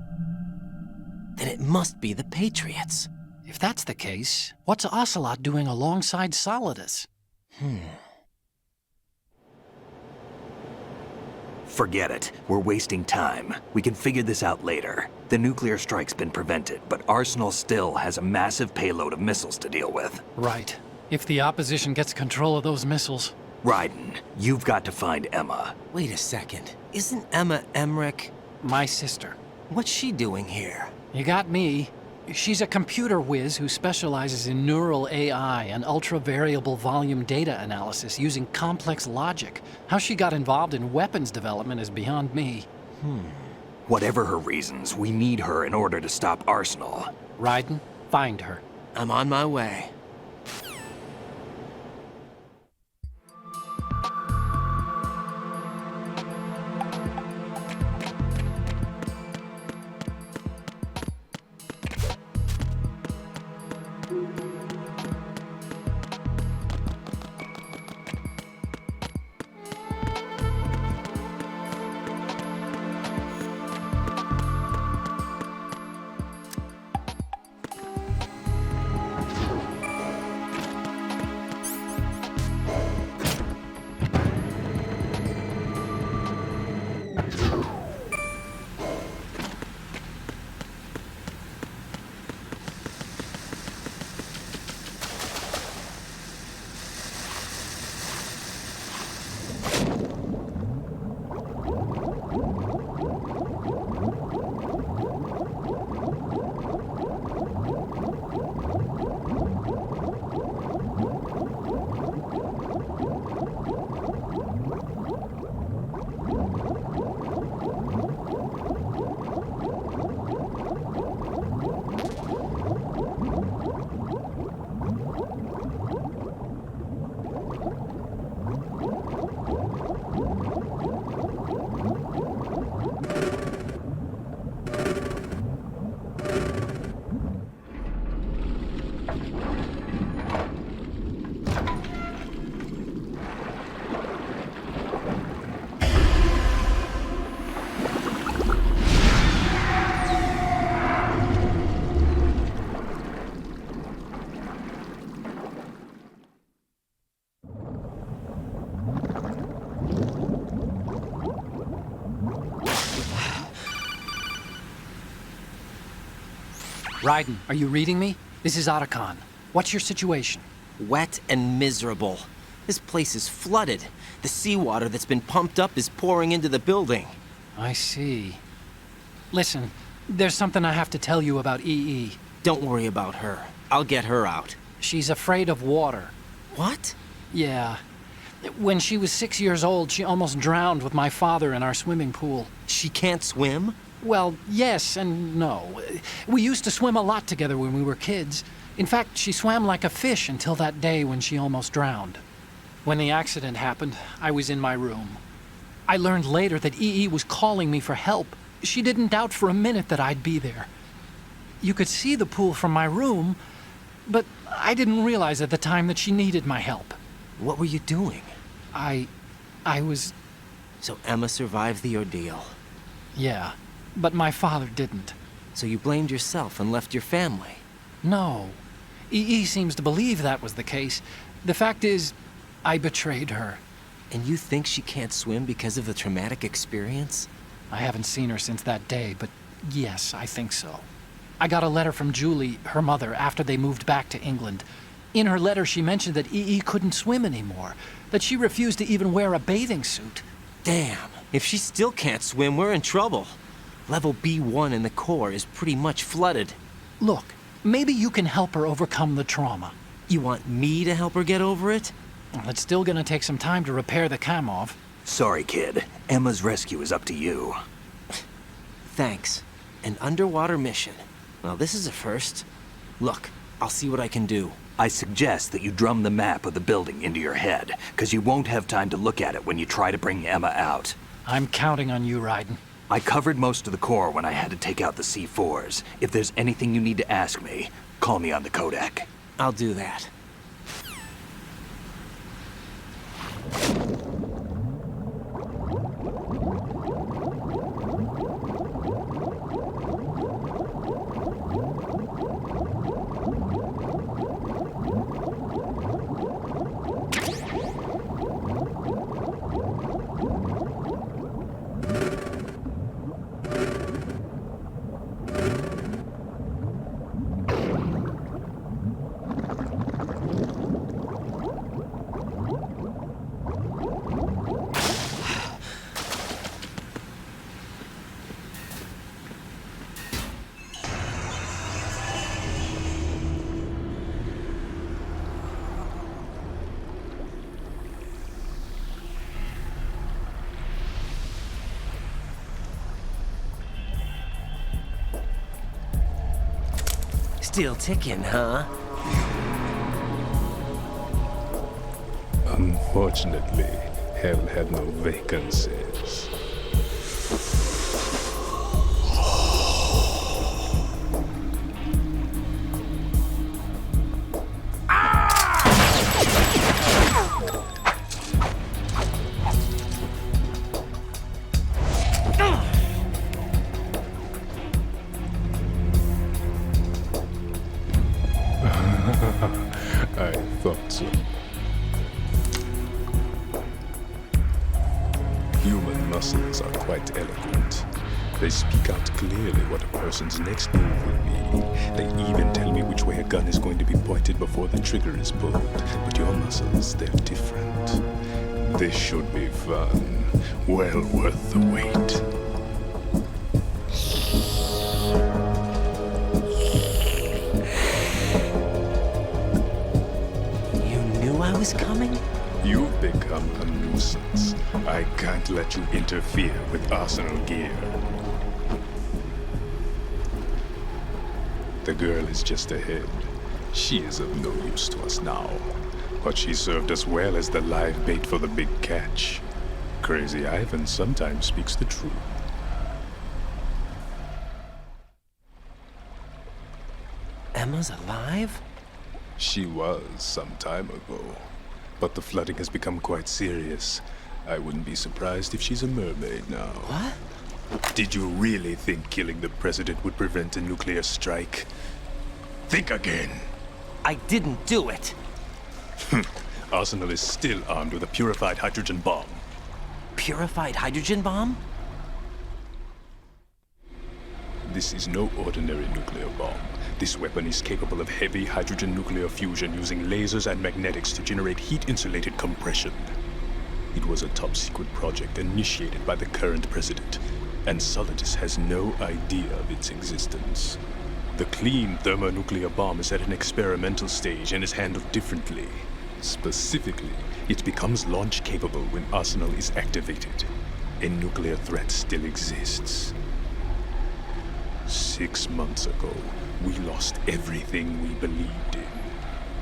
Then it must be the Patriots. If that's the case, what's Ocelot doing alongside Solidus? Forget it. We're wasting time. We can figure this out later. The nuclear strike's been prevented, but Arsenal still has a massive payload of missiles to deal with. Right. If the opposition gets control of those missiles. Raiden, you've got to find Emma. Wait a second. Isn't Emma Emmerich my sister? What's she doing here? You got me. She's a computer whiz who specializes in neural AI and ultra-variable volume data analysis using complex logic. How she got involved in weapons development is beyond me. Whatever her reasons, we need her in order to stop Arsenal. Raiden, find her. I'm on my way. Raiden, are you reading me? This is Otacon. What's your situation? Wet and miserable. This place is flooded. The seawater that's been pumped up is pouring into the building. I see. Listen, there's something I have to tell you about EE. Don't worry about her. I'll get her out. She's afraid of water. What? Yeah. When she was 6 years old, she almost drowned with my father in our swimming pool. She can't swim? Well, yes and no. We used to swim a lot together when we were kids. In fact, she swam like a fish until that day when she almost drowned. When the accident happened, I was in my room. I learned later that EE was calling me for help. She didn't doubt for a minute that I'd be there. You could see the pool from my room, but I didn't realize at the time that she needed my help. What were you doing? I was... So Emma survived the ordeal? Yeah, but my father didn't. So you blamed yourself and left your family? No. EE seems to believe that was the case. The fact is, I betrayed her. And you think she can't swim because of the traumatic experience? I haven't seen her since that day, but yes, I think so. I got a letter from Julie, her mother, after they moved back to England. In her letter, she mentioned that EE couldn't swim anymore, that she refused to even wear a bathing suit. Damn, if she still can't swim, we're in trouble. Level B1 in the core is pretty much flooded. Look, maybe you can help her overcome the trauma. You want me to help her get over it? Well, it's still gonna take some time to repair the Kamov. Sorry, kid. Emma's rescue is up to you. Thanks. An underwater mission. Well, this is a first. Look, I'll see what I can do. I suggest that you drum the map of the building into your head, because you won't have time to look at it when you try to bring Emma out. I'm counting on you, Raiden. I covered most of the core when I had to take out the C4s. If there's anything you need to ask me, call me on the codec. I'll do that. Still ticking, huh? Unfortunately, hell had no vacancies. I thought so. Human muscles are quite eloquent. They speak out clearly what a person's next move will be. They even tell me which way a gun is going to be pointed before the trigger is pulled. But your muscles, they're different. This should be fun. Well worth the wait. I was coming? You've become a nuisance. I can't let you interfere with Arsenal gear. The girl is just ahead. She is of no use to us now. But she served us well as the live bait for the big catch. Crazy Ivan sometimes speaks the truth. Emma's alive? She was some time ago. But the flooding has become quite serious. I wouldn't be surprised if she's a mermaid now. What? Did you really think killing the president would prevent a nuclear strike? Think again. I didn't do it. Arsenal is still armed with a purified hydrogen bomb. Purified hydrogen bomb? This is no ordinary nuclear bomb. This weapon is capable of heavy hydrogen nuclear fusion using lasers and magnetics to generate heat-insulated compression. It was a top-secret project initiated by the current president, and Solidus has no idea of its existence. The clean thermonuclear bomb is at an experimental stage and is handled differently. Specifically, it becomes launch-capable when Arsenal is activated. A nuclear threat still exists. 6 months ago, we lost everything we believed in.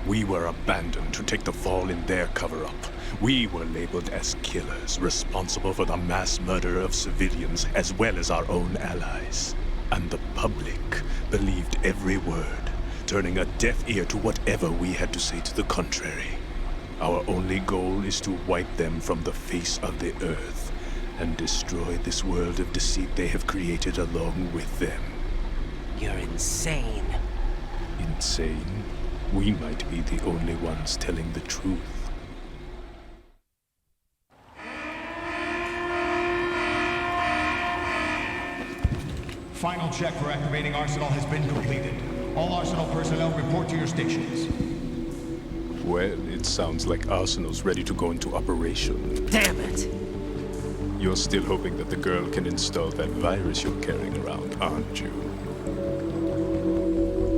We were abandoned to take the fall in their cover-up. We were labeled as killers, responsible for the mass murder of civilians as well as our own allies. And the public believed every word, turning a deaf ear to whatever we had to say to the contrary. Our only goal is to wipe them from the face of the earth and destroy this world of deceit they have created along with them. You're insane. Insane? We might be the only ones telling the truth. Final check for activating Arsenal has been completed. All Arsenal personnel report to your stations. Well, it sounds like Arsenal's ready to go into operation. Damn it! You're still hoping that the girl can install that virus you're carrying around, aren't you?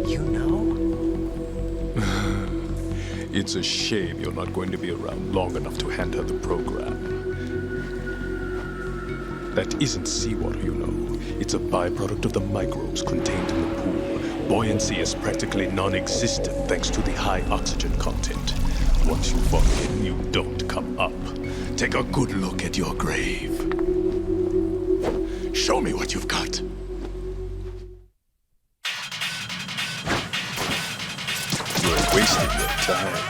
You know? It's a shame you're not going to be around long enough to hand her the program. That isn't seawater, you know. It's a byproduct of the microbes contained in the pool. Buoyancy is practically non-existent thanks to the high oxygen content. Once you fall in, you don't come up. Take a good look at your grave. Show me what you've got. You're wasting your time.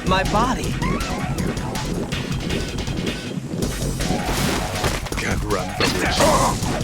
My body. Can't run from this.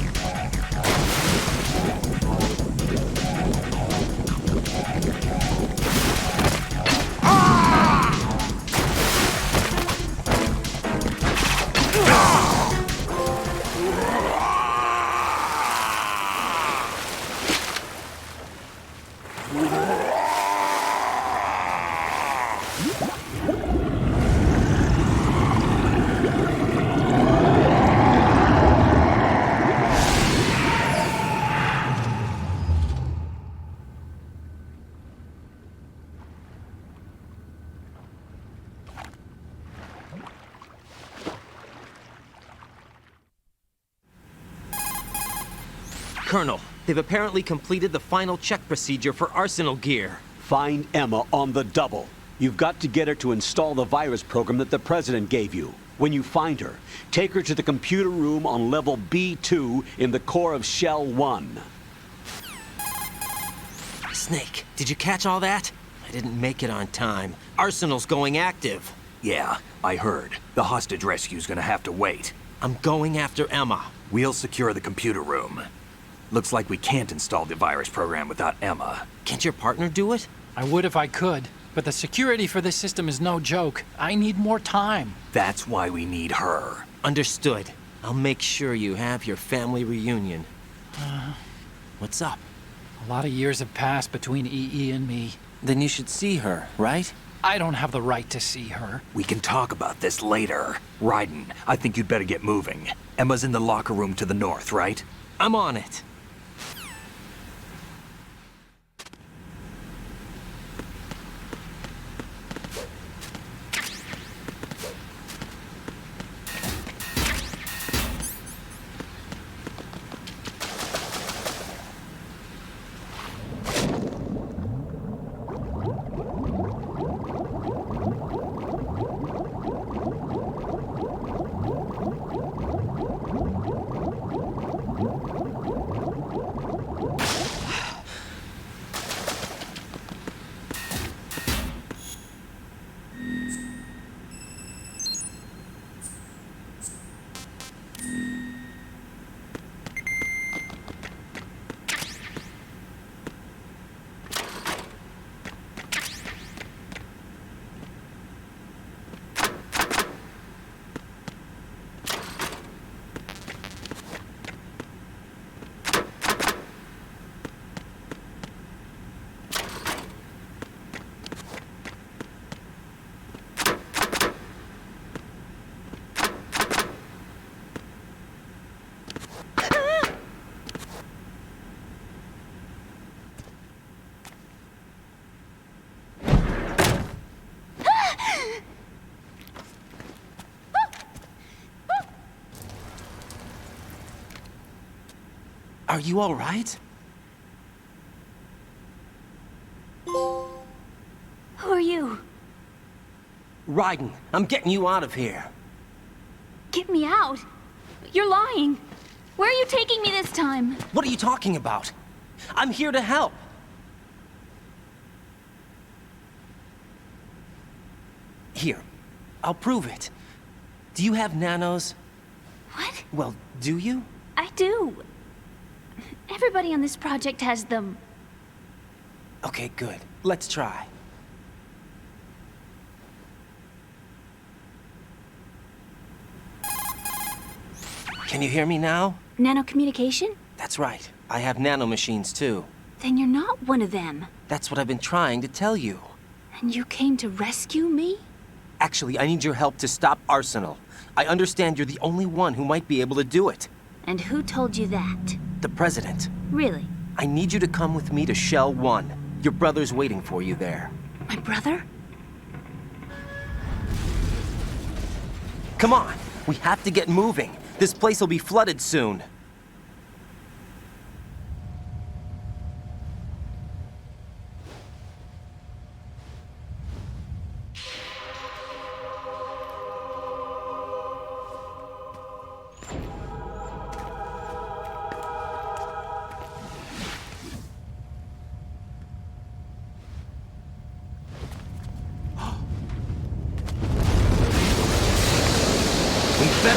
Colonel, they've apparently completed the final check procedure for arsenal gear. Find Emma on the double. You've got to get her to install the virus program that the President gave you. When you find her, take her to the computer room on level B2 in the core of Shell 1. Snake, did you catch all that? I didn't make it on time. Arsenal's going active. Yeah, I heard. The hostage rescue's gonna have to wait. I'm going after Emma. We'll secure the computer room. Looks like we can't install the virus program without Emma. Can't your partner do it? I would if I could, but the security for this system is no joke. I need more time. That's why we need her. Understood. I'll make sure you have your family reunion. What's up? A lot of years have passed between EE and me. Then you should see her, right? I don't have the right to see her. We can talk about this later. Raiden, I think you'd better get moving. Emma's in the locker room to the north, right? I'm on it. Are you all right? Who are you? Raiden, I'm getting you out of here. Get me out. You're lying. Where are you taking me this time? What are you talking about? I'm here to help. Here, I'll prove it. Do you have nanos? What? Well, do you? I do. Everybody on this project has them. Okay, good. Let's try. Can you hear me now? Nanocommunication? That's right. I have nanomachines too. Then you're not one of them. That's what I've been trying to tell you. And you came to rescue me? Actually, I need your help to stop Arsenal. I understand you're the only one who might be able to do it. And who told you that? The President. Really? I need you to come with me to Shell 1. Your brother's waiting for you there. My brother? Come on! We have to get moving. This place will be flooded soon.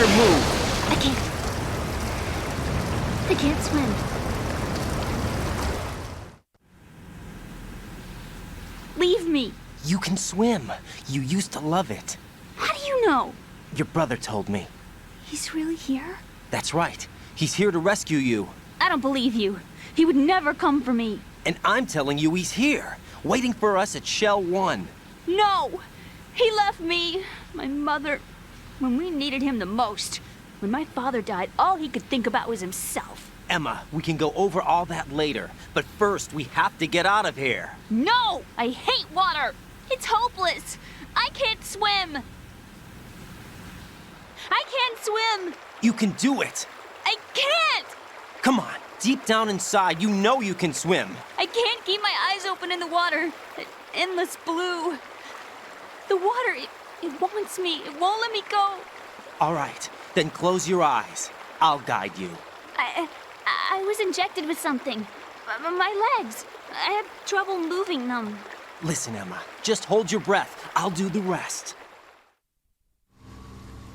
better move. I can't. I can't swim. Leave me. You can swim. You used to love it. How do you know? Your brother told me. He's really here? That's right. He's here to rescue you. I don't believe you. He would never come for me. And I'm telling you he's here, waiting for us at Shell 1. No! He left me, my mother, when we needed him the most. When my father died, all he could think about was himself. Emma, we can go over all that later, but first we have to get out of here. No! I hate water! It's hopeless! I can't swim! I can't swim! You can do it! I can't! Come on, deep down inside, you know you can swim. I can't keep my eyes open in the water. That endless blue. The water, it wants me. It won't let me go. All right, then close your eyes. I'll guide you. I was injected with something. My legs. I have trouble moving them. Listen, Emma, just hold your breath. I'll do the rest.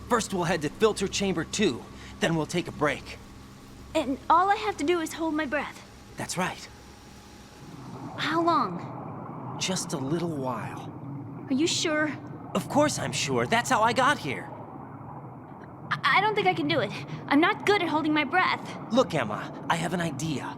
First we'll head to filter chamber 2, then we'll take a break. And all I have to do is hold my breath. That's right. How long? Just a little while. Are you sure? Of course I'm sure. That's how I got here. I don't think I can do it. I'm not good at holding my breath. Look, Emma, I have an idea.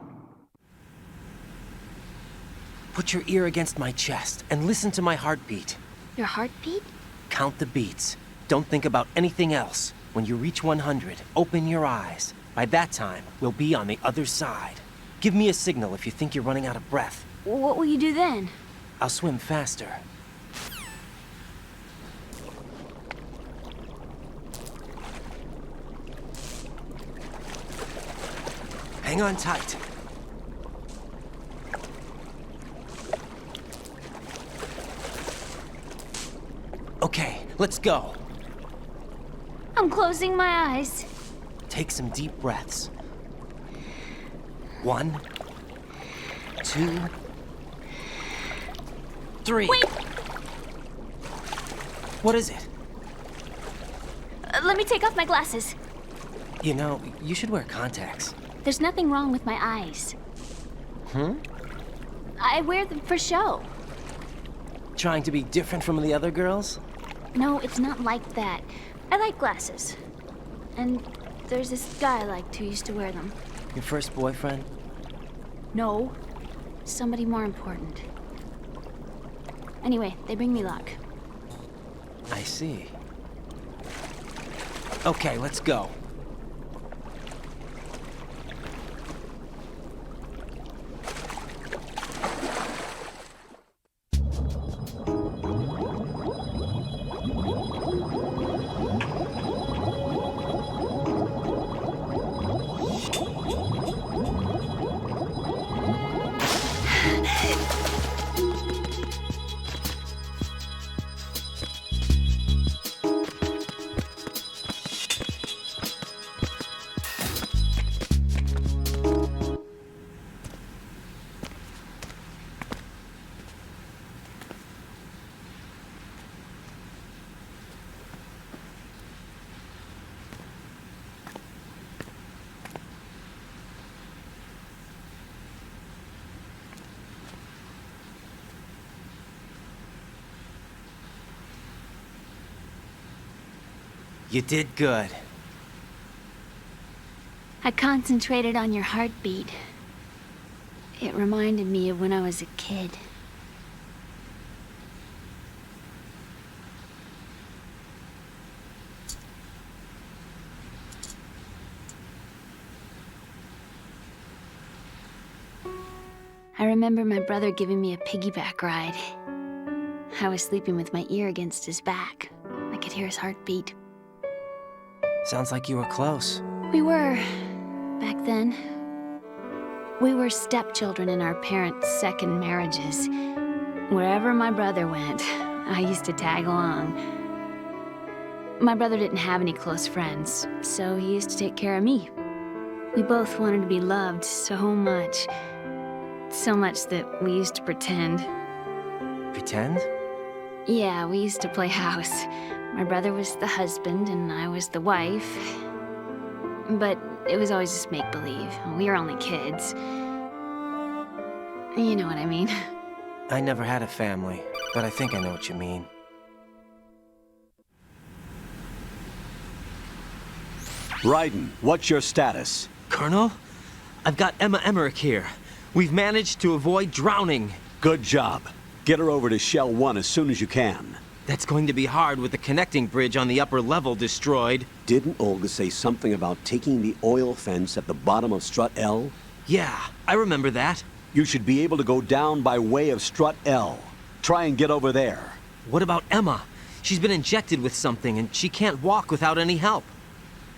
Put your ear against my chest and listen to my heartbeat. Your heartbeat? Count the beats. Don't think about anything else. When you reach 100, open your eyes. By that time, we'll be on the other side. Give me a signal if you think you're running out of breath. What will you do then? I'll swim faster. Hang on tight. Okay, let's go. I'm closing my eyes. Take some deep breaths. 1, 2, 3. Wait! What is it? Let me take off my glasses. You know, you should wear contacts. There's nothing wrong with my eyes. I wear them for show. Trying to be different from the other girls? No, it's not like that. I like glasses. And there's this guy I liked who used to wear them. Your first boyfriend? No. Somebody more important. Anyway, they bring me luck. I see. Okay, let's go. You did good. I concentrated on your heartbeat. It reminded me of when I was a kid. I remember my brother giving me a piggyback ride. I was sleeping with my ear against his back. I could hear his heartbeat. Sounds like you were close. We were, back then. We were stepchildren in our parents' second marriages. Wherever my brother went, I used to tag along. My brother didn't have any close friends, so he used to take care of me. We both wanted to be loved so much. So much that we used to pretend. Pretend? Yeah, we used to play house. My brother was the husband and I was the wife. But it was always just make-believe. We were only kids. You know what I mean. I never had a family, but I think I know what you mean. Raiden, what's your status? Colonel? I've got Emma Emmerich here. We've managed to avoid drowning. Good job. Get her over to Shell 1 as soon as you can. That's going to be hard with the connecting bridge on the upper level destroyed. Didn't Olga say something about taking the oil fence at the bottom of Strut L? Yeah, I remember that. You should be able to go down by way of Strut L. Try and get over there. What about Emma? She's been injected with something and she can't walk without any help.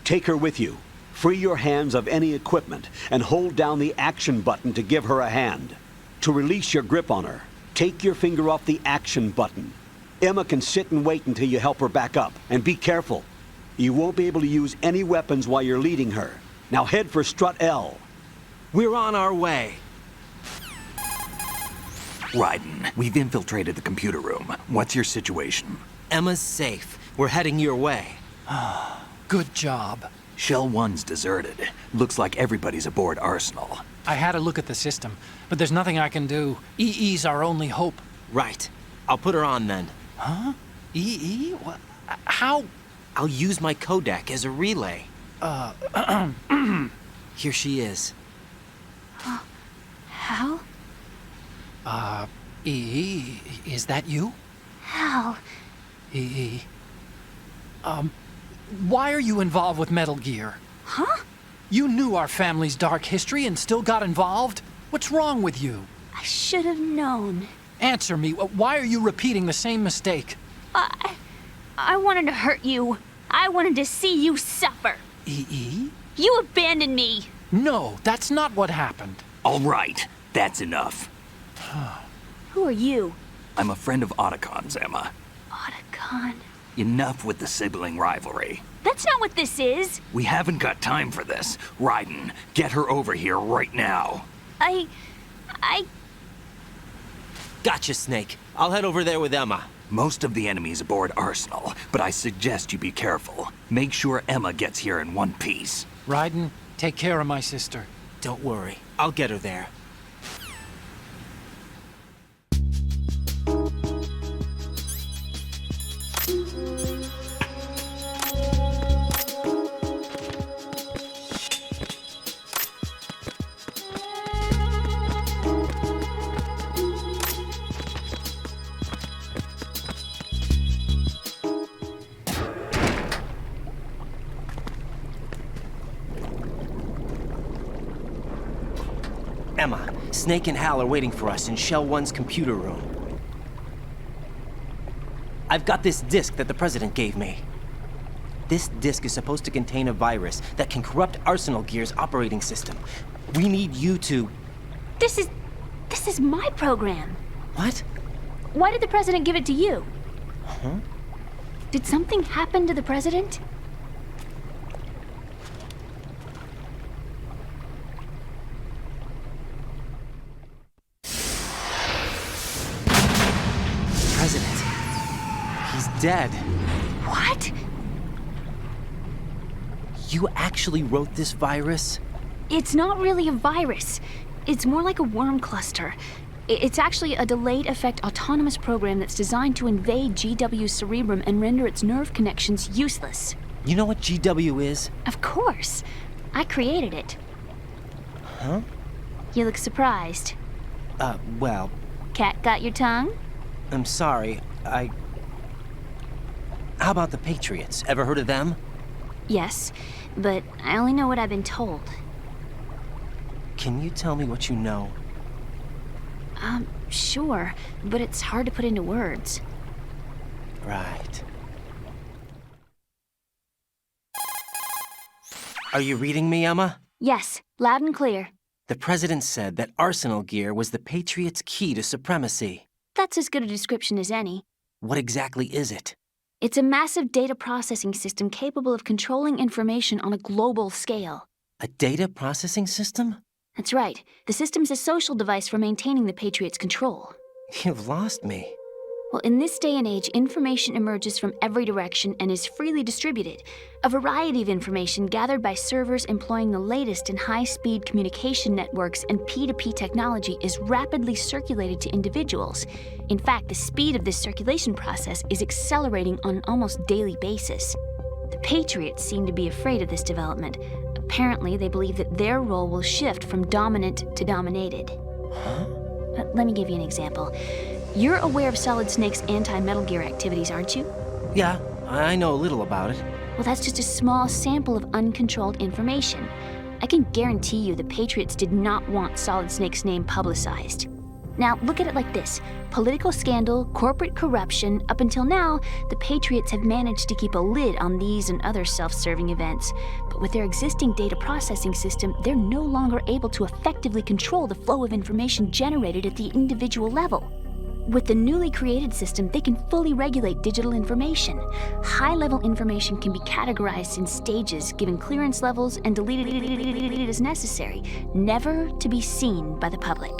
Take her with you. Free your hands of any equipment and hold down the action button to give her a hand. To release your grip on her, take your finger off the action button. Emma can sit and wait until you help her back up. And be careful. You won't be able to use any weapons while you're leading her. Now head for Strut L. We're on our way. Raiden, we've infiltrated the computer room. What's your situation? Emma's safe. We're heading your way. Good job. Shell 1's deserted. Looks like everybody's aboard Arsenal. I had a look at the system, but there's nothing I can do. EE's our only hope. Right. I'll put her on then. Huh? EE? What? How? I'll use my codec as a relay. Here she is. Hal? EE, is that you? Hal. EE. Why are you involved with Metal Gear? Huh? You knew our family's dark history and still got involved? What's wrong with you? I should have known. Answer me. Why are you repeating the same mistake? I wanted to hurt you. I wanted to see you suffer. EE? You abandoned me. No, that's not what happened. All right, that's enough. Who are you? I'm a friend of Otacon's, Emma. Otacon? Enough with the sibling rivalry. That's not what this is. We haven't got time for this. Raiden, get her over here right now. I... Gotcha, Snake. I'll head over there with Emma. Most of the enemy's aboard Arsenal, but I suggest you be careful. Make sure Emma gets here in one piece. Raiden, take care of my sister. Don't worry. I'll get her there. Emma, Snake and Hal are waiting for us in Shell 1's computer room. I've got this disk that the President gave me. This disk is supposed to contain a virus that can corrupt Arsenal Gear's operating system. We need you to... This is my program. What? Why did the President give it to you? Huh? Did something happen to the President? President. He's dead. What? You actually wrote this virus? It's not really a virus. It's more like a worm cluster. It's actually a delayed effect autonomous program that's designed to invade GW's cerebrum and render its nerve connections useless. You know what GW is? Of course. I created it. Huh? You look surprised. Well... Cat got your tongue? I'm sorry, How about the Patriots? Ever heard of them? Yes, but I only know what I've been told. Can you tell me what you know? Sure, but it's hard to put into words. Right. Are you reading me, Emma? Yes, loud and clear. The President said that Arsenal Gear was the Patriots' key to supremacy. That's as good a description as any. What exactly is it? It's a massive data processing system capable of controlling information on a global scale. A data processing system? That's right. The system's a social device for maintaining the Patriots' control. You've lost me. Well, in this day and age, information emerges from every direction and is freely distributed. A variety of information gathered by servers employing the latest in high-speed communication networks and P2P technology is rapidly circulated to individuals. In fact, the speed of this circulation process is accelerating on an almost daily basis. The Patriots seem to be afraid of this development. Apparently, they believe that their role will shift from dominant to dominated. Huh? Let me give you an example. You're aware of Solid Snake's anti-Metal Gear activities, aren't you? Yeah, I know a little about it. Well, that's just a small sample of uncontrolled information. I can guarantee you the Patriots did not want Solid Snake's name publicized. Now, look at it like this. Political scandal, corporate corruption, up until now, the Patriots have managed to keep a lid on these and other self-serving events. But with their existing data processing system, they're no longer able to effectively control the flow of information generated at the individual level. With the newly created system, they can fully regulate digital information. High-level information can be categorized in stages, given clearance levels, and deleted as necessary, never to be seen by the public.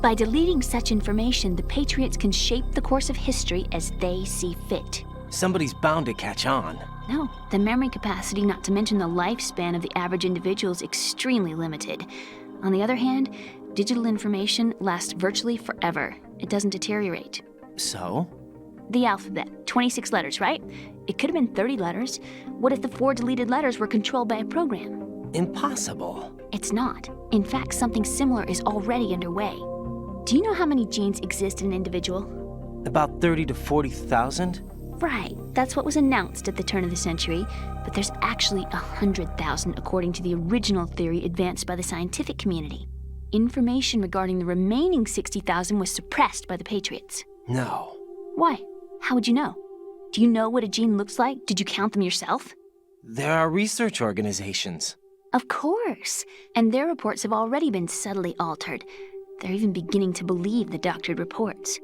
By deleting such information, the Patriots can shape the course of history as they see fit. Somebody's bound to catch on. No, the memory capacity, not to mention the lifespan of the average individual, is extremely limited. On the other hand, digital information lasts virtually forever. It doesn't deteriorate. So? The alphabet, 26 letters, right? It could have been 30 letters. What if the 4 deleted letters were controlled by a program? Impossible. It's not. In fact, something similar is already underway. Do you know how many genes exist in an individual? About 30 to 40,000? Right, that's what was announced at the turn of the century, but there's actually 100,000 according to the original theory advanced by the scientific community. Information regarding the remaining 60,000 was suppressed by the Patriots. No. Why? How would you know? Do you know what a gene looks like? Did you count them yourself? There are research organizations. Of course, and their reports have already been subtly altered. They're even beginning to believe the doctored reports.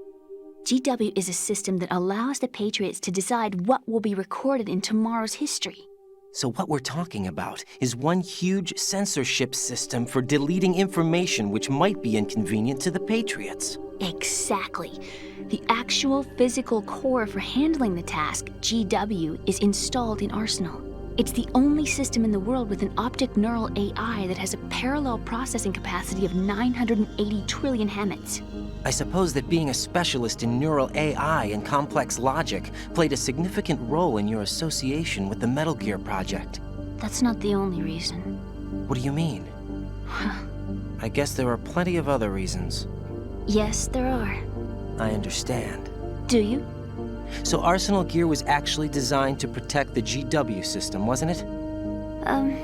GW is a system that allows the Patriots to decide what will be recorded in tomorrow's history. So what we're talking about is one huge censorship system for deleting information which might be inconvenient to the Patriots. Exactly. The actual physical core for handling the task, GW, is installed in Arsenal. It's the only system in the world with an optic neural AI that has a parallel processing capacity of 980 trillion Hammets. I suppose that being a specialist in neural AI and complex logic played a significant role in your association with the Metal Gear project. That's not the only reason. What do you mean? I guess there are plenty of other reasons. Yes, there are. I understand. Do you? So Arsenal Gear was actually designed to protect the GW system, wasn't it?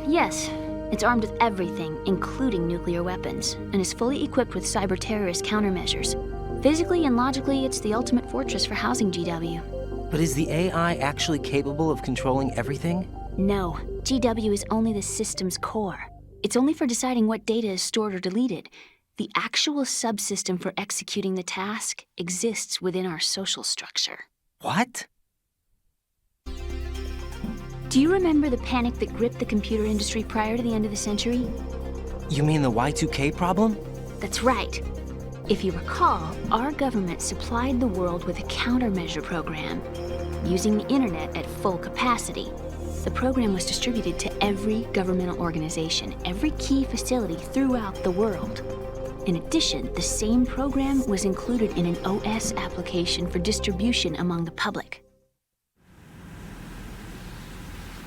Yes. It's armed with everything, including nuclear weapons, and is fully equipped with cyber-terrorist countermeasures. Physically and logically, it's the ultimate fortress for housing GW. But is the AI actually capable of controlling everything? No. GW is only the system's core. It's only for deciding what data is stored or deleted. The actual subsystem for executing the task exists within our social structure. What? Do you remember the panic that gripped the computer industry prior to the end of the century? You mean the Y2K problem? That's right. If you recall, our government supplied the world with a countermeasure program, using the internet at full capacity. The program was distributed to every governmental organization, every key facility throughout the world. In addition, the same program was included in an OS application for distribution among the public.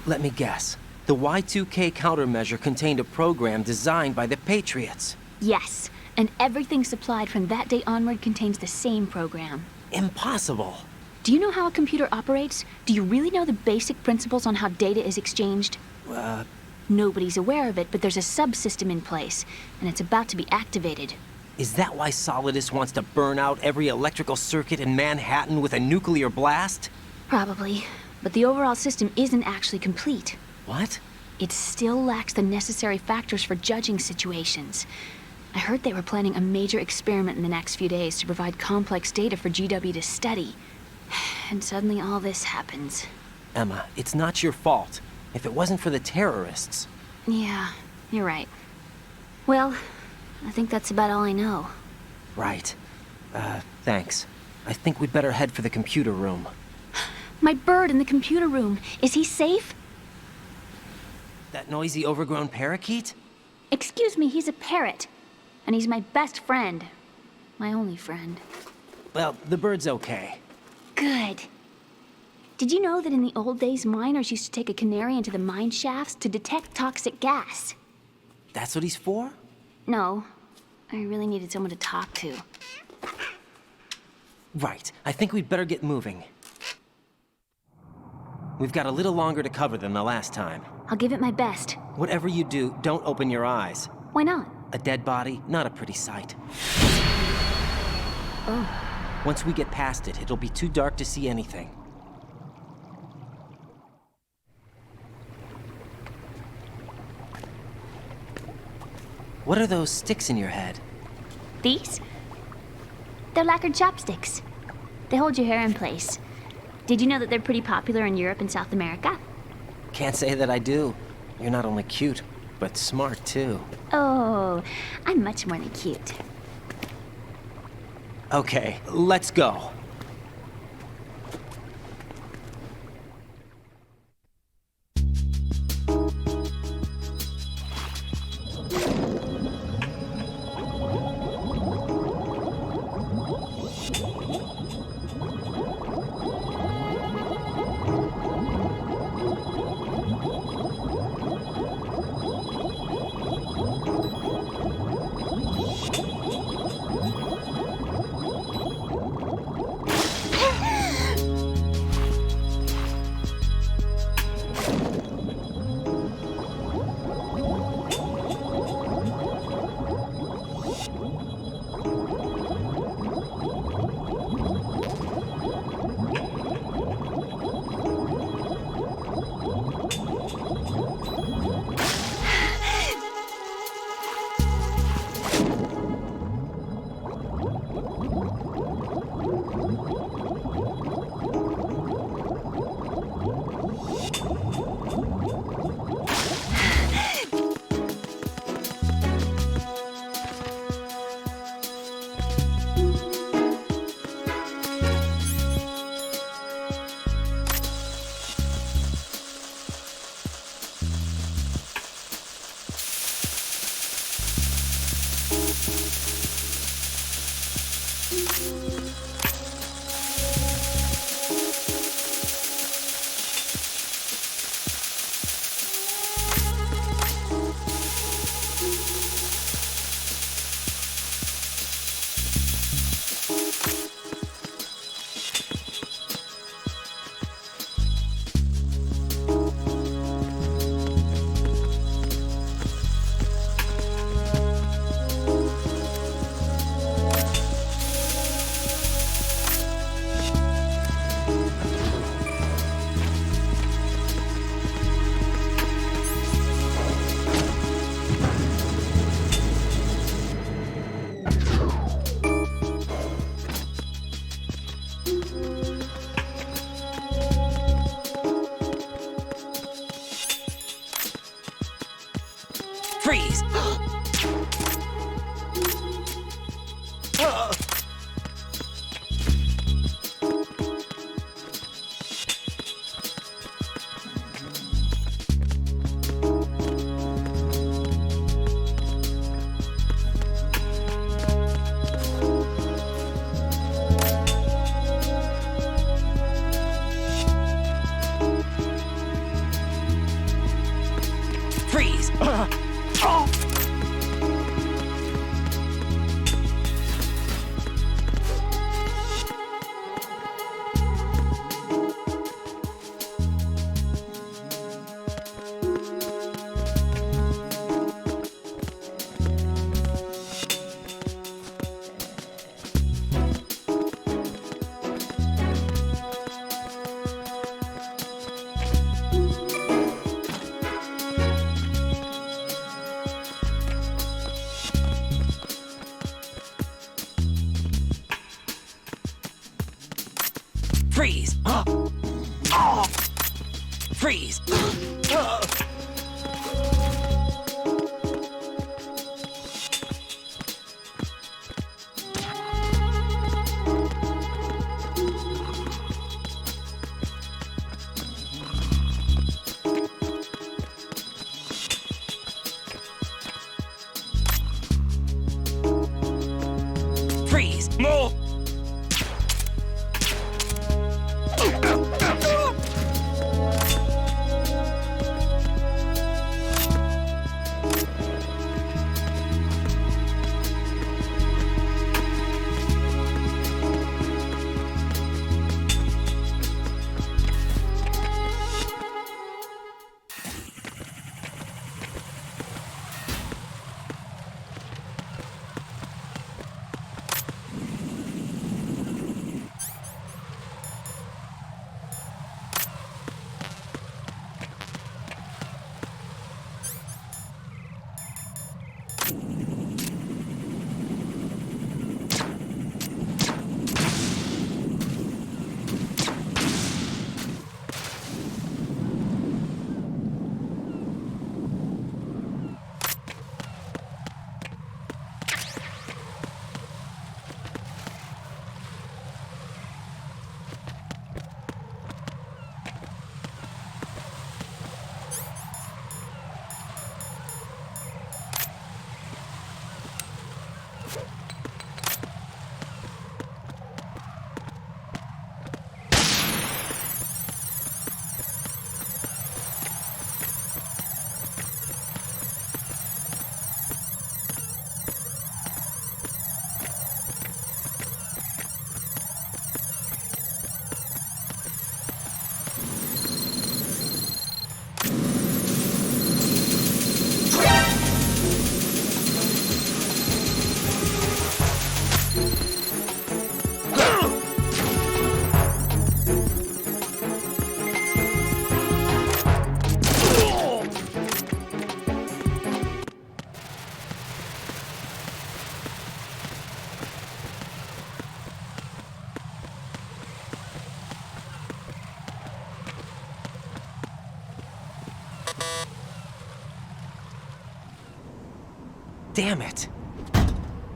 Let me guess. The Y2K countermeasure contained a program designed by the Patriots. Yes, and everything supplied from that day onward contains the same program. Impossible. Do you know how a computer operates? Do you really know the basic principles on how data is exchanged? Nobody's aware of it, but there's a subsystem in place, and it's about to be activated. Is that why Solidus wants to burn out every electrical circuit in Manhattan with a nuclear blast? Probably, but the overall system isn't actually complete. What? It still lacks the necessary factors for judging situations. I heard they were planning a major experiment in the next few days to provide complex data for GW to study. And suddenly all this happens. Emma, it's not your fault. If it wasn't for the terrorists... Yeah, you're right. Well, I think that's about all I know. Right. Thanks. I think we'd better head for the computer room. My bird in the computer room. Is he safe? That noisy, overgrown parakeet? Excuse me, he's a parrot. And he's my best friend. My only friend. Well, the bird's okay. Good. Did you know that in the old days, miners used to take a canary into the mine shafts to detect toxic gas? That's what he's for? No. I really needed someone to talk to. Right. I think we'd better get moving. We've got a little longer to cover than the last time. I'll give it my best. Whatever you do, don't open your eyes. Why not? A dead body, not a pretty sight. Oh. Once we get past it, it'll be too dark to see anything. What are those sticks in your head? These? They're lacquered chopsticks. They hold your hair in place. Did you know that they're pretty popular in Europe and South America? Can't say that I do. You're not only cute, but smart too. Oh, I'm much more than cute. Okay, let's go. Freeze! Freeze! Freeze! Freeze! More! Damn it!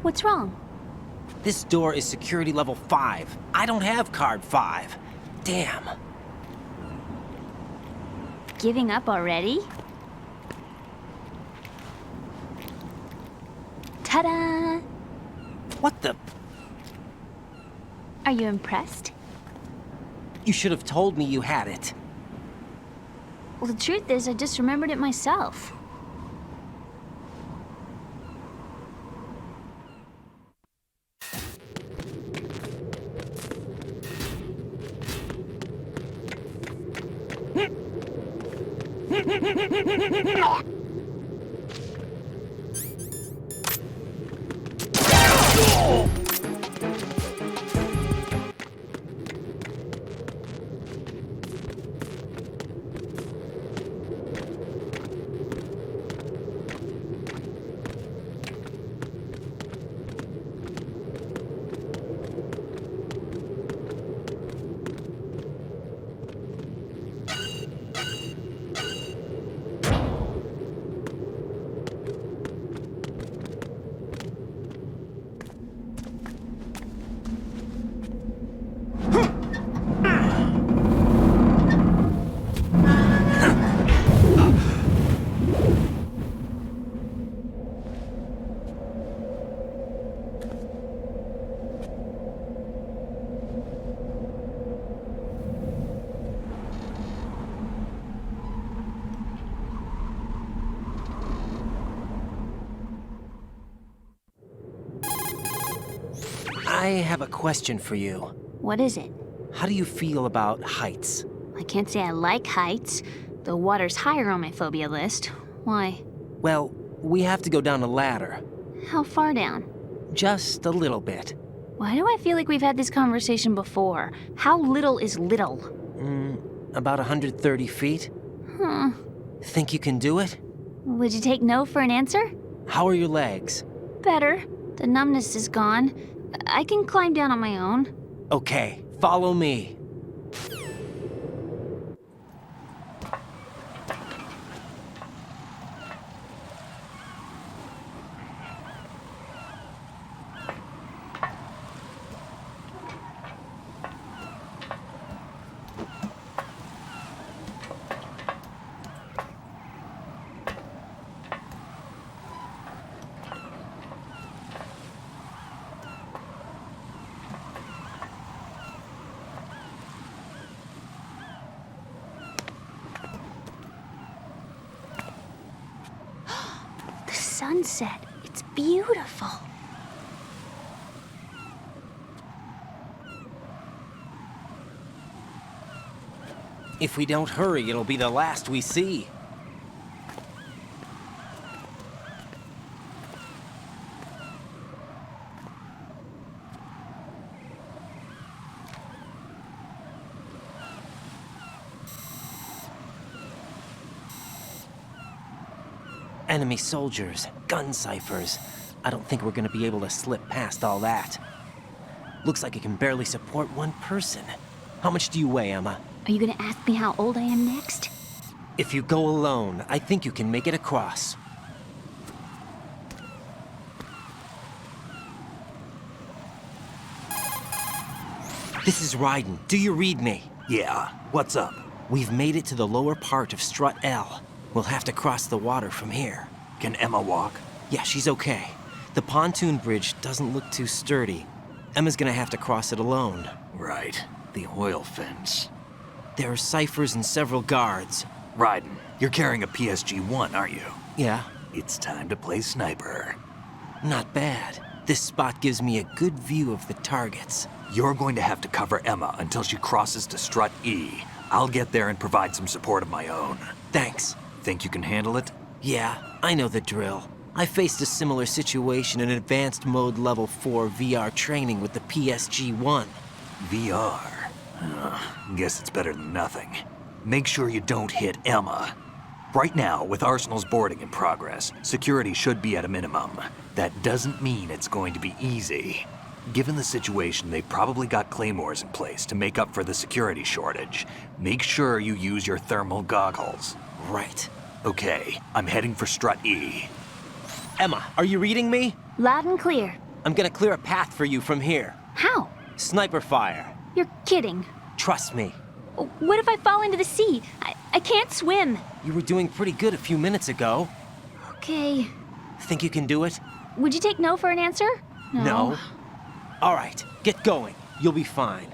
What's wrong? This door is security level 5. I don't have card 5. Damn. Giving up already? Ta-da! What the? Are you impressed? You should have told me you had it. Well, the truth is, I just remembered it myself. I have a question for you. What is it? How do you feel about heights? I can't say I like heights. The water's higher on my phobia list. Why? Well, we have to go down a ladder. How far down? Just a little bit. Why do I feel like we've had this conversation before? How little is little? About 130 feet. Huh. Think you can do it? Would you take no for an answer? How are your legs? Better. The numbness is gone. I can climb down on my own. Okay, follow me. sunset. It's beautiful. If we don't hurry, it'll be the last we see. Enemy soldiers, gun ciphers. I don't think we're gonna be able to slip past all that. Looks like it can barely support one person. How much do you weigh, Emma? Are you gonna ask me how old I am next? If you go alone, I think you can make it across. This is Raiden. Do you read me? Yeah, what's up? We've made it to the lower part of Strut L. We'll have to cross the water from here. Can Emma walk? Yeah, she's okay. The pontoon bridge doesn't look too sturdy. Emma's gonna have to cross it alone. Right. The oil fence. There are ciphers and several guards. Raiden, you're carrying a PSG-1, aren't you? Yeah. It's time to play sniper. Not bad. This spot gives me a good view of the targets. You're going to have to cover Emma until she crosses to Strut E. I'll get there and provide some support of my own. Thanks. Think you can handle it? Yeah, I know the drill. I faced a similar situation in Advanced Mode Level 4 VR training with the PSG-1. VR? Guess it's better than nothing. Make sure you don't hit Emma. Right now, with Arsenal's boarding in progress, security should be at a minimum. That doesn't mean it's going to be easy. Given the situation, they've probably got claymores in place to make up for the security shortage. Make sure you use your thermal goggles. Right. Okay, I'm heading for Strut E. Emma, are you reading me? Loud and clear. I'm gonna clear a path for you from here. How? Sniper fire. You're kidding. Trust me. What if I fall into the sea? I can't swim. You were doing pretty good a few minutes ago. Okay. Think you can do it? Would you take no for an answer? No. All right, get going. You'll be fine.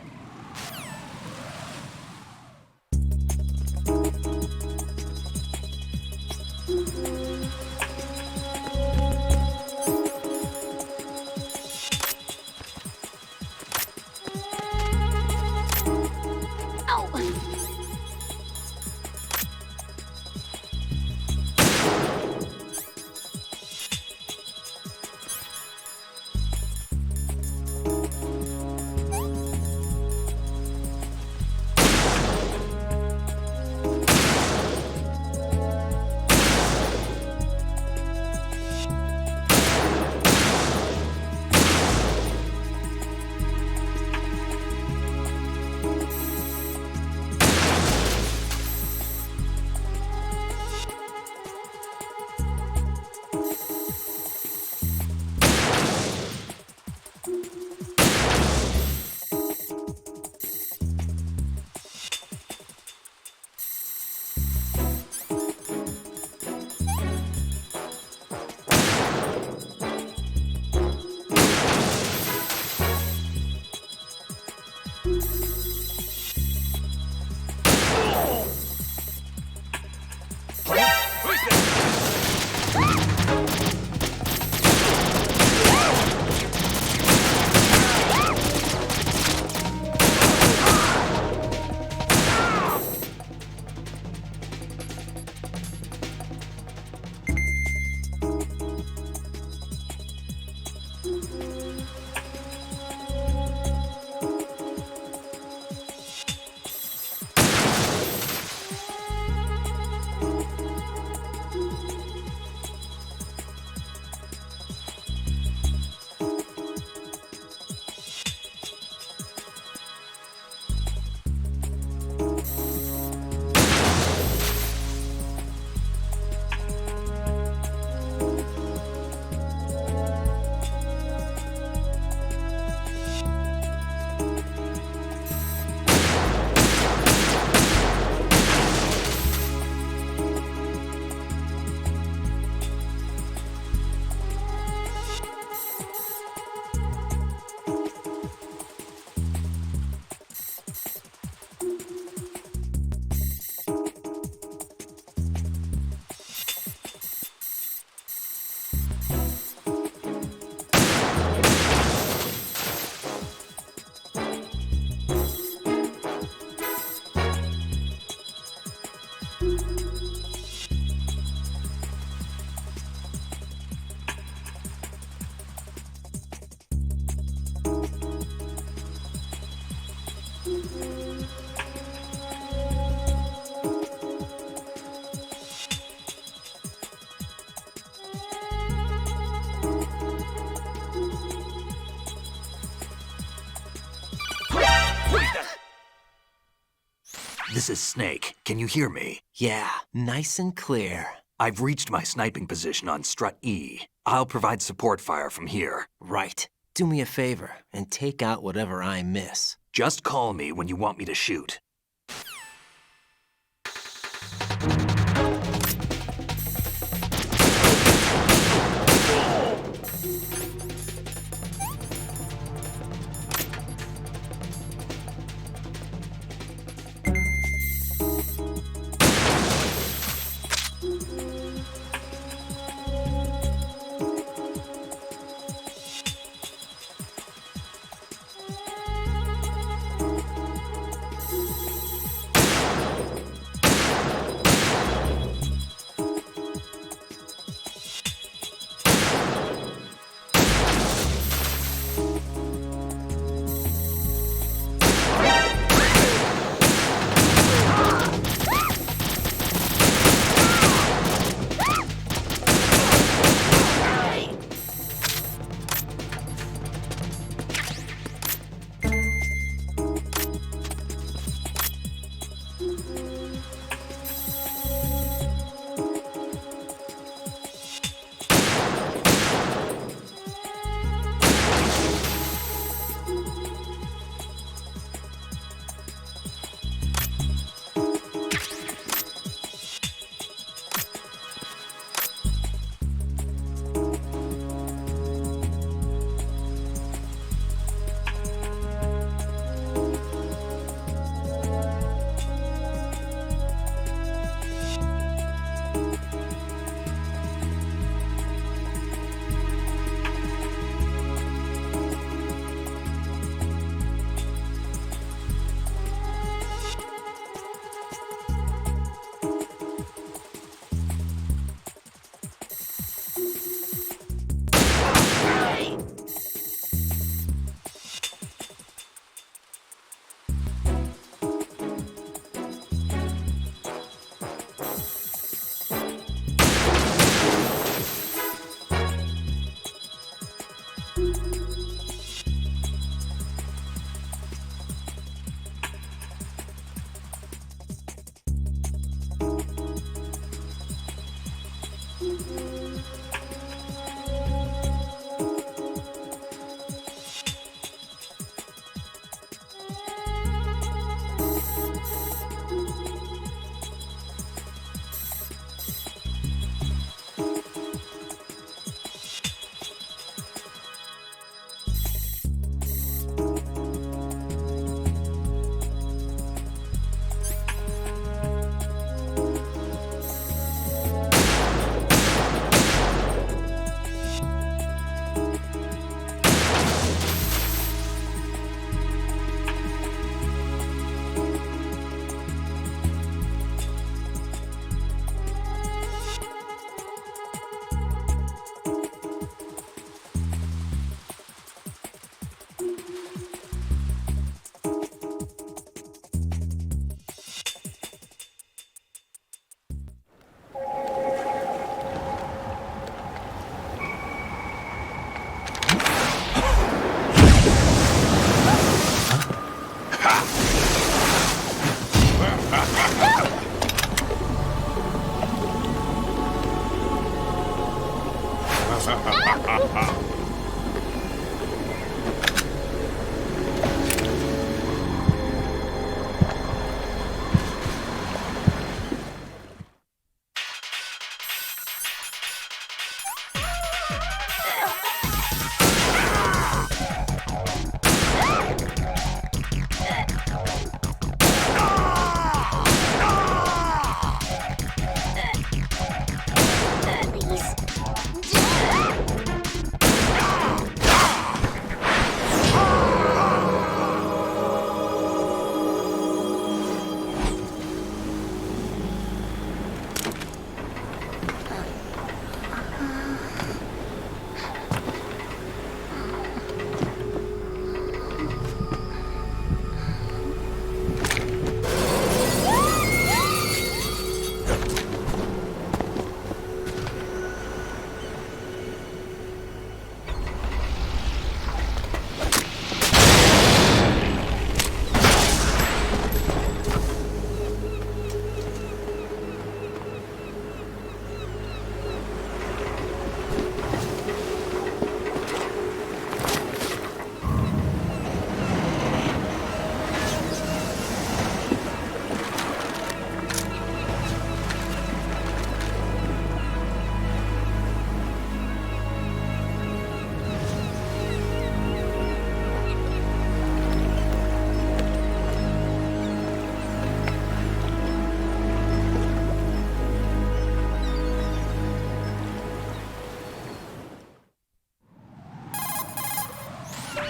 This is Snake. Can you hear me? Yeah, nice and clear. I've reached my sniping position on Strut E. I'll provide support fire from here. Right. Do me a favor and take out whatever I miss. Just call me when you want me to shoot.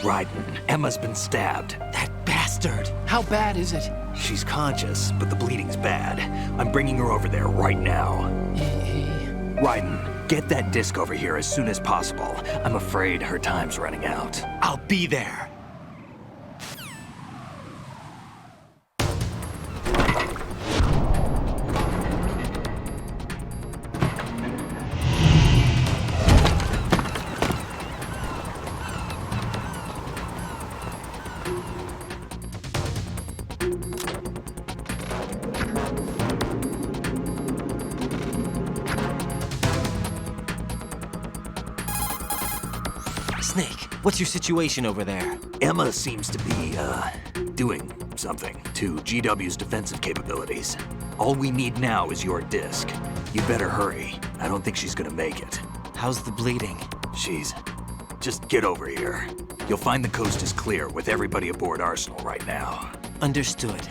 Raiden, Emma's been stabbed. That bastard! How bad is it? She's conscious, but the bleeding's bad. I'm bringing her over there right now. Raiden, get that disc over here as soon as possible. I'm afraid her time's running out. I'll be there. What's your situation over there? Emma seems to be, doing something to GW's defensive capabilities. All we need now is your disc. You better hurry. I don't think she's gonna make it. How's the bleeding? Just get over here. You'll find the coast is clear with everybody aboard Arsenal right now. Understood.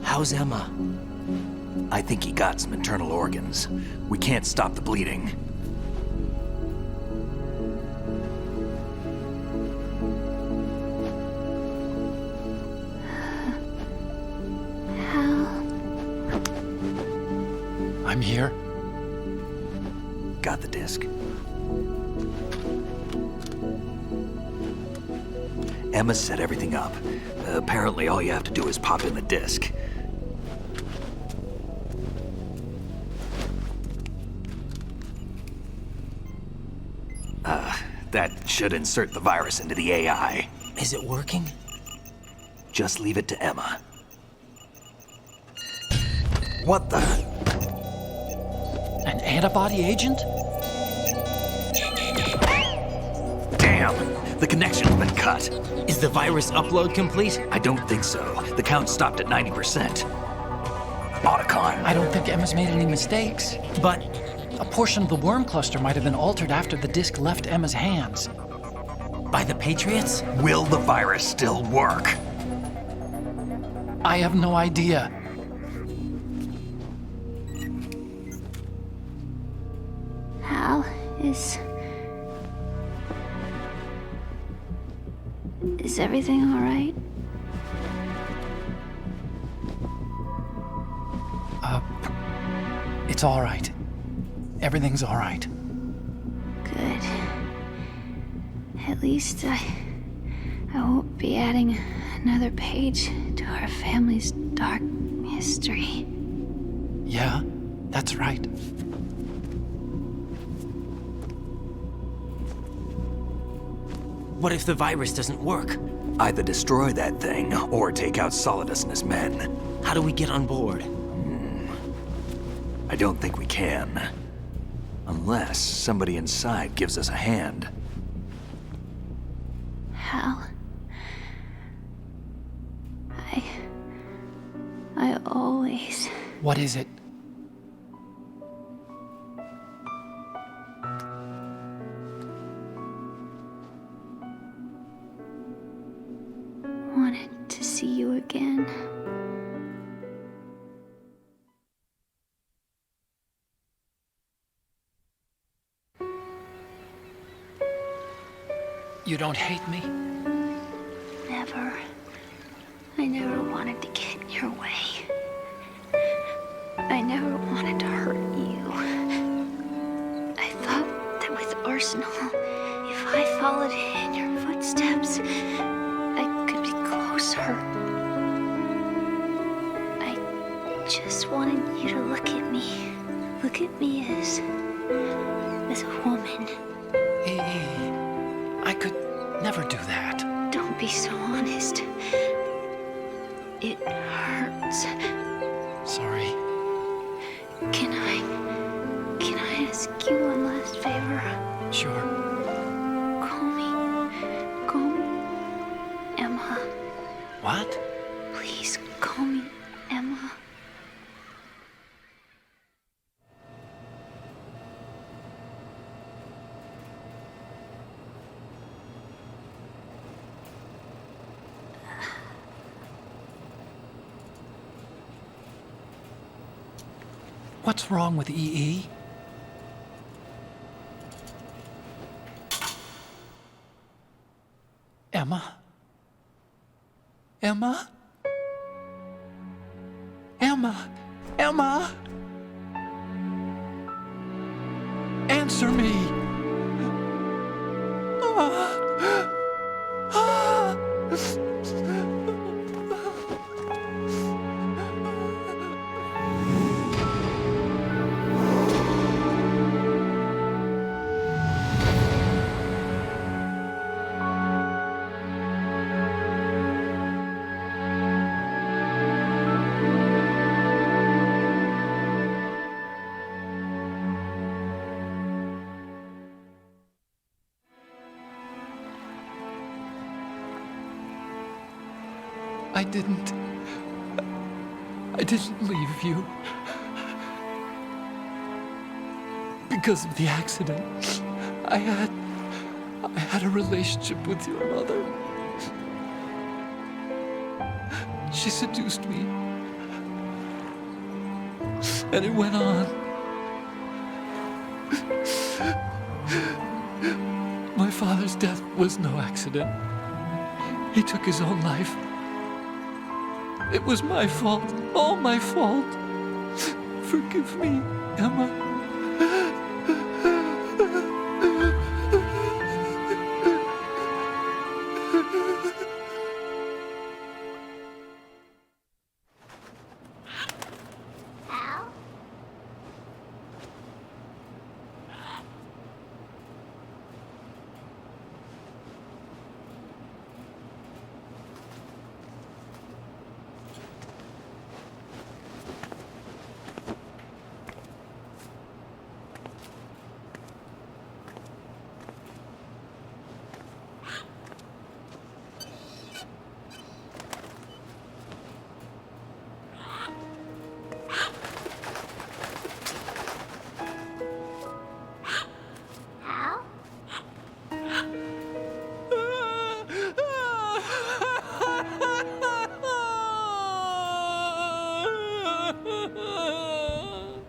How's Emma? I think he got some internal organs. We can't stop the bleeding. I'm here. Got the disc. Emma set everything up. Apparently all you have to do is pop in the disc. That should insert the virus into the AI. Is it working? Just leave it to Emma. What the? An antibody agent? Damn! The connection's been cut. Is the virus upload complete? I don't think so. The count stopped at 90%. Otacon. I don't think Emma's made any mistakes. But a portion of the worm cluster might have been altered after the disc left Emma's hands. By the Patriots? Will the virus still work? I have no idea. Hal, is everything all right? It's all right. Everything's all right. Good. At least I won't be adding Another page to our family's dark history. Yeah, that's right. What if the virus doesn't work? Either destroy that thing, or take out Solidus and his men. How do we get on board? I don't think we can. Unless somebody inside gives us a hand. Hal. I always... What is it? wanted to see you again. You don't hate me? Never. I never wanted to get in your way. I never wanted to hurt you. I thought that with Arsenal, if I followed in your footsteps, I could be closer. I just wanted you to look at me. Look at me as a woman. I could never do that. Don't be so honest. It hurts. Sorry. Can I ask you one last favor? Sure. Call me Emma. What? Please call me Emma. What's wrong with EE? Emma? Emma? Emma? Emma? Answer me! I didn't leave you. Because of the accident, I had a relationship with your mother. She seduced me. And it went on. My father's death was no accident. He took his own life. It was my fault, all my fault. Forgive me, Emma.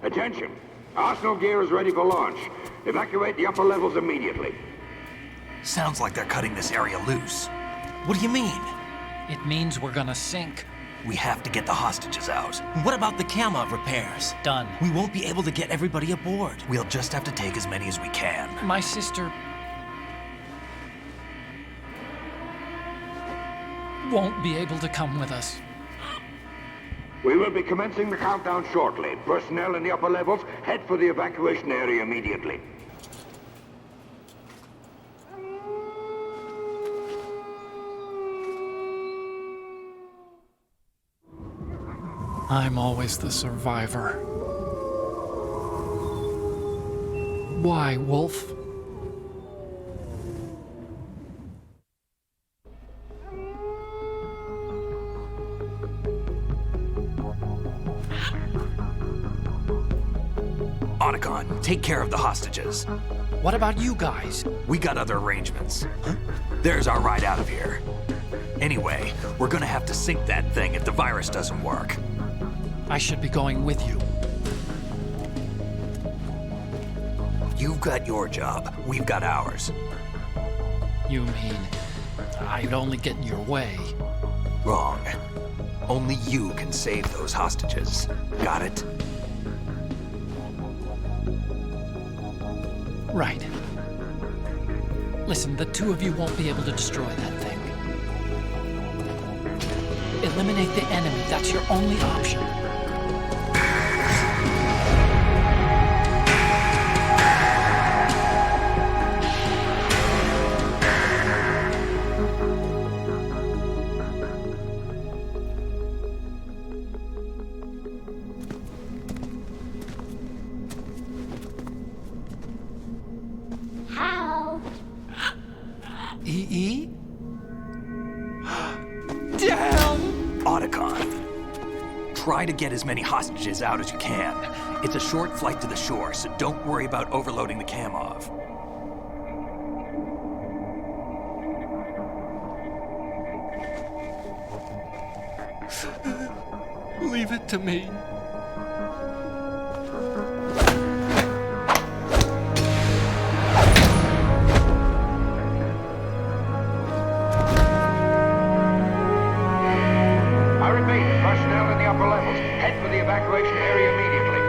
Attention! Arsenal gear is ready for launch. Evacuate the upper levels immediately. Sounds like they're cutting this area loose. What do you mean? It means we're gonna sink. We have to get the hostages out. What about the camo repairs? Done. We won't be able to get everybody aboard. We'll just have to take as many as we can. My sister... won't be able to come with us. We will be commencing the countdown shortly. Personnel in the upper levels, head for the evacuation area immediately. I'm always the survivor. Why, Wolf? Otacon, take care of the hostages. What about you guys? We got other arrangements. Huh? There's our ride out of here. Anyway, we're gonna have to sink that thing if the virus doesn't work. I should be going with you. You've got your job, we've got ours. You mean I'd only get in your way? Wrong. Only you can save those hostages. Got it? Right. Listen, the two of you won't be able to destroy that thing. Eliminate the enemy. That's your only option. EE? Damn! Otacon, try to get as many hostages out as you can. It's a short flight to the shore, so don't worry about overloading the Kamov. Leave it to me. Evacuation area immediately.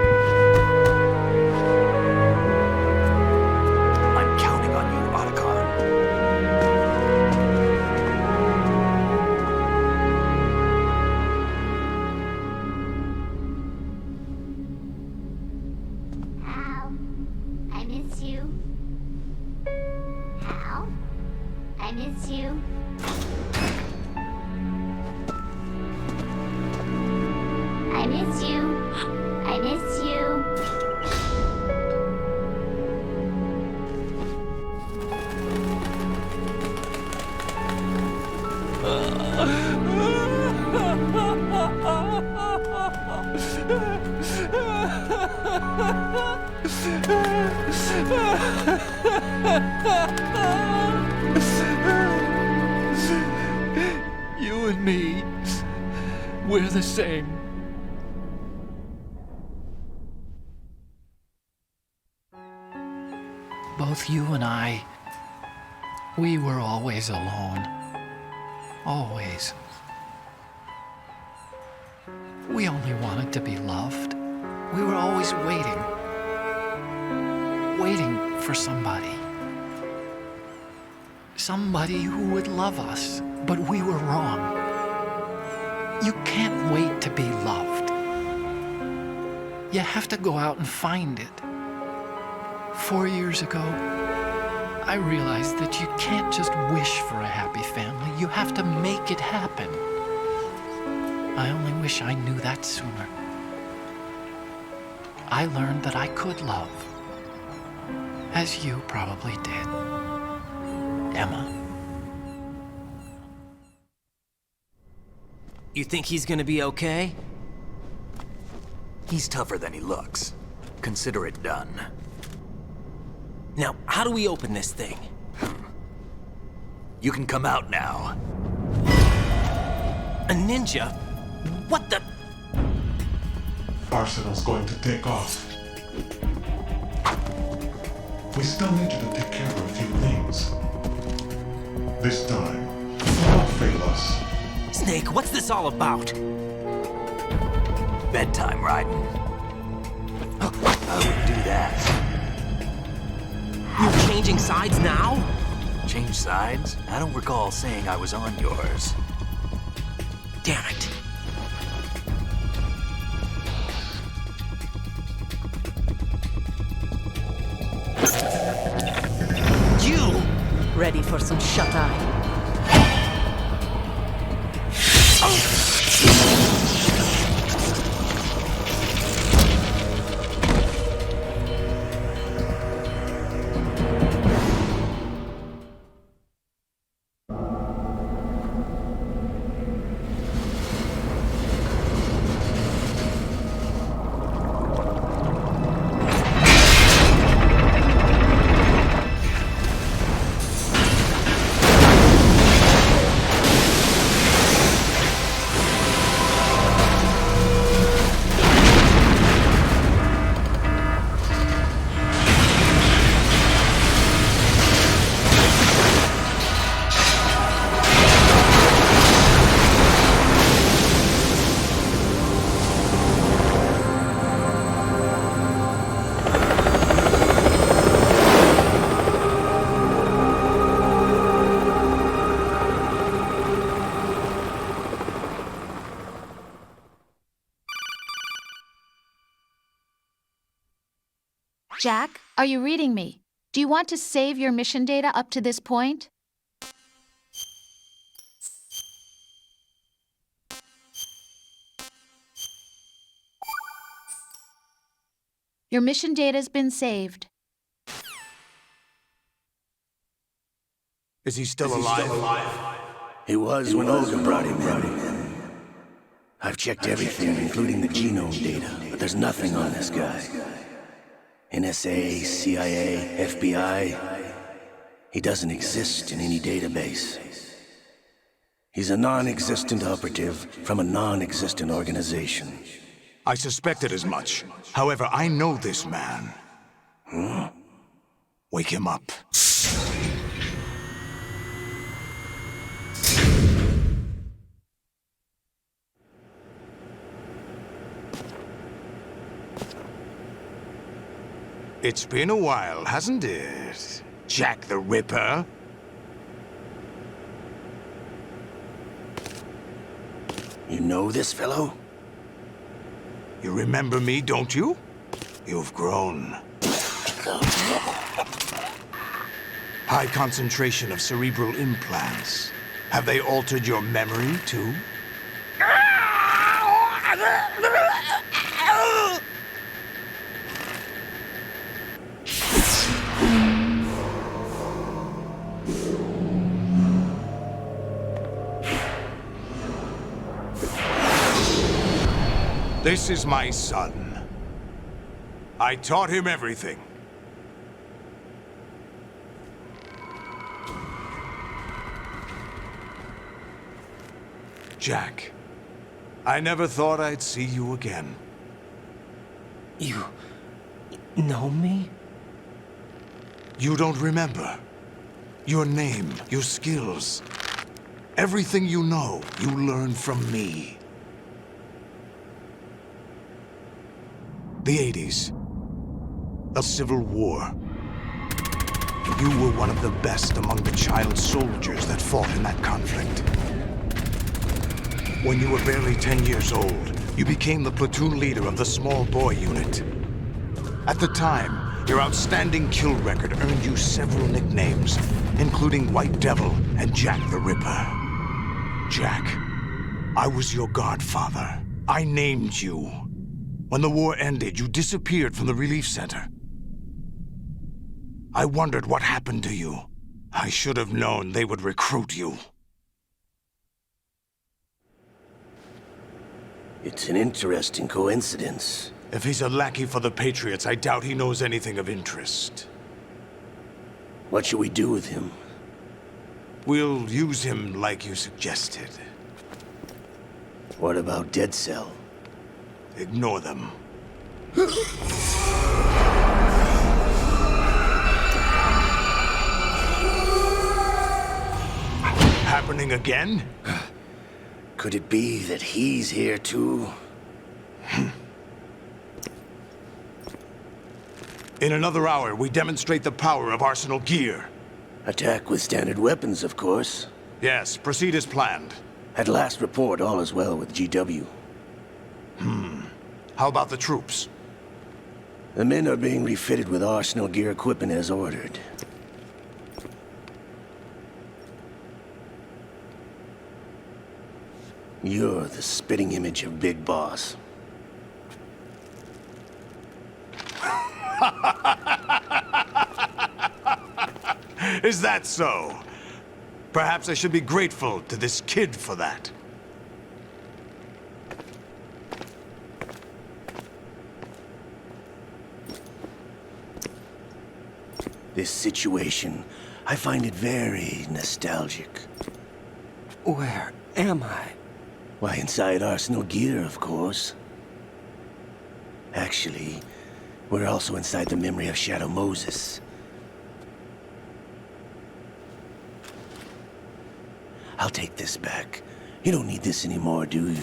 I'm counting on you, Otacon. Hal, I miss you. Hal, I miss you. I miss you. I miss you. You and me, we're the same. Both you and I, we were always alone. Always. We only wanted to be loved. We were always waiting. Waiting for somebody. Somebody who would love us, but we were wrong. You can't wait to be loved. You have to go out and find it. 4 years ago, I realized that you can't just wish for a happy family. You have to make it happen. I only wish I knew that sooner. I learned that I could love, as you probably did, Emma. You think he's gonna be okay? He's tougher than he looks. Consider it done. Now, how do we open this thing? You can come out now. A ninja? What the? Arsenal's going to take off. We still need you to take care of a few things. This time, don't fail us. Snake, what's this all about? Bedtime, Raiden. I wouldn't do that. You're changing sides now? Change sides? I don't recall saying I was on yours. Damn it. You! Ready for some shut-eye? Jack, are you reading me? Do you want to save your mission data up to this point? Your mission data's been saved. Is he still alive? He was when Olga brought him in. I've checked everything, including the genome data, but there's nothing on this guy. NSA, CIA, FBI. He doesn't exist in any database. He's a non-existent operative from a non-existent organization. I suspected as much. However, I know this man. Wake him up. It's been a while, hasn't it? Jack the Ripper? You know this fellow? You remember me, don't you? You've grown. High concentration of cerebral implants. Have they altered your memory, too? This is my son. I taught him everything. Jack, I never thought I'd see you again. You know me? You don't remember. Your name, your skills. Everything you know, you learned from me. The 80s. A civil war. You were one of the best among the child soldiers that fought in that conflict. When you were barely 10 years old, you became the platoon leader of the small boy unit. At the time, your outstanding kill record earned you several nicknames, including White Devil and Jack the Ripper. Jack, I was your godfather. I named you. When the war ended, you disappeared from the relief center. I wondered what happened to you. I should have known they would recruit you. It's an interesting coincidence. If he's a lackey for the Patriots, I doubt he knows anything of interest. What should we do with him? We'll use him like you suggested. What about Dead Cell? Ignore them. Happening again? Could it be that he's here too? In another hour, we demonstrate the power of Arsenal gear. Attack with standard weapons, of course. Yes, proceed as planned. At last report, all is well with GW. How about the troops? The men are being refitted with arsenal gear equipment as ordered. You're the spitting image of Big Boss. Is that so? Perhaps I should be grateful to this kid for that. This situation, I find it very nostalgic. Where am I? Why, inside arsenal gear, of course. Actually, we're also inside the memory of Shadow Moses. I'll take this back. You don't need this anymore, do you?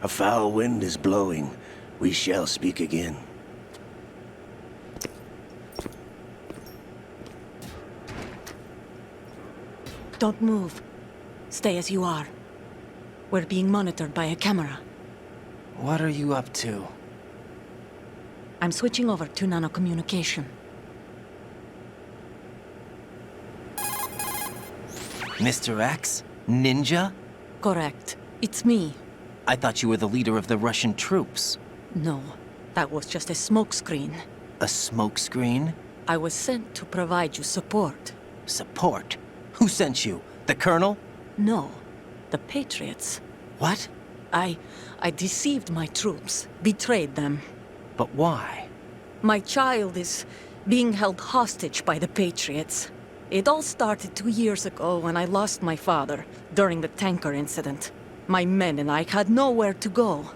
A foul wind is blowing. We shall speak again. Don't move. Stay as you are. We're being monitored by a camera. What are you up to? I'm switching over to nanocommunication. Mr. X? Ninja? Correct. It's me. I thought you were the leader of the Russian troops. No, that was just a smokescreen. A smokescreen? I was sent to provide you support. Support? Who sent you? The Colonel? No, the Patriots. What? I deceived my troops, betrayed them. But why? My child is being held hostage by the Patriots. It all started 2 years ago when I lost my father during the tanker incident. My men and I had nowhere to go,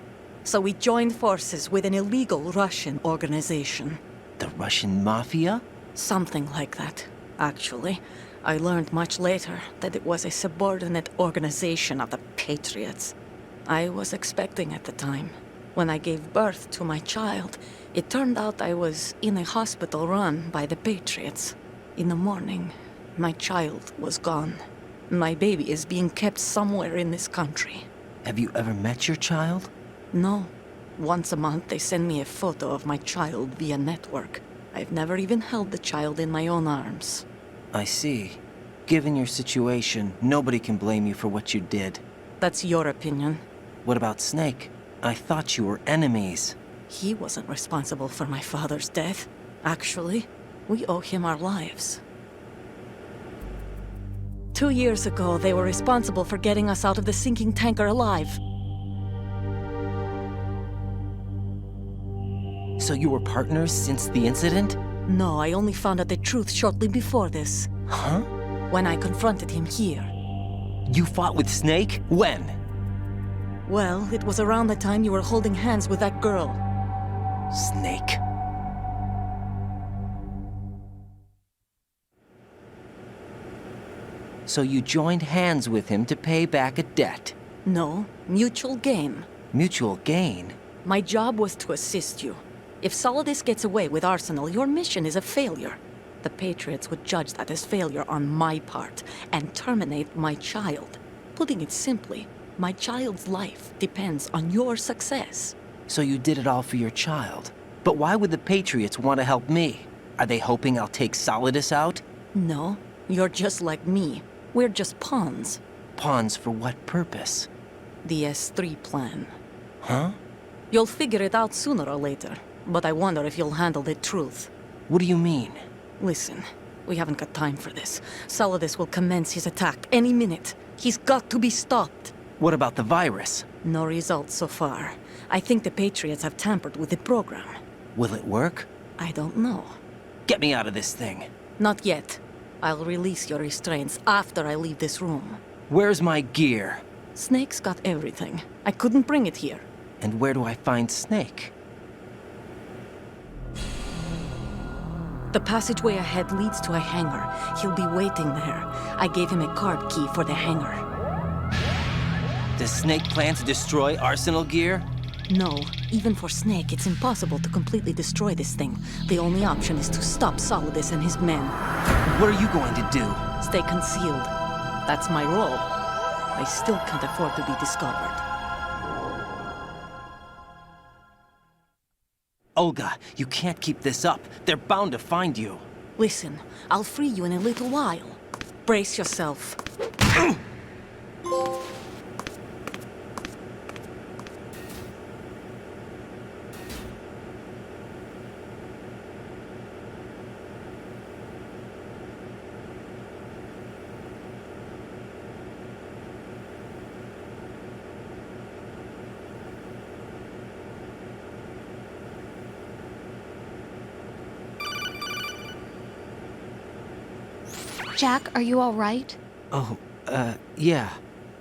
so we joined forces with an illegal Russian organization. The Russian Mafia? Something like that, actually. I learned much later that it was a subordinate organization of the Patriots. I was expecting at the time. When I gave birth to my child, it turned out I was in a hospital run by the Patriots. In the morning, my child was gone. My baby is being kept somewhere in this country. Have you ever met your child? No. Once a month, they send me a photo of my child via network. I've never even held the child in my own arms. I see. Given your situation, nobody can blame you for what you did. That's your opinion. What about Snake? I thought you were enemies. He wasn't responsible for my father's death. Actually, we owe him our lives. 2 years ago, they were responsible for getting us out of the sinking tanker alive. So you were partners since the incident? No, I only found out the truth shortly before this. Huh? When I confronted him here. You fought with Snake? When? Well, it was around the time you were holding hands with that girl. Snake. So you joined hands with him to pay back a debt? No, mutual gain. Mutual gain? My job was to assist you. If Solidus gets away with Arsenal, your mission is a failure. The Patriots would judge that as failure on my part and terminate my child. Putting it simply, my child's life depends on your success. So you did it all for your child. But why would the Patriots want to help me? Are they hoping I'll take Solidus out? No, you're just like me. We're just pawns. Pawns for what purpose? The S3 plan. Huh? You'll figure it out sooner or later, but I wonder if you'll handle the truth. What do you mean? Listen, we haven't got time for this. Solidus will commence his attack any minute. He's got to be stopped. What about the virus? No results so far. I think the Patriots have tampered with the program. Will it work? I don't know. Get me out of this thing. Not yet. I'll release your restraints after I leave this room. Where's my gear? Snake's got everything. I couldn't bring it here. And where do I find Snake? The passageway ahead leads to a hangar. He'll be waiting there. I gave him a card key for the hangar. Does Snake plan to destroy Arsenal gear? No, even for Snake, it's impossible to completely destroy this thing. The only option is to stop Solidus and his men. What are you going to do? Stay concealed. That's my role. I still can't afford to be discovered. Olga, you can't keep this up. They're bound to find you. Listen, I'll free you in a little while. Brace yourself. Jack, are you all right? Oh, yeah.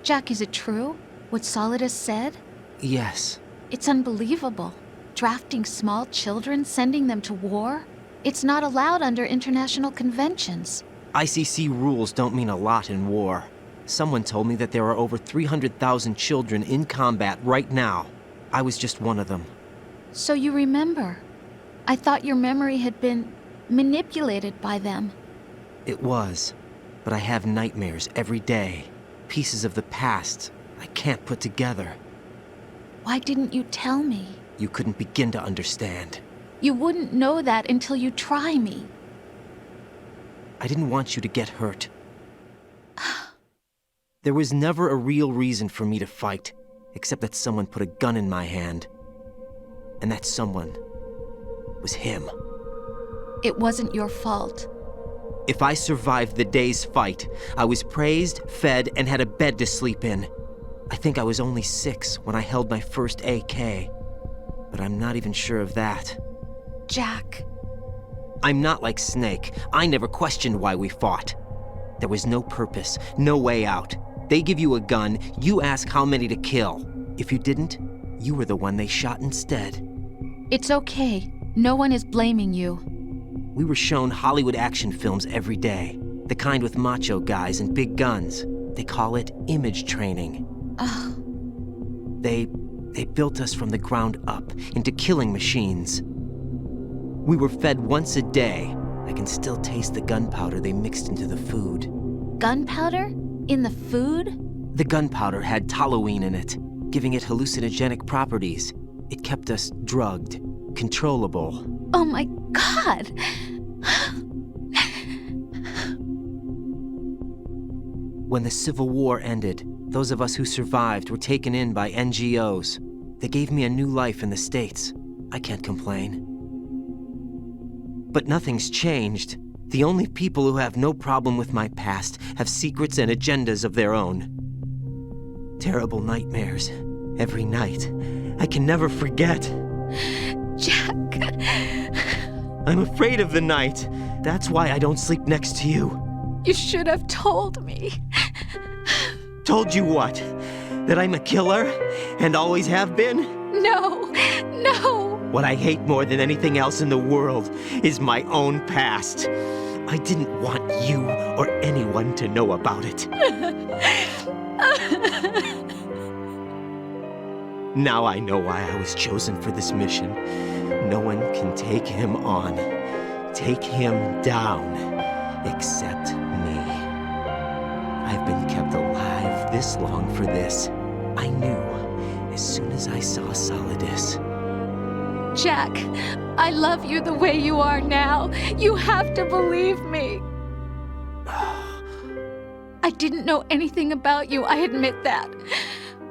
Jack, is it true? What Solidus said? Yes. It's unbelievable. Drafting small children, sending them to war? It's not allowed under international conventions. ICC rules don't mean a lot in war. Someone told me that there are over 300,000 children in combat right now. I was just one of them. So you remember. I thought your memory had been manipulated by them. It was, but I have nightmares every day. Pieces of the past I can't put together. Why didn't you tell me? You couldn't begin to understand. You wouldn't know that until you try me. I didn't want you to get hurt. There was never a real reason for me to fight, except that someone put a gun in my hand. And that someone was him. It wasn't your fault. If I survived the day's fight, I was praised, fed, and had a bed to sleep in. I think I was only 6 when I held my first AK. But I'm not even sure of that. Jack. I'm not like Snake. I never questioned why we fought. There was no purpose, no way out. They give you a gun, you ask how many to kill. If you didn't, you were the one they shot instead. It's okay. No one is blaming you. We were shown Hollywood action films every day. The kind with macho guys and big guns. They call it image training. They built us from the ground up into killing machines. We were fed once a day. I can still taste the gunpowder they mixed into the food. Gunpowder? In the food? The gunpowder had toluene in it, giving it hallucinogenic properties. It kept us drugged, controllable. Oh my God! When the Civil War ended, those of us who survived were taken in by NGOs. They gave me a new life in the States. I can't complain. But nothing's changed. The only people who have no problem with my past have secrets and agendas of their own. Terrible nightmares. Every night. I can never forget. Jack. I'm afraid of the night. That's why I don't sleep next to you. You should have told me. Told you what? That I'm a killer? And always have been? No, no. What I hate more than anything else in the world is my own past. I didn't want you or anyone to know about it. Now I know why I was chosen for this mission. No one can take him on, take him down, except me. I've been kept alive this long for this. I knew as soon as I saw Solidus. Jack, I love you the way you are now. You have to believe me. I didn't know anything about you, I admit that.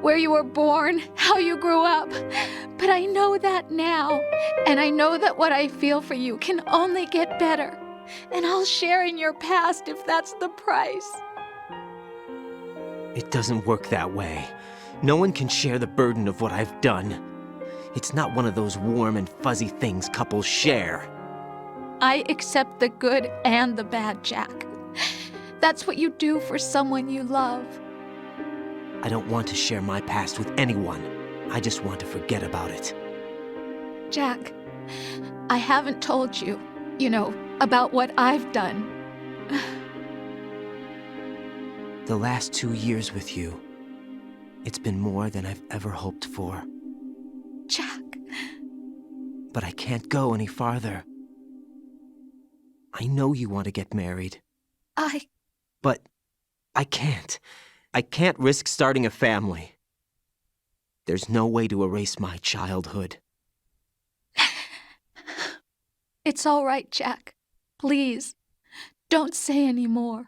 Where you were born, how you grew up. But I know that now. And I know that what I feel for you can only get better. And I'll share in your past if that's the price. It doesn't work that way. No one can share the burden of what I've done. It's not one of those warm and fuzzy things couples share. I accept the good and the bad, Jack. That's what you do for someone you love. I don't want to share my past with anyone. I just want to forget about it. Jack, I haven't told you, about what I've done. The last 2 years with you, it's been more than I've ever hoped for. But I can't go any farther. I know you want to get married. But I can't. I can't risk starting a family. There's no way to erase my childhood. It's all right, Jack. Please, don't say any more.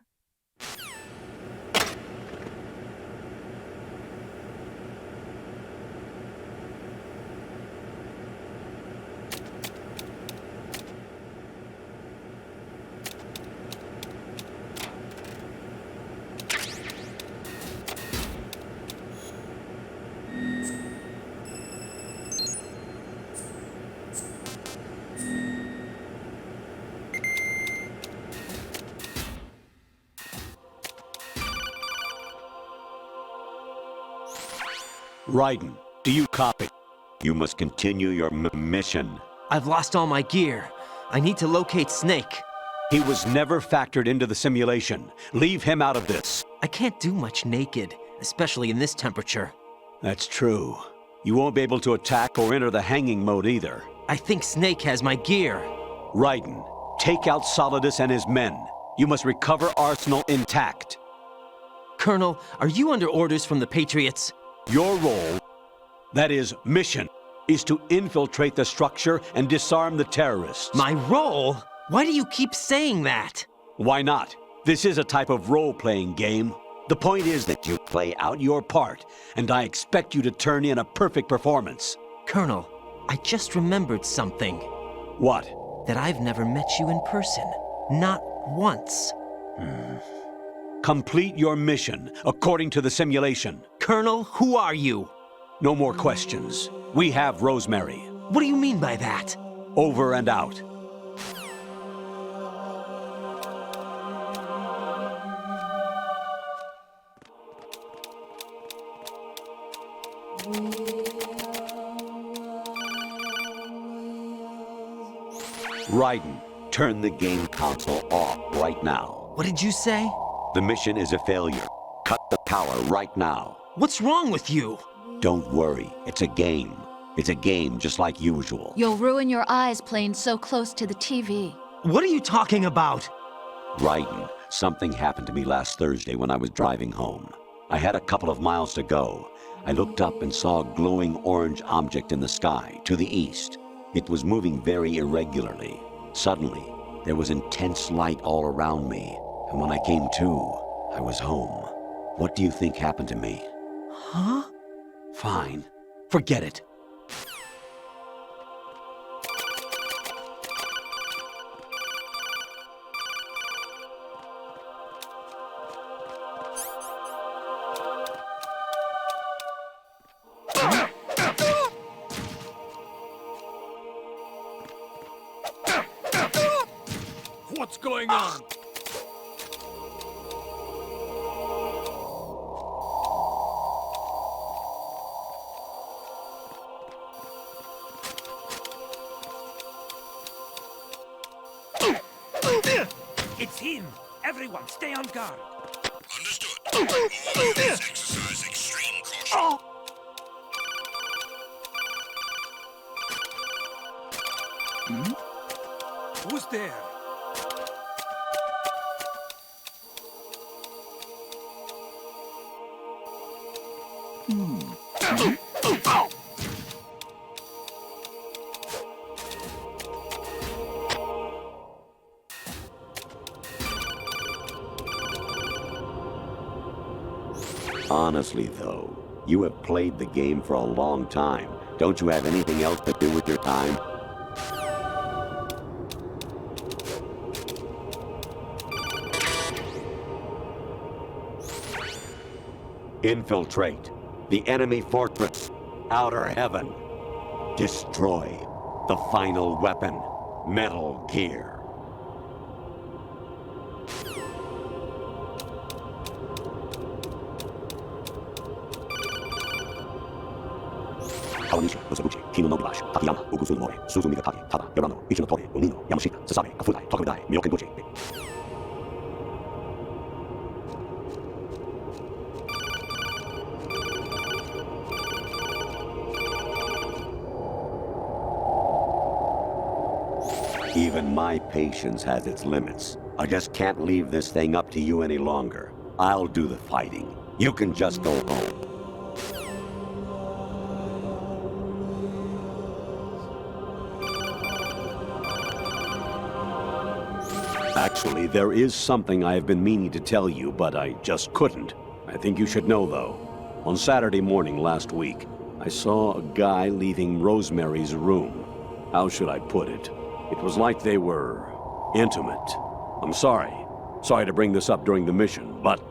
Raiden, do you copy? You must continue your mission. I've lost all my gear. I need to locate Snake. He was never factored into the simulation. Leave him out of this. I can't do much naked, especially in this temperature. That's true. You won't be able to attack or enter the hanging mode either. I think Snake has my gear. Raiden, take out Solidus and his men. You must recover Arsenal intact. Colonel, are you under orders from the Patriots? Your role, that is, mission, is to infiltrate the structure and disarm the terrorists. My role? Why do you keep saying that? Why not? This is a type of role-playing game. The point is that you play out your part, and I expect you to turn in a perfect performance. Colonel, I just remembered something. What? That I've never met you in person. Not once. Complete your mission, according to the simulation. Colonel, who are you? No more questions. We have Rosemary. What do you mean by that? Over and out. Raiden, turn the game console off right now. What did you say? The mission is a failure. Cut the power right now. What's wrong with you? Don't worry, it's a game. It's a game just like usual. You'll ruin your eyes playing so close to the TV. What are you talking about? Raiden, something happened to me last Thursday when I was driving home. I had a couple of miles to go. I looked up and saw a glowing orange object in the sky, to the east. It was moving very irregularly. Suddenly, there was intense light all around me. And when I came to, I was home. What do you think happened to me? Huh? Fine. Forget it. What's going on? It's him! Everyone, stay on guard! Understood. Always exercise extreme caution. Who's there? Honestly, though, you have played the game for a long time. Don't you have anything else to do with your time? Infiltrate the enemy fortress, Outer Heaven. Destroy the final weapon, Metal Gear. Even my patience has its limits. I just can't leave this thing up to you any longer. I'll do the fighting. You can just go home. Actually, there is something I have been meaning to tell you, but I just couldn't. I think you should know, though. On Saturday morning last week, I saw a guy leaving Rosemary's room. How should I put it? It was like they were intimate. I'm sorry. Sorry to bring this up during the mission, but...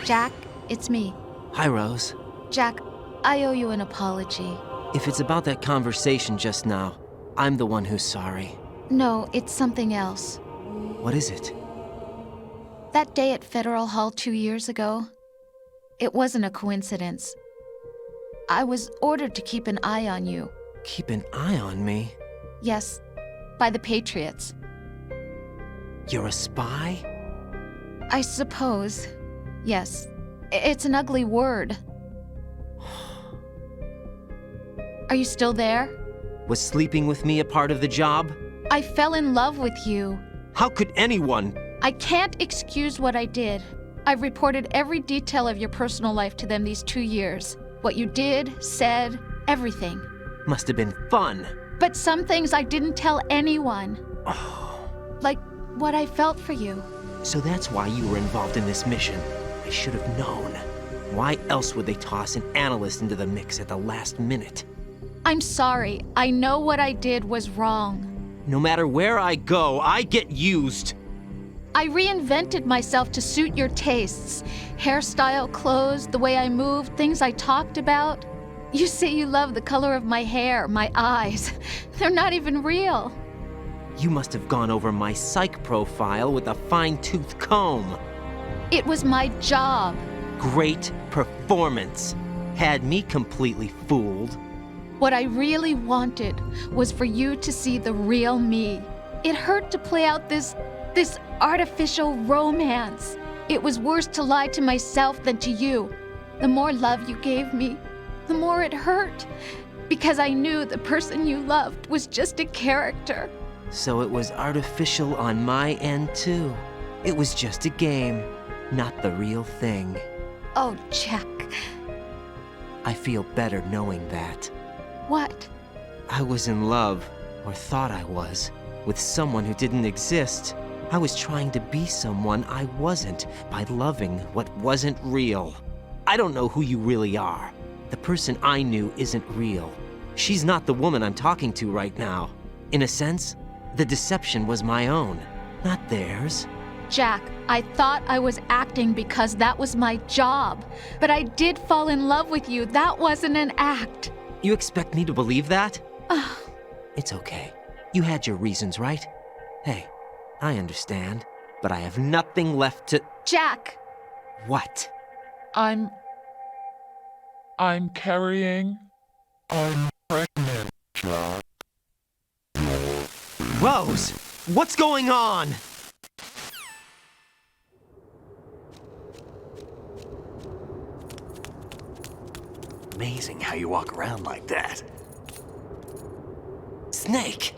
Jack, it's me. Hi, Rose. Jack, I owe you an apology. If it's about that conversation just now, I'm the one who's sorry. No, it's something else. What is it? That day at Federal Hall 2 years ago, it wasn't a coincidence. I was ordered to keep an eye on you. Keep an eye on me? Yes, by the Patriots. You're a spy? I suppose. Yes. It's an ugly word. Are you still there? Was sleeping with me a part of the job? I fell in love with you. How could anyone? I can't excuse what I did. I've reported every detail of your personal life to them these 2 years. What you did, said, everything. Must have been fun. But some things I didn't tell anyone. Like what I felt for you. So that's why you were involved in this mission. I should have known. Why else would they toss an analyst into the mix at the last minute? I'm sorry. I know what I did was wrong. No matter where I go, I get used. I reinvented myself to suit your tastes. Hairstyle, clothes, the way I moved, things I talked about. You say you love the color of my hair, my eyes. They're not even real. You must have gone over my psych profile with a fine-tooth comb. It was my job. Great performance. Had me completely fooled. What I really wanted was for you to see the real me. It hurt to play out this artificial romance. It was worse to lie to myself than to you. The more love you gave me, the more it hurt. Because I knew the person you loved was just a character. So it was artificial on my end too. It was just a game, not the real thing. Oh, Jack. I feel better knowing that. What? I was in love, or thought I was, with someone who didn't exist. I was trying to be someone I wasn't by loving what wasn't real. I don't know who you really are. The person I knew isn't real. She's not the woman I'm talking to right now. In a sense, the deception was my own, not theirs. Jack, I thought I was acting because that was my job. But I did fall in love with you. That wasn't an act. You expect me to believe that? It's okay. You had your reasons, right? Hey, I understand, but I have nothing left to... Jack! What? I'm carrying... I'm pregnant, Jack. Rose! What's going on? Amazing how you walk around like that. Snake!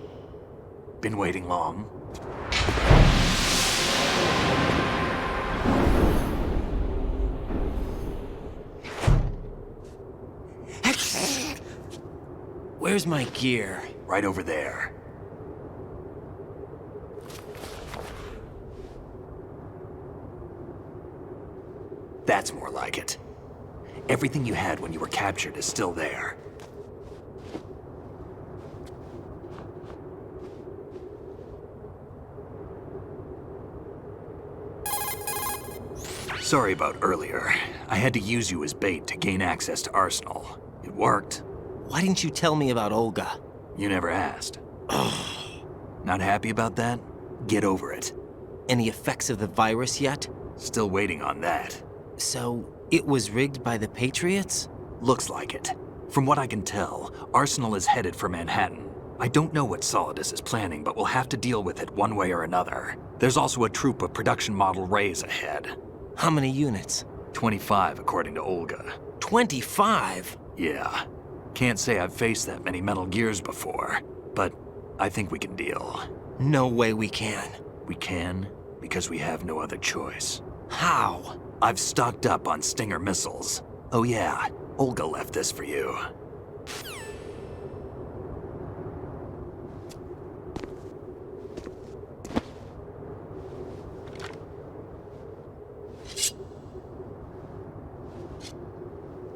Been waiting long? Where's my gear? Right over there. That's more like it. Everything you had when you were captured is still there. Sorry about earlier. I had to use you as bait to gain access to Arsenal. It worked. Why didn't you tell me about Olga? You never asked. Not happy about that? Get over it. Any effects of the virus yet? Still waiting on that. So, it was rigged by the Patriots? Looks like it. From what I can tell, Arsenal is headed for Manhattan. I don't know what Solidus is planning, but we'll have to deal with it one way or another. There's also a troop of production model Rays ahead. How many units? 25, according to Olga. 25? Yeah. Can't say I've faced that many Metal Gears before, but I think we can deal. No way we can. We can, because we have no other choice. How? I've stocked up on Stinger missiles. Oh yeah, Olga left this for you.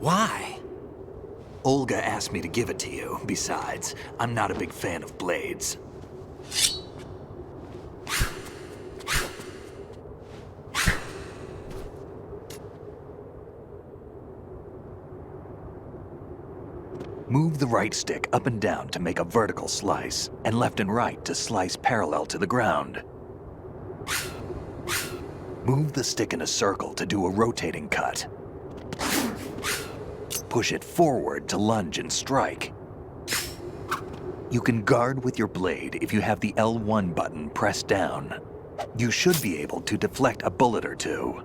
Why? Olga asked me to give it to you. Besides, I'm not a big fan of blades. Move the right stick up and down to make a vertical slice, and left and right to slice parallel to the ground. Move the stick in a circle to do a rotating cut. Push it forward to lunge and strike. You can guard with your blade if you have the L1 button pressed down. You should be able to deflect a bullet or two.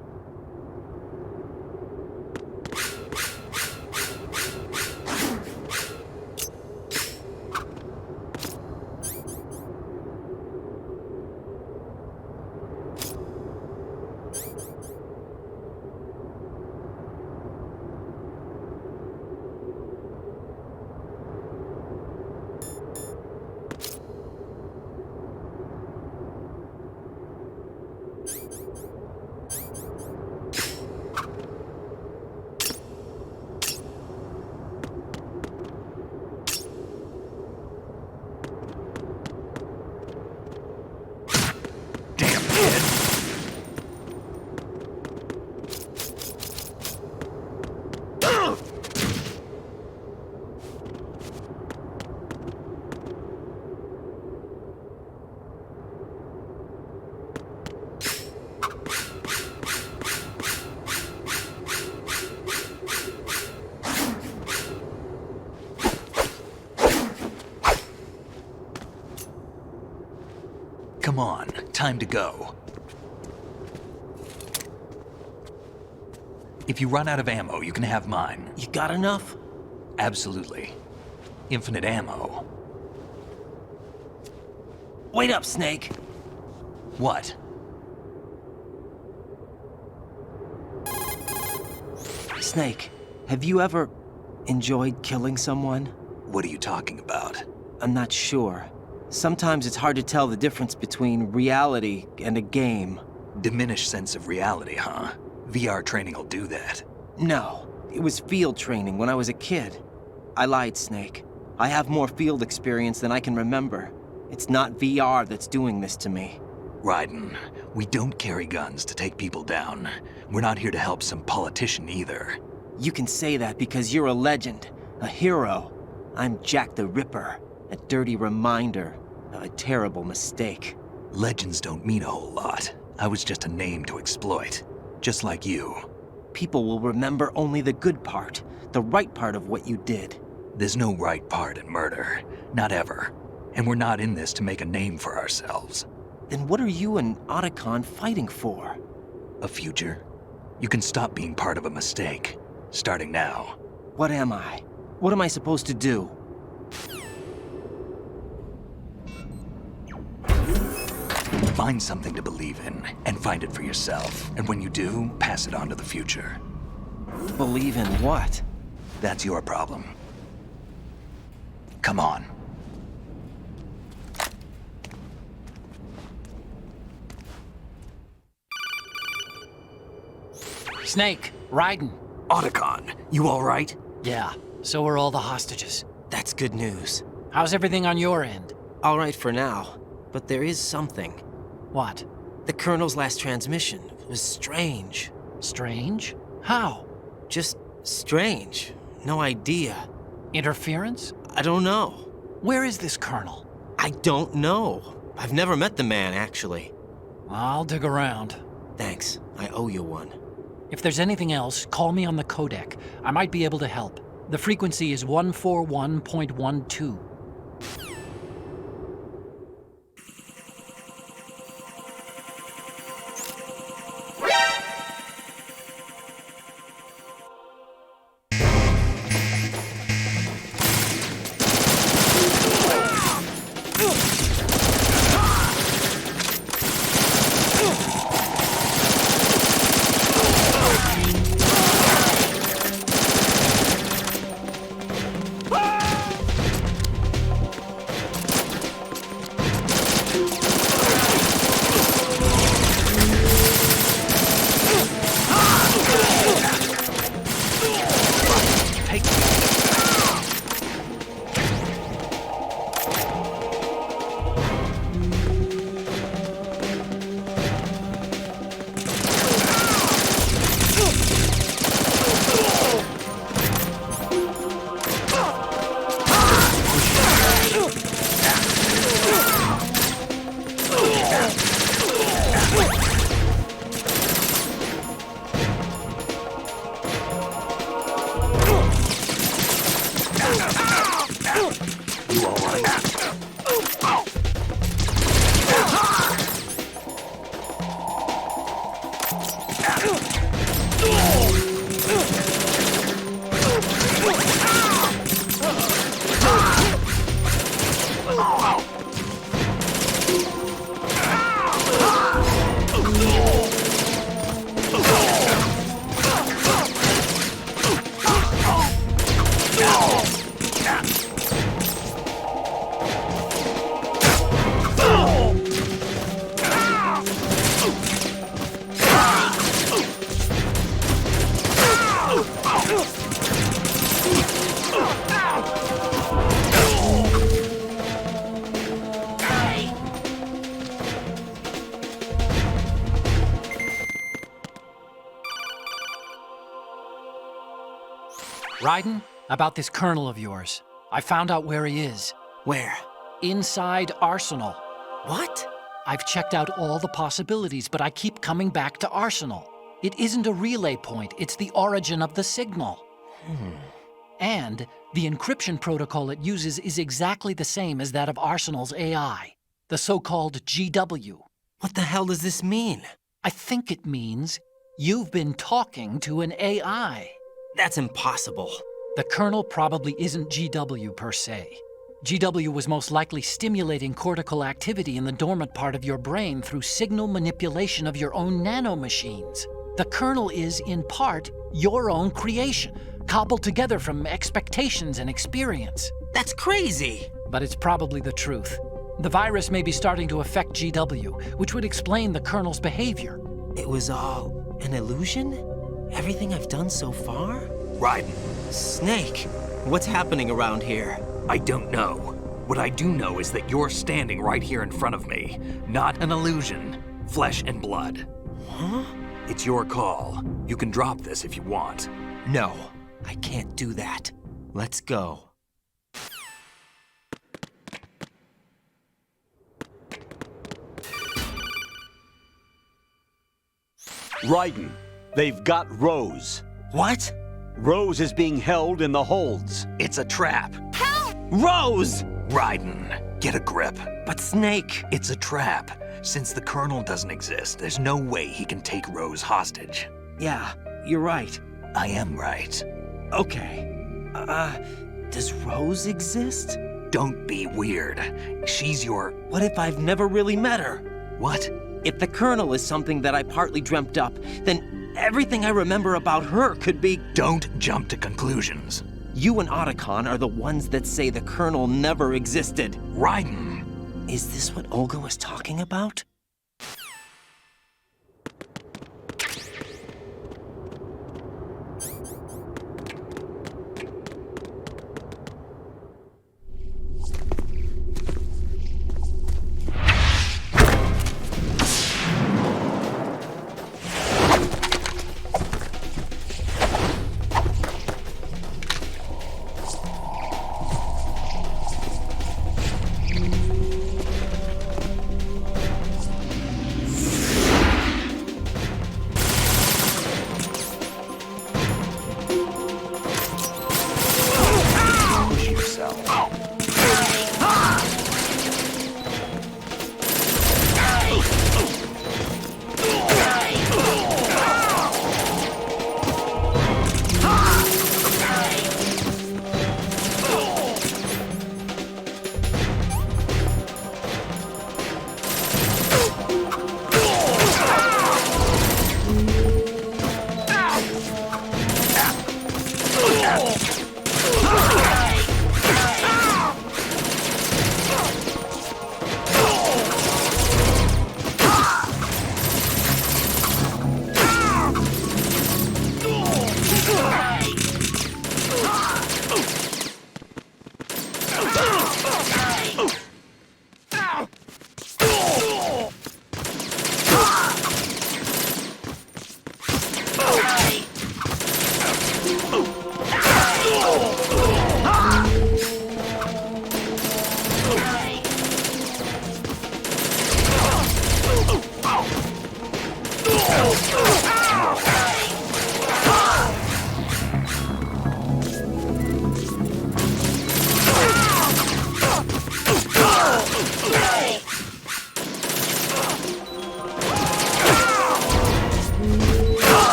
Come on, time to go. If you run out of ammo, you can have mine. You got enough? Absolutely. Infinite ammo. Wait up, Snake. What? Snake, have you ever enjoyed killing someone? What are you talking about? I'm not sure. Sometimes it's hard to tell the difference between reality and a game. Diminished sense of reality, huh? VR training will do that. No, it was field training when I was a kid. I lied, Snake. I have more field experience than I can remember. It's not VR that's doing this to me. Raiden, we don't carry guns to take people down. We're not here to help some politician either. You can say that because you're a legend, a hero. I'm Jack the Ripper, a dirty reminder of a terrible mistake. Legends don't mean a whole lot. I was just a name to exploit, just like you. People will remember only the good part, the right part of what you did. There's no right part in murder, not ever. And we're not in this to make a name for ourselves. Then what are you and Otacon fighting for? A future. You can stop being part of a mistake, starting now. What am I? What am I supposed to do? Find something to believe in, and find it for yourself. And when you do, pass it on to the future. Believe in what? That's your problem. Come on. Snake, Raiden. Otacon, you all right? Yeah, so are all the hostages. That's good news. How's everything on your end? All right for now, but there is something. What? The Colonel's last transmission was strange. Strange? How? Just strange. No idea. Interference? I don't know. Where is this Colonel? I don't know. I've never met the man, actually. I'll dig around. Thanks. I owe you one. If there's anything else, call me on the codec. I might be able to help. The frequency is 141.12. Raiden, about this colonel of yours. I found out where he is. Where? Inside Arsenal. What? I've checked out all the possibilities, but I keep coming back to Arsenal. It isn't a relay point, it's the origin of the signal. And the encryption protocol it uses is exactly the same as that of Arsenal's AI, the so-called GW. What the hell does this mean? I think it means you've been talking to an AI. That's impossible. The Colonel probably isn't GW per se. GW was most likely stimulating cortical activity in the dormant part of your brain through signal manipulation of your own nanomachines. The Colonel is, in part, your own creation, cobbled together from expectations and experience. That's crazy! But it's probably the truth. The virus may be starting to affect GW, which would explain the Colonel's behavior. It was all an illusion? Everything I've done so far? Raiden. Snake, what's happening around here? I don't know. What I do know is that you're standing right here in front of me. Not an illusion. Flesh and blood. Huh? It's your call. You can drop this if you want. No, I can't do that. Let's go. Raiden, they've got Rose. What? Rose is being held in the holds. It's a trap. Help! Rose! Raiden, get a grip. But Snake... It's a trap. Since the Colonel doesn't exist, there's no way he can take Rose hostage. Yeah, you're right. I am right. Okay. Does Rose exist? Don't be weird. She's your... What if I've never really met her? What? If the Colonel is something that I partly dreamt up, then everything I remember about her could be... Don't jump to conclusions. You and Otacon are the ones that say the Colonel never existed. Raiden! Is this what Olga was talking about?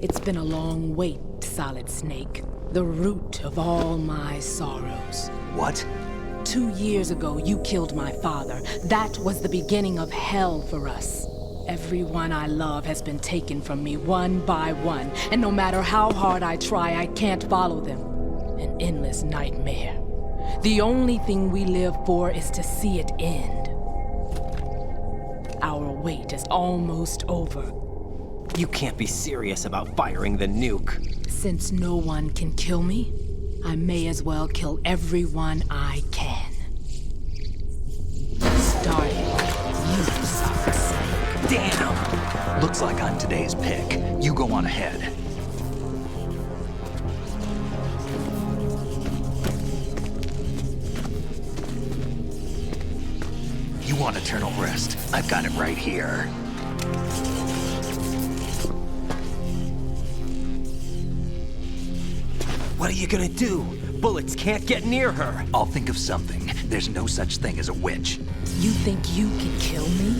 It's been a long wait, Solid Snake. The root of all my sorrows. What? 2 years ago, you killed my father. That was the beginning of hell for us. Everyone I love has been taken from me one by one, and no matter how hard I try, I can't follow them. An endless nightmare. The only thing we live for is to see it end. Our wait is almost over. You can't be serious about firing the nuke. Since no one can kill me, I may as well kill everyone I can. Starting with you, Solid Snake. Damn! Looks like I'm today's pick. You go on ahead. You want eternal rest? I've got it right here. What are you gonna do? Bullets can't get near her. I'll think of something. There's no such thing as a witch. You think you can kill me?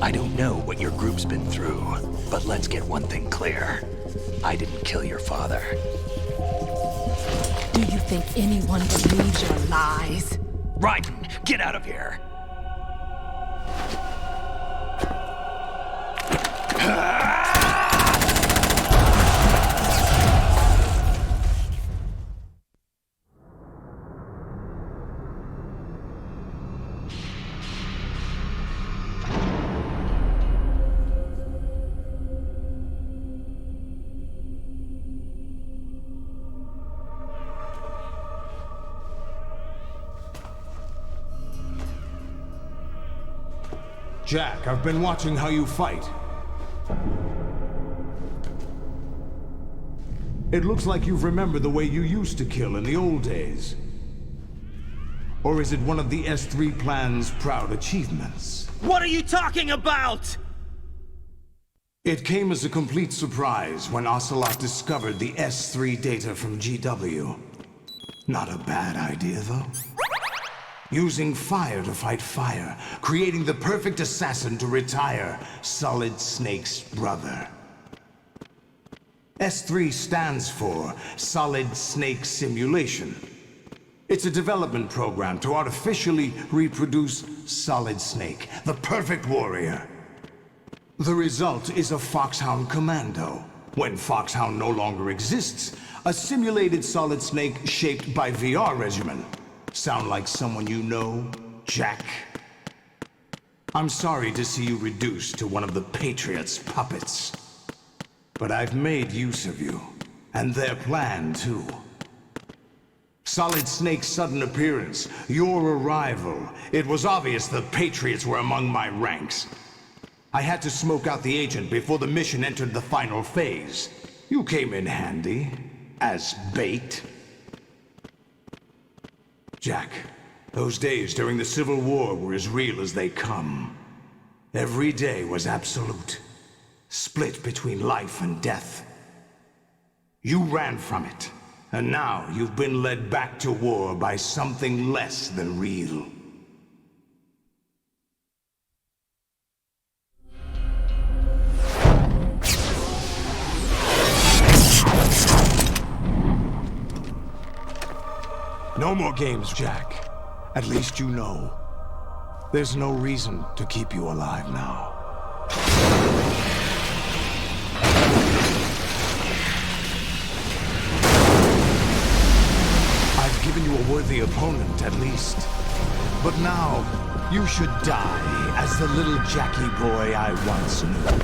I don't know what your group's been through, but let's get one thing clear. I didn't kill your father. Do you think anyone believes your lies? Raiden, get out of here! Jack, I've been watching how you fight. It looks like you've remembered the way you used to kill in the old days. Or is it one of the S3 plan's proud achievements? What are you talking about? It came as a complete surprise when Ocelot discovered the S3 data from GW. Not a bad idea, though. Using fire to fight fire, creating the perfect assassin to retire Solid Snake's brother. S3 stands for Solid Snake Simulation. It's a development program to artificially reproduce Solid Snake, the perfect warrior. The result is a Foxhound Commando. When Foxhound no longer exists, a simulated Solid Snake shaped by VR regimen. Sound like someone you know, Jack? I'm sorry to see you reduced to one of the Patriots' puppets. But I've made use of you, and their plan too. Solid Snake's sudden appearance, your arrival, it was obvious the Patriots were among my ranks. I had to smoke out the agent before the mission entered the final phase. You came in handy, as bait. Jack, those days during the Civil War were as real as they come. Every day was absolute, split between life and death. You ran from it, and now you've been led back to war by something less than real. No more games, Jack. At least you know. There's no reason to keep you alive now. I've given you a worthy opponent, at least. But now, you should die as the little Jackie boy I once knew.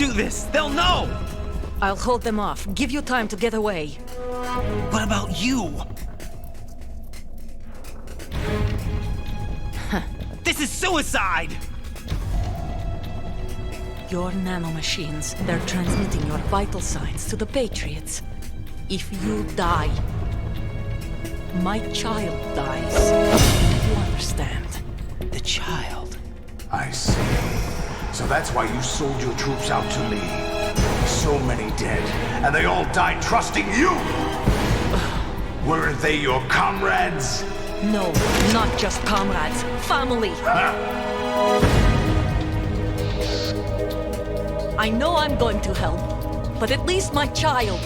do this, they'll know! I'll hold them off. Give you time to get away. What about you? This is suicide! Your nanomachines, they're transmitting your vital signs to the Patriots. If you die, my child dies. You understand? The child. I see. So that's why you sold your troops out to me. So many dead, and they all died trusting you! Weren't they your comrades? No, not just comrades. Family. I know I'm going to help, but at least my child.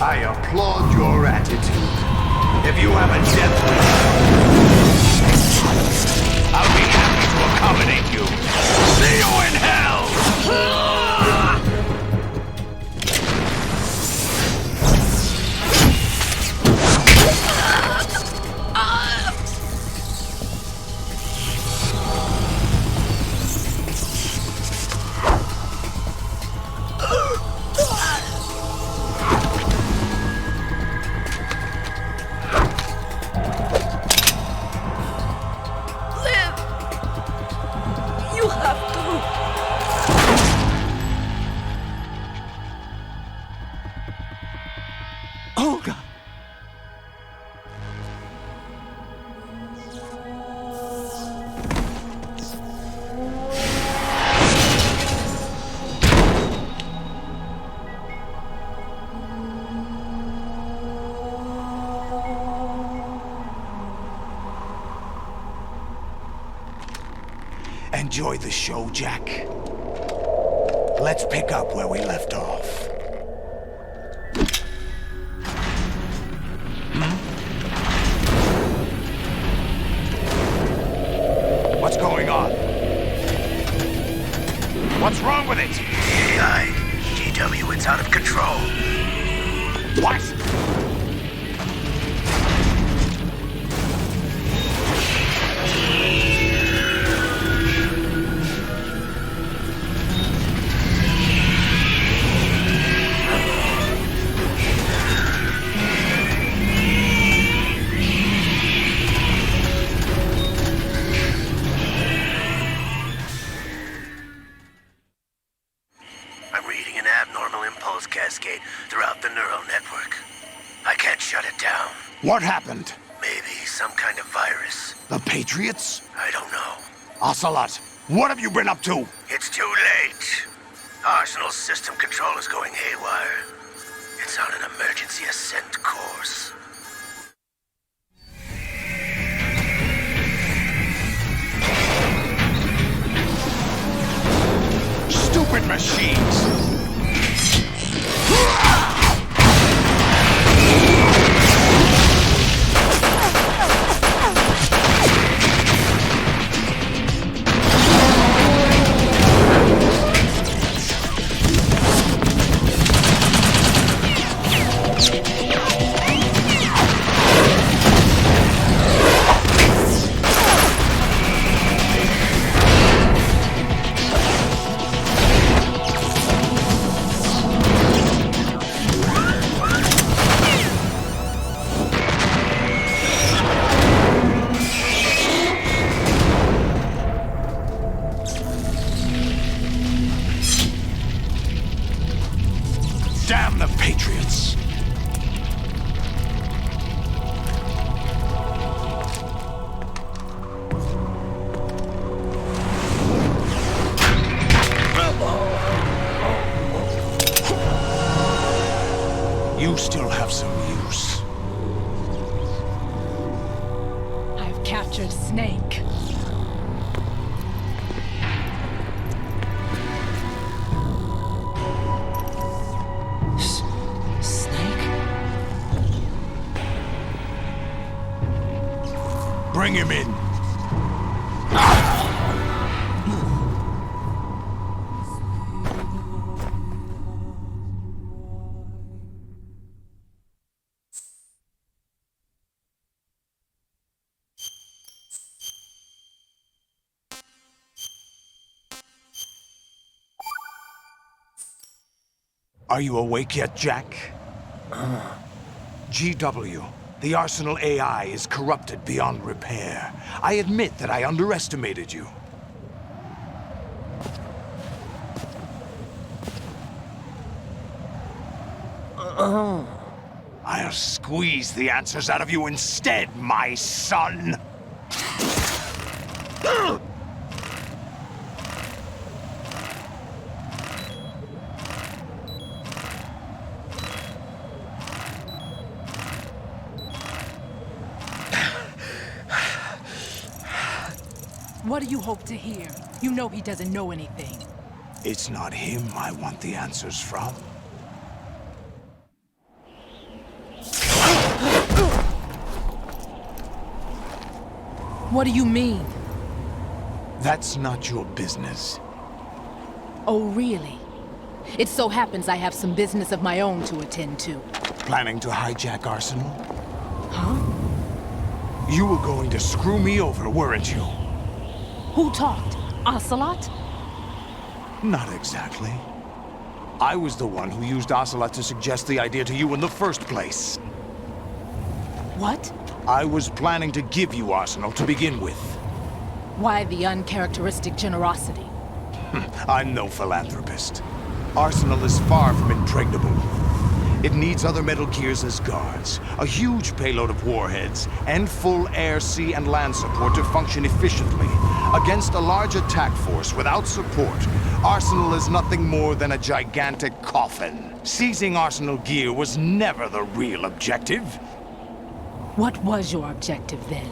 I applaud your attitude. If you have a death wish, I'll be happy to accommodate you. See you in hell! Olga! Enjoy the show, Jack. Let's pick up where we left off. What's going on? What's wrong with it? AI. GW, it's out of control. What? What happened? Maybe some kind of virus. The Patriots? I don't know. Ocelot, what have you been up to? It's too late. Arsenal's system control is going haywire. It's on an emergency ascent course. Stupid machines! Damn the Patriots! You still have some use. I've captured Snake. Bring him in. Are you awake yet, Jack? GW, the Arsenal AI is corrupted beyond repair. I admit that I underestimated you. I'll squeeze the answers out of you instead, my son! What do you hope to hear? You know he doesn't know anything. It's not him I want the answers from. What do you mean? That's not your business. Oh, really? It so happens I have some business of my own to attend to. Planning to hijack Arsenal? Huh? You were going to screw me over, weren't you? Who talked? Ocelot? Not exactly. I was the one who used Ocelot to suggest the idea to you in the first place. What? I was planning to give you Arsenal to begin with. Why the uncharacteristic generosity? I'm no philanthropist. Arsenal is far from impregnable. It needs other Metal Gears as guards, a huge payload of warheads, and full air, sea, and land support to function efficiently. Against a large attack force without support, Arsenal is nothing more than a gigantic coffin. Seizing Arsenal gear was never the real objective. What was your objective then?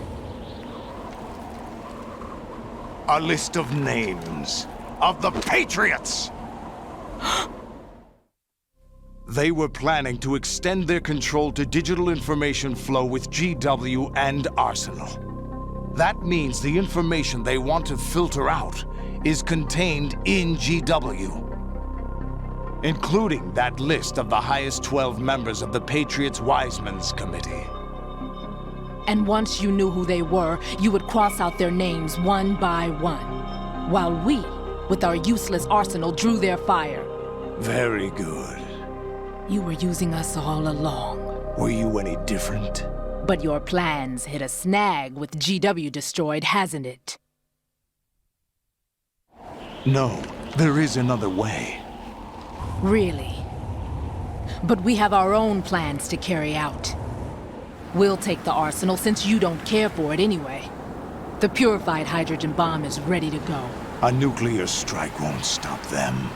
A list of names of the Patriots! They were planning to extend their control to digital information flow with GW and Arsenal. That means the information they want to filter out is contained in GW, including that list of the highest 12 members of the Patriots Wiseman's Committee. And once you knew who they were, you would cross out their names one by one, while we, with our useless arsenal, drew their fire. Very good. You were using us all along. Were you any different? But your plans hit a snag with GW destroyed, hasn't it? No, there is another way. Really? But we have our own plans to carry out. We'll take the arsenal since you don't care for it anyway. The purified hydrogen bomb is ready to go. A nuclear strike won't stop them.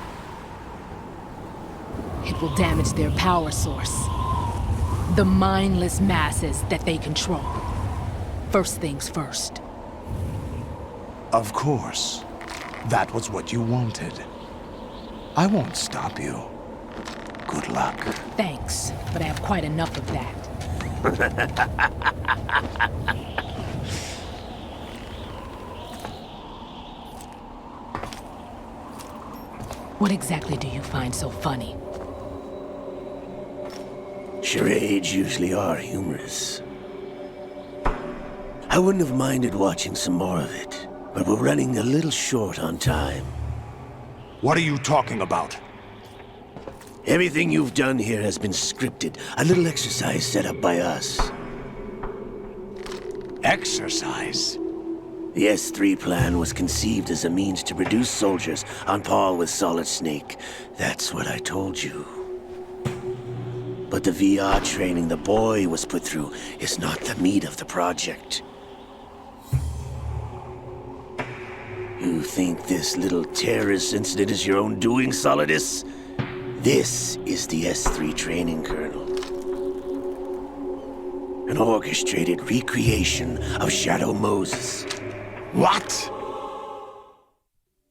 It will damage their power source. The mindless masses that they control. First things first. Of course. That was what you wanted. I won't stop you. Good luck. Thanks, but I have quite enough of that. What exactly do you find so funny? Charades usually are humorous. I wouldn't have minded watching some more of it, but we're running a little short on time. What are you talking about? Everything you've done here has been scripted. A little exercise set up by us. Exercise? The S3 plan was conceived as a means to produce soldiers on par with Solid Snake. That's what I told you. But the VR training the boy was put through is not the meat of the project. You think this little terrorist incident is your own doing, Solidus? This is the S3 training kernel. An orchestrated recreation of Shadow Moses. What?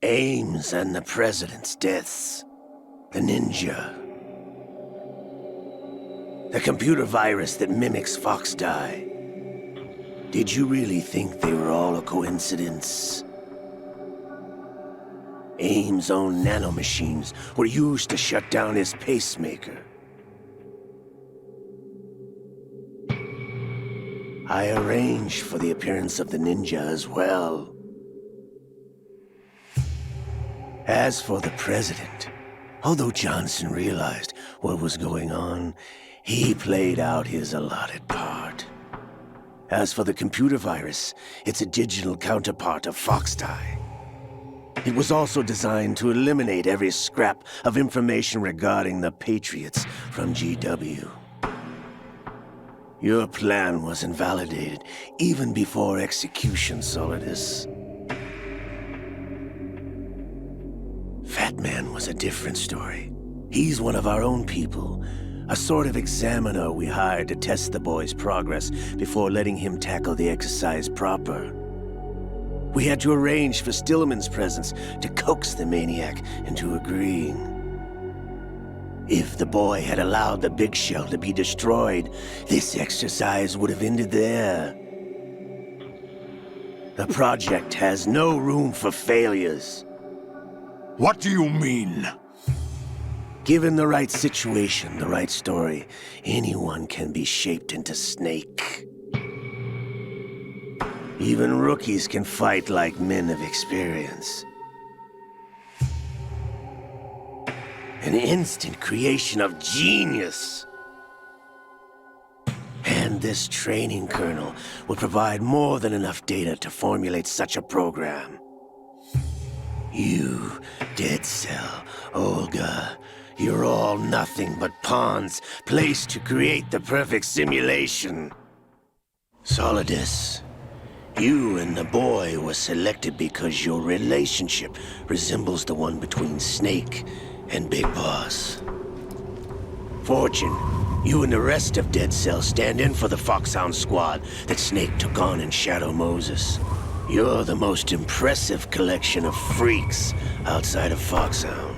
Ames and the President's deaths. The ninja. The computer virus that mimics Foxdie. Did you really think they were all a coincidence? Ames' own nanomachines were used to shut down his pacemaker. I arranged for the appearance of the ninja as well. As for the President, although Johnson realized what was going on, he played out his allotted part. As for the computer virus, it's a digital counterpart of Foxdie. It was also designed to eliminate every scrap of information regarding the Patriots from GW. Your plan was invalidated even before execution, Solidus. Fatman was a different story. He's one of our own people, a sort of examiner we hired to test the boy's progress before letting him tackle the exercise proper. We had to arrange for Stillman's presence to coax the maniac into agreeing. If the boy had allowed the big shell to be destroyed, this exercise would have ended there. The project has no room for failures. What do you mean? Given the right situation, the right story, anyone can be shaped into Snake. Even rookies can fight like men of experience. An instant creation of genius. And this training kernel will provide more than enough data to formulate such a program. You, Dead Cell, Olga, you're all nothing but pawns placed to create the perfect simulation. Solidus, you and the boy were selected because your relationship resembles the one between Snake and Big Boss. Fortune, you and the rest of Dead Cell stand in for the Foxhound squad that Snake took on in Shadow Moses. You're the most impressive collection of freaks outside of Foxhound.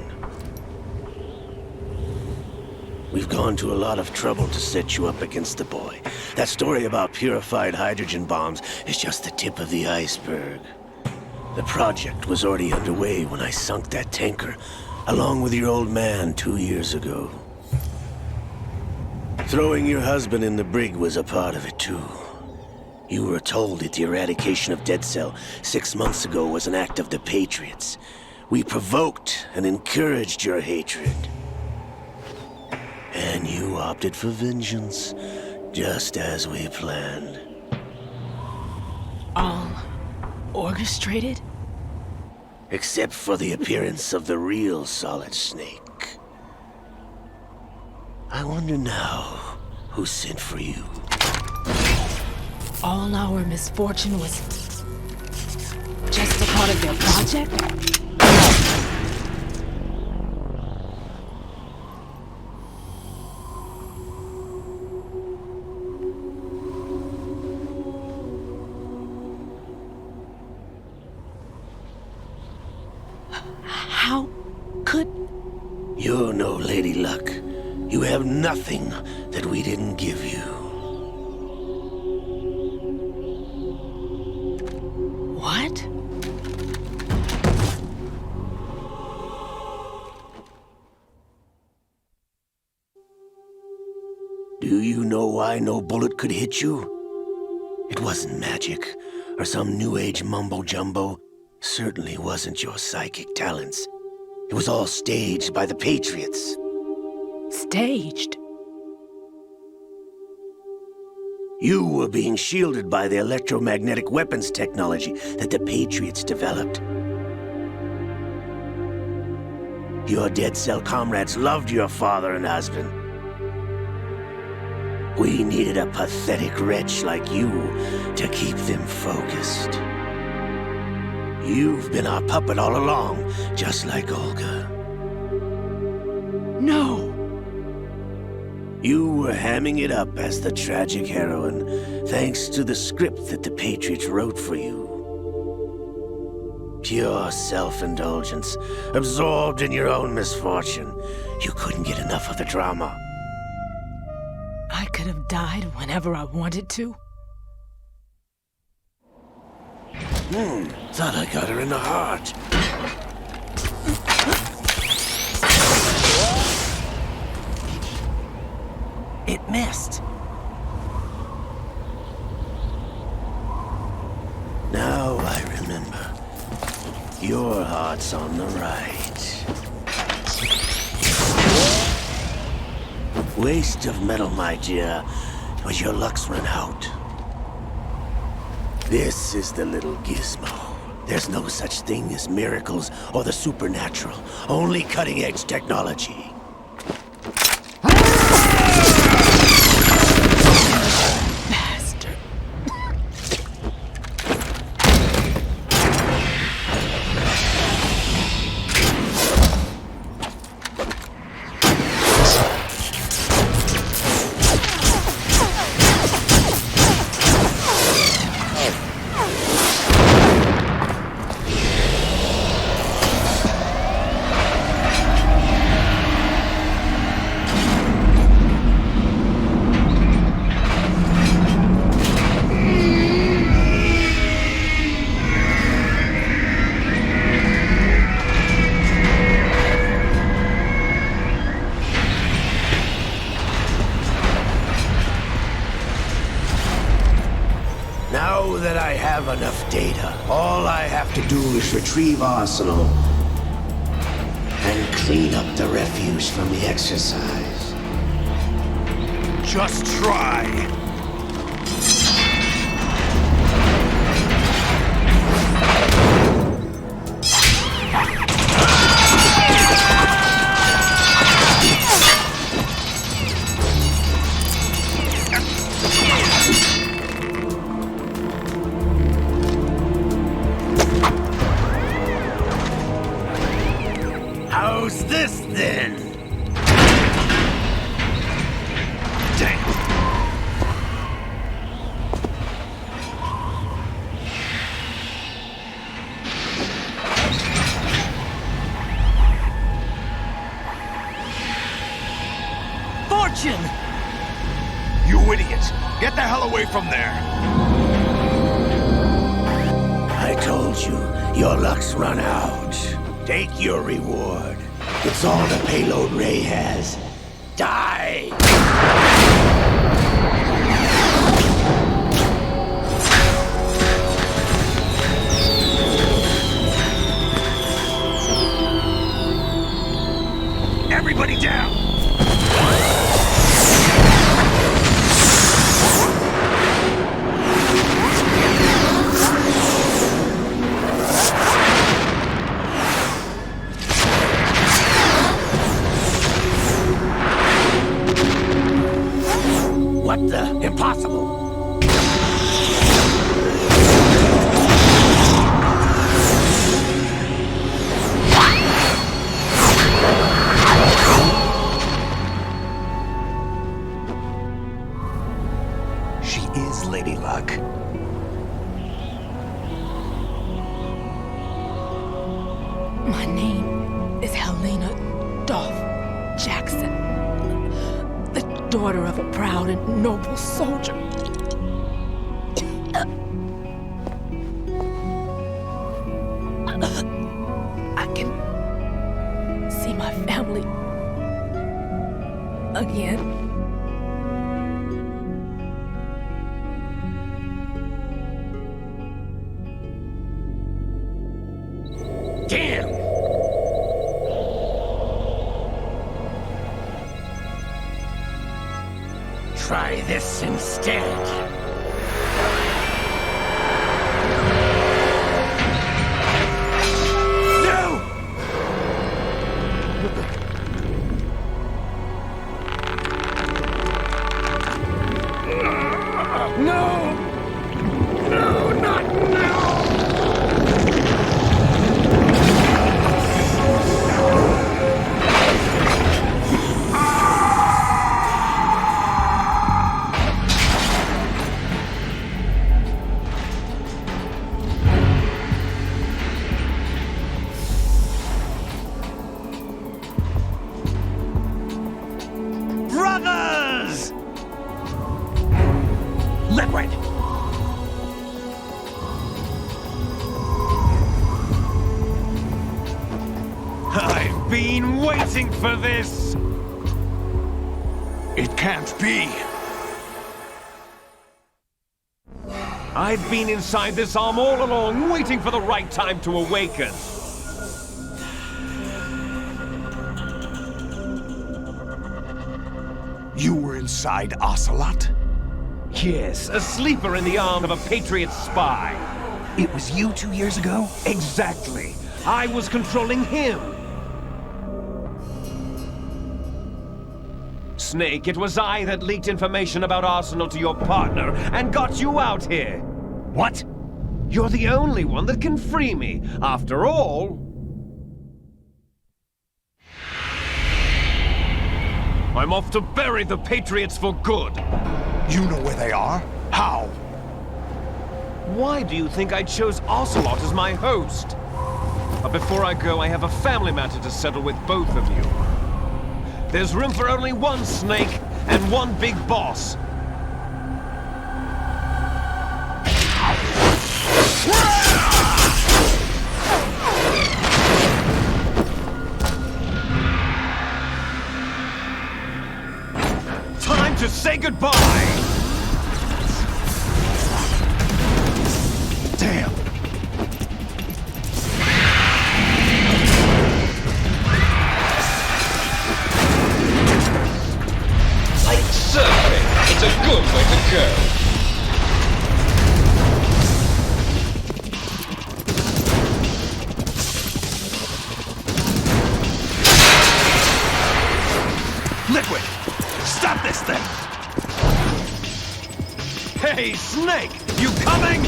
We've gone to a lot of trouble to set you up against the boy. That story about purified hydrogen bombs is just the tip of the iceberg. The project was already underway when I sunk that tanker, along with your old man 2 years ago. Throwing your husband in the brig was a part of it too. You were told that the eradication of Dead Cell 6 months ago was an act of the Patriots. We provoked and encouraged your hatred. And you opted for vengeance, just as we planned. All orchestrated? Except for the appearance of the real Solid Snake. I wonder now who sent for you. All our misfortune was just a part of their project? How could... You're no Lady Luck. You have nothing that we didn't give you. What? Do you know why no bullet could hit you? It wasn't magic, or some new age mumbo-jumbo. Certainly wasn't your psychic talents. It was all staged by the Patriots. Staged? You were being shielded by the electromagnetic weapons technology that the Patriots developed. Your Dead Cell comrades loved your father and husband. We needed a pathetic wretch like you to keep them focused. You've been our puppet all along, just like Olga. No! You were hamming it up as the tragic heroine, thanks to the script that the Patriots wrote for you. Pure self-indulgence, absorbed in your own misfortune. You couldn't get enough of the drama. I could have died whenever I wanted to. Thought I got her in the heart. It missed. Now I remember. Your heart's on the right. Waste of metal, my dear, but your luck's run out. This is the little gizmo. There's no such thing as miracles or the supernatural, only cutting-edge technology. Bastard. Now that I have enough data, all I have to do is retrieve Arsenal and clean up the refuse from the exercise. Just try. How's this then? Damn. Fortune! You idiot! Get the hell away from there! I told you, your luck's run out. Take your reward. It's all the payload Ray has. Die! Everybody down! What the? Impossible! She is Lady Luck. My name is Helena Dolph Jackson, the daughter of a proud and noble soldier. I can see my family again. Damn! Try this instead. Brothers! Leopard! I've been waiting for this! It can't be. I've been inside this arm all along, waiting for the right time to awaken. You were inside Ocelot? Yes, a sleeper in the arm of a Patriot spy. It was you 2 years ago? Exactly. I was controlling him. Snake, it was I that leaked information about Arsenal to your partner and got you out here. What? You're the only one that can free me. After all... I'm off to bury the Patriots for good. You know where they are? How? Why do you think I chose Ocelot as my host? But before I go, I have a family matter to settle with both of you. There's room for only one Snake and one big boss. Time to say goodbye! Damn! Like surfing, it's a good way to go. Liquid! Stop this thing! Hey, Snake! You coming?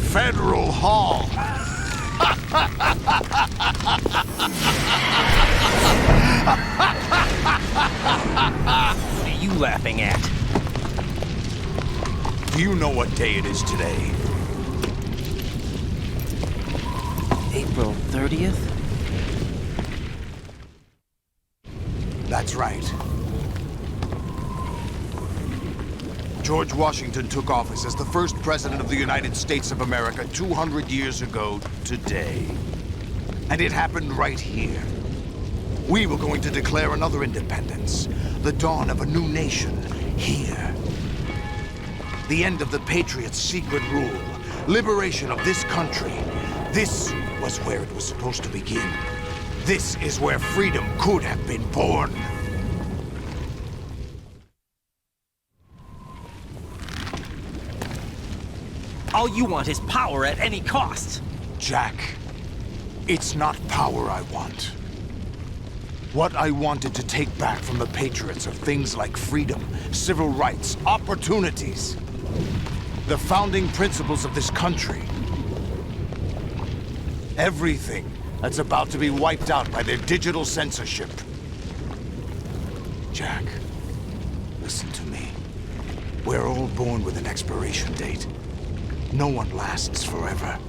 Federal Hall. What are you laughing at? Do you know what day it is today? April 30th? That's right. George Washington took office as the first president of the United States of America 200 years ago today. And it happened right here. We were going to declare another independence, the dawn of a new nation, here. The end of the Patriots' secret rule, liberation of this country. This was where it was supposed to begin. This is where freedom could have been born. All you want is power at any cost. Jack, it's not power I want. What I wanted to take back from the Patriots are things like freedom, civil rights, opportunities. The founding principles of this country. Everything that's about to be wiped out by their digital censorship. Jack, listen to me. We're all born with an expiration date. No one lasts forever.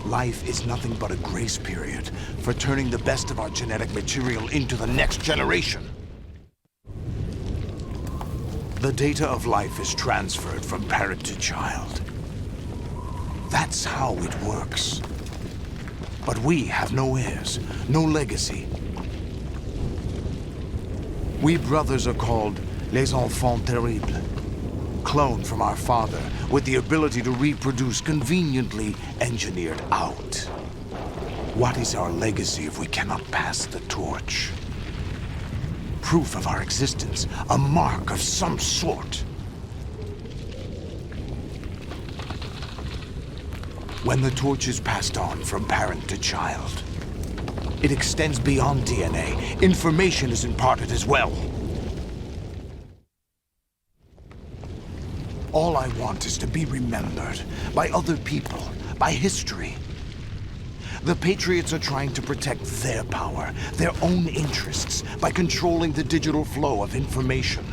Life is nothing but a grace period for turning the best of our genetic material into the next generation. The data of life is transferred from parent to child. That's how it works. But we have no heirs, no legacy. We brothers are called les enfants terribles. Cloned from our father, with the ability to reproduce conveniently engineered out. What is our legacy if we cannot pass the torch? Proof of our existence, a mark of some sort. When the torch is passed on from parent to child, it extends beyond DNA. Information is imparted as well. All I want is to be remembered by other people, by history. The Patriots are trying to protect their power, their own interests, by controlling the digital flow of information.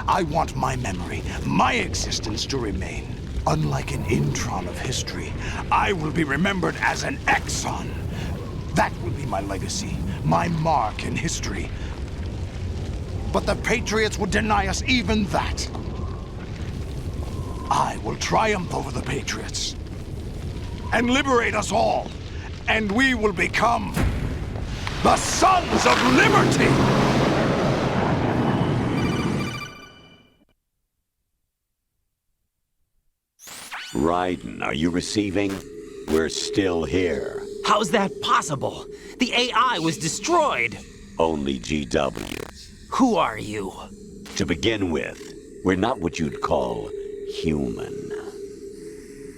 I want my memory, my existence to remain. Unlike an intron of history, I will be remembered as an exon. That will be my legacy, my mark in history. But the Patriots would deny us even that. I will triumph over the Patriots and liberate us all, and we will become the Sons of Liberty! Raiden, are you receiving? We're still here. How's that possible? The AI was destroyed. Only GW. Who are you? To begin with, we're not what you'd call human.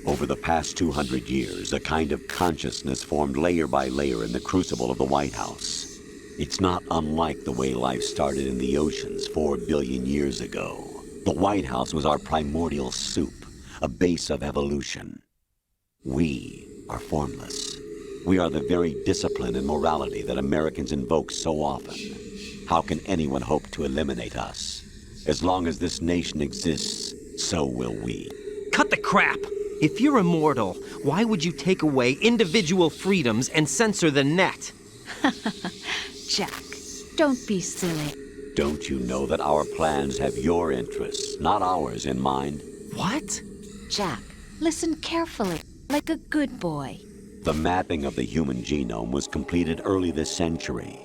Over the past 200 years, a kind of consciousness formed layer by layer in the crucible of the White House. It's not unlike the way life started in the oceans 4 billion years ago. The White House was our primordial soup, a base of evolution. We are formless. We are the very discipline and morality that Americans invoke so often. How can anyone hope to eliminate us? As long as this nation exists, so will we. Cut the crap! If you're immortal, why would you take away individual freedoms and censor the net? Jack, don't be silly. Don't you know that our plans have your interests, not ours, in mind? What? Jack, listen carefully, like a good boy. The mapping of the human genome was completed early this century.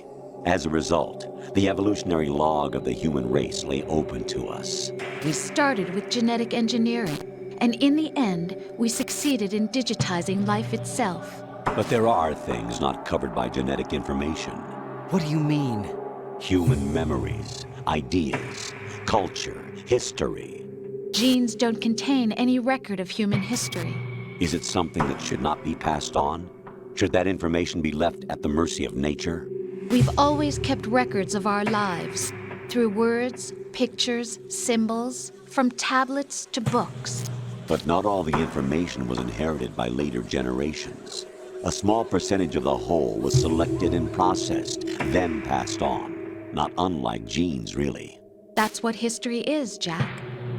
As a result, the evolutionary log of the human race lay open to us. We started with genetic engineering, and in the end, we succeeded in digitizing life itself. But there are things not covered by genetic information. What do you mean? Human memories, ideas, culture, history. Genes don't contain any record of human history. Is it something that should not be passed on? Should that information be left at the mercy of nature? We've always kept records of our lives, through words, pictures, symbols, from tablets to books. But not all the information was inherited by later generations. A small percentage of the whole was selected and processed, then passed on. Not unlike genes, really. That's what history is, Jack.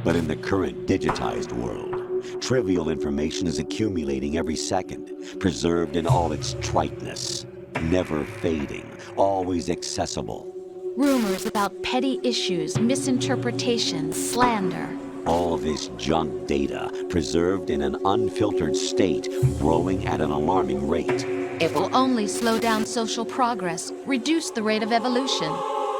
But in the current digitized world, trivial information is accumulating every second, preserved in all its triteness, never fading, always accessible. Rumors about petty issues, misinterpretations, slander. All this junk data, preserved in an unfiltered state, growing at an alarming rate. It will only slow down social progress, reduce the rate of evolution.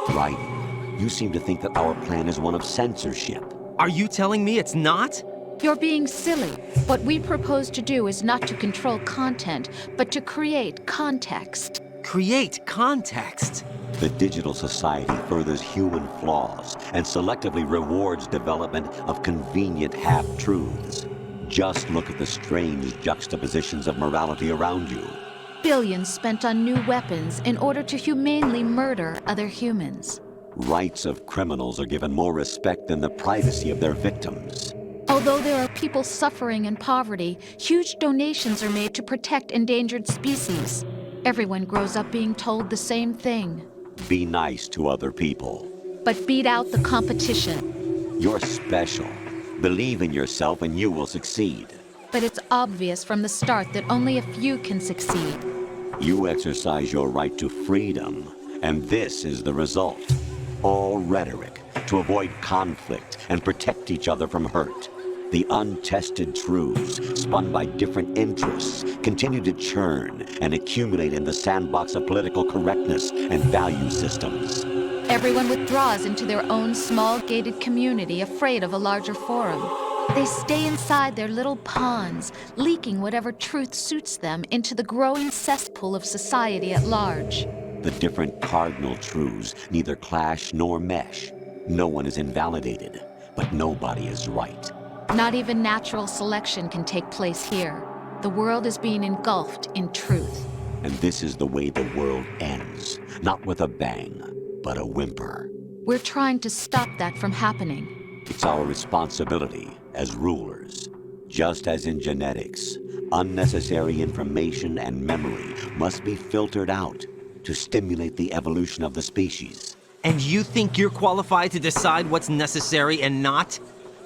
Raiden, you seem to think that our plan is one of censorship. Are you telling me it's not? You're being silly. What we propose to do is not to control content, but to create context. Create context? The digital society furthers human flaws and selectively rewards development of convenient half-truths. Just look at the strange juxtapositions of morality around you. Billions spent on new weapons in order to humanely murder other humans. Rights of criminals are given more respect than the privacy of their victims. Although there are people suffering in poverty, huge donations are made to protect endangered species. Everyone grows up being told the same thing. Be nice to other people. But beat out the competition. You're special. Believe in yourself and you will succeed. But it's obvious from the start that only a few can succeed. You exercise your right to freedom, and this is the result. All rhetoric to avoid conflict and protect each other from hurt. The untested truths, spun by different interests, continue to churn and accumulate in the sandbox of political correctness and value systems. Everyone withdraws into their own small gated community, afraid of a larger forum. They stay inside their little ponds, leaking whatever truth suits them into the growing cesspool of society at large. The different cardinal truths neither clash nor mesh. No one is invalidated, but nobody is right. Not even natural selection can take place here. The world is being engulfed in truth. And this is the way the world ends. Not with a bang, but a whimper. We're trying to stop that from happening. It's our responsibility as rulers. Just as in genetics, unnecessary information and memory must be filtered out to stimulate the evolution of the species. And you think you're qualified to decide what's necessary and not?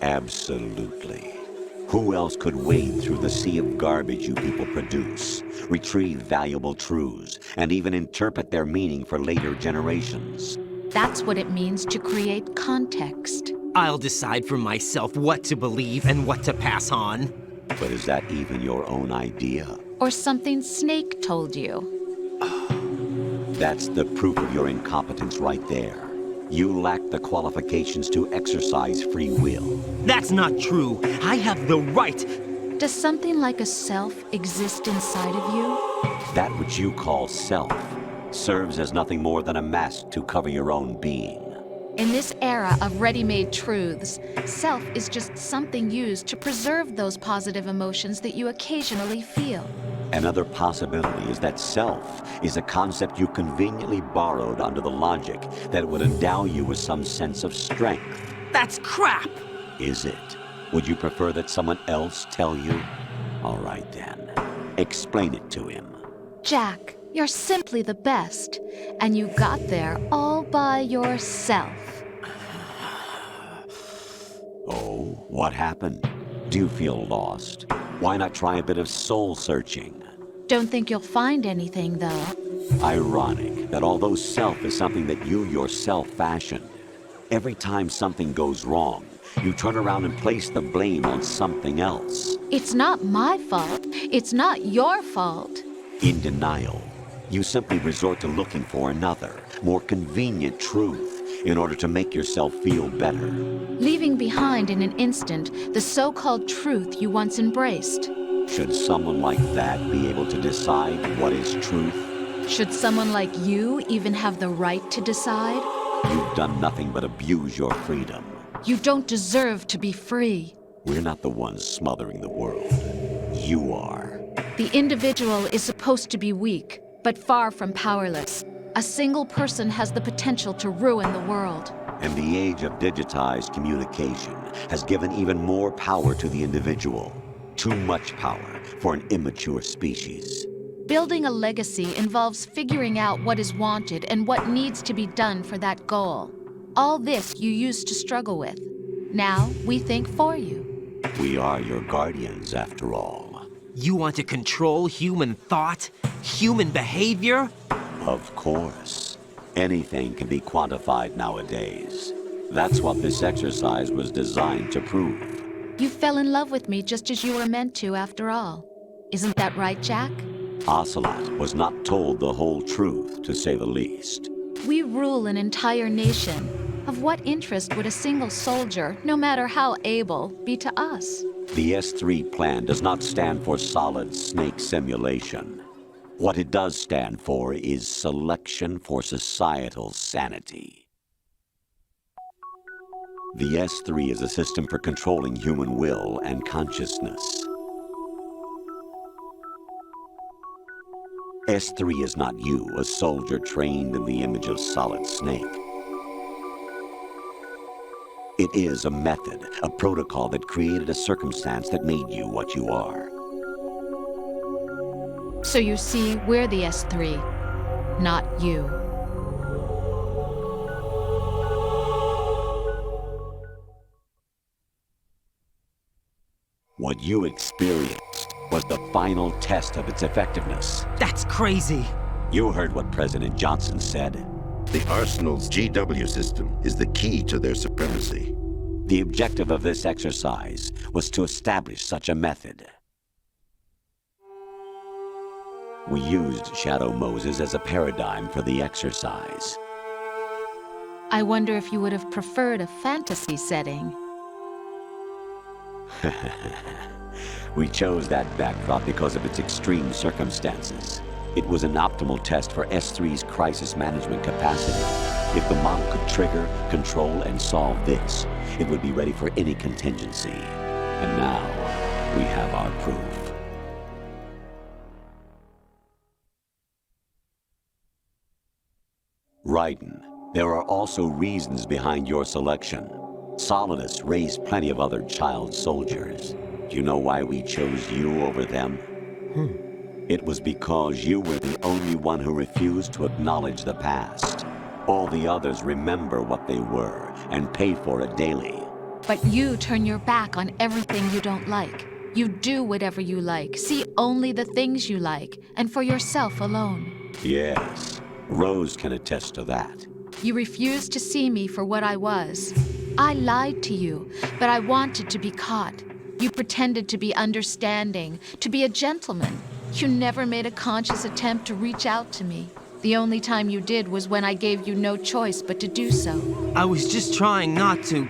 Absolutely. Who else could wade through the sea of garbage you people produce, retrieve valuable truths, and even interpret their meaning for later generations? That's what it means to create context. I'll decide for myself what to believe and what to pass on. But is that even your own idea? Or something Snake told you? That's the proof of your incompetence right there. You lack the qualifications to exercise free will. That's not true. I have the right. Does something like a self exist inside of you? That which you call self serves as nothing more than a mask to cover your own being. In this era of ready-made truths, self is just something used to preserve those positive emotions that you occasionally feel. Another possibility is that self is a concept you conveniently borrowed under the logic that it would endow you with some sense of strength. That's crap! Is it? Would you prefer that someone else tell you? All right then. Explain it to him. Jack, you're simply the best, and you got there all by yourself. Oh, what happened? Do you feel lost? Why not try a bit of soul-searching? Don't think you'll find anything, though. Ironic that although self is something that you yourself fashioned, every time something goes wrong, you turn around and place the blame on something else. It's not my fault. It's not your fault. In denial, you simply resort to looking for another, more convenient truth in order to make yourself feel better. Leaving behind in an instant the so-called truth you once embraced. Should someone like that be able to decide what is truth? Should someone like you even have the right to decide? You've done nothing but abuse your freedom. You don't deserve to be free. We're not the ones smothering the world. You are. The individual is supposed to be weak, but far from powerless. A single person has the potential to ruin the world. And the age of digitized communication has given even more power to the individual. Too much power for an immature species. Building a legacy involves figuring out what is wanted and what needs to be done for that goal. All this you used to struggle with. Now we think for you. We are your guardians, after all. You want to control human thought? Human behavior? Of course. Anything can be quantified nowadays. That's what this exercise was designed to prove. You fell in love with me just as you were meant to, after all. Isn't that right, Jack? Ocelot was not told the whole truth, to say the least. We rule an entire nation. Of what interest would a single soldier, no matter how able, be to us? The S3 plan does not stand for solid snake simulation. What it does stand for is selection for societal sanity. The S3 is a system for controlling human will and consciousness. S3 is not you, a soldier trained in the image of Solid Snake. It is a method, a protocol that created a circumstance that made you what you are. So you see, we're the S3, not you. What you experienced was the final test of its effectiveness. That's crazy. You heard what President Johnson said. The Arsenal's GW system is the key to their supremacy. The objective of this exercise was to establish such a method. We used Shadow Moses as a paradigm for the exercise. I wonder if you would have preferred a fantasy setting. We chose that backdrop because of its extreme circumstances. It was an optimal test for S3's crisis management capacity. If the model could trigger, control, and solve this, it would be ready for any contingency. And now, we have our proof. Raiden, there are also reasons behind your selection. Solidus raised plenty of other child soldiers. Do you know why we chose you over them? It was because you were the only one who refused to acknowledge the past. All the others remember what they were and pay for it daily. But you turn your back on everything you don't like. You do whatever you like, see only the things you like, and for yourself alone. Yes, Rose can attest to that. You refused to see me for what I was. I lied to you, but I wanted to be caught. You pretended to be understanding, to be a gentleman. You never made a conscious attempt to reach out to me. The only time you did was when I gave you no choice but to do so. I was just trying not to...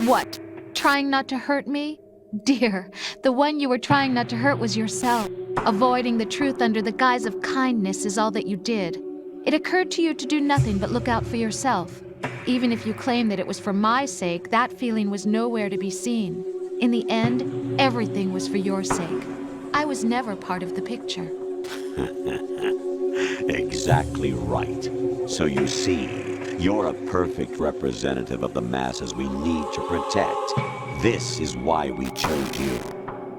What? Trying not to hurt me? Dear, the one you were trying not to hurt was yourself. Avoiding the truth under the guise of kindness is all that you did. It occurred to you to do nothing but look out for yourself. Even if you claim that it was for my sake, that feeling was nowhere to be seen. In the end, everything was for your sake. I was never part of the picture. Exactly right. So you see, you're a perfect representative of the masses we need to protect. This is why we chose you.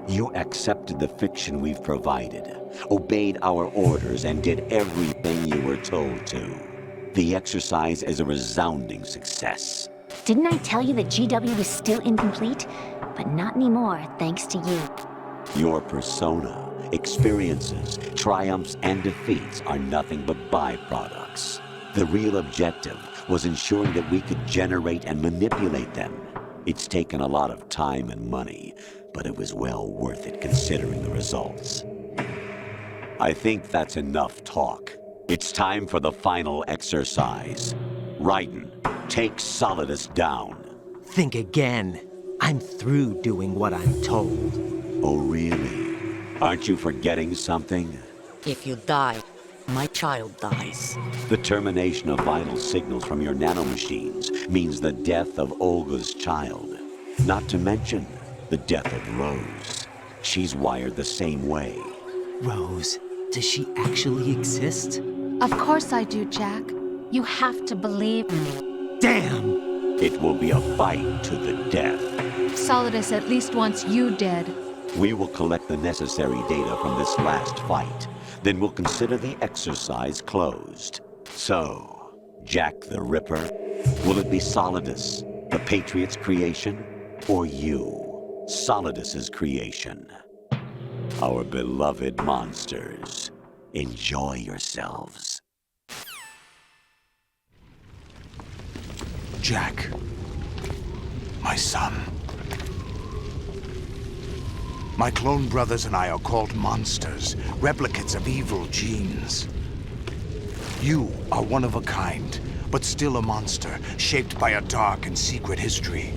You accepted the fiction we've provided, obeyed our orders, and did everything you were told to. The exercise is a resounding success. Didn't I tell you that GW was still incomplete? But not anymore, thanks to you. Your persona, experiences, triumphs, and defeats are nothing but byproducts. The real objective was ensuring that we could generate and manipulate them. It's taken a lot of time and money, but it was well worth it considering the results. I think that's enough talk. It's time for the final exercise. Raiden, take Solidus down. Think again. I'm through doing what I'm told. Oh, really? Aren't you forgetting something? If you die, my child dies. The termination of vital signals from your nanomachines means the death of Olga's child. Not to mention the death of Rose. She's wired the same way. Rose, does she actually exist? Of course I do, Jack. You have to believe me. Damn! It will be a fight to the death. Solidus at least wants you dead. We will collect the necessary data from this last fight. Then we'll consider the exercise closed. So, Jack the Ripper, will it be Solidus, the Patriot's creation, or you, Solidus's creation? Our beloved monsters, enjoy yourselves. Jack, my son. My clone brothers and I are called monsters, replicates of evil genes. You are one of a kind, but still a monster, shaped by a dark and secret history.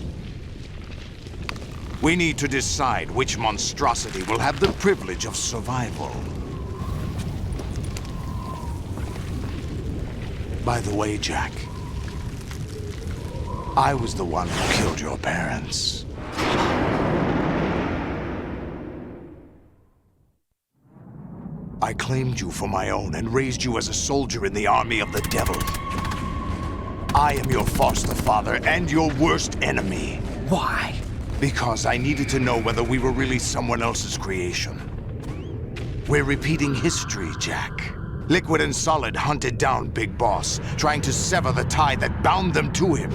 We need to decide which monstrosity will have the privilege of survival. By the way, Jack, I was the one who killed your parents. I claimed you for my own and raised you as a soldier in the army of the devil. I am your foster father and your worst enemy. Why? Because I needed to know whether we were really someone else's creation. We're repeating history, Jack. Liquid and Solid hunted down Big Boss, trying to sever the tie that bound them to him.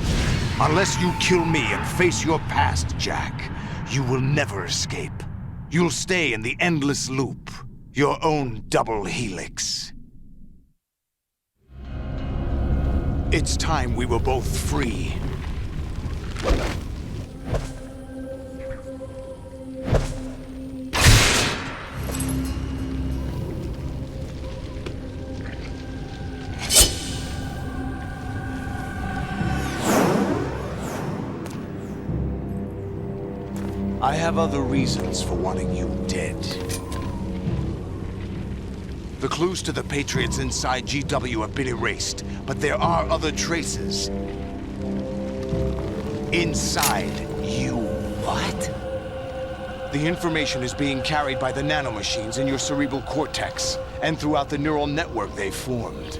Unless you kill me and face your past, Jack, you will never escape. You'll stay in the endless loop. Your own double helix. It's time we were both free. I have other reasons for wanting you dead. The clues to the Patriots inside GW have been erased, but there are other traces. Inside you. What? The information is being carried by the nanomachines in your cerebral cortex, and throughout the neural network they've formed.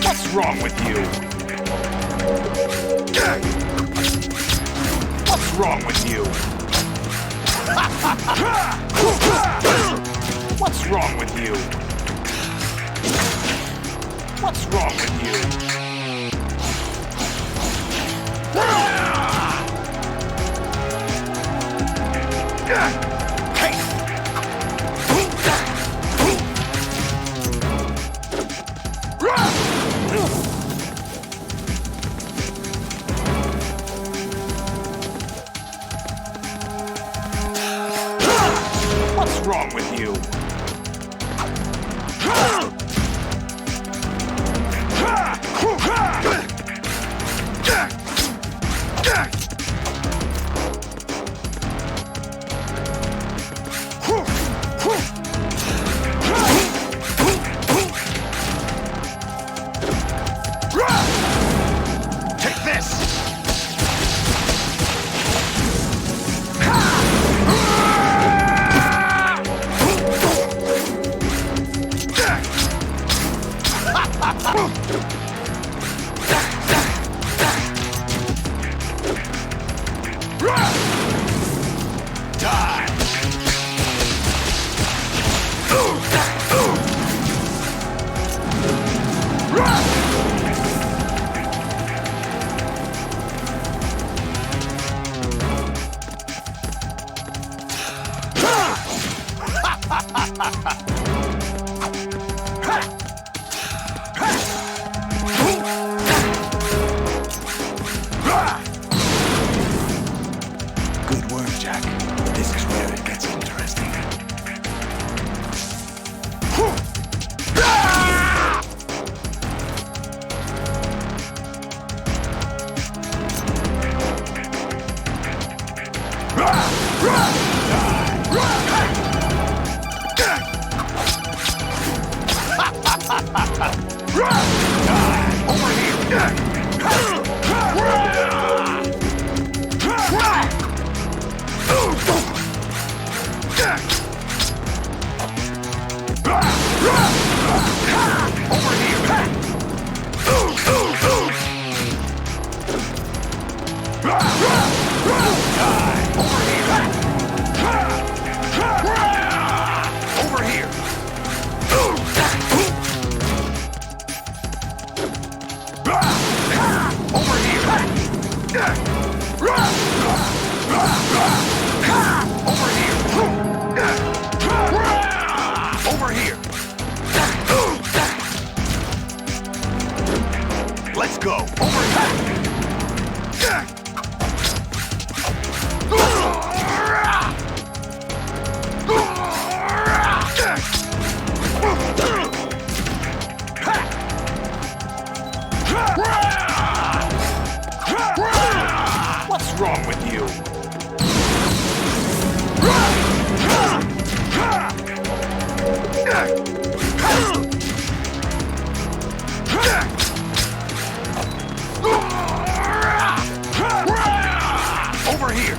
What's wrong with you? What's wrong with you? What's wrong with you? What's wrong with you? What's wrong with you? Take this! Good work, Jack. This is where it gets interesting. Let's go. What's wrong with you? Over here.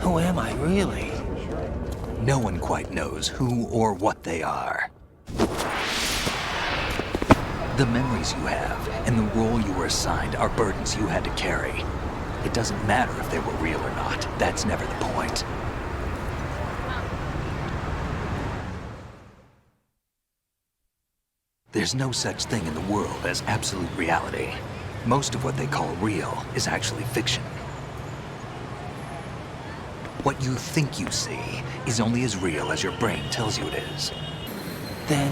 Who am I, really? No one quite knows who or what they are. The memories you have and the role you were assigned are burdens you had to carry. It doesn't matter if they were real or not. That's never the point. There's no such thing in the world as absolute reality. Most of what they call real is actually fiction. What you think you see is only as real as your brain tells you it is. Then,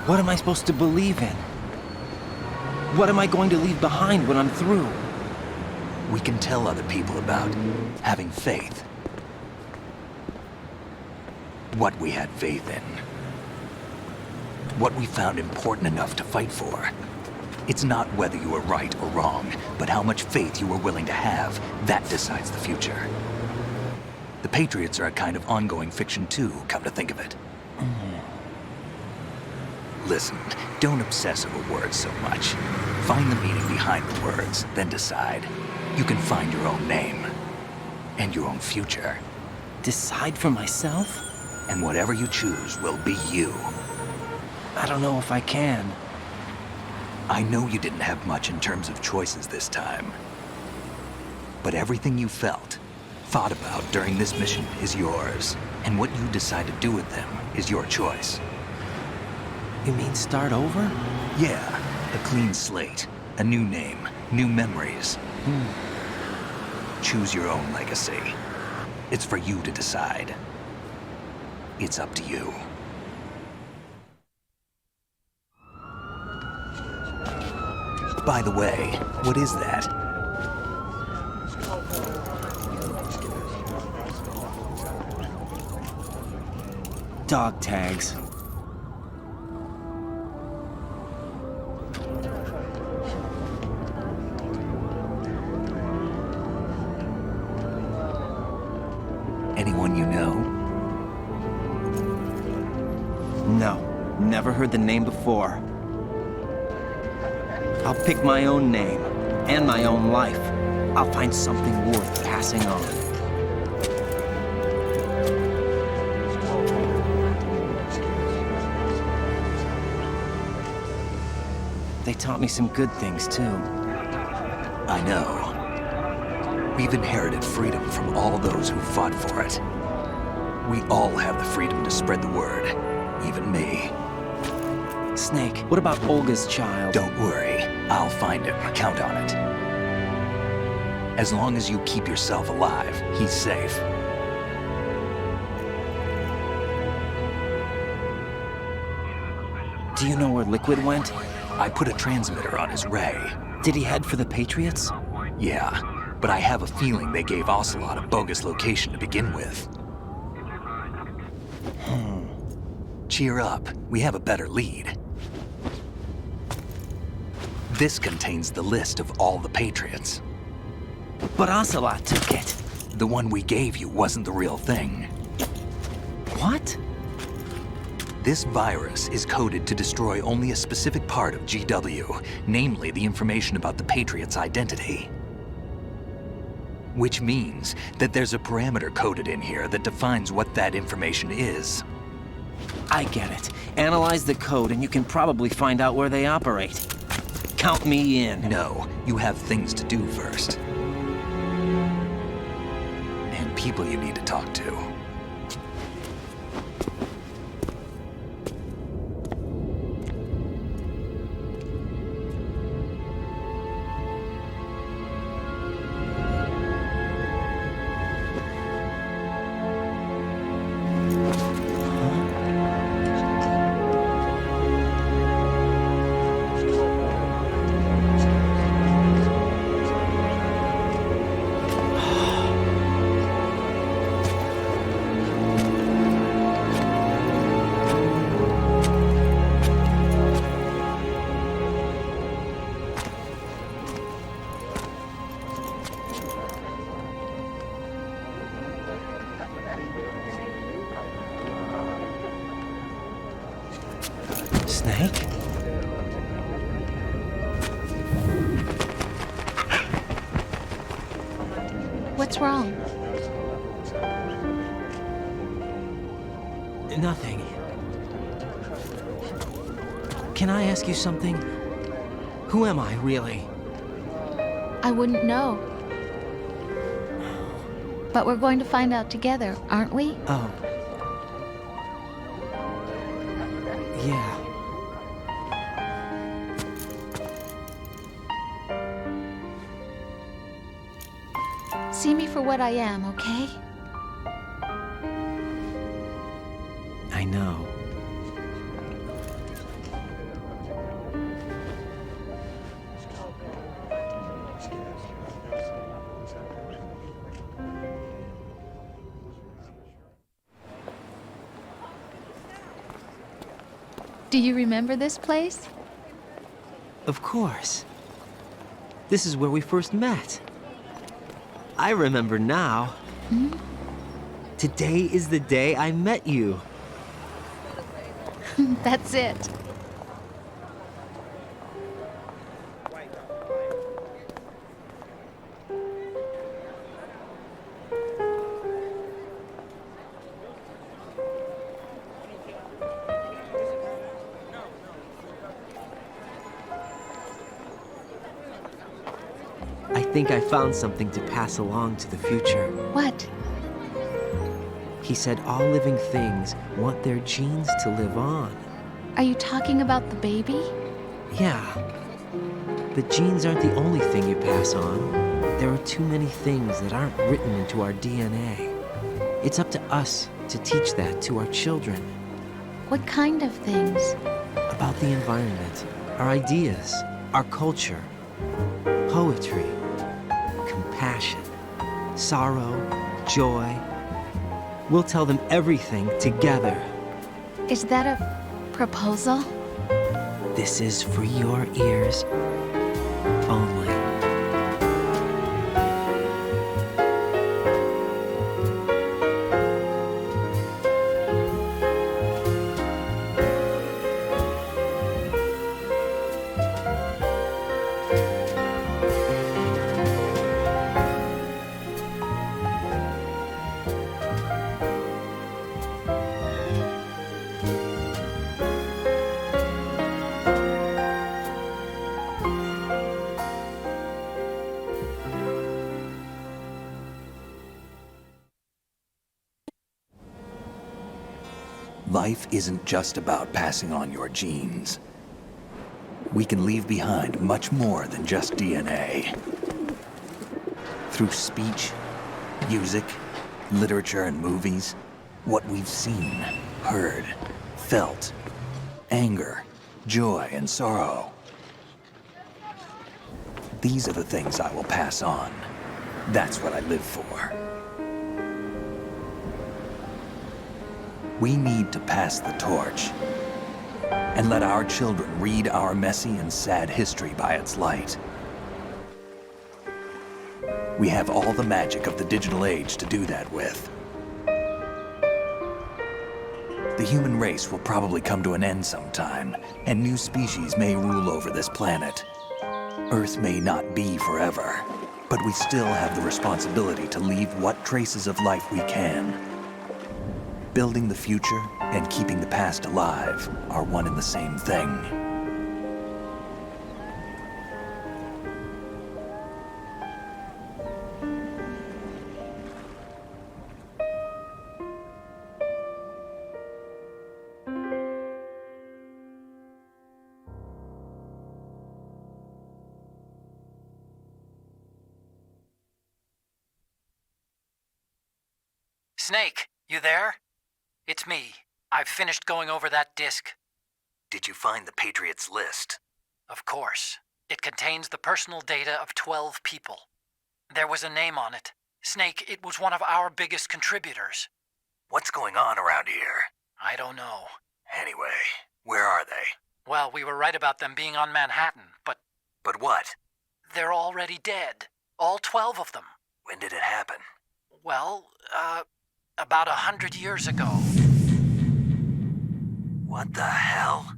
what am I supposed to believe in? What am I going to leave behind when I'm through? We can tell other people about having faith. What we had faith in. What we found important enough to fight for. It's not whether you were right or wrong, but how much faith you were willing to have. That decides the future. The Patriots are a kind of ongoing fiction too, come to think of it. Listen, don't obsess over words so much. Find the meaning behind the words, then decide. You can find your own name. And your own future. Decide for myself? And whatever you choose will be you. I don't know if I can. I know you didn't have much in terms of choices this time. But everything you felt, thought about during this mission is yours. And what you decide to do with them is your choice. You mean start over? Yeah, a clean slate, a new name, new memories. Choose your own legacy. It's for you to decide. It's up to you. By the way, what is that? Dog tags. Anyone you know? No, never heard the name before. I'll pick my own name, and my own life. I'll find something worth passing on. They taught me some good things, too. I know. We've inherited freedom from all those who fought for it. We all have the freedom to spread the word, even me. Snake, what about Olga's child? Don't worry, I'll find him. Count on it. As long as you keep yourself alive, he's safe. Do you know where Liquid went? I put a transmitter on his ray. Did he head for the Patriots? Yeah, but I have a feeling they gave Ocelot a bogus location to begin with. Cheer up, we have a better lead. This contains the list of all the Patriots. But Ocelot took it. The one we gave you wasn't the real thing. What? This virus is coded to destroy only a specific part of GW, namely the information about the Patriots' identity. Which means that there's a parameter coded in here that defines what that information is. I get it. Analyze the code and you can probably find out where they operate. Count me in. No, you have things to do first. And people you need to talk to. Snake? What's wrong? Nothing. Can I ask you something? Who am I, really? I wouldn't know. But we're going to find out together, aren't we? Oh. Yeah. See me for what I am, okay? I know. Do you remember this place? Of course. This is where we first met. I remember now. Hmm? Today is the day I met you. That's it. I think I found something to pass along to the future. What? He said all living things want their genes to live on. Are you talking about the baby? Yeah. The genes aren't the only thing you pass on. There are too many things that aren't written into our DNA. It's up to us to teach that to our children. What kind of things? About the environment, our ideas, our culture, poetry, compassion, sorrow, joy. We'll tell them everything together. Is that a proposal? This is for your ears only. Life isn't just about passing on your genes. We can leave behind much more than just DNA. Through speech, music, literature, and movies, what we've seen, heard, felt, anger, joy, and sorrow. These are the things I will pass on. That's what I live for. We need to pass the torch and let our children read our messy and sad history by its light. We have all the magic of the digital age to do that with. The human race will probably come to an end sometime, and new species may rule over this planet. Earth may not be forever, but we still have the responsibility to leave what traces of life we can. Building the future and keeping the past alive are one and the same thing. Snake, you there? It's me. I've finished going over that disk. Did you find the Patriots list? Of course. It contains the personal data of 12 people. There was a name on it. Snake, it was one of our biggest contributors. What's going on around here? I don't know. Anyway, where are they? Well, we were right about them being on Manhattan, but... But what? They're already dead. All 12 of them. When did it happen? Well, about 100 years ago. What the hell?